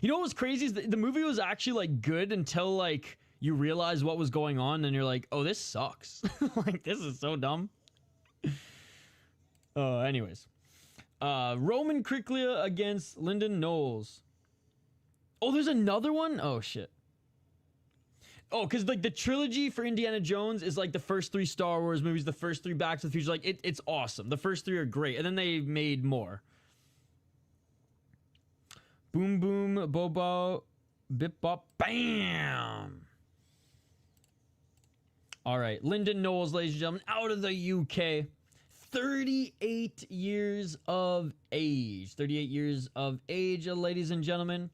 You know what was crazy is the movie was actually like good until like you realize what was going on and you're like, oh, this sucks. Like, this is so dumb. Anyways. Roman Kryklia against Lyndon Knowles. Oh, there's another one? Oh, shit. Oh, because like the trilogy for Indiana Jones is like the first 3 Star Wars movies, the first 3 Back to the Future. Like, it's awesome. The first 3 are great. And then they made more. Boom, boom, bobo, bip, bop, bam. All right, Lyndon Knowles, ladies and gentlemen, out of the UK. 38 years of age. 38 years of age, ladies and gentlemen.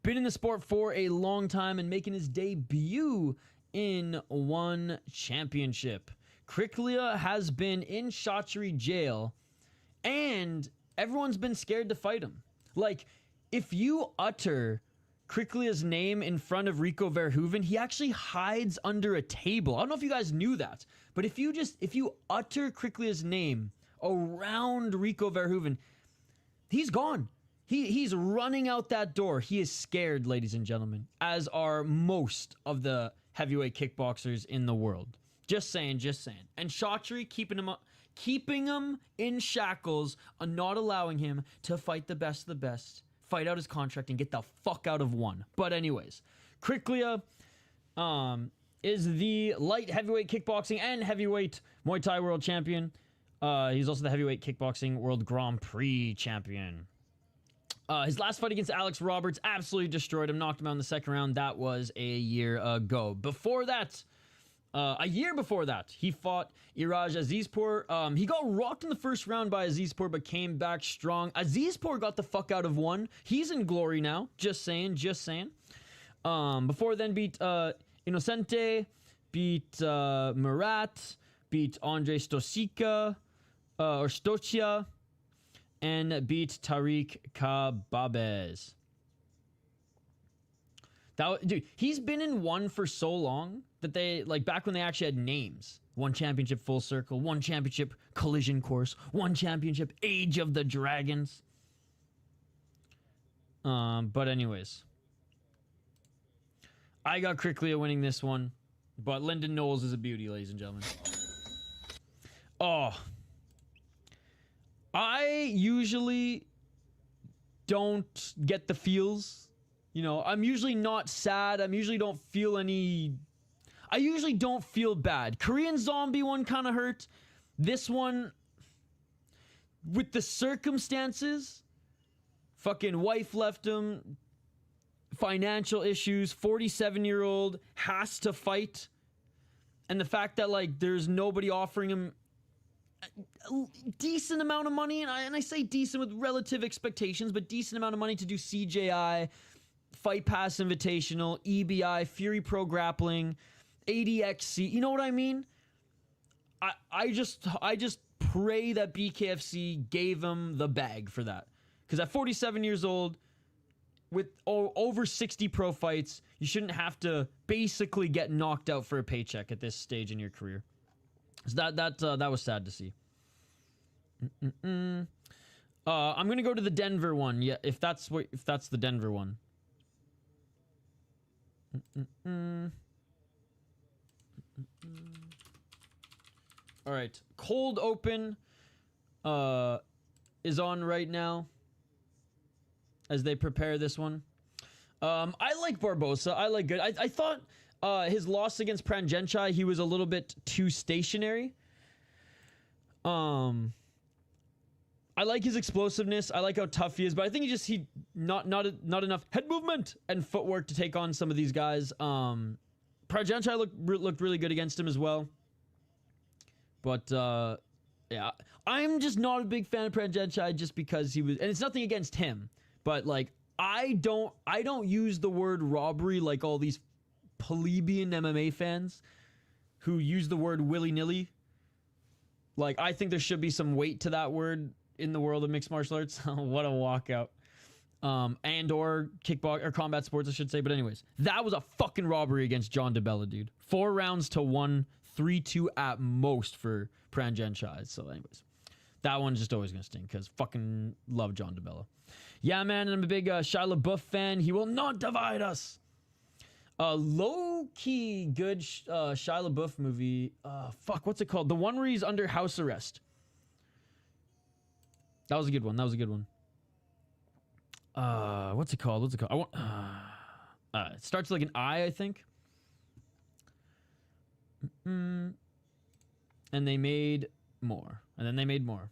Been in the sport for a long time and making his debut in one championship. Kryklia has been in Shotchery jail, and everyone's been scared to fight him. Like, if you utter Kryklia's name in front of Rico Verhoeven, he actually hides under a table. I don't know if you guys knew that, but if you utter Kryklia's name around Rico Verhoeven, he's gone. He's running out that door. He is scared, ladies and gentlemen, as are most of the heavyweight kickboxers in the world. Just saying. And Shotchery keeping him in shackles and not allowing him to fight the best of the best, fight out his contract, and get the fuck out of one. But anyways, Kryklia is the light heavyweight kickboxing and heavyweight Muay Thai world champion. He's also the heavyweight kickboxing world Grand Prix champion. His last fight against Alex Roberts absolutely destroyed him, knocked him out in the second round. That was a year ago. Before that, a year before that, he fought Iraj Azizpour. He got rocked in the first round by Azizpour, but came back strong. Azizpour got the fuck out of one. He's in glory now. Just saying. Before then, beat Innocente, beat Murat, beat Andre Stosica, or Stocia, and beat Tariq Kababez. Dude, he's been in one for so long that they, like, back when they actually had names. One championship Full Circle, one championship Collision Course, one championship Age of the Dragons. But anyways. I got Kryklia winning this one, but Lyndon Knowles is a beauty, ladies and gentlemen. Oh. I usually don't get the feels. You know, I'm usually not sad. I usually don't feel bad. Korean Zombie one kind of hurt. This one, with the circumstances, fucking wife left him, financial issues, 47-year-old has to fight, and the fact that, like, there's nobody offering him a decent amount of money, and I say decent with relative expectations, but decent amount of money to do CJI, Fight Pass Invitational, EBI, Fury Pro Grappling, ADXC. You know what I mean? I just pray that BKFC gave him the bag for that, because at 47 years old, with over 60 pro fights, you shouldn't have to basically get knocked out for a paycheck at this stage in your career. So that was sad to see. I'm gonna go to the Denver one. Yeah, if that's the Denver one. All right, cold open is on right now as they prepare this one. I like Barbosa. I like good. I thought his loss against Prangenchai, he was a little bit too stationary. I like his explosiveness. I like how tough he is, but I think he not enough head movement and footwork to take on some of these guys. Prangenchai looked really good against him as well. But yeah, I'm just not a big fan of Prangenchai just because he was, and it's nothing against him, but like I don't use the word robbery like all these plebeian MMA fans who use the word willy-nilly. Like, I think there should be some weight to that word in the world of mixed martial arts. What a walkout. And or kickbox or combat sports, I should say. But anyways, that was a fucking robbery against John DeBella, dude. 4 rounds to 1, 3-2 at most for Prangenchai. So anyways, that one's just always gonna sting because fucking love John DeBella. Yeah, man, I'm a big Shia LaBeouf fan. He will not divide us. Low-key good Shia LaBeouf movie. Fuck, what's it called? The one where he's under house arrest. That was a good one. That was a good one. What's it called? What's it called? I want. It starts like an I think. And they made more. And then they made more.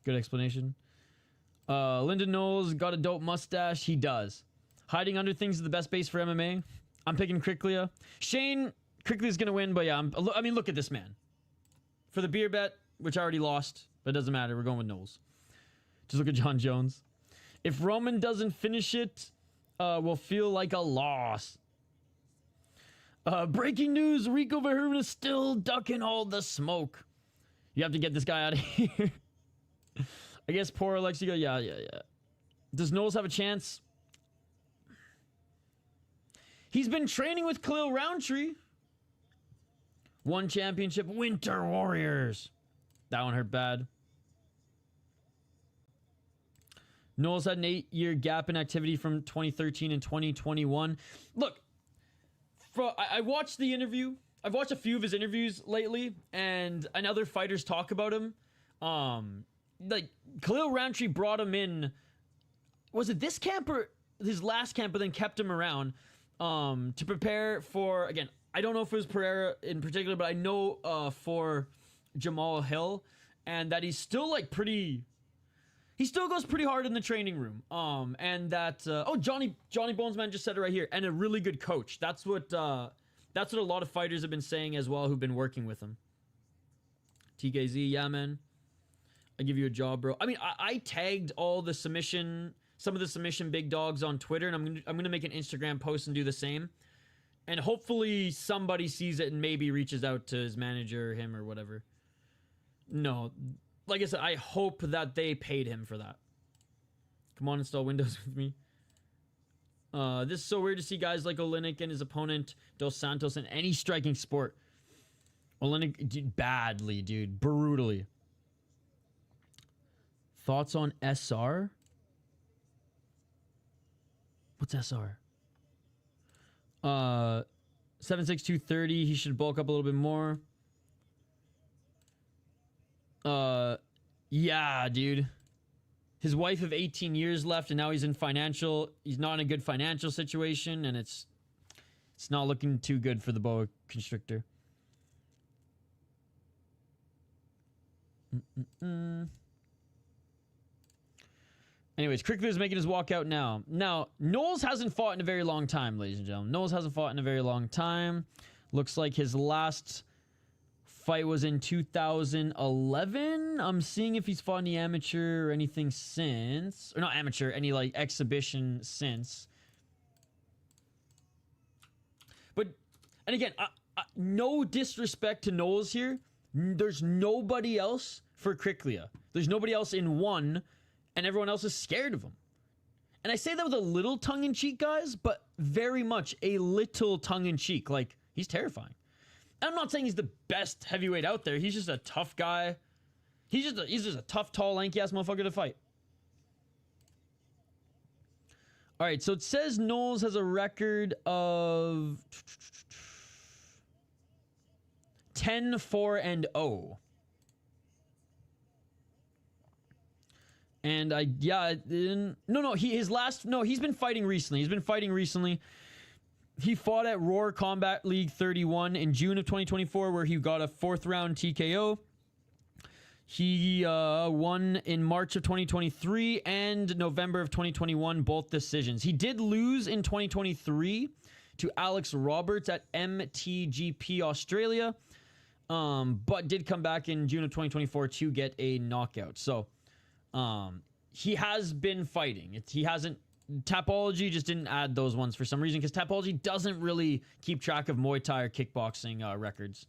Good explanation. Lyndon Knowles got a dope mustache. He does. Hiding under things is the best base for MMA. I'm picking Kryklia. Shane, Kryklia's gonna win, but yeah, I mean, look at this man. For the beer bet, which I already lost, but it doesn't matter. We're going with Knowles. Just look at John Jones. If Roman doesn't finish it, will feel like a loss. Breaking news, Rico Verhoeven is still ducking all the smoke. You have to get this guy out of here. I guess poor Alexis. Yeah. Does Knowles have a chance? He's been training with Khalil Roundtree. 1 championship, Winter Warriors. That one hurt bad. Knowles had an 8-year gap in activity from 2013 and 2021. Look, I watched the interview. I've watched a few of his interviews lately, and other fighters talk about him. Like, Khalil Roundtree brought him in. Was it this camp or his last camp, but then kept him around to prepare for, again, I don't know if it was Pereira in particular, but I know for Jamal Hill, and that he's still like pretty, he still goes pretty hard in the training room. And that, Johnny Bonesman just said it right here, and a really good coach. That's what a lot of fighters have been saying as well who've been working with him. TKZ, yeah, man. I give you a job, bro. I mean, I tagged all the some of the submission big dogs on Twitter, and I'm gonna make an Instagram post and do the same. And hopefully somebody sees it and maybe reaches out to his manager or him or whatever. No, like I said, I hope that they paid him for that. Come on, install Windows with me. This is so weird to see guys like Oleinik and his opponent Dos Santos in any striking sport. Oleinik did badly, dude, brutally. Thoughts on SR? What's SR? 7'6", 230. He should bulk up a little bit more. Yeah, dude. His wife of 18 years left, and now he's not in a good financial situation, and it's not looking too good for the boa constrictor. Anyways, Kryklia is making his walkout now. Now, Knowles hasn't fought in a very long time, ladies and gentlemen. Knowles hasn't fought in a very long time. Looks like his last fight was in 2011. I'm seeing if he's fought any amateur or anything since. Or not amateur, any like exhibition since. But, and again, no disrespect to Knowles here. There's nobody else for Kryklia. There's nobody else in one, and everyone else is scared of him. And I say that with a little tongue-in-cheek, guys, but very much a little tongue-in-cheek. Like, he's terrifying. I'm not saying he's the best heavyweight out there. He's just a tough guy. He's just a tough, tall, lanky ass motherfucker to fight. All right, so it says Knowles has a record of 10-4-0. And he's been fighting recently. He fought at Roar Combat League 31 in June of 2024, where he got a 4th round TKO. He won in March of 2023 and November of 2021, both decisions. He did lose in 2023 to Alex Roberts at MTGP Australia, but did come back in June of 2024 to get a knockout. So he has been fighting. He hasn't. Tapology just didn't add those ones for some reason, because Tapology doesn't really keep track of Muay Thai or kickboxing records.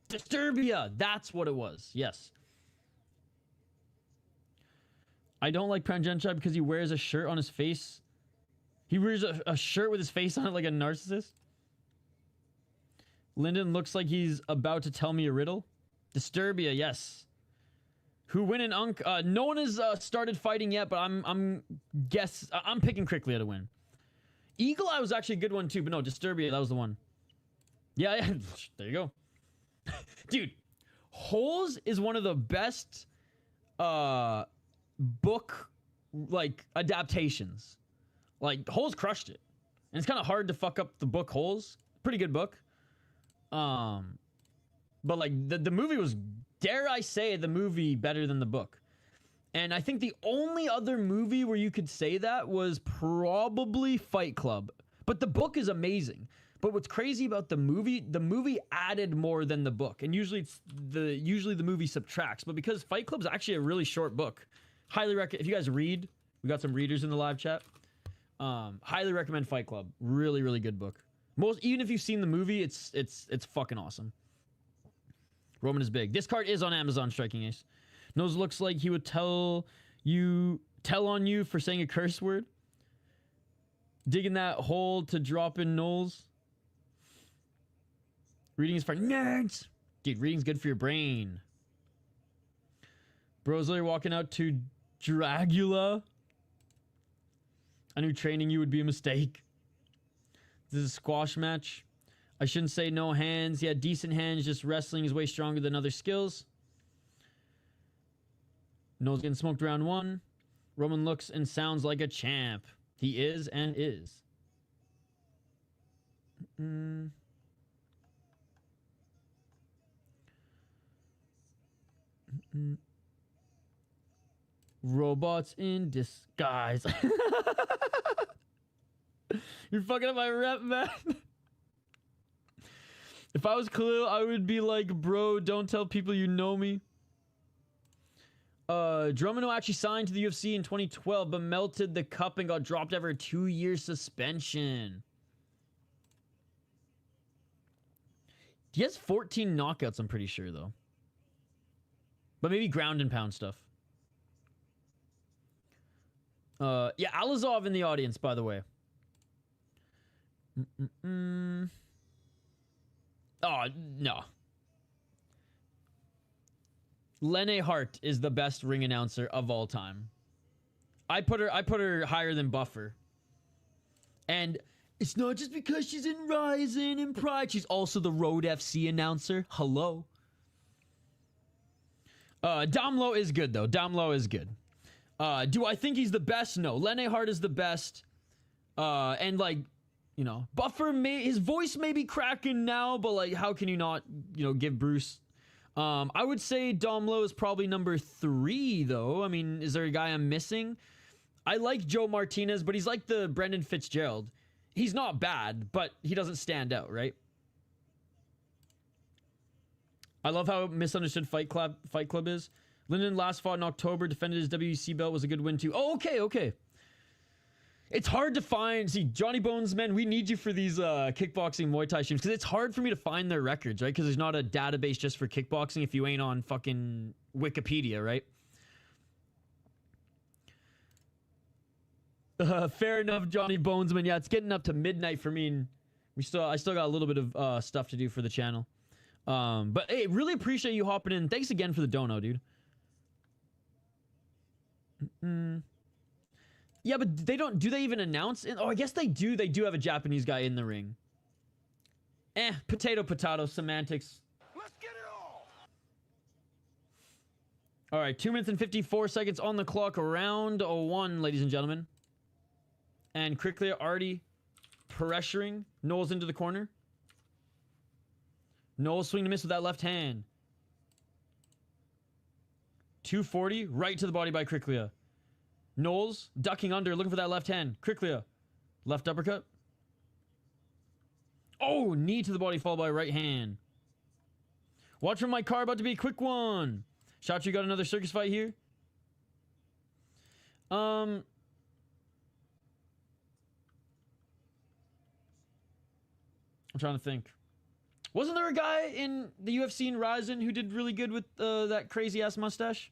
Disturbia, that's what it was. Yes. I don't like Pranjanchai because he wears a shirt on his face. He wears a shirt with his face on it like a narcissist. Lyndon looks like he's about to tell me a riddle. Disturbia, yes. Who win an Unk? No one has started fighting yet, but I'm picking Kryklia to win. Eagle Eye was actually a good one too, but no, Disturbia, that was the one. Yeah, there you go. Dude, Holes is one of the best book like adaptations. Like Holes crushed it. And it's kind of hard to fuck up the book Holes. Pretty good book. But like the movie was, dare I say, the movie better than the book. And I think the only other movie where you could say that was probably Fight Club. But the book is amazing. But what's crazy about the movie added more than the book. And usually the movie subtracts. But because Fight Club's actually a really short book, highly recommend, if you guys read, we got some readers in the live chat. Highly recommend Fight Club. Really, really good book. Even if you've seen the movie, it's fucking awesome. Roman is big. This card is on Amazon, Striking Ace. Knowles looks like he would tell on you for saying a curse word. Digging that hole to drop in Knowles. Reading is for nerds. Dude, reading's good for your brain. Bro's literally walking out to Dragula. I knew training you would be a mistake. This is a squash match. I shouldn't say no hands. He had decent hands, just wrestling is way stronger than other skills. Knowles getting smoked round 1. Roman looks and sounds like a champ. He is and is. Robots in disguise. You're fucking up my rep, man. If I was Khalil, I would be like, bro, don't tell people you know me. Drumino actually signed to the UFC in 2012, but melted the cup and got dropped after a 2-year suspension. He has 14 knockouts, I'm pretty sure, though. But maybe ground and pound stuff. Yeah, Alazov in the audience, by the way. Oh, no. Lene Hart is the best ring announcer of all time. I put her higher than Buffer. And it's not just because she's in Ryzen and Pride. She's also the Road FC announcer. Hello. Domlo is good, though. Domlo is good. Do I think he's the best? No. Lene Hart is the best. And, like, you know, Buffer, his voice may be cracking now, but, like, how can you not, you know, give Bruce... I would say Domlo is probably number 3, though. I mean, is there a guy I'm missing? I like Joe Martinez, but he's like the Brendan Fitzgerald. He's not bad, but he doesn't stand out, right? I love how misunderstood Fight Club is. Lyndon last fought in October, defended his WEC belt, was a good win too. Oh, okay. It's hard to find. See, Johnny Bones, man, we need you for these kickboxing Muay Thai streams because it's hard for me to find their records, right? Because there's not a database just for kickboxing if you ain't on fucking Wikipedia, right? Fair enough, Johnny Bonesman. Yeah, it's getting up to midnight for me in I still got a little bit of stuff to do for the channel. But hey, really appreciate you hopping in. Thanks again for the dono, dude. Yeah, but they don't. Do they even announce it? Oh, I guess they do. They do have a Japanese guy in the ring. Potato, semantics. Let's get it all. All right, 2 minutes and 54 seconds on the clock. Round 1, ladies and gentlemen. And Kryklia already pressuring Knowles into the corner. Knowles swing to miss with that left hand. 240, right to the body by Kryklia. Knowles ducking under, looking for that left hand. Kryklia, left uppercut. Oh, knee to the body, followed by right hand. Watch for my car, about to be a quick one. Shot, you got another circus fight here. I'm trying to think. Wasn't there a guy in the UFC in Regian who did really good with that crazy ass mustache?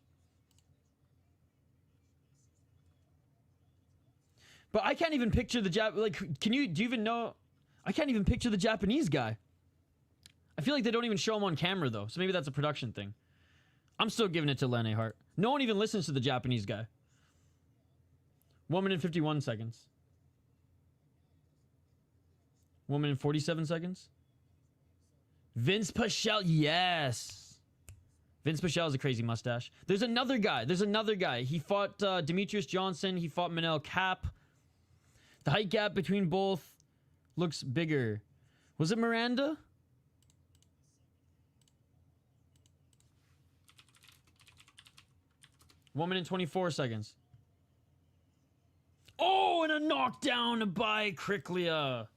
But I can't even picture the do you even know? I can't even picture the Japanese guy. I feel like they don't even show him on camera though, so maybe that's a production thing. I'm still giving it to Lene Hart. No one even listens to the Japanese guy. 1 minute 51 seconds. 1 minute 47 seconds. Vince Pichel, yes. Vince Pichel has a crazy mustache. There's another guy. He fought Demetrius Johnson. He fought Manel Kape. The height gap between both looks bigger. Was it Miranda? One minute 24 seconds. Oh, and a knockdown by Kryklia.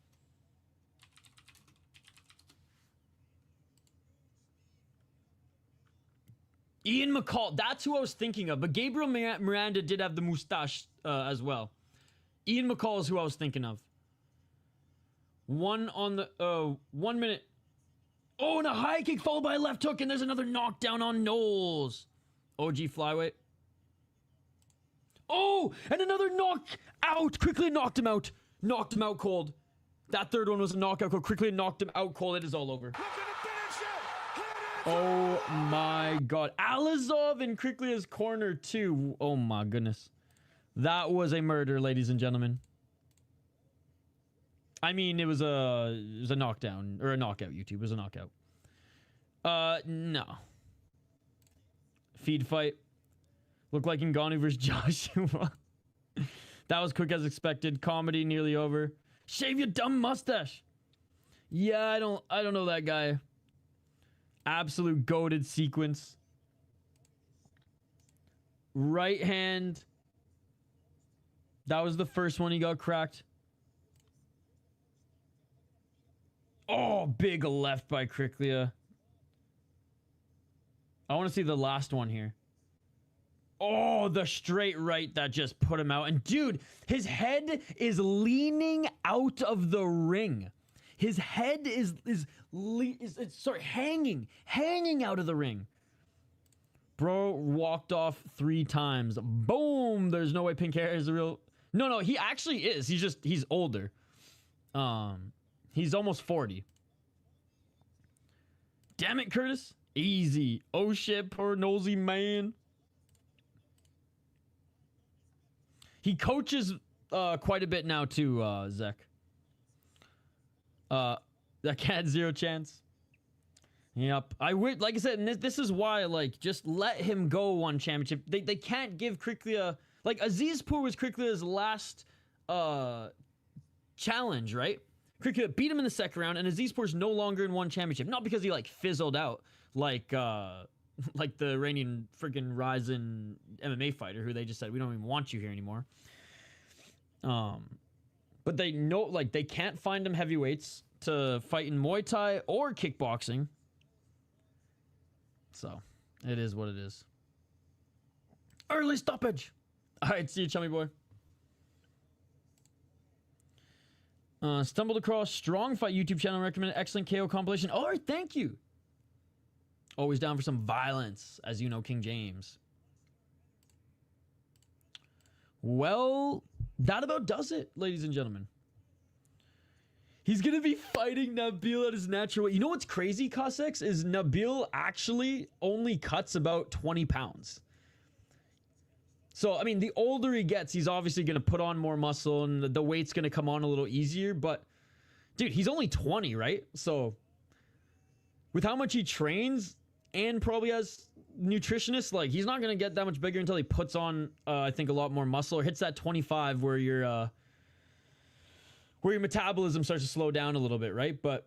Ian McCall, that's who I was thinking of. But Gabriel Miranda did have the mustache as well. Ian McCall is who I was thinking of. 1 minute. Oh, and a high kick followed by a left hook, and there's another knockdown on Knowles. OG Flyweight. Oh, and another knockout. Quickly knocked him out. Knocked him out cold. That third one was a knockout. Quickly knocked him out cold. It is all over. Oh my god. Alizov in Kryklia's corner too. Oh my goodness. That was a murder, ladies and gentlemen. I mean, it was a knockdown. Or a knockout, YouTube. It was a knockout. No. Feed fight. Looked like Ngannou versus Joshua. That was quick as expected. Comedy nearly over. Shave your dumb mustache. Yeah, I don't know that guy. Absolute goated sequence. Right hand. That was the first one he got cracked. Oh, big left by Kryklia. I want to see the last one here. Oh, the straight right that just put him out. And dude, his head is leaning out of the ring. His head is hanging out of the ring. Bro walked off 3 times. Boom. There's no way pink hair is the real. No, he actually is. He's older. He's almost 40. Damn it, Curtis. Easy. Oh shit, poor nosy man. He coaches quite a bit now too, Zek. That cat had 0 chance. Yep. I would, like I said, and this is why, like, just let him go 1 championship. They can't give Kryklia, like, Azizpour was Kryklia's last challenge, right? Kryklia beat him in the second round, and Azizpour's no longer in 1 championship. Not because he, like, fizzled out, like the Iranian freaking Ryzen MMA fighter who they just said, we don't even want you here anymore. But they know, like, they can't find him heavyweights to fight in Muay Thai or kickboxing. So, it is what it is. Early stoppage. All right, see you, chummy boy. Stumbled across Strong Fight YouTube channel. Recommended excellent KO compilation. All right, thank you. Always down for some violence, as you know, King James. Well, that about does it, ladies and gentlemen. He's gonna be fighting Nabil at his natural weight. You know what's crazy, Cossex, is Nabil actually only cuts about 20 pounds. So, I mean, the older he gets, he's obviously gonna put on more muscle and the weight's gonna come on a little easier, but dude, he's only 20, right? So, with how much he trains and probably has nutritionists, like, he's not gonna get that much bigger until he puts on, I think, a lot more muscle or hits that 25 where your metabolism starts to slow down a little bit, right? But,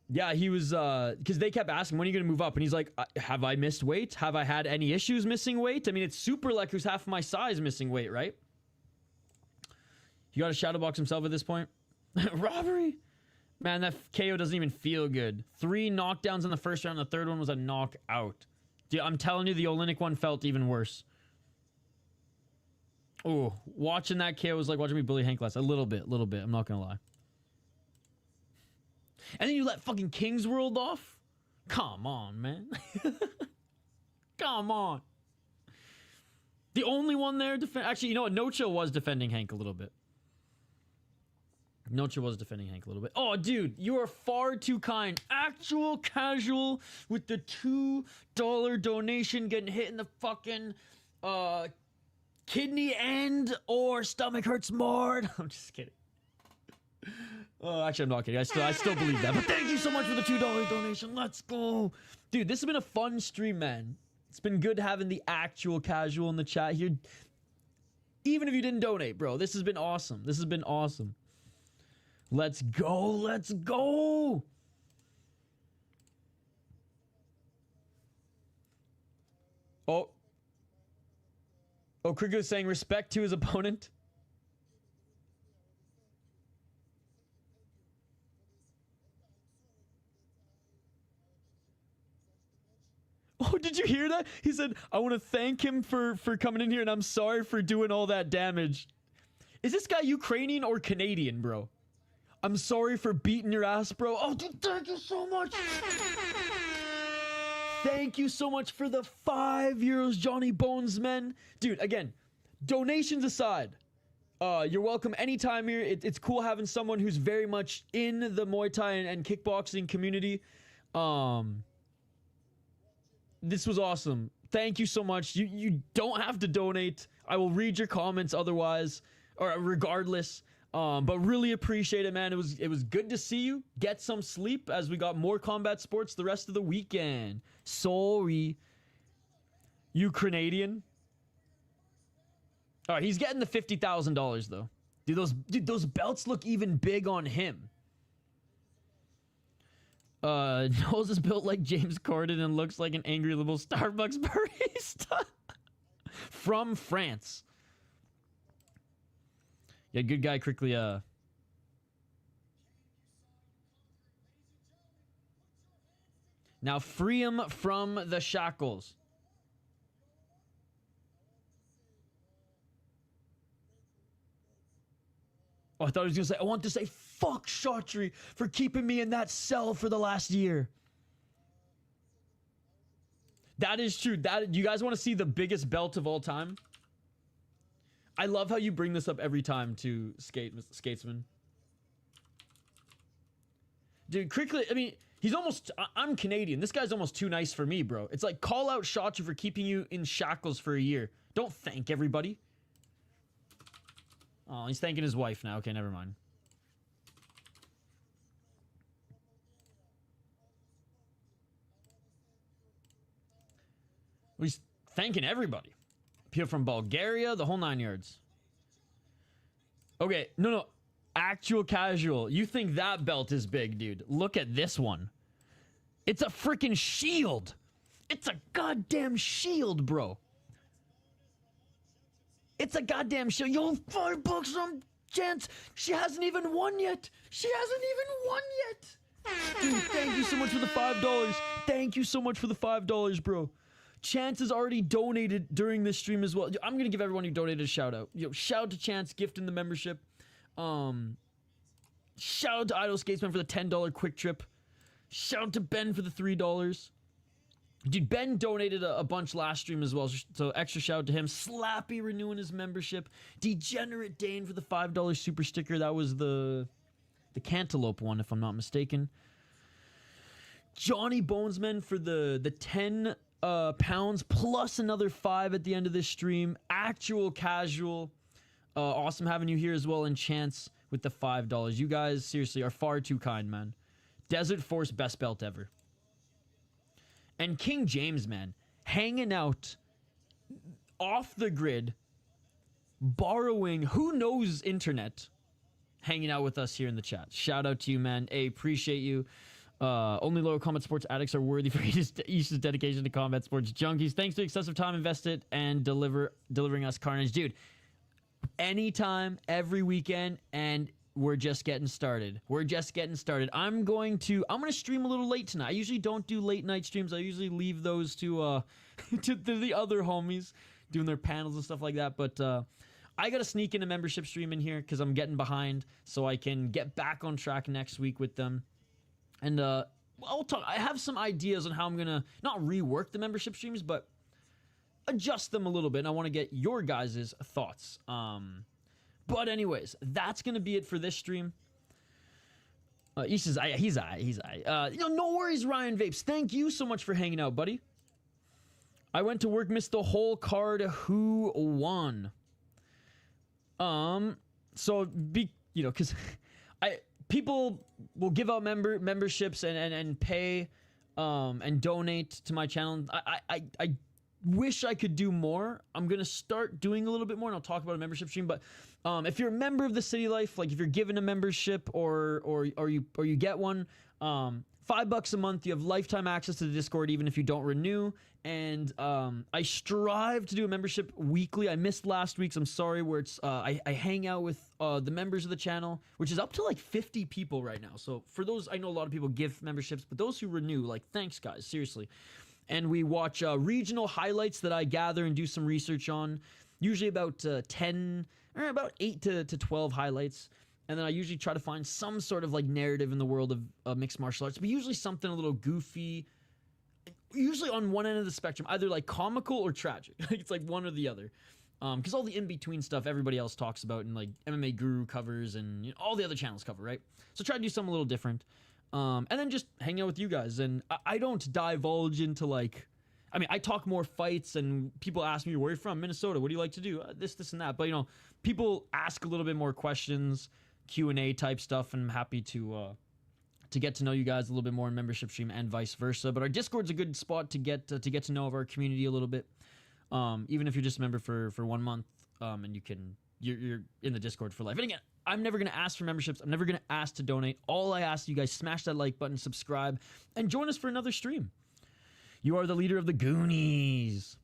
yeah, he was, because they kept asking, when are you gonna move up? And he's like, have I missed weight? Have I had any issues missing weight? I mean, it's Super Lek who's half my size missing weight, right? He got a shadow box himself at this point. Robbery? Man, that KO doesn't even feel good. 3 knockdowns in the first round. The third one was a knockout. Dude, I'm telling you, the Olynyk one felt even worse. Oh, watching that KO was like watching me bully Hank last. A little bit. I'm not gonna lie. And then you let fucking King's World off? Come on, man. Come on. The only one there actually, you know what? No Chill was defending Hank a little bit. No Chill was defending Hank a little bit. Oh, dude, you are far too kind. Actual casual with the $2 donation getting hit in the fucking kidney end or stomach hurts more. I'm just kidding. Actually, I'm not kidding. I still believe that. But thank you so much for the $2 donation. Let's go. Dude, this has been a fun stream, man. It's been good having the actual casual in the chat here. Even if you didn't donate, bro. This has been awesome. This has been awesome. Let's go. Let's go. Oh. Oh, Kryklia is saying respect to his opponent. Oh, did you hear that? He said, I want to thank him for coming in here, and I'm sorry for doing all that damage. Is this guy Ukrainian or Canadian, bro? I'm sorry for beating your ass, bro. Oh, dude, thank you so much. Thank you so much for the 5 euros, Johnny Bones, man. Dude, again, donations aside, you're welcome anytime here. It's cool having someone who's very much in the Muay Thai and kickboxing community. This was awesome. Thank you so much. You don't have to donate. I will read your comments otherwise, or regardless. But really appreciate it, man. It was good to see you. Get some sleep as we got more combat sports the rest of the weekend. Sorry. You Canadian? All right, he's getting the $50,000 though. Dude, those belts look even big on him. Knowles is built like James Corden and looks like an angry little Starbucks barista. From France. Yeah, good guy, Kryklia. Now free him from the shackles. Oh, I thought he was going to say, I want to say, fuck Chaudhry for keeping me in that cell for the last year. That is true. You guys want to see the biggest belt of all time? I love how you bring this up every time to Skatesman. Dude, Kryklia, I mean, he's almost... I'm Canadian. This guy's almost too nice for me, bro. It's like, call out Chaudhry for keeping you in shackles for a year. Don't thank everybody. Oh, he's thanking his wife now. Okay, never mind. Well, he's thanking everybody. People from Bulgaria, the whole 9 yards. Okay, no. Actual casual. You think that belt is big, dude. Look at this one. It's a freaking shield. It's a goddamn shield, bro. It's a goddamn shield. Yo, $5 on chance. She hasn't even won yet. Dude, thank you so much for the $5. Thank you so much for the $5, bro. Chance has already donated during this stream as well. I'm going to give everyone who donated a shout out. Yo, shout out to Chance gifting the membership. Shout out to Idle Skatesman for the $10 quick trip. Shout out to Ben for the $3. Dude, Ben donated a bunch last stream as well, so extra shout out to him. Slappy renewing his membership. Degenerate Dane for the $5 super sticker. That was the the Cantaloupe one, if I'm not mistaken. Johnny Bonesman for the 10 pounds plus another 5 at the end of this stream. Actual casual. Awesome having you here as well. And Chance with the $5. You guys seriously are far too kind, man. Desert Force best belt ever. And King James, man, hanging out off the grid, borrowing who knows internet, hanging out with us here in the chat. Shout out to you, man. Hey, appreciate you. Only lower combat sports addicts are worthy for Isha's dedication to combat sports junkies. Thanks to excessive time invested and delivering us carnage. Dude, anytime, every weekend, and we're just getting started. We're just getting started. I'm going to stream a little late tonight. I usually don't do late night streams. I usually leave those to to the other homies doing their panels and stuff like that. But I got to sneak in a membership stream in here because I'm getting behind, so I can get back on track next week with them. And I'll talk. I have some ideas on how I'm gonna not rework the membership streams, but adjust them a little bit. And I want to get your guys' thoughts. But anyways, that's gonna be it for this stream. He's no worries, Ryan Vapes. Thank you so much for hanging out, buddy. I went to work, missed the whole card. Who won? So because people will give out memberships and pay and donate to my channel. I wish I could do more. I'm gonna start doing a little bit more, and I'll talk about a membership stream. But if you're a member of the City Life, like if you're given a membership or you get one, $5 a month, you have lifetime access to the Discord even if you don't renew. And I strive to do a membership weekly. I missed last week's. I'm sorry. Where it's I hang out with the members of the channel, which is up to like 50 people right now. So for those, I know a lot of people give memberships, but those who renew, like, thanks guys, seriously. And we watch regional highlights that I gather and do some research on. Usually about 8 to 12 highlights. And then I usually try to find some sort of like narrative in the world of mixed martial arts, but usually something a little goofy, usually on one end of the spectrum, either like comical or tragic. It's like one or the other. Because all the in-between stuff everybody else talks about and like MMA Guru covers and all the other channels cover, right? So try to do something a little different. And then just hang out with you guys. And I don't divulge into like, I mean, I talk more fights and people ask me, where are you from? Minnesota. What do you like to do? This and that. But people ask a little bit more questions, Q&A type stuff, and I'm happy to get to know you guys a little bit more in membership stream and vice versa. But our Discord's a good spot to get to know of our community a little bit. Even if you're just a member for 1 month, and you're in the Discord for life. And again, I'm never gonna ask for memberships. I'm never gonna ask to donate. All I ask you guys, smash that like button, subscribe, and join us for another stream. You are the leader of the Goonies.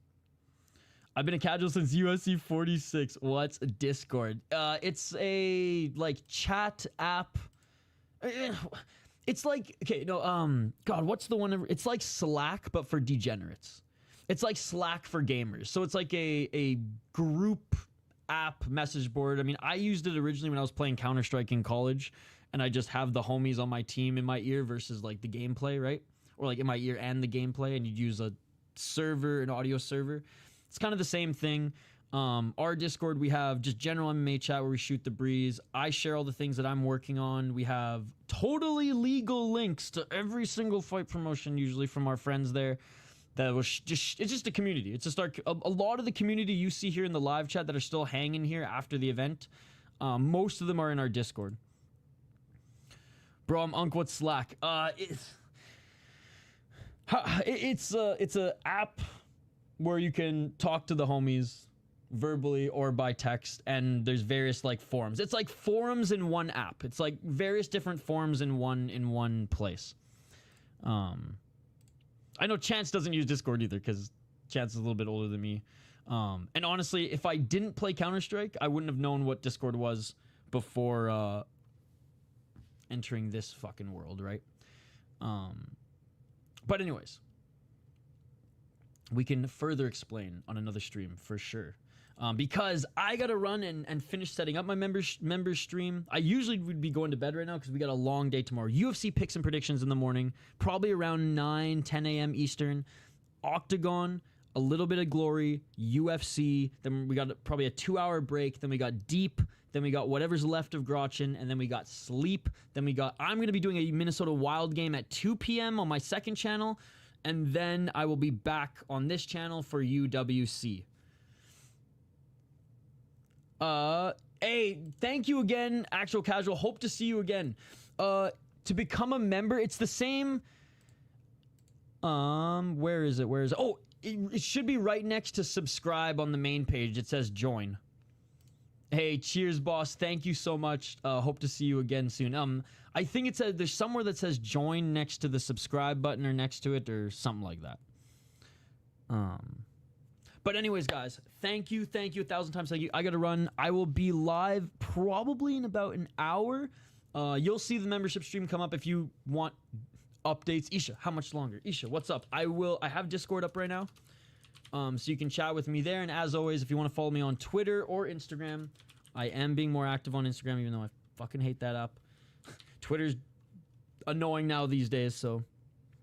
I've been a casual since USC 46. What's Discord? It's a like chat app. It's like, okay, no, God, what's the one? It's like Slack, but for degenerates. It's like Slack for gamers. So it's like a group app message board. I mean, I used it originally when I was playing Counter-Strike in college, and I just have the homies on my team in my ear versus like the gameplay, right? Or like in my ear and the gameplay, and you'd use a server, an audio server. It's kind of the same thing. Our Discord, we have just general MMA chat where we shoot the breeze. I share all the things that I'm working on. We have totally legal links to every single fight promotion, usually from our friends there. That was just, it's just a community. It's just a lot of the community you see here in the live chat that are still hanging here after the event. Most of them are in our Discord. Bro, I'm Unc, what's Slack? It's a app where you can talk to the homies verbally or by text, and there's various like forums. It's like forums in one app. It's like various different forums in one place. I know Chance doesn't use Discord either because Chance is a little bit older than me. And honestly, if I didn't play Counter-Strike, I wouldn't have known what Discord was before entering this fucking world, right? But anyways, we can further explain on another stream for sure. Because I gotta run and finish setting up my members stream. I usually would be going to bed right now because we got a long day tomorrow. UFC picks and predictions in the morning, probably around 9, 10 a.m. Eastern. Octagon, a little bit of Glory, UFC, then we got probably a 2-hour break, then we got Deep, then we got whatever's left of Grotchen, and then we got Sleep, then we got, I'm going to be doing a Minnesota Wild game at 2 p.m. on my second channel, and then I will be back on this channel for UWC. Hey, thank you again, Actual Casual. Hope to see you again. To become a member, it's the same. Where is it? Oh, it should be right next to subscribe on the main page. It says join. Hey, cheers, boss. Thank you so much. Hope to see you again soon. I think it says there's somewhere that says join next to the subscribe button or next to it or something like that. But anyways, guys, thank you 1,000 times. Thank you. I gotta run. I will be live probably in about an hour. You'll see the membership stream come up if you want updates. Isha, how much longer? Isha, what's up? I have Discord up right now. So you can chat with me there. And as always, if you want to follow me on Twitter or Instagram, I am being more active on Instagram, even though I fucking hate that app. Twitter's annoying now these days, so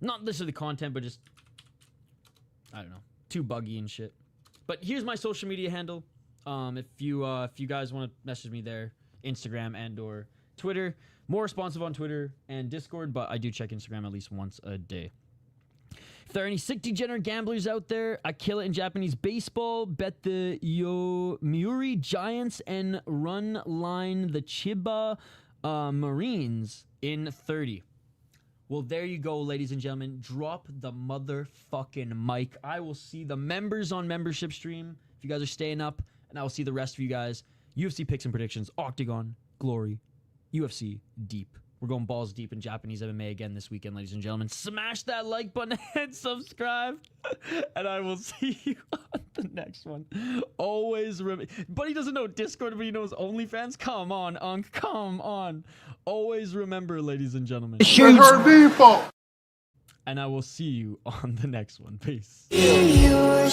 not necessarily the content, but just, I don't know, too buggy and shit. But here's my social media handle. If you guys want to message me there, Instagram and or Twitter. More responsive on Twitter and Discord, but I do check Instagram at least once a day. If there are any sick degenerate gamblers out there, I kill it in Japanese baseball, bet the Yomiuri Giants and run line the Chiba Marines in 30. Well, there you go, ladies and gentlemen. Drop the motherfucking mic. I will see the members on membership stream if you guys are staying up, and I will see the rest of you guys. UFC picks and predictions, Octagon, Glory, UFC, Deep. We're going balls deep in Japanese MMA again this weekend, ladies and gentlemen. Smash that like button and subscribe. And I will see you on the next one. Always remember. But he doesn't know Discord, but he knows OnlyFans. Come on, Unc. Come on. Always remember, ladies and gentlemen. It's her default. And I will see you on the next one. Peace. Yeah.